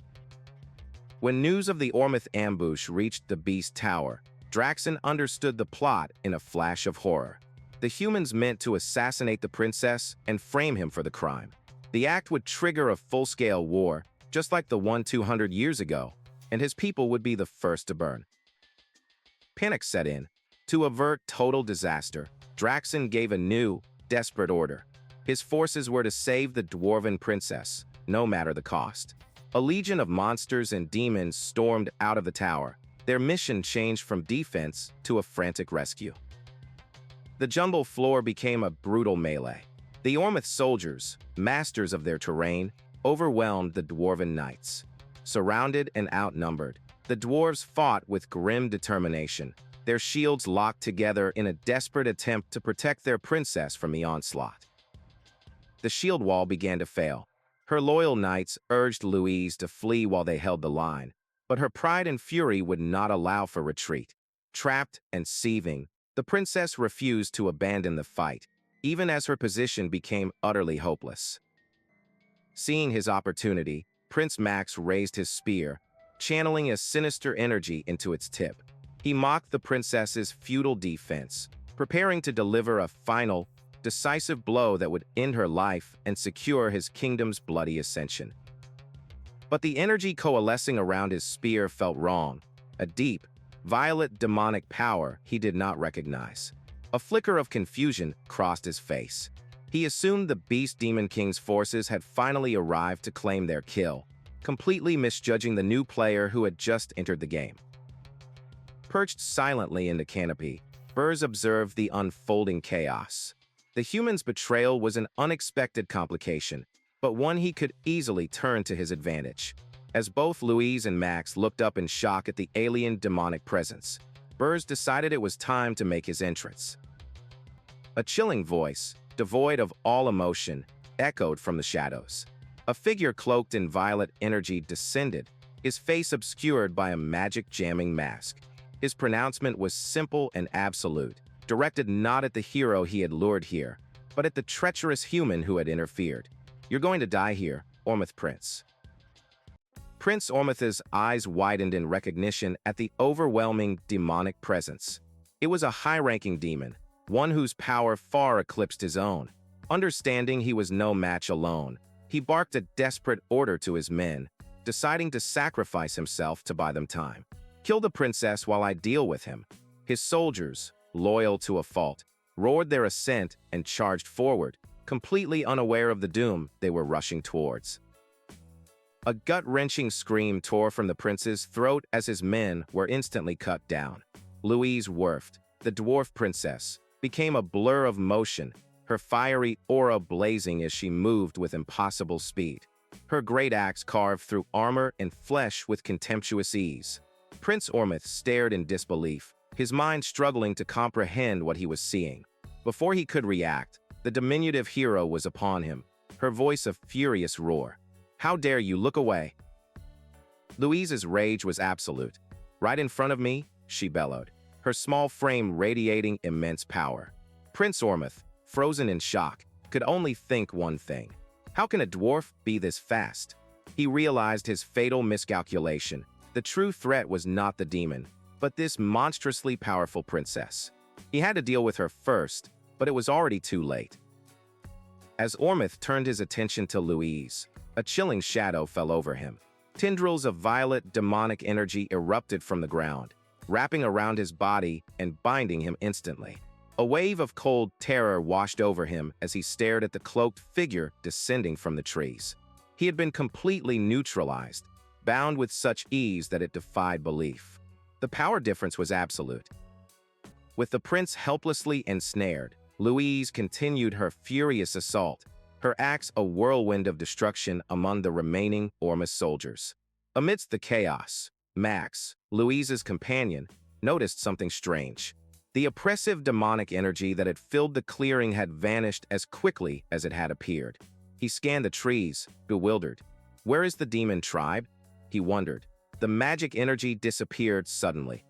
When news of the Ormith ambush reached the Beast Tower, Draxen understood the plot in a flash of horror. The humans meant to assassinate the princess and frame him for the crime. The act would trigger a full-scale war, just like the one 200 years ago, and his people would be the first to burn. Panic set in. To avert total disaster, Draxon gave a new, desperate order. His forces were to save the dwarven princess, no matter the cost. A legion of monsters and demons stormed out of the tower. Their mission changed from defense to a frantic rescue. The jungle floor became a brutal melee. The Ormith soldiers, masters of their terrain, overwhelmed the dwarven knights. Surrounded and outnumbered, the dwarves fought with grim determination, their shields locked together in a desperate attempt to protect their princess from the onslaught. The shield wall began to fail. Her loyal knights urged Louise to flee while they held the line, but her pride and fury would not allow for retreat. Trapped and seething, the princess refused to abandon the fight, even as her position became utterly hopeless. Seeing his opportunity, Prince Max raised his spear, channeling a sinister energy into its tip. He mocked the princess's futile defense, preparing to deliver a final, decisive blow that would end her life and secure his kingdom's bloody ascension. But the energy coalescing around his spear felt wrong, a deep, violet demonic power he did not recognize. A flicker of confusion crossed his face. He assumed the Beast Demon King's forces had finally arrived to claim their kill, completely misjudging the new player who had just entered the game. Perched silently in the canopy, Berge observed the unfolding chaos. The human's betrayal was an unexpected complication, but one he could easily turn to his advantage. As both Louise and Max looked up in shock at the alien demonic presence, Berge decided it was time to make his entrance. A chilling voice, devoid of all emotion, echoed from the shadows. A figure cloaked in violet energy descended, his face obscured by a magic-jamming mask. His pronouncement was simple and absolute, directed not at the hero he had lured here, but at the treacherous human who had interfered. "You're going to die here, Ormith Prince." Prince Ormith's eyes widened in recognition at the overwhelming demonic presence. It was a high-ranking demon, one whose power far eclipsed his own. Understanding he was no match alone, he barked a desperate order to his men, deciding to sacrifice himself to buy them time. "Kill the princess while I deal with him." His soldiers, loyal to a fault, roared their assent and charged forward, completely unaware of the doom they were rushing towards. A gut-wrenching scream tore from the prince's throat as his men were instantly cut down. Louise Werft, the dwarf princess, became a blur of motion, her fiery aura blazing as she moved with impossible speed. Her great axe carved through armor and flesh with contemptuous ease. Prince Ormith stared in disbelief, his mind struggling to comprehend what he was seeing. Before he could react, the diminutive hero was upon him, her voice a furious roar. "How dare you look away?" Louise's rage was absolute. "Right in front of me," she bellowed, her small frame radiating immense power. Prince Ormith, frozen in shock, could only think one thing. How can a dwarf be this fast? He realized his fatal miscalculation. The true threat was not the demon, but this monstrously powerful princess. He had to deal with her first, but it was already too late. As Ormith turned his attention to Louise, a chilling shadow fell over him. Tendrils of violet demonic energy erupted from the ground, wrapping around his body and binding him instantly. A wave of cold terror washed over him as he stared at the cloaked figure descending from the trees. He had been completely neutralized, bound with such ease that it defied belief. The power difference was absolute. With the prince helplessly ensnared, Louise continued her furious assault, her axe a whirlwind of destruction among the remaining Ormith soldiers. Amidst the chaos, Max, Louise's companion, noticed something strange. The oppressive demonic energy that had filled the clearing had vanished as quickly as it had appeared. He scanned the trees, bewildered. Where is the demon tribe? He wondered. The magic energy disappeared suddenly.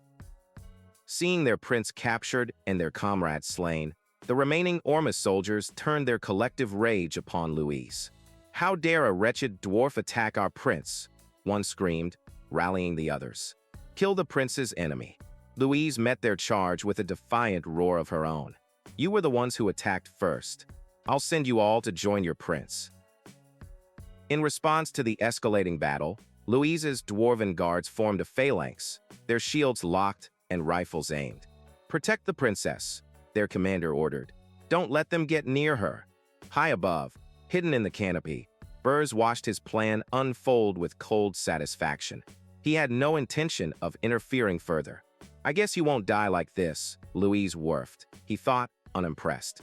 Seeing their prince captured and their comrades slain, the remaining Ormith soldiers turned their collective rage upon Louise. "How dare a wretched dwarf attack our prince?" one screamed, rallying the others. "Kill the prince's enemy." Louise met their charge with a defiant roar of her own. "You were the ones who attacked first. I'll send you all to join your prince." In response to the escalating battle, Louise's dwarven guards formed a phalanx, their shields locked and rifles aimed. "Protect the princess," their commander ordered. "Don't let them get near her." High above, hidden in the canopy, Berge watched his plan unfold with cold satisfaction. He had no intention of interfering further. "I guess you won't die like this," Louise wharfed, he thought, unimpressed.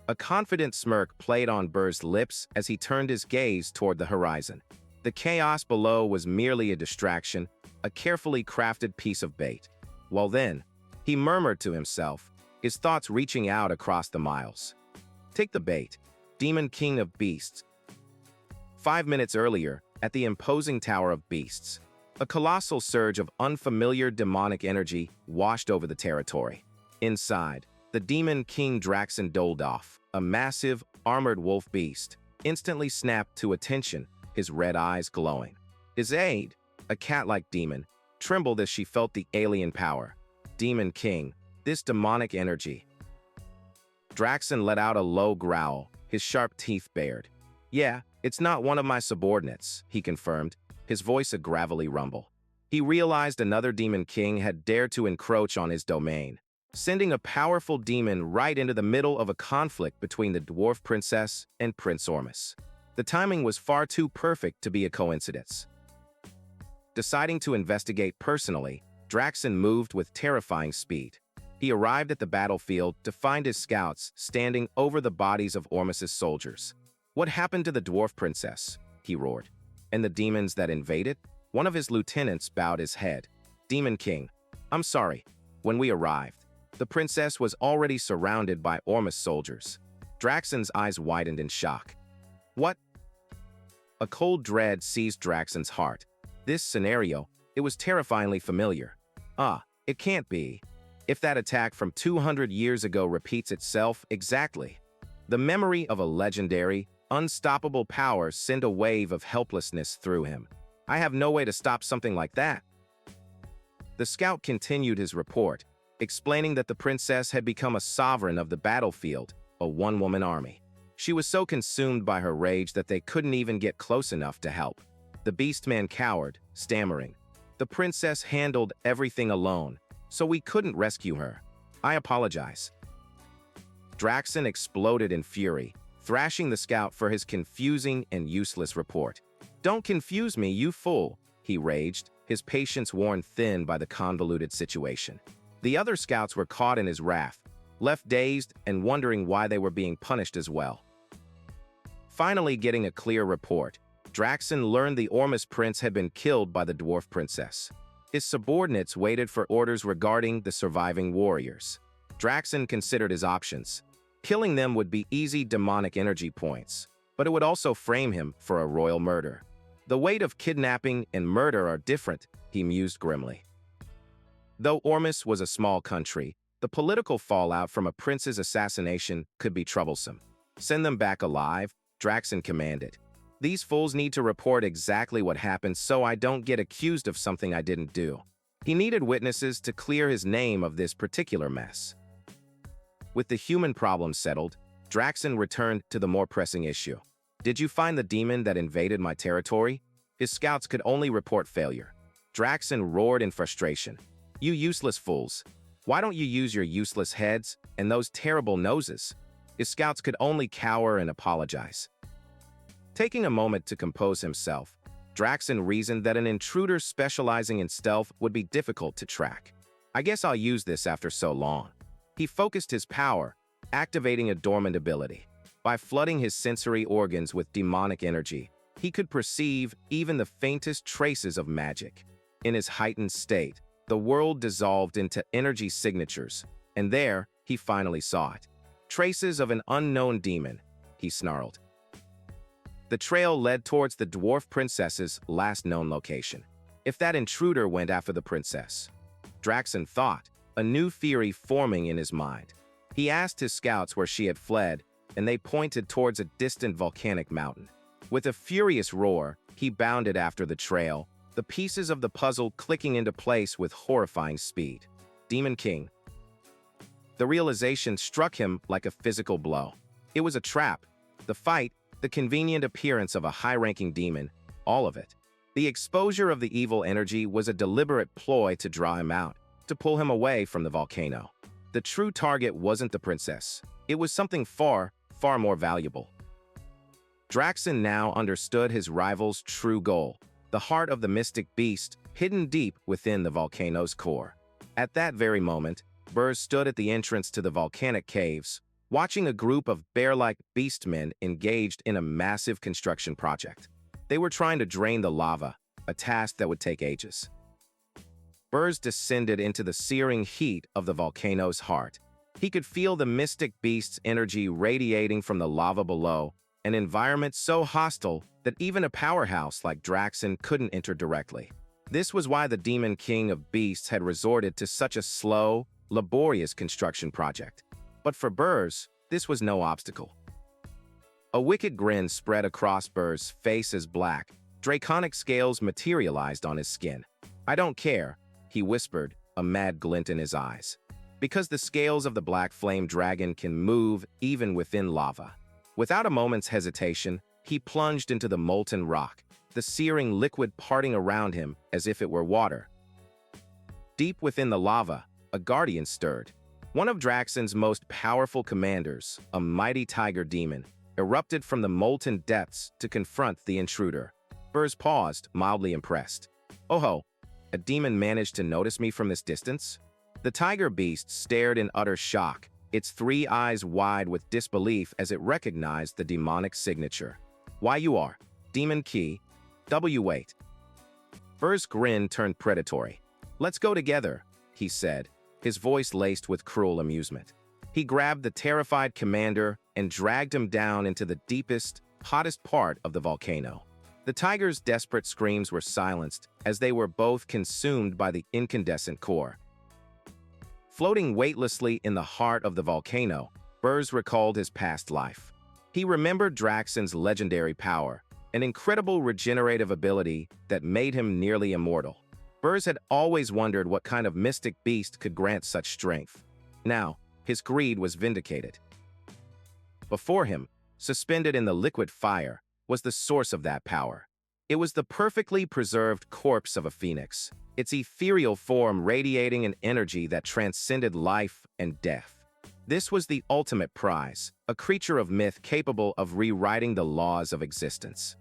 A confident smirk played on Berge's lips as he turned his gaze toward the horizon. The chaos below was merely a distraction, a carefully crafted piece of bait. Well then, he murmured to himself, his thoughts reaching out across the miles. "Take the bait, Demon King of Beasts." 5 minutes earlier, at the imposing Tower of Beasts, a colossal surge of unfamiliar demonic energy washed over the territory. Inside, the Demon King Draxen Doldolf, a massive, armored wolf beast, instantly snapped to attention, his red eyes glowing. His aide, a cat-like demon, trembled as she felt the alien power. "Demon King, this demonic energy." Draxen let out a low growl, his sharp teeth bared. "Yeah, it's not one of my subordinates," he confirmed, his voice a gravelly rumble. He realized another Demon King had dared to encroach on his domain, sending a powerful demon right into the middle of a conflict between the dwarf princess and Prince Ormus. The timing was far too perfect to be a coincidence. Deciding to investigate personally, Draxen moved with terrifying speed. He arrived at the battlefield to find his scouts standing over the bodies of Ormus's soldiers. "What happened to the dwarf princess?" he roared. "And the demons that invaded?" One of his lieutenants bowed his head. "Demon King, I'm sorry. When we arrived, the princess was already surrounded by Ormus soldiers." Draxen's eyes widened in shock. "What?" A cold dread seized Draxen's heart. This scenario, it was terrifyingly familiar. It can't be. If that attack from 200 years ago repeats itself exactly. The memory of a legendary, unstoppable power sent a wave of helplessness through him. "I have no way to stop something like that." The scout continued his report, explaining that the princess had become a sovereign of the battlefield, a one-woman army. She was so consumed by her rage that they couldn't even get close enough to help. The beastman cowered, stammering. "The princess handled everything alone, so we couldn't rescue her. I apologize." Draxen exploded in fury, thrashing the scout for his confusing and useless report. "Don't confuse me, you fool," he raged, his patience worn thin by the convoluted situation. The other scouts were caught in his wrath, left dazed and wondering why they were being punished as well. Finally getting a clear report, Draxen learned the Ormus prince had been killed by the dwarf princess. His subordinates waited for orders regarding the surviving warriors. Draxen considered his options. Killing them would be easy demonic energy points, but it would also frame him for a royal murder. The weight of kidnapping and murder are different, he mused grimly. Though Ormus was a small country, the political fallout from a prince's assassination could be troublesome. "Send them back alive," Draxen commanded. "These fools need to report exactly what happened so I don't get accused of something I didn't do." He needed witnesses to clear his name of this particular mess. With the human problem settled, Draxen returned to the more pressing issue. "Did you find the demon that invaded my territory?" His scouts could only report failure. Draxen roared in frustration. "You useless fools! Why don't you use your useless heads and those terrible noses?" His scouts could only cower and apologize. Taking a moment to compose himself, Draxen reasoned that an intruder specializing in stealth would be difficult to track. "I guess I'll use this after so long." He focused his power, activating a dormant ability. By flooding his sensory organs with demonic energy, he could perceive even the faintest traces of magic. In his heightened state, the world dissolved into energy signatures, and there, he finally saw it. "Traces of an unknown demon," he snarled. The trail led towards the dwarf princess's last known location. If that intruder went after the princess, Draxen thought, a new theory forming in his mind. He asked his scouts where she had fled, and they pointed towards a distant volcanic mountain. With a furious roar, he bounded after the trail, the pieces of the puzzle clicking into place with horrifying speed. Demon King. The realization struck him like a physical blow. It was a trap. The fight, the convenient appearance of a high-ranking demon, all of it. The exposure of the evil energy was a deliberate ploy to draw him out, to pull him away from the volcano. The true target wasn't the princess. It was something far, far more valuable. Draxen now understood his rival's true goal, the heart of the mystic beast hidden deep within the volcano's core. At that very moment, Berge stood at the entrance to the volcanic caves, watching a group of bear-like beastmen engaged in a massive construction project. They were trying to drain the lava, a task that would take ages. Berge descended into the searing heat of the volcano's heart. He could feel the mystic beast's energy radiating from the lava below, an environment so hostile that even a powerhouse like Draxen couldn't enter directly. This was why the Demon King of Beasts had resorted to such a slow, laborious construction project. But for Berge, this was no obstacle. A wicked grin spread across Berge's face as black, draconic scales materialized on his skin. "I don't care," he whispered, a mad glint in his eyes. "Because the scales of the black flame dragon can move even within lava." Without a moment's hesitation, he plunged into the molten rock, the searing liquid parting around him as if it were water. Deep within the lava, a guardian stirred. One of Draxen's most powerful commanders, a mighty tiger demon, erupted from the molten depths to confront the intruder. Berge paused, mildly impressed. "Oh ho, a demon managed to notice me from this distance?" The tiger beast stared in utter shock, its 3 eyes wide with disbelief as it recognized the demonic signature. "Why you are? Demon Key. Wait." Berge's grin turned predatory. "Let's go together," he said, his voice laced with cruel amusement. He grabbed the terrified commander and dragged him down into the deepest, hottest part of the volcano. The tiger's desperate screams were silenced as they were both consumed by the incandescent core. Floating weightlessly in the heart of the volcano, Berge recalled his past life. He remembered Draxen's legendary power, an incredible regenerative ability that made him nearly immortal. Berge had always wondered what kind of mystic beast could grant such strength. Now, his greed was vindicated. Before him, suspended in the liquid fire, was the source of that power. It was the perfectly preserved corpse of a phoenix, its ethereal form radiating an energy that transcended life and death. This was the ultimate prize, a creature of myth capable of rewriting the laws of existence.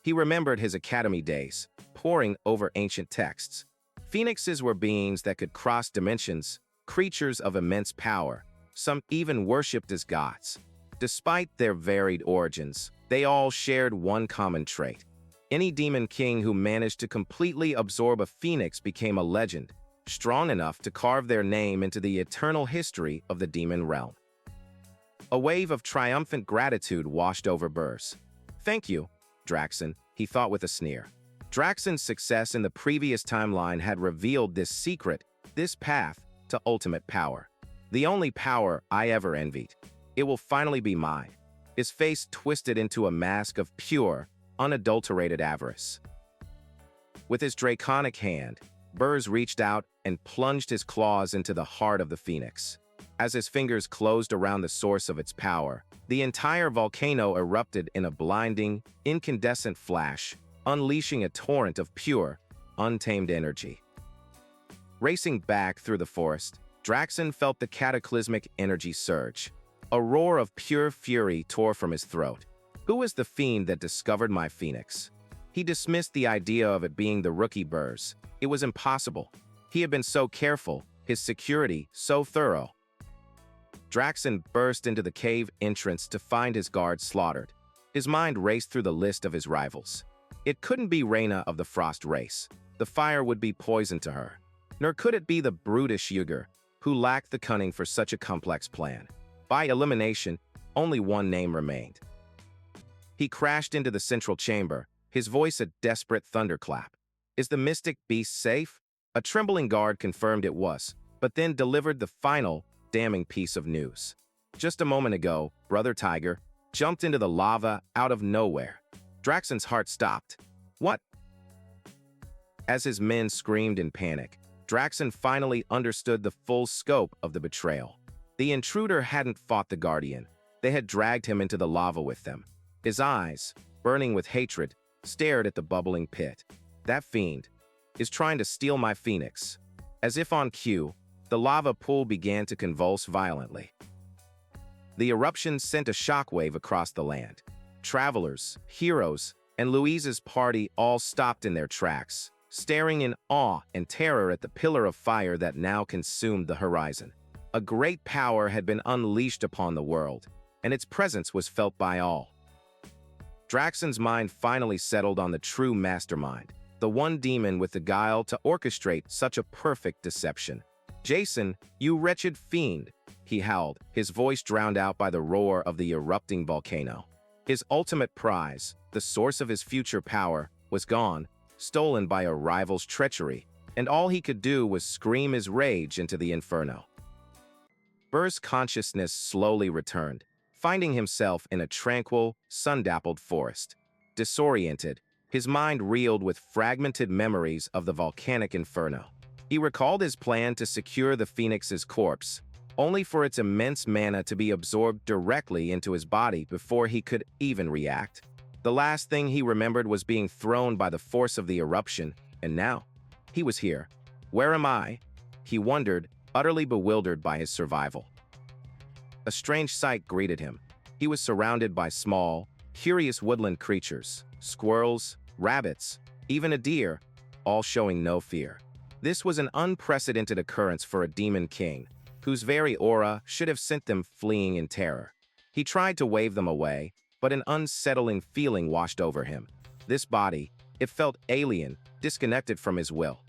He remembered his academy days, poring over ancient texts. Phoenixes were beings that could cross dimensions, creatures of immense power, some even worshipped as gods. Despite their varied origins, they all shared one common trait. Any demon king who managed to completely absorb a phoenix became a legend, strong enough to carve their name into the eternal history of the demon realm. A wave of triumphant gratitude washed over Berge. "Thank you, Draxen," he thought with a sneer. Draxen's success in the previous timeline had revealed this secret, this path to ultimate power. "The only power I ever envied. It will finally be mine." His face twisted into a mask of pure, unadulterated avarice. With his draconic hand, Berge reached out and plunged his claws into the heart of the phoenix. As his fingers closed around the source of its power, the entire volcano erupted in a blinding, incandescent flash, unleashing a torrent of pure, untamed energy. Racing back through the forest, Draxen felt the cataclysmic energy surge. A roar of pure fury tore from his throat. Who was the fiend that discovered my phoenix? He dismissed the idea of it being the rookie Berge. It was impossible. He had been so careful, his security so thorough. Draxen burst into the cave entrance to find his guards slaughtered. His mind raced through the list of his rivals. It couldn't be Reyna of the Frost race. The fire would be poison to her. Nor could it be the brutish Yuger, who lacked the cunning for such a complex plan. By elimination, only one name remained. He crashed into the central chamber, his voice a desperate thunderclap. "Is the mystic beast safe?" A trembling guard confirmed it was, but then delivered the final, damning piece of news. Just a moment ago, Brother Tiger jumped into the lava out of nowhere. Draxen's heart stopped. "What?" As his men screamed in panic, Draxen finally understood the full scope of the betrayal. The intruder hadn't fought the Guardian. They had dragged him into the lava with them. His eyes, burning with hatred, stared at the bubbling pit. That fiend is trying to steal my phoenix. As if on cue, the lava pool began to convulse violently. The eruption sent a shockwave across the land. Travelers, heroes, and Louise's party all stopped in their tracks, staring in awe and terror at the pillar of fire that now consumed the horizon. A great power had been unleashed upon the world, and its presence was felt by all. Draxon's mind finally settled on the true mastermind, the one demon with the guile to orchestrate such a perfect deception. "Jason, you wretched fiend," he howled, his voice drowned out by the roar of the erupting volcano. His ultimate prize, the source of his future power, was gone, stolen by a rival's treachery, and all he could do was scream his rage into the inferno. Berge's consciousness slowly returned, finding himself in a tranquil, sun-dappled forest. Disoriented, his mind reeled with fragmented memories of the volcanic inferno. He recalled his plan to secure the Phoenix's corpse, only for its immense mana to be absorbed directly into his body before he could even react. The last thing he remembered was being thrown by the force of the eruption, and now, he was here. Where am I? He wondered, utterly bewildered by his survival. A strange sight greeted him. He was surrounded by small, curious woodland creatures, squirrels, rabbits, even a deer, all showing no fear. This was an unprecedented occurrence for a demon king, whose very aura should have sent them fleeing in terror. He tried to wave them away, but an unsettling feeling washed over him. This body, it felt alien, disconnected from his will.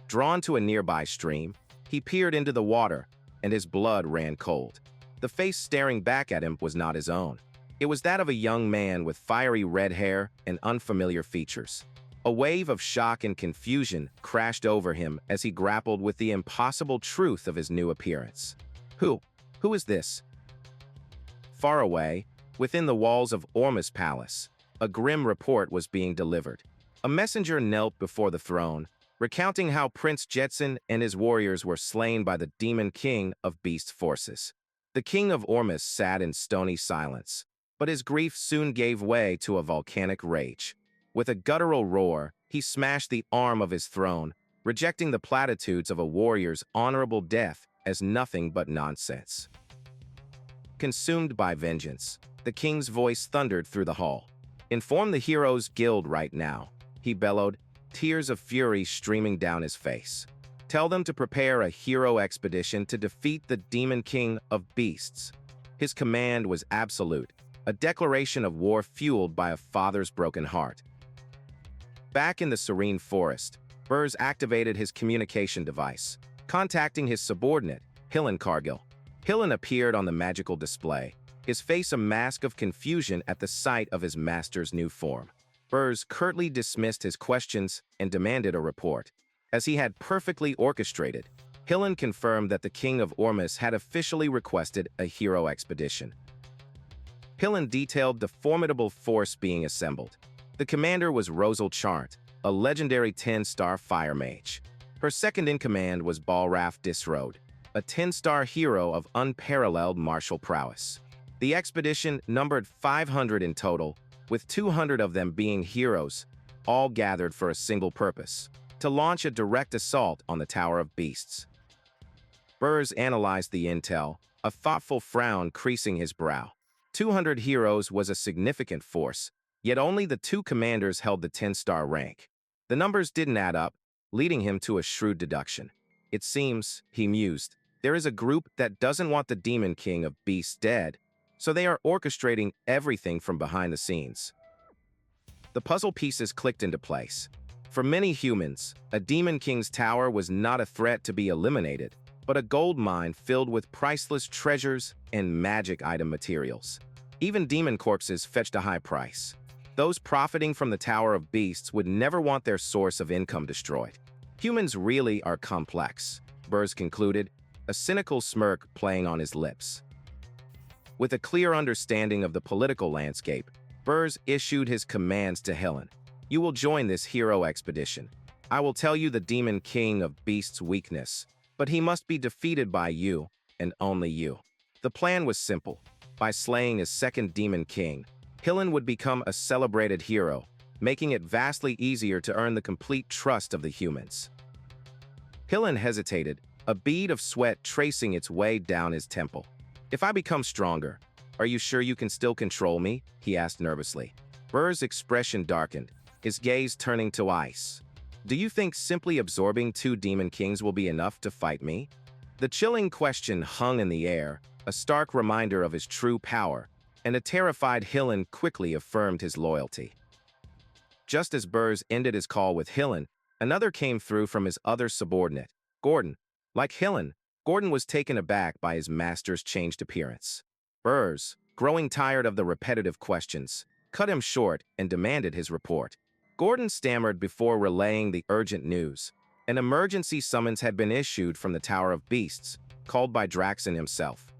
Drawn to a nearby stream, he peered into the water, and his blood ran cold. The face staring back at him was not his own. It was that of a young man with fiery red hair and unfamiliar features. A wave of shock and confusion crashed over him as he grappled with the impossible truth of his new appearance. Who is this? Far away, within the walls of Ormus' palace, a grim report was being delivered. A messenger knelt before the throne, recounting how Prince Jetson and his warriors were slain by the Demon King of Beast forces. The King of Ormus sat in stony silence, but his grief soon gave way to a volcanic rage. With a guttural roar, he smashed the arm of his throne, rejecting the platitudes of a warrior's honorable death as nothing but nonsense. Consumed by vengeance, the king's voice thundered through the hall. "Inform the Heroes Guild right now," he bellowed, tears of fury streaming down his face. "Tell them to prepare a hero expedition to defeat the Demon King of Beasts." His command was absolute, a declaration of war fueled by a father's broken heart. Back in the serene forest, Berge activated his communication device, contacting his subordinate, Hillen Cargill. Hillen appeared on the magical display, his face a mask of confusion at the sight of his master's new form. Berge curtly dismissed his questions and demanded a report. As he had perfectly orchestrated, Hillen confirmed that the King of Ormus had officially requested a hero expedition. Hillen detailed the formidable force being assembled. The commander was Rosal Chart, a legendary 10-star fire mage. Her second-in-command was Balraf Disrode, a 10-star hero of unparalleled martial prowess. The expedition numbered 500 in total, with 200 of them being heroes, all gathered for a single purpose: to launch a direct assault on the Tower of Beasts. Berge analyzed the intel, a thoughtful frown creasing his brow. 200 heroes was a significant force, yet only the two commanders held the 10-star rank. The numbers didn't add up, leading him to a shrewd deduction. It seems, he mused, there is a group that doesn't want the Demon King of Beasts dead, so they are orchestrating everything from behind the scenes. The puzzle pieces clicked into place. For many humans, a Demon King's tower was not a threat to be eliminated, but a gold mine filled with priceless treasures and magic item materials. Even demon corpses fetched a high price. Those profiting from the Tower of Beasts would never want their source of income destroyed. Humans really are complex, Berge concluded, a cynical smirk playing on his lips. With a clear understanding of the political landscape, Berge issued his commands to Hillen. "You will join this hero expedition. I will tell you the Demon King of Beasts' weakness, but he must be defeated by you, and only you." The plan was simple. By slaying his second Demon King, Hillen would become a celebrated hero, making it vastly easier to earn the complete trust of the humans. Hillen hesitated, a bead of sweat tracing its way down his temple. "If I become stronger, are you sure you can still control me?" he asked nervously. Berge's expression darkened, his gaze turning to ice. "Do you think simply absorbing 2 Demon Kings will be enough to fight me?" The chilling question hung in the air, a stark reminder of his true power, and a terrified Hillen quickly affirmed his loyalty. Just as Berge ended his call with Hillen, another came through from his other subordinate, Gordon. Like Hillen, Gordon was taken aback by his master's changed appearance. Berge, growing tired of the repetitive questions, cut him short and demanded his report. Gordon stammered before relaying the urgent news. An emergency summons had been issued from the Tower of Beasts, called by Draxon himself.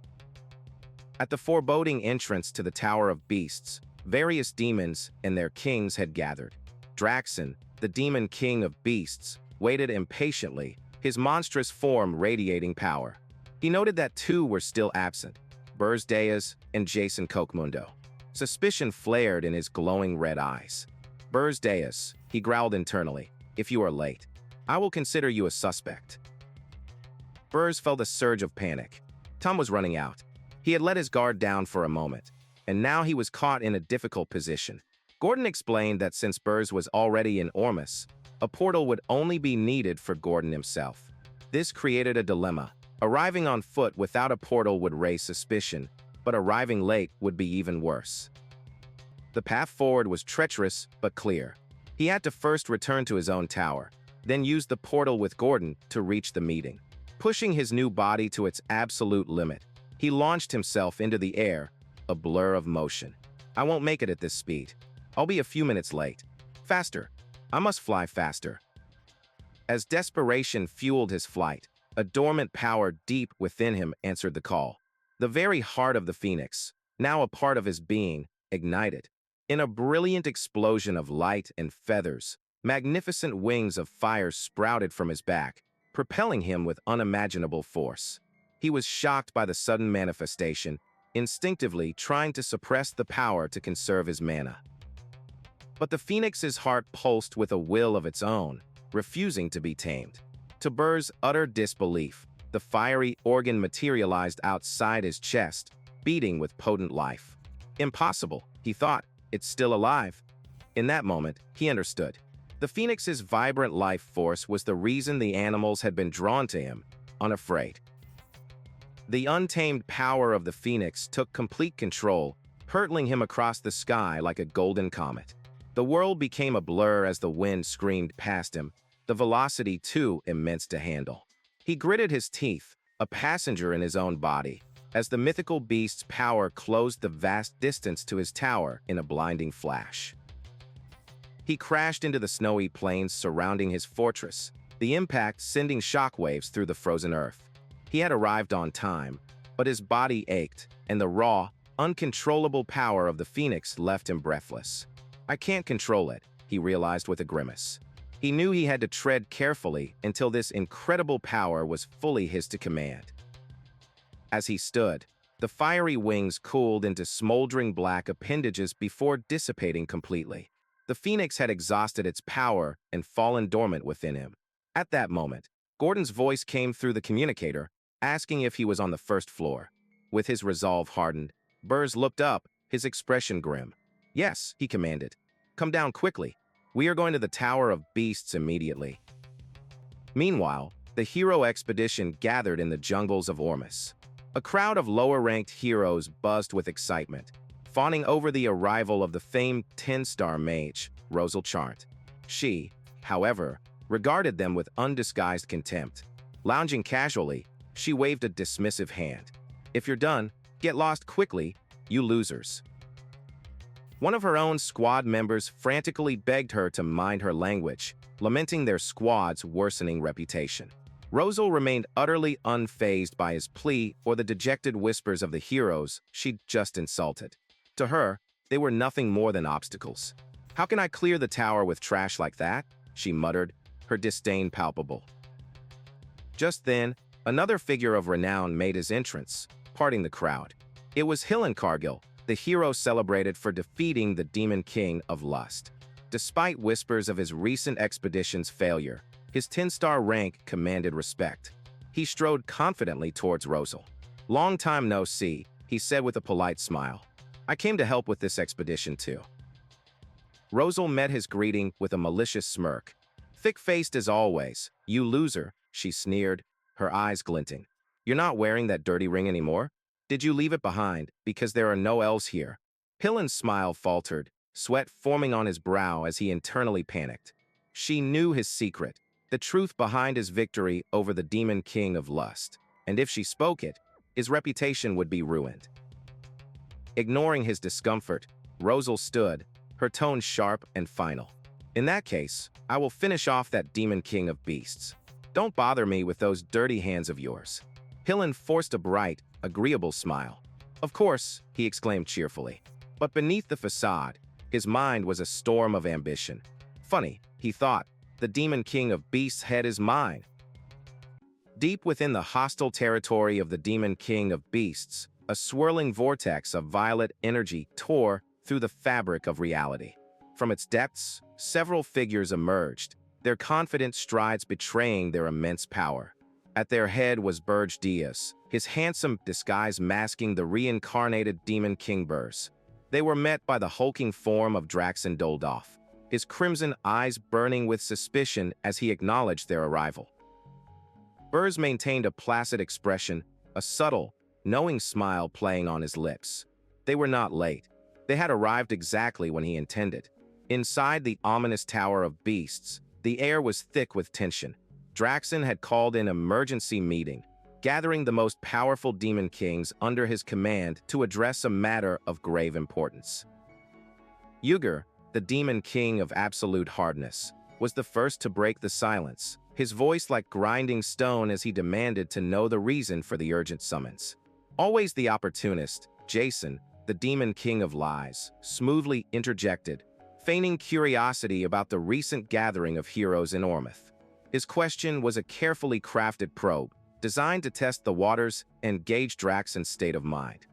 At the foreboding entrance to the Tower of Beasts, various demons and their kings had gathered. Draxon, the Demon King of Beasts, waited impatiently, his monstrous form radiating power. He noted that 2 were still absent, Berge and Jason Kokmundo. Suspicion flared in his glowing red eyes. "Berge," he growled internally, "if you are late, I will consider you a suspect." Berge felt a surge of panic. Time was running out. He had let his guard down for a moment, and now he was caught in a difficult position. Gordon explained that since Berge was already in Ormus, a portal would only be needed for Gordon himself. This created a dilemma. Arriving on foot without a portal would raise suspicion, but arriving late would be even worse. The path forward was treacherous but clear. He had to first return to his own tower, then use the portal with Gordon to reach the meeting. Pushing his new body to its absolute limit, he launched himself into the air, a blur of motion. "I won't make it at this speed. I'll be a few minutes late. Faster. I must fly faster." As desperation fueled his flight, a dormant power deep within him answered the call. The very heart of the phoenix, now a part of his being, ignited. In a brilliant explosion of light and feathers, magnificent wings of fire sprouted from his back, propelling him with unimaginable force. He was shocked by the sudden manifestation, instinctively trying to suppress the power to conserve his mana. But the phoenix's heart pulsed with a will of its own, refusing to be tamed. To Berge's utter disbelief, the fiery organ materialized outside his chest, beating with potent life. "Impossible," he thought. "It's still alive." In that moment, he understood. The phoenix's vibrant life force was the reason the animals had been drawn to him, unafraid. The untamed power of the phoenix took complete control, hurtling him across the sky like a golden comet. The world became a blur as the wind screamed past him, the velocity too immense to handle. He gritted his teeth, a passenger in his own body, as the mythical beast's power closed the vast distance to his tower in a blinding flash. He crashed into the snowy plains surrounding his fortress, the impact sending shockwaves through the frozen earth. He had arrived on time, but his body ached, and the raw, uncontrollable power of the phoenix left him breathless. "I can't control it," he realized with a grimace. He knew he had to tread carefully until this incredible power was fully his to command. As he stood, the fiery wings cooled into smoldering black appendages before dissipating completely. The phoenix had exhausted its power and fallen dormant within him. At that moment, Gordon's voice came through the communicator, asking if he was on the first floor. With his resolve hardened, Berge looked up, his expression grim. "Yes," he commanded. "Come down quickly. We are going to the Tower of Beasts immediately." Meanwhile, the hero expedition gathered in the jungles of Ormus. A crowd of lower-ranked heroes buzzed with excitement, fawning over the arrival of the famed 10-star mage, Rosal Chart. She, however, regarded them with undisguised contempt. Lounging casually, she waved a dismissive hand. "If you're done, get lost quickly, you losers." One of her own squad members frantically begged her to mind her language, lamenting their squad's worsening reputation. Rosal remained utterly unfazed by his plea or the dejected whispers of the heroes she'd just insulted. To her, they were nothing more than obstacles. "How can I clear the tower with trash like that?" she muttered, her disdain palpable. Just then, another figure of renown made his entrance, parting the crowd. It was Hillen Cargill, the hero celebrated for defeating the Demon King of Lust. Despite whispers of his recent expedition's failure, his 10-star rank commanded respect. He strode confidently towards Rosal. "Long time no see," he said with a polite smile. "I came to help with this expedition too." Rosal met his greeting with a malicious smirk. "Thick-faced as always, you loser," she sneered, her eyes glinting. "You're not wearing that dirty ring anymore? Did you leave it behind, because there are no elves here?" Pillen's smile faltered, sweat forming on his brow as he internally panicked. She knew his secret, the truth behind his victory over the Demon King of Lust, and if she spoke it, his reputation would be ruined. Ignoring his discomfort, Rosal stood, her tone sharp and final. "In that case, I will finish off that Demon King of Beasts. Don't bother me with those dirty hands of yours." Pillen forced a bright, agreeable smile. "Of course," he exclaimed cheerfully. But beneath the facade, his mind was a storm of ambition. Funny, he thought, the Demon King of Beasts' head is mine. Deep within the hostile territory of the Demon King of Beasts, a swirling vortex of violet energy tore through the fabric of reality. From its depths, several figures emerged, their confident strides betraying their immense power. At their head was Berge, his handsome disguise masking the reincarnated Demon King Berge. They were met by the hulking form of Draxen Doldolf, his crimson eyes burning with suspicion as he acknowledged their arrival. Berge maintained a placid expression, a subtle, knowing smile playing on his lips. They were not late. They had arrived exactly when he intended. Inside the ominous Tower of Beasts, the air was thick with tension. Draxen had called an emergency meeting, gathering the most powerful demon kings under his command to address a matter of grave importance. Uger, the demon king of absolute hardness, was the first to break the silence, his voice like grinding stone as he demanded to know the reason for the urgent summons. Always the opportunist, Jason, the demon king of lies, smoothly interjected, feigning curiosity about the recent gathering of heroes in Ormouth. His question was a carefully crafted probe, designed to test the waters and gauge Draxen's state of mind.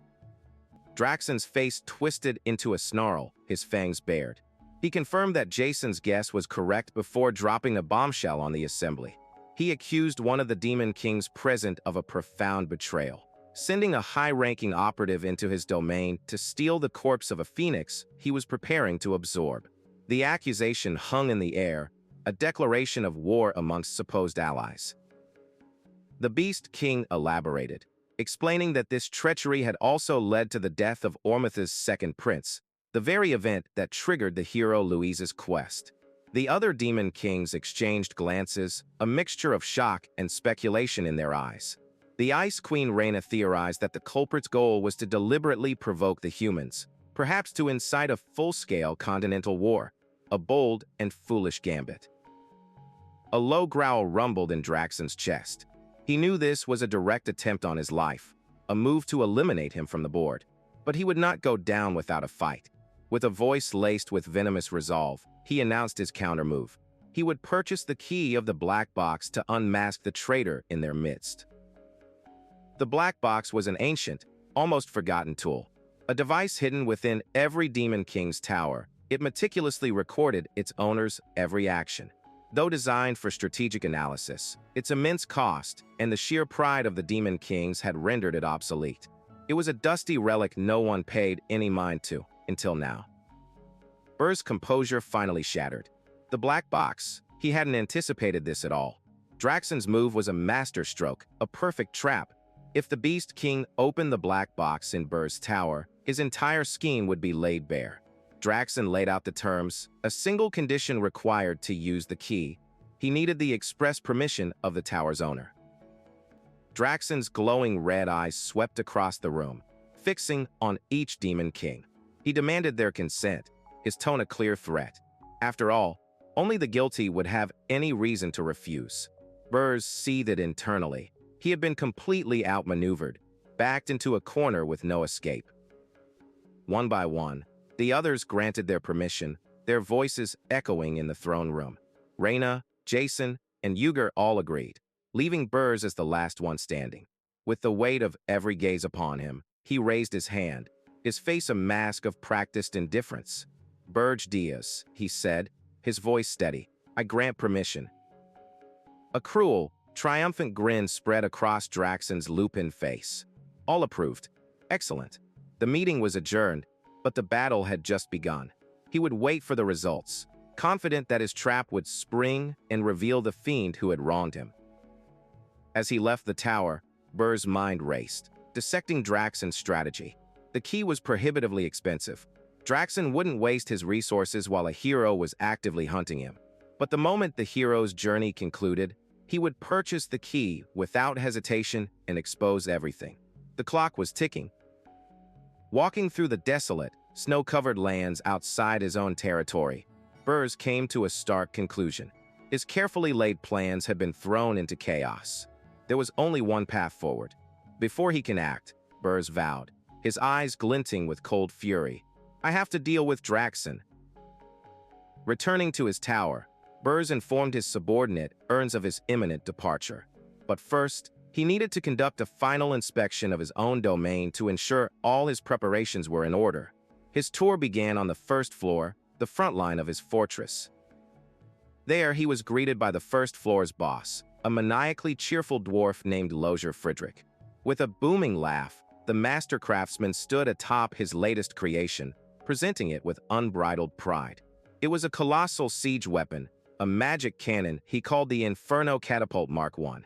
Draxen's face twisted into a snarl, his fangs bared. He confirmed that Jason's guess was correct before dropping a bombshell on the assembly. He accused one of the Demon Kings present of a profound betrayal, sending a high-ranking operative into his domain to steal the corpse of a phoenix he was preparing to absorb. The accusation hung in the air, a declaration of war amongst supposed allies. The Beast King elaborated, explaining that this treachery had also led to the death of Ormouth's second prince, the very event that triggered the hero Louise's quest. The other Demon Kings exchanged glances, a mixture of shock and speculation in their eyes. The Ice Queen Reyna theorized that the culprit's goal was to deliberately provoke the humans, perhaps to incite a full-scale continental war, a bold and foolish gambit. A low growl rumbled in Draxen's chest. He knew this was a direct attempt on his life, a move to eliminate him from the board. But he would not go down without a fight. With a voice laced with venomous resolve, he announced his countermove. He would purchase the key of the black box to unmask the traitor in their midst. The black box was an ancient, almost forgotten tool, a device hidden within every Demon King's tower. It meticulously recorded its owner's every action. Though designed for strategic analysis, its immense cost and the sheer pride of the Demon Kings had rendered it obsolete. It was a dusty relic no one paid any mind to, until now. Berge's composure finally shattered. The black box, he hadn't anticipated this at all. Draxen's move was a masterstroke, a perfect trap. If the Beast King opened the black box in Berge's tower, his entire scheme would be laid bare. Draxen laid out the terms, a single condition required to use the key. He needed the express permission of the tower's owner. Draxen's glowing red eyes swept across the room, fixing on each Demon King. He demanded their consent, his tone a clear threat. After all, only the guilty would have any reason to refuse. Berge seethed internally. He had been completely outmaneuvered, backed into a corner with no escape. One by one, the others granted their permission, their voices echoing in the throne room. Reyna, Jason, and Uger all agreed, leaving Berge as the last one standing. With the weight of every gaze upon him, he raised his hand, his face a mask of practiced indifference. Berge Diaz, he said, his voice steady. I grant permission. A cruel, triumphant grin spread across Draxon's lupin face. All approved. Excellent. The meeting was adjourned, but the battle had just begun. He would wait for the results, confident that his trap would spring and reveal the fiend who had wronged him. As he left the tower, Berge's mind raced, dissecting Draxon's strategy. The key was prohibitively expensive. Draxon wouldn't waste his resources while a hero was actively hunting him. But the moment the hero's journey concluded, he would purchase the key without hesitation and expose everything. The clock was ticking. Walking through the desolate, snow-covered lands outside his own territory, Berge came to a stark conclusion. His carefully laid plans had been thrown into chaos. There was only one path forward. Before he can act, Berge vowed, his eyes glinting with cold fury, I have to deal with Draxon. Returning to his tower, Berge informed his subordinate Ernst of his imminent departure. But first, he needed to conduct a final inspection of his own domain to ensure all his preparations were in order. His tour began on the first floor, the front line of his fortress. There, he was greeted by the first floor's boss, a maniacally cheerful dwarf named Lozier Friedrich. With a booming laugh, the master craftsman stood atop his latest creation, presenting it with unbridled pride. It was a colossal siege weapon, a magic cannon he called the Inferno Catapult Mark I.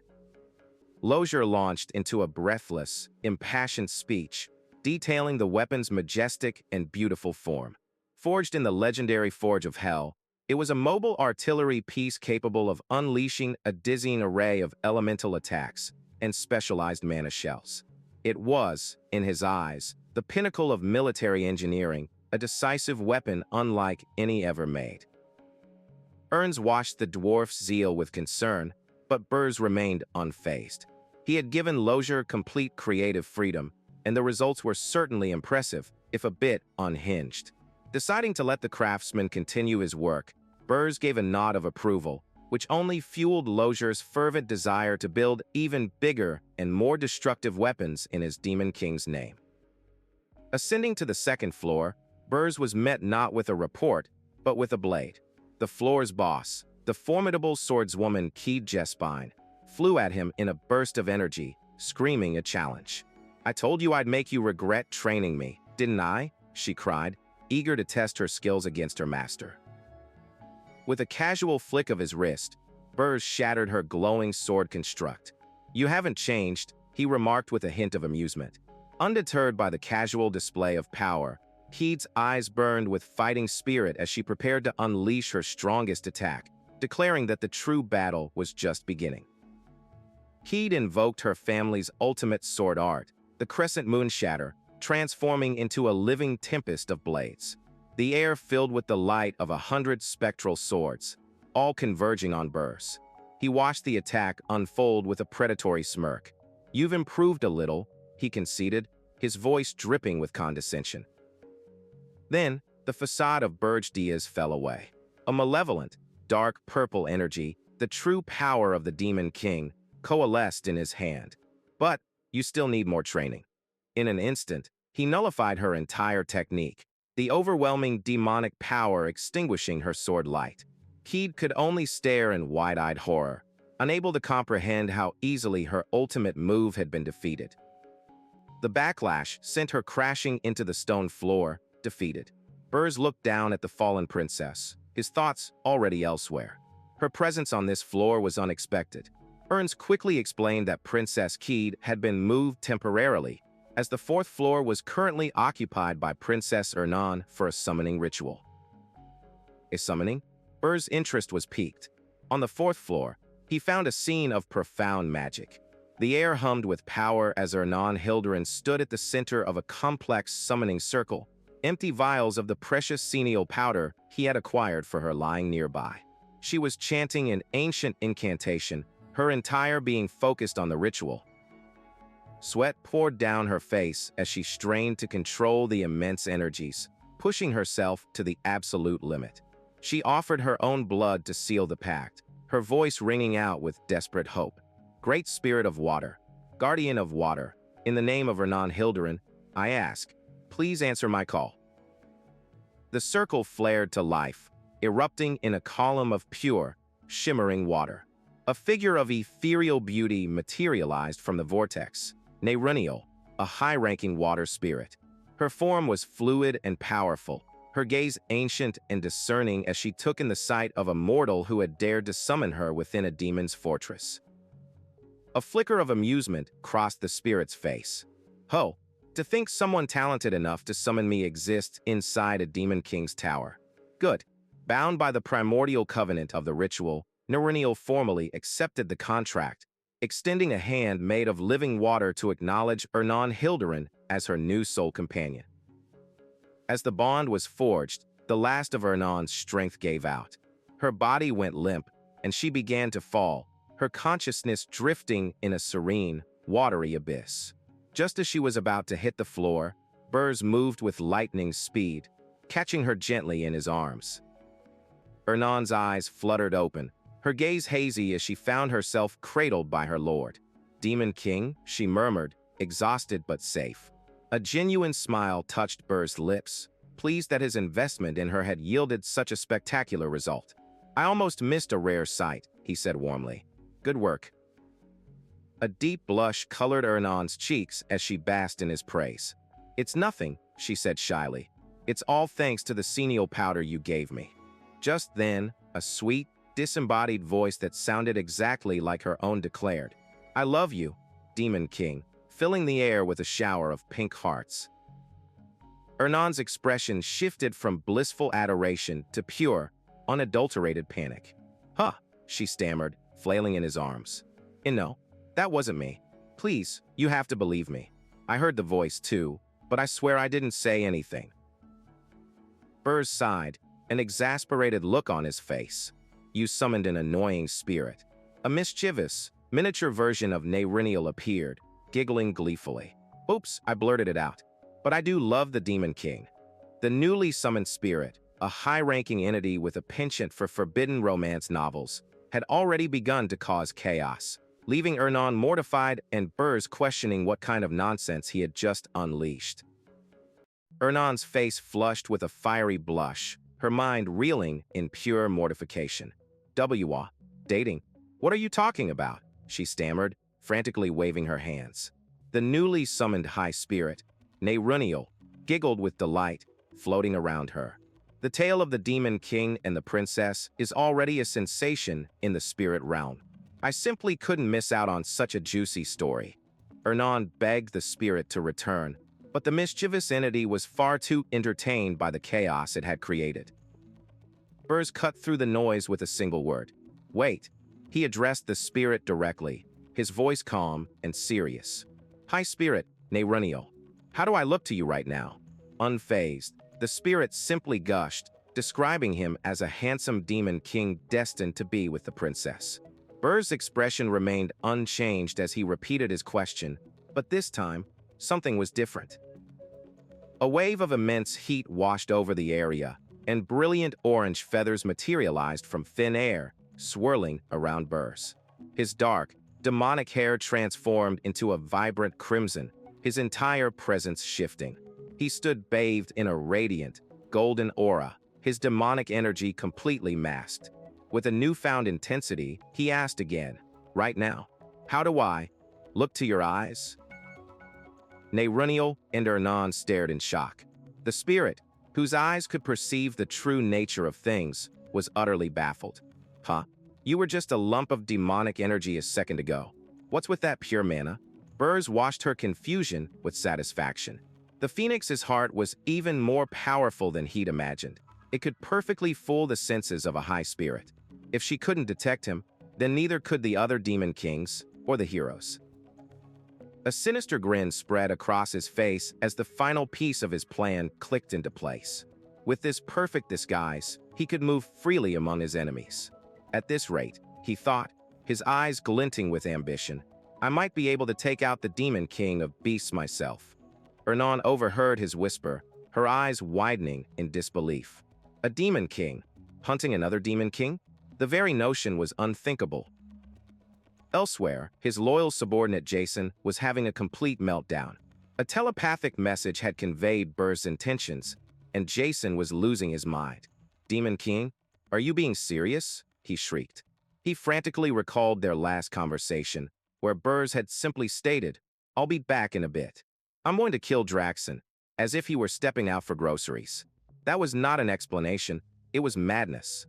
Lozier launched into a breathless, impassioned speech, detailing the weapon's majestic and beautiful form. Forged in the legendary Forge of Hell, it was a mobile artillery piece capable of unleashing a dizzying array of elemental attacks and specialized mana shells. It was, in his eyes, the pinnacle of military engineering, a decisive weapon unlike any ever made. Ernst watched the dwarf's zeal with concern, but Berge remained unfazed. He had given Lozier complete creative freedom, and the results were certainly impressive, if a bit unhinged. Deciding to let the craftsman continue his work, Berge gave a nod of approval, which only fueled Lozier's fervent desire to build even bigger and more destructive weapons in his Demon King's name. Ascending to the second floor, Berge was met not with a report, but with a blade. The floor's boss, the formidable swordswoman Keed Jespine, flew at him in a burst of energy, screaming a challenge. I told you I'd make you regret training me, didn't I? She cried, eager to test her skills against her master. With a casual flick of his wrist, Berge shattered her glowing sword construct. You haven't changed, he remarked with a hint of amusement. Undeterred by the casual display of power, Keed's eyes burned with fighting spirit as she prepared to unleash her strongest attack, declaring that the true battle was just beginning. Keed invoked her family's ultimate sword art, the Crescent Moon Shatter, transforming into a living tempest of blades. The air filled with the light of 100 spectral swords, all converging on Berge. He watched the attack unfold with a predatory smirk. You've improved a little, he conceded, his voice dripping with condescension. Then, the facade of Berge Diaz fell away. A malevolent, dark purple energy, the true power of the Demon King, coalesced in his hand. But you still need more training. In an instant, he nullified her entire technique, the overwhelming demonic power extinguishing her sword light. Keed could only stare in wide-eyed horror, unable to comprehend how easily her ultimate move had been defeated. The backlash sent her crashing into the stone floor, defeated. Berge looked down at the fallen princess, his thoughts already elsewhere. Her presence on this floor was unexpected. Ernst quickly explained that Princess Keed had been moved temporarily, as the fourth floor was currently occupied by Princess Ernan for a summoning ritual. A summoning? Berge's interest was piqued. On the fourth floor, he found a scene of profound magic. The air hummed with power as Ernan Hilderin stood at the center of a complex summoning circle, empty vials of the precious senile powder he had acquired for her lying nearby. She was chanting an ancient incantation, her entire being focused on the ritual. Sweat poured down her face as she strained to control the immense energies, pushing herself to the absolute limit. She offered her own blood to seal the pact, her voice ringing out with desperate hope. Great Spirit of Water, Guardian of Water, in the name of Ernan Hilderin, I ask, please answer my call. The circle flared to life, erupting in a column of pure, shimmering water. A figure of ethereal beauty materialized from the vortex, Nerunial, a high-ranking water spirit. Her form was fluid and powerful, her gaze ancient and discerning as she took in the sight of a mortal who had dared to summon her within a demon's fortress. A flicker of amusement crossed the spirit's face. "Ho, to think someone talented enough to summon me exists inside a Demon King's tower. Good." Bound by the primordial covenant of the ritual, Nerunial formally accepted the contract, extending a hand made of living water to acknowledge Ernan Hilderin as her new soul companion. As the bond was forged, the last of Ernan's strength gave out. Her body went limp, and she began to fall, her consciousness drifting in a serene, watery abyss. Just as she was about to hit the floor, Berge moved with lightning speed, catching her gently in his arms. Ernan's eyes fluttered open, her gaze hazy as she found herself cradled by her lord. "Demon King," she murmured, exhausted but safe. A genuine smile touched Berge's lips, pleased that his investment in her had yielded such a spectacular result. "I almost missed a rare sight," he said warmly. "Good work." A deep blush colored Ernan's cheeks as she basked in his praise. "It's nothing," she said shyly. "It's all thanks to the senile powder you gave me." Just then, a sweet, disembodied voice that sounded exactly like her own declared, "I love you, Demon King," filling the air with a shower of pink hearts. Ernan's expression shifted from blissful adoration to pure, unadulterated panic. "Huh," she stammered, flailing in his arms. "No, that wasn't me. Please, you have to believe me. I heard the voice too, but I swear I didn't say anything." Berge sighed, an exasperated look on his face. "You summoned an annoying spirit." A mischievous, miniature version of Nerunial appeared, giggling gleefully. "Oops, I blurted it out. But I do love the Demon King." The newly summoned spirit, a high-ranking entity with a penchant for forbidden romance novels, had already begun to cause chaos, leaving Ernan mortified and Berge questioning what kind of nonsense he had just unleashed. Ernan's face flushed with a fiery blush, her mind reeling in pure mortification. Dating? What are you talking about?" she stammered, frantically waving her hands. The newly summoned high spirit, Nerunial, giggled with delight, floating around her. "The tale of the Demon King and the princess is already a sensation in the spirit realm. I simply couldn't miss out on such a juicy story." Ernan begged the spirit to return, but the mischievous entity was far too entertained by the chaos it had created. Berge cut through the noise with a single word. "Wait." He addressed the spirit directly, his voice calm and serious. "High Spirit, Nerunial. How do I look to you right now?" Unfazed, the spirit simply gushed, describing him as a handsome demon king destined to be with the princess. Berge's expression remained unchanged as he repeated his question, but this time, something was different. A wave of immense heat washed over the area, and brilliant orange feathers materialized from thin air, swirling around Berge. His dark, demonic hair transformed into a vibrant crimson, his entire presence shifting. He stood bathed in a radiant, golden aura, his demonic energy completely masked. With a newfound intensity, he asked again, "Right now, how do I look to your eyes?" Nerunial and Ernan stared in shock. The spirit, whose eyes could perceive the true nature of things, was utterly baffled. "Huh? You were just a lump of demonic energy a second ago. What's with that pure mana?" Berge watched her confusion with satisfaction. The phoenix's heart was even more powerful than he'd imagined. It could perfectly fool the senses of a high spirit. If she couldn't detect him, then neither could the other demon kings or the heroes. A sinister grin spread across his face as the final piece of his plan clicked into place. With this perfect disguise, he could move freely among his enemies. At this rate, he thought, his eyes glinting with ambition, I might be able to take out the Demon King of beasts myself. Ernan overheard his whisper, her eyes widening in disbelief. A Demon King? Hunting another Demon King? The very notion was unthinkable. Elsewhere, his loyal subordinate Jason was having a complete meltdown. A telepathic message had conveyed Berge's intentions, and Jason was losing his mind. "Demon King, are you being serious?" he shrieked. He frantically recalled their last conversation, where Berge had simply stated, "I'll be back in a bit. I'm going to kill Draxon," as if he were stepping out for groceries. That was not an explanation, it was madness.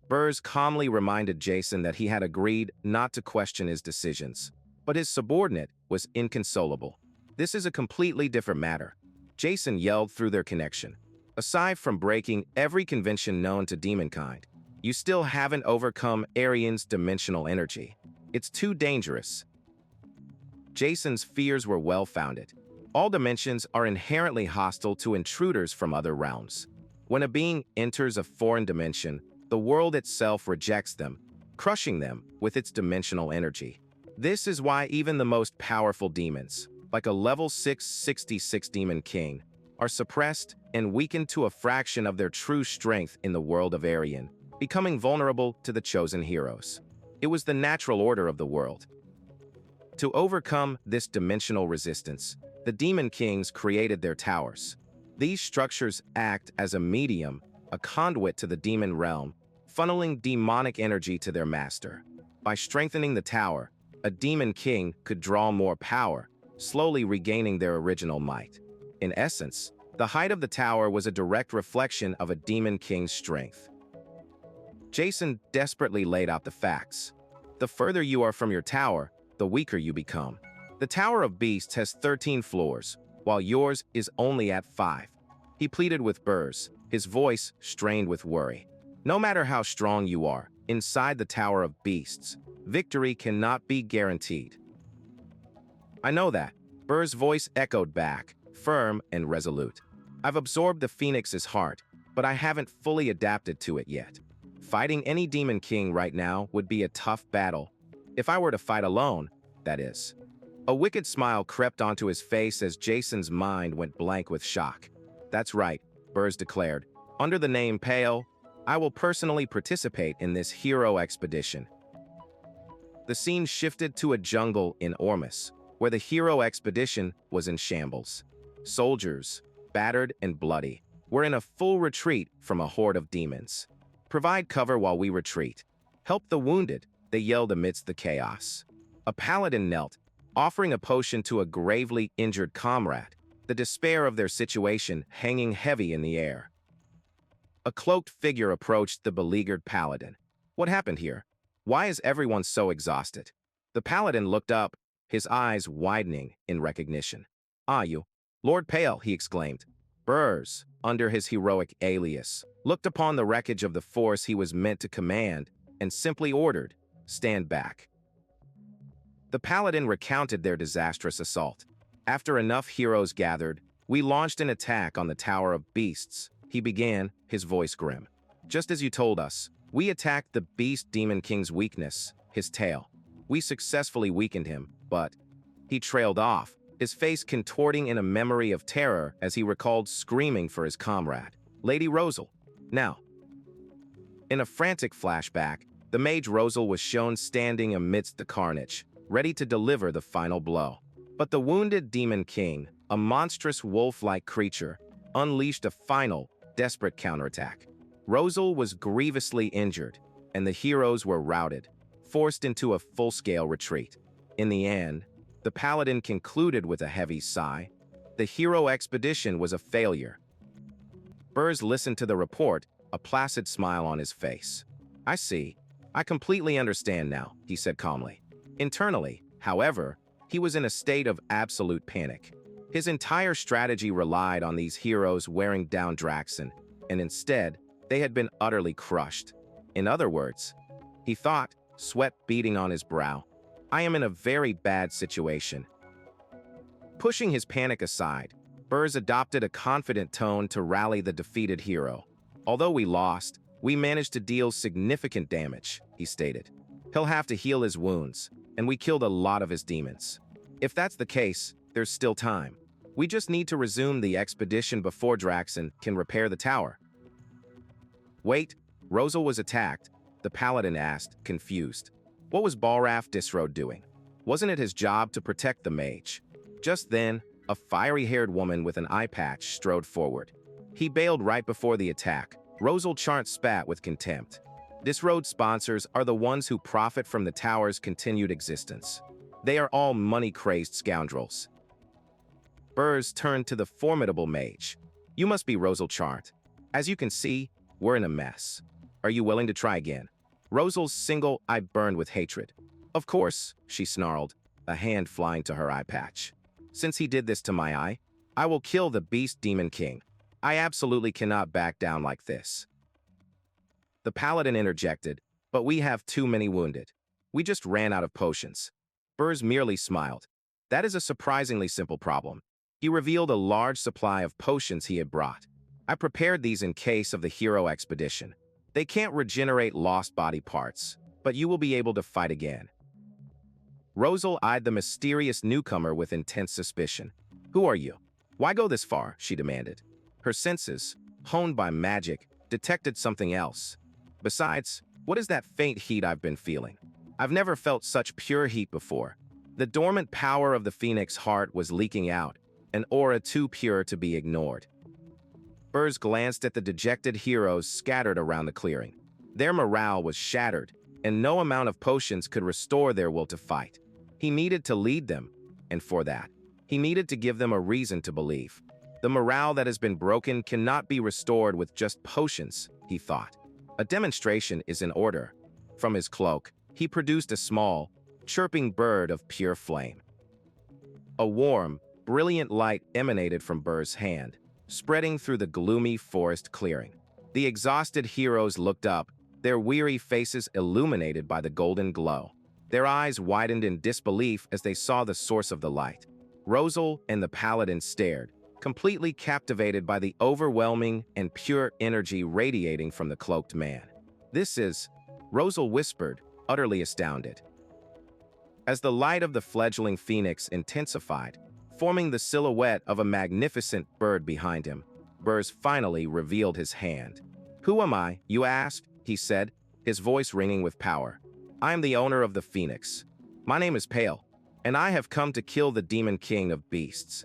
Berge calmly reminded Jason that he had agreed not to question his decisions, but his subordinate was inconsolable. "This is a completely different matter," Jason yelled through their connection. "Aside from breaking every convention known to demonkind, you still haven't overcome Arian's dimensional energy. It's too dangerous." Jason's fears were well-founded. All dimensions are inherently hostile to intruders from other realms. When a being enters a foreign dimension, the world itself rejects them, crushing them with its dimensional energy. This is why even the most powerful demons, like a level 666 Demon King, are suppressed and weakened to a fraction of their true strength in the world of Arian, becoming vulnerable to the chosen heroes. It was the natural order of the world. To overcome this dimensional resistance, the Demon Kings created their towers. These structures act as a medium, a conduit to the demon realm, funneling demonic energy to their master. By strengthening the tower, a Demon King could draw more power, slowly regaining their original might. In essence, the height of the tower was a direct reflection of a Demon King's strength. Jason desperately laid out the facts. The further you are from your tower, the weaker you become. The Tower of Beasts has 13 floors, while yours is only at 5. He pleaded with Berge, his voice strained with worry. "No matter how strong you are, inside the Tower of Beasts, victory cannot be guaranteed." "I know that," Berge's voice echoed back, firm and resolute. "I've absorbed the Phoenix's heart, but I haven't fully adapted to it yet. Fighting any Demon King right now would be a tough battle. If I were to fight alone, that is." A wicked smile crept onto his face as Jason's mind went blank with shock. "That's right," Berge declared. "Under the name Pale, I will personally participate in this hero expedition." The scene shifted to a jungle in Ormus, where the hero expedition was in shambles. Soldiers, battered and bloody, were in a full retreat from a horde of demons. "Provide cover while we retreat. Help the wounded," they yelled amidst the chaos. A paladin knelt, offering a potion to a gravely injured comrade, the despair of their situation hanging heavy in the air. A cloaked figure approached the beleaguered paladin. "What happened here? Why is everyone so exhausted?" The paladin looked up, his eyes widening in recognition. "Ah, you, Lord Pale," he exclaimed. Berge, under his heroic alias, looked upon the wreckage of the force he was meant to command and simply ordered, "Stand back." The paladin recounted their disastrous assault. "After enough heroes gathered, we launched an attack on the Tower of Beasts," he began, his voice grim. "Just as you told us, we attacked the Beast Demon King's weakness, his tail. We successfully weakened him, but..." He trailed off, his face contorting in a memory of terror as he recalled screaming for his comrade, Lady Rosal. Now, in a frantic flashback, the mage Rosal was shown standing amidst the carnage, ready to deliver the final blow. But the wounded Demon King, a monstrous wolf-like creature, unleashed a final, desperate counterattack. Rosal was grievously injured, and the heroes were routed, forced into a full-scale retreat. In the end, the paladin concluded with a heavy sigh. The hero expedition was a failure. Berge listened to the report, a placid smile on his face. "I see. I completely understand now," he said calmly. Internally, however, he was in a state of absolute panic. His entire strategy relied on these heroes wearing down Draxon, and instead, they had been utterly crushed. In other words, he thought, sweat beading on his brow, "I am in a very bad situation." Pushing his panic aside, Berge adopted a confident tone to rally the defeated hero. "Although we lost, we managed to deal significant damage," he stated. "He'll have to heal his wounds, and we killed a lot of his demons. If that's the case, there's still time. We just need to resume the expedition before Draxon can repair the tower." "Wait, Rosal was attacked," the paladin asked, confused. "What was Balraf Disrode doing? Wasn't it his job to protect the mage?" Just then, a fiery-haired woman with an eye patch strode forward. He bailed right before the attack. Rosal Charnt spat with contempt. This road's sponsors are the ones who profit from the tower's continued existence. They are all money-crazed scoundrels. Berge turned to the formidable mage. You must be Rosal Charnt. As you can see, we're in a mess. Are you willing to try again? Rosal's single eye burned with hatred. Of course, she snarled, a hand flying to her eye patch. Since he did this to my eye, I will kill the beast Demon King. I absolutely cannot back down like this. The paladin interjected, but we have too many wounded. We just ran out of potions. Berge merely smiled. That is a surprisingly simple problem. He revealed a large supply of potions he had brought. I prepared these in case of the hero expedition. They can't regenerate lost body parts, but you will be able to fight again. Rosal eyed the mysterious newcomer with intense suspicion. Who are you? Why go this far? She demanded. Her senses, honed by magic, detected something else. Besides, what is that faint heat I've been feeling? I've never felt such pure heat before. The dormant power of the phoenix heart was leaking out, an aura too pure to be ignored. Berge glanced at the dejected heroes scattered around the clearing. Their morale was shattered, and no amount of potions could restore their will to fight. He needed to lead them, and for that, he needed to give them a reason to believe. The morale that has been broken cannot be restored with just potions, he thought. A demonstration is in order. From his cloak, he produced a small, chirping bird of pure flame. A warm, brilliant light emanated from Berge's hand, spreading through the gloomy forest clearing. The exhausted heroes looked up, their weary faces illuminated by the golden glow. Their eyes widened in disbelief as they saw the source of the light. Rosal and the paladin stared, completely captivated by the overwhelming and pure energy radiating from the cloaked man. This is, Rosal whispered, utterly astounded. As the light of the fledgling phoenix intensified, forming the silhouette of a magnificent bird behind him, Berge finally revealed his hand. Who am I, you asked? He said, his voice ringing with power. I am the owner of the phoenix. My name is Pale, and I have come to kill the Demon King of Beasts.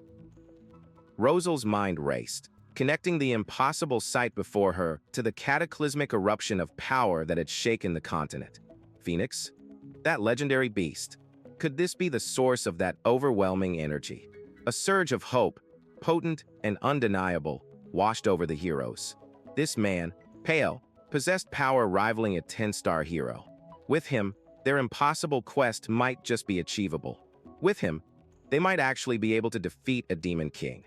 Rosal's mind raced, connecting the impossible sight before her to the cataclysmic eruption of power that had shaken the continent. Phoenix? That legendary beast. Could this be the source of that overwhelming energy? A surge of hope, potent and undeniable, washed over the heroes. This man, Pale, possessed power rivaling a 10-star hero. With him, their impossible quest might just be achievable. With him, they might actually be able to defeat a Demon King.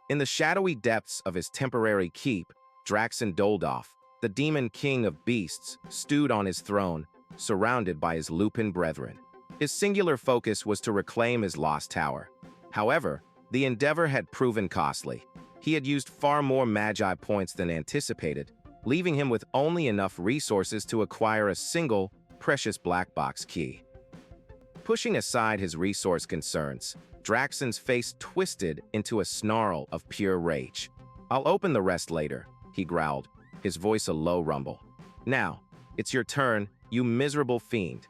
In the shadowy depths of his temporary keep, Draxen Doldolf, the Demon King of Beasts, stewed on his throne, surrounded by his lupin brethren. His singular focus was to reclaim his lost tower. However, the endeavor had proven costly. He had used far more magi points than anticipated, leaving him with only enough resources to acquire a single, precious black box key. Pushing aside his resource concerns, Draxen's face twisted into a snarl of pure rage. I'll open the rest later, he growled, his voice a low rumble. Now, it's your turn, you miserable fiend.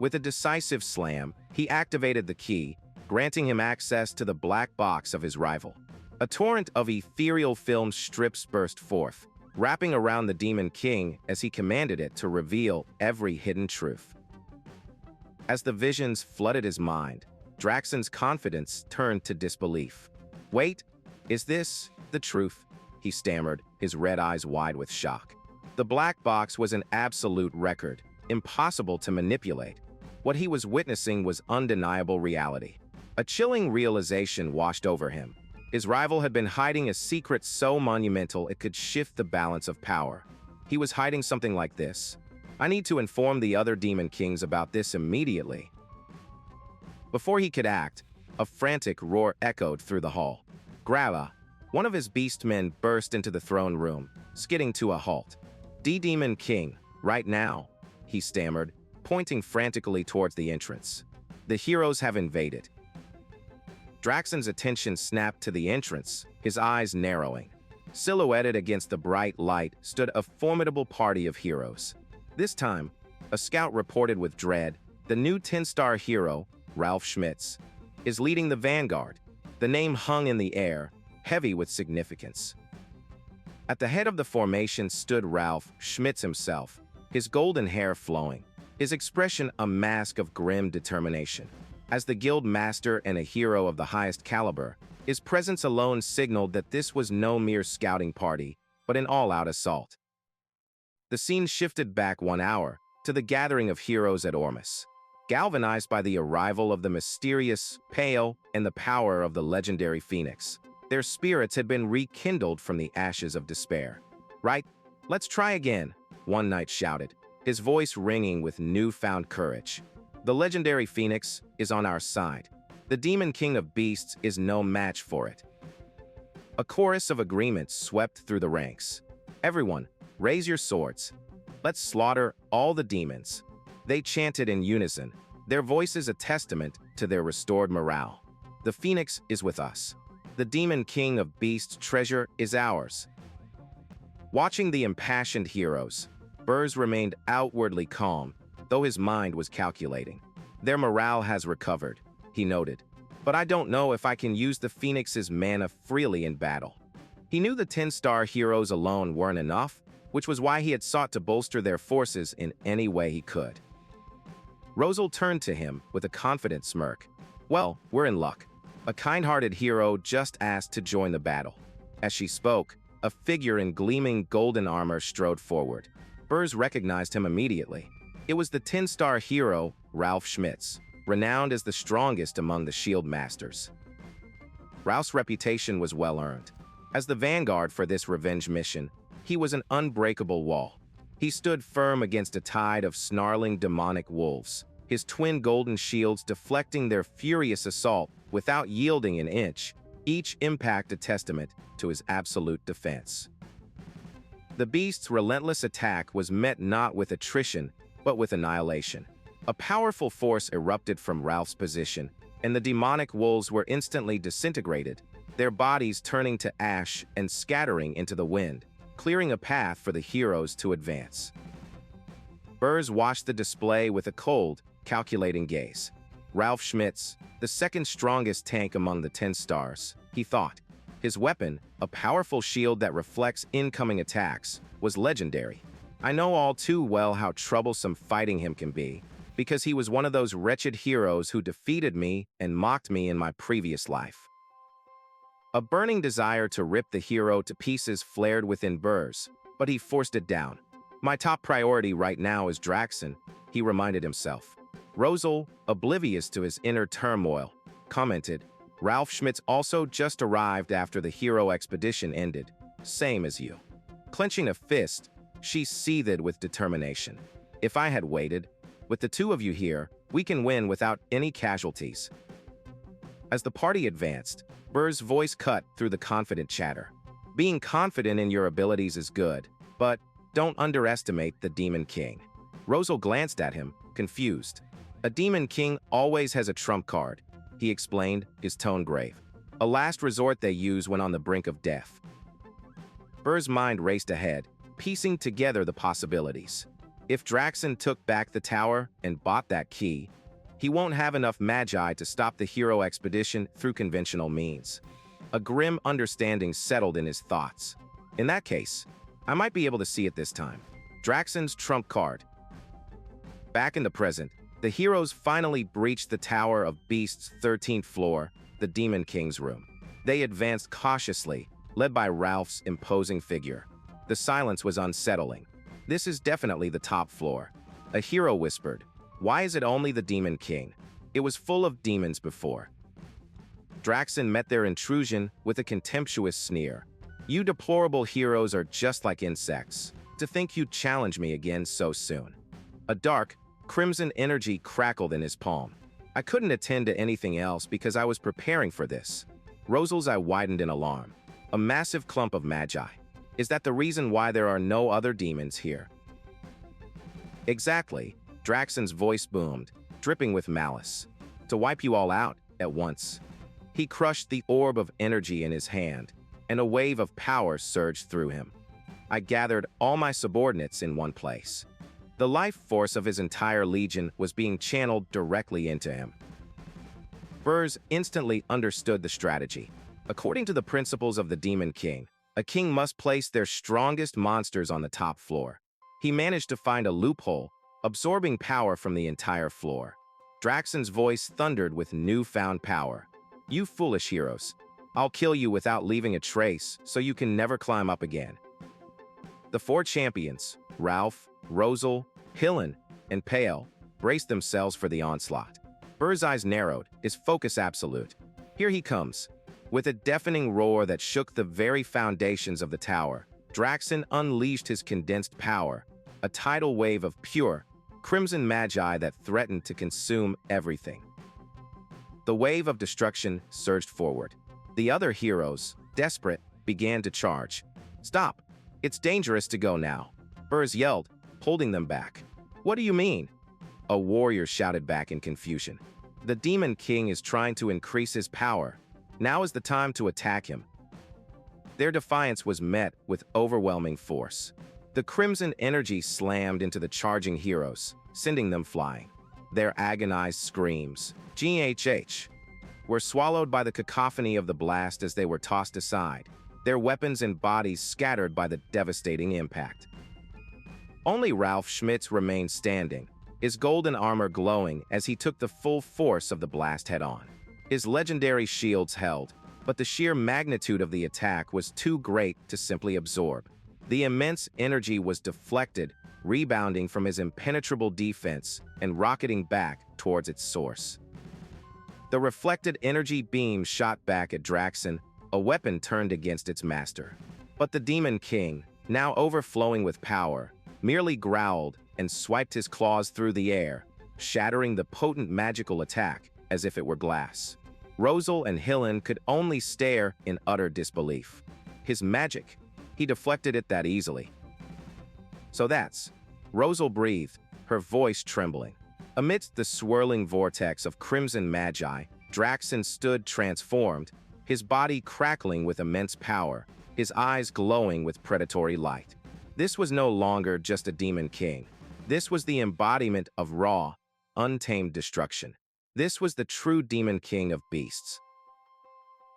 With a decisive slam, he activated the key, granting him access to the black box of his rival. A torrent of ethereal film strips burst forth, wrapping around the Demon King as he commanded it to reveal every hidden truth. As the visions flooded his mind, Draxen's confidence turned to disbelief. Wait, is this the truth? He stammered, his red eyes wide with shock. The black box was an absolute record, impossible to manipulate. What he was witnessing was undeniable reality. A chilling realization washed over him. His rival had been hiding a secret so monumental it could shift the balance of power. He was hiding something like this. I need to inform the other Demon Kings about this immediately. Before he could act, a frantic roar echoed through the hall. Grava, one of his beast men, burst into the throne room, skidding to a halt. Demon King, right now, he stammered, pointing frantically towards the entrance. The heroes have invaded. Draxen's attention snapped to the entrance, his eyes narrowing. Silhouetted against the bright light stood a formidable party of heroes. This time, a scout reported with dread, the new 10-star hero, Ralph Schmitz, is leading the vanguard. The name hung in the air, heavy with significance. At the head of the formation stood Ralph Schmitz himself, his golden hair flowing, his expression a mask of grim determination. As the guild master and a hero of the highest caliber, his presence alone signaled that this was no mere scouting party, but an all-out assault. The scene shifted back 1 hour to the gathering of heroes at Ormus. Galvanized by the arrival of the mysterious Pale and the power of the legendary Phoenix, their spirits had been rekindled from the ashes of despair. "Right, let's try again," one knight shouted, his voice ringing with newfound courage. "The legendary Phoenix is on our side. The Demon King of Beasts is no match for it." A chorus of agreement swept through the ranks. "Everyone, raise your swords. Let's slaughter all the demons." They chanted in unison, their voices a testament to their restored morale. "The Phoenix is with us. The Demon King of Beasts' treasure is ours." Watching the impassioned heroes, Berge remained outwardly calm, though his mind was calculating. "Their morale has recovered," he noted, "but I don't know if I can use the Phoenix's mana freely in battle." He knew the 10-star heroes alone weren't enough, which was why he had sought to bolster their forces in any way he could. Rosal turned to him with a confident smirk. "Well, we're in luck. A kind-hearted hero just asked to join the battle." As she spoke, a figure in gleaming golden armor strode forward. Berge recognized him immediately. It was the 10-star hero, Ralph Schmitz, renowned as the strongest among the Shield Masters. Ralph's reputation was well-earned. As the vanguard for this revenge mission, he was an unbreakable wall. He stood firm against a tide of snarling demonic wolves, his twin golden shields deflecting their furious assault without yielding an inch, each impact a testament to his absolute defense. The beast's relentless attack was met not with attrition, but with annihilation. A powerful force erupted from Ralph's position, and the demonic wolves were instantly disintegrated, their bodies turning to ash and scattering into the wind, clearing a path for the heroes to advance. Berge watched the display with a cold, calculating gaze. Ralph Schmitz, the second strongest tank among the 10 stars, he thought. His weapon, a powerful shield that reflects incoming attacks, was legendary. I know all too well how troublesome fighting him can be, because he was one of those wretched heroes who defeated me and mocked me in my previous life. A burning desire to rip the hero to pieces flared within Berge, but he forced it down. "My top priority right now is Draxon," he reminded himself. Rosal, oblivious to his inner turmoil, commented, "Ralph Schmitz also just arrived after the hero expedition ended, same as you." Clenching a fist, she seethed with determination. "If I had waited, with the two of you here, we can win without any casualties." As the party advanced, Berge's voice cut through the confident chatter. "Being confident in your abilities is good, but don't underestimate the Demon King." Rosal glanced at him, confused. "A Demon King always has a trump card," he explained, his tone grave. "A last resort they use when on the brink of death." Berge's mind raced ahead, piecing together the possibilities. If Draxon took back the tower and bought that key, he won't have enough magi to stop the hero expedition through conventional means. A grim understanding settled in his thoughts. In that case, I might be able to see it this time. Draxon's trump card. Back in the present, the heroes finally breached the Tower of Beasts' 13th floor, the Demon King's room. They advanced cautiously, led by Ralph's imposing figure. The silence was unsettling. "This is definitely the top floor," a hero whispered. "Why is it only the Demon King? It was full of demons before." Draxon met their intrusion with a contemptuous sneer. "You deplorable heroes are just like insects. To think you'd challenge me again so soon." A dark, crimson energy crackled in his palm. "I couldn't attend to anything else because I was preparing for this." Rosal's eye widened in alarm. "A massive clump of magi. Is that the reason why there are no other demons here?" "Exactly," Draxon's voice boomed, dripping with malice. "To wipe you all out at once." He crushed the orb of energy in his hand, and a wave of power surged through him. "I gathered all my subordinates in one place." The life force of his entire legion was being channeled directly into him. Berge instantly understood the strategy. According to the principles of the Demon King, A king must place their strongest monsters on the top floor. He managed to find a loophole, absorbing power from the entire floor. Draxon's voice thundered with newfound power. "You foolish heroes. I'll kill you without leaving a trace, so you can never climb up again." The four champions, Ralph, Rosal, Hillen, and Pale, braced themselves for the onslaught. Berge's eyes narrowed, his focus absolute. Here he comes. With a deafening roar that shook the very foundations of the tower, Draxon unleashed his condensed power, a tidal wave of pure, crimson magi that threatened to consume everything. The wave of destruction surged forward. The other heroes, desperate, began to charge. "Stop! It's dangerous to go now," Berge yelled, holding them back. "What do you mean?" A warrior shouted back in confusion. "The Demon King is trying to increase his power. Now is the time to attack him." Their defiance was met with overwhelming force. The crimson energy slammed into the charging heroes, sending them flying. Their agonized screams, GHH, were swallowed by the cacophony of the blast as they were tossed aside, their weapons and bodies scattered by the devastating impact. Only Ralph Schmitz remained standing, his golden armor glowing as he took the full force of the blast head-on. His legendary shields held, but the sheer magnitude of the attack was too great to simply absorb. The immense energy was deflected, rebounding from his impenetrable defense and rocketing back towards its source. The reflected energy beam shot back at Draxon, a weapon turned against its master. But the Demon King, now overflowing with power, merely growled and swiped his claws through the air, shattering the potent magical attack as if it were glass. Rosal and Hillen could only stare in utter disbelief. His magic, he deflected it that easily. "So that's..." Rosal breathed, her voice trembling. Amidst the swirling vortex of crimson magi, Draxon stood transformed, his body crackling with immense power, his eyes glowing with predatory light. This was no longer just a Demon King. This was the embodiment of raw, untamed destruction. This was the true Demon King of beasts.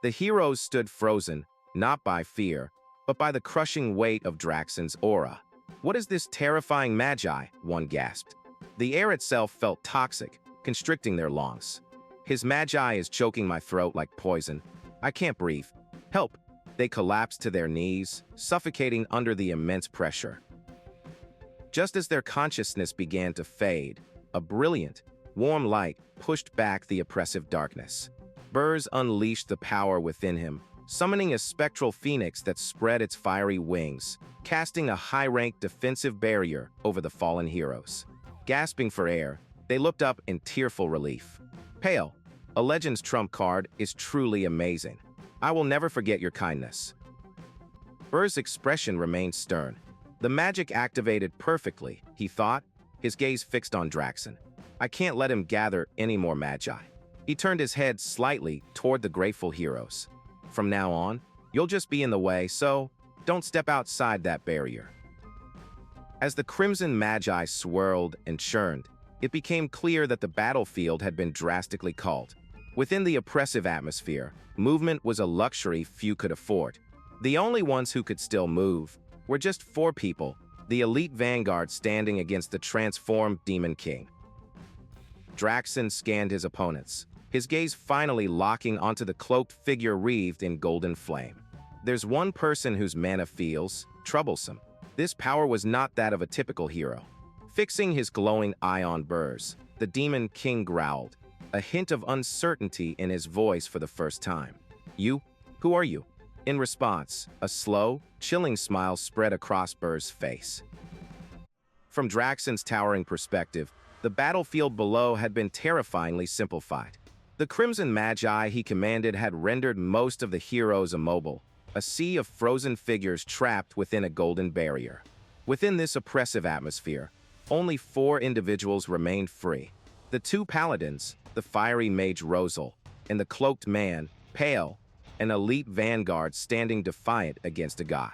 The heroes stood frozen, not by fear, but by the crushing weight of Draxon's aura. "What is this terrifying magi?" one gasped. The air itself felt toxic, constricting their lungs. "His magi is choking my throat like poison. I can't breathe. Help!" They collapsed to their knees, suffocating under the immense pressure. Just as their consciousness began to fade, a brilliant, warm light pushed back the oppressive darkness. Berge unleashed the power within him, summoning a spectral phoenix that spread its fiery wings, casting a high-ranked defensive barrier over the fallen heroes. Gasping for air, they looked up in tearful relief. "Pale, a legend's trump card, is truly amazing. I will never forget your kindness." Berge's expression remained stern. The magic activated perfectly, he thought, his gaze fixed on Draxon. "I can't let him gather any more magi." He turned his head slightly toward the grateful heroes. "From now on, you'll just be in the way, so don't step outside that barrier." As the crimson magi swirled and churned, it became clear that the battlefield had been drastically culled. Within the oppressive atmosphere, movement was a luxury few could afford. The only ones who could still move were just four people, the elite vanguard standing against the transformed Demon King. Draxon scanned his opponents, his gaze finally locking onto the cloaked figure wreathed in golden flame. There's one person whose mana feels troublesome. This power was not that of a typical hero. Fixing his glowing eye on Berge, the Demon King growled, a hint of uncertainty in his voice for the first time. "You? Who are you?" In response, a slow, chilling smile spread across Berge's face. From Draxon's towering perspective, the battlefield below had been terrifyingly simplified. The Crimson Magi he commanded had rendered most of the heroes immobile, a sea of frozen figures trapped within a golden barrier. Within this oppressive atmosphere, only 4 individuals remained free. The 2 paladins, the fiery mage Rosal, and the cloaked man, Pale, an elite vanguard standing defiant against a god.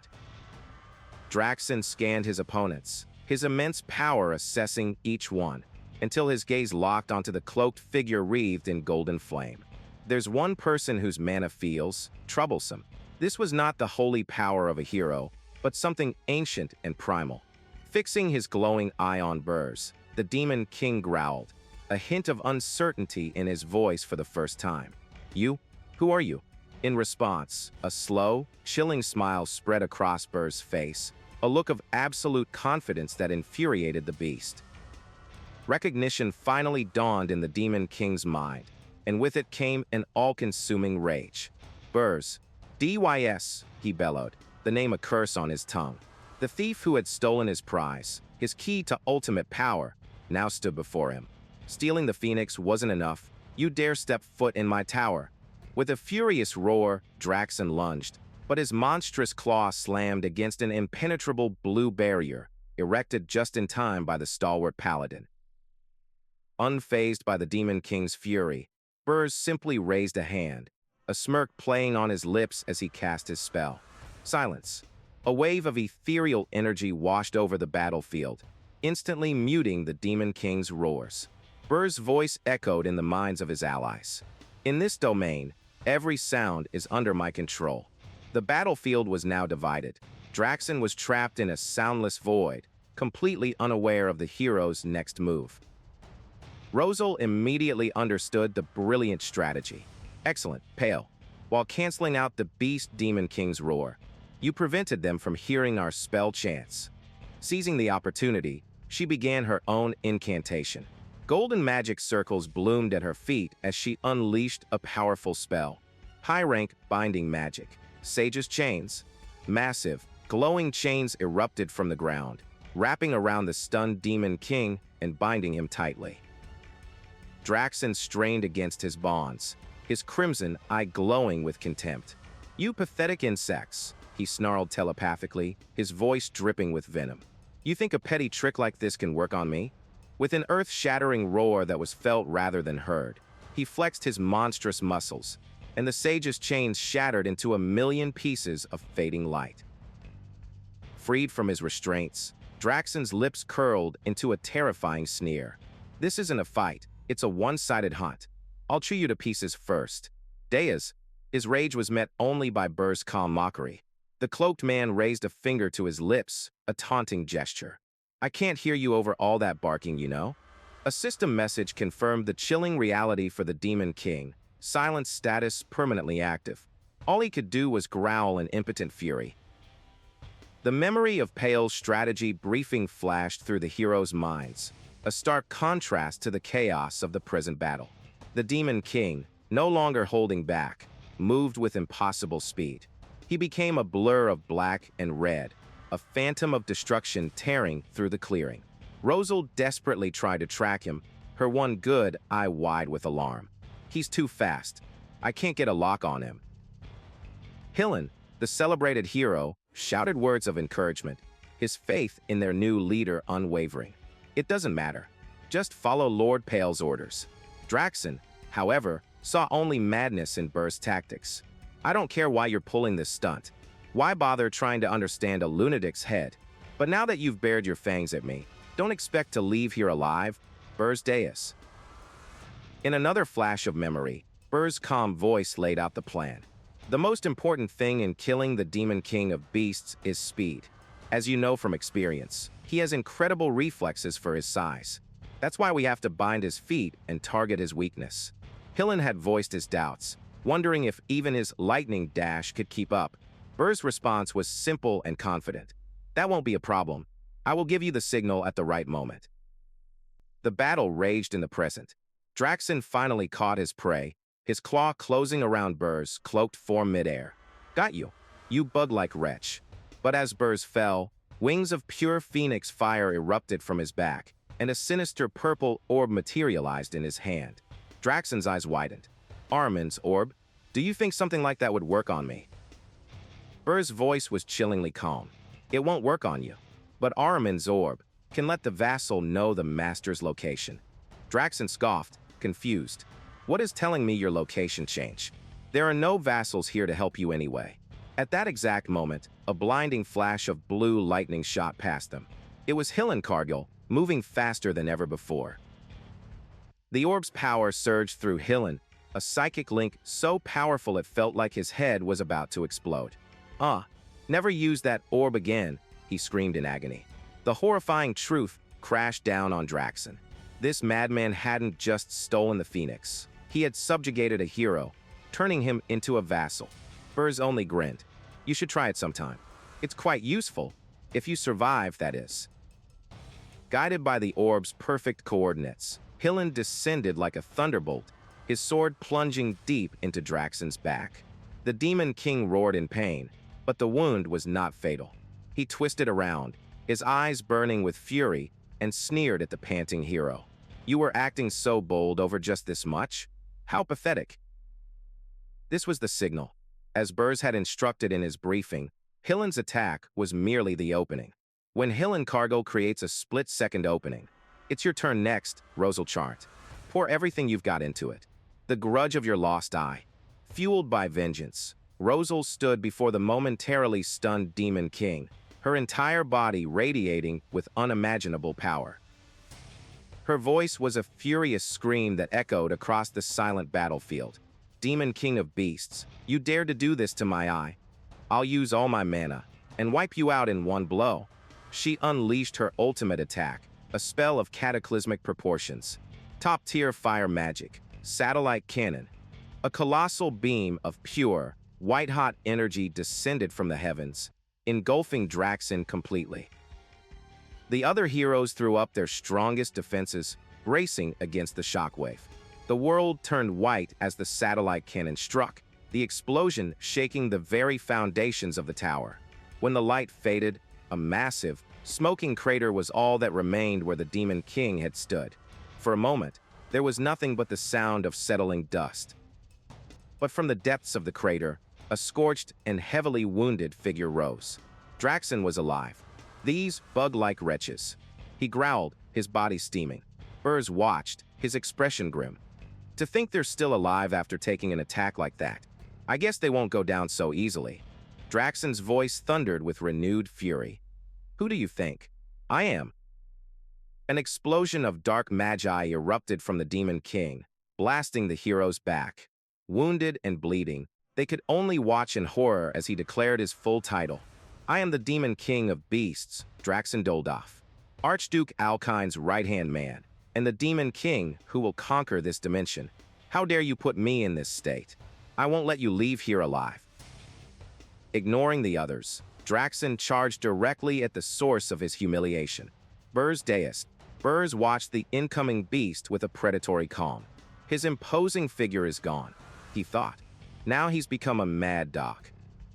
Draxon scanned his opponents, his immense power assessing each one, until his gaze locked onto the cloaked figure wreathed in golden flame. There's one person whose mana feels troublesome. This was not the holy power of a hero, but something ancient and primal. Fixing his glowing eye on Berge, the Demon King growled, a hint of uncertainty in his voice for the first time. "You? Who are you?" In response, a slow, chilling smile spread across Berge's face, a look of absolute confidence that infuriated the beast. Recognition finally dawned in the Demon King's mind, and with it came an all-consuming rage. "Berge, DYS," he bellowed, the name a curse on his tongue. The thief who had stolen his prize, his key to ultimate power, now stood before him. "Stealing the phoenix wasn't enough. You dare step foot in my tower." With a furious roar, Draxon lunged, but his monstrous claw slammed against an impenetrable blue barrier, erected just in time by the stalwart paladin. Unfazed by the Demon King's fury, Berge simply raised a hand, a smirk playing on his lips as he cast his spell. Silence. A wave of ethereal energy washed over the battlefield, instantly muting the Demon King's roars. Berge's voice echoed in the minds of his allies. "In this domain, every sound is under my control." The battlefield was now divided. Draxon was trapped in a soundless void, completely unaware of the hero's next move. Rosal immediately understood the brilliant strategy. "Excellent, Pale. While canceling out the Beast Demon King's roar, you prevented them from hearing our spell chants." Seizing the opportunity, she began her own incantation. Golden magic circles bloomed at her feet as she unleashed a powerful spell. High-rank binding magic. Sage's chains. Massive, glowing chains erupted from the ground, wrapping around the stunned Demon King and binding him tightly. Draxon strained against his bonds, his crimson eye glowing with contempt. "You pathetic insects," he snarled telepathically, his voice dripping with venom. "You think a petty trick like this can work on me?" With an earth-shattering roar that was felt rather than heard, he flexed his monstrous muscles, and the sage's chains shattered into a million pieces of fading light. Freed from his restraints, Draxon's lips curled into a terrifying sneer. "This isn't a fight, it's a one-sided hunt. I'll chew you to pieces first." "Deas." His rage was met only by Berge's calm mockery. The cloaked man raised a finger to his lips, a taunting gesture. "I can't hear you over all that barking, you know." A system message confirmed the chilling reality for the Demon King, silence status permanently active. All he could do was growl in impotent fury. The memory of Pale's strategy briefing flashed through the heroes' minds, a stark contrast to the chaos of the present battle. The Demon King, no longer holding back, moved with impossible speed. He became a blur of black and red, a phantom of destruction tearing through the clearing. Rosal desperately tried to track him, her one good eye wide with alarm. "He's too fast. I can't get a lock on him." Hillen, the celebrated hero, shouted words of encouragement, his faith in their new leader unwavering. "It doesn't matter. Just follow Lord Pale's orders." Draxon, however, saw only madness in Berge's tactics. "I don't care why you're pulling this stunt. Why bother trying to understand a lunatic's head? But now that you've bared your fangs at me, don't expect to leave here alive. Berge Deus." In another flash of memory, Berge's calm voice laid out the plan. "The most important thing in killing the Demon King of Beasts is speed. As you know from experience, he has incredible reflexes for his size. That's why we have to bind his feet and target his weakness." Hillen had voiced his doubts, wondering if even his lightning dash could keep up. Berge's response was simple and confident. "That won't be a problem. I will give you the signal at the right moment." The battle raged in the present. Draxon finally caught his prey, his claw closing around Berge's cloaked form midair. "Got you, you bug-like wretch." But as Berge fell, wings of pure phoenix fire erupted from his back, and a sinister purple orb materialized in his hand. Draxon's eyes widened. "Ahriman's orb? Do you think something like that would work on me?" Berge's voice was chillingly calm. "It won't work on you, but Ahriman's orb can let the vassal know the master's location." Draxon scoffed, confused. "What is telling me your location change? There are no vassals here to help you anyway." At that exact moment, a blinding flash of blue lightning shot past them. It was Hillen Cargill, moving faster than ever before. The orb's power surged through Hillen, a psychic link so powerful it felt like his head was about to explode. Never use that orb again, he screamed in agony. The horrifying truth crashed down on Draxon. This madman hadn't just stolen the Phoenix. He had subjugated a hero, turning him into a vassal. Berge only grinned. You should try it sometime. It's quite useful, if you survive, that is. Guided by the orb's perfect coordinates, Hillen descended like a thunderbolt, his sword plunging deep into Draxon's back. The Demon King roared in pain, but the wound was not fatal. He twisted around, his eyes burning with fury, and sneered at the panting hero. You were acting so bold over just this much? How pathetic. This was the signal. As Berge had instructed in his briefing, Hillen's attack was merely the opening. When Hillen Cargo creates a split-second opening, it's your turn next, Rosal chart. Pour everything you've got into it. The grudge of your lost eye. Fueled by vengeance, Rosal stood before the momentarily stunned Demon King, her entire body radiating with unimaginable power. Her voice was a furious scream that echoed across the silent battlefield. Demon King of Beasts, you dared to do this to my eye. I'll use all my mana and wipe you out in one blow. She unleashed her ultimate attack, a spell of cataclysmic proportions. Top-tier fire magic, satellite cannon. A colossal beam of pure, white-hot energy descended from the heavens, engulfing Draxon completely. The other heroes threw up their strongest defenses, bracing against the shockwave. The world turned white as the satellite cannon struck, the explosion shaking the very foundations of the tower. When the light faded, a massive, smoking crater was all that remained where the Demon King had stood. For a moment, there was nothing but the sound of settling dust. But from the depths of the crater, a scorched and heavily wounded figure rose. Draxon was alive. These bug-like wretches. He growled, his body steaming. Berge watched, his expression grim. To think they're still alive after taking an attack like that. I guess they won't go down so easily. Draxon's voice thundered with renewed fury. Who do you think I am? An explosion of dark magi erupted from the Demon King, blasting the heroes back. Wounded and bleeding, they could only watch in horror as he declared his full title. I am the Demon King of Beasts, Draxon Doldorf, Archduke Alkine's right-hand man, and the Demon King who will conquer this dimension. How dare you put me in this state? I won't let you leave here alive. Ignoring the others, Draxon charged directly at the source of his humiliation. Berge watched the incoming beast with a predatory calm. His imposing figure is gone, he thought. Now he's become a mad dog.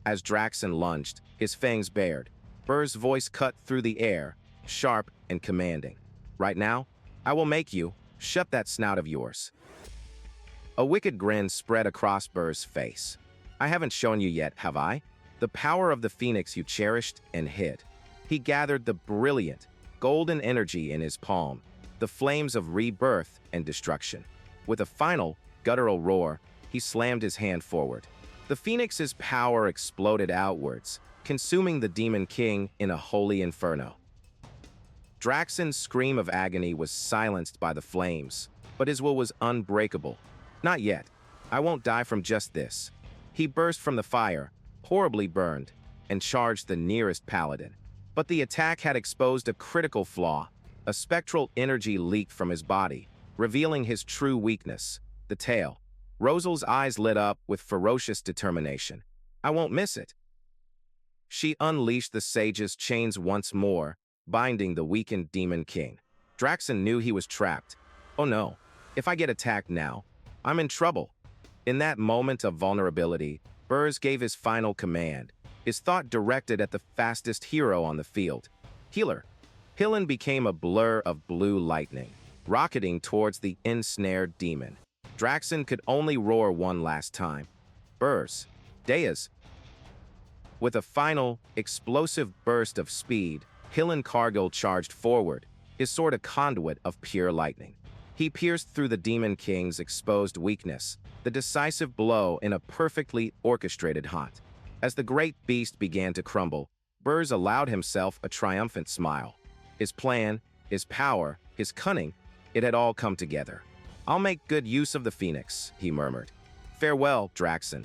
As Draxon lunged, his fangs bared, Berge's voice cut through the air, sharp and commanding. Right now, I will make you shut that snout of yours. A wicked grin spread across Berge's face. I haven't shown you yet, have I? The power of the Phoenix you cherished and hid. He gathered the brilliant, golden energy in his palm, the flames of rebirth and destruction. With a final, guttural roar, he slammed his hand forward. The Phoenix's power exploded outwards, consuming the Demon King in a holy inferno. Draxon's scream of agony was silenced by the flames, but his will was unbreakable. Not yet. I won't die from just this. He burst from the fire, horribly burned, and charged the nearest paladin. But the attack had exposed a critical flaw. A spectral energy leaked from his body, revealing his true weakness, the tail. Rosal's eyes lit up with ferocious determination. I won't miss it. She unleashed the sage's chains once more, binding the weakened Demon King. Draxon knew he was trapped. Oh no, if I get attacked now, I'm in trouble. In that moment of vulnerability, Berge gave his final command, his thought directed at the fastest hero on the field. Healer. Hillen became a blur of blue lightning, rocketing towards the ensnared demon. Draxon could only roar one last time. Berge. Deas. With a final, explosive burst of speed, Hillen Cargill charged forward, his sword a conduit of pure lightning. He pierced through the Demon King's exposed weakness, the decisive blow in a perfectly orchestrated hunt. As the great beast began to crumble, Berge allowed himself a triumphant smile. His plan, his power, his cunning, it had all come together. I'll make good use of the phoenix, he murmured. Farewell, Draxon.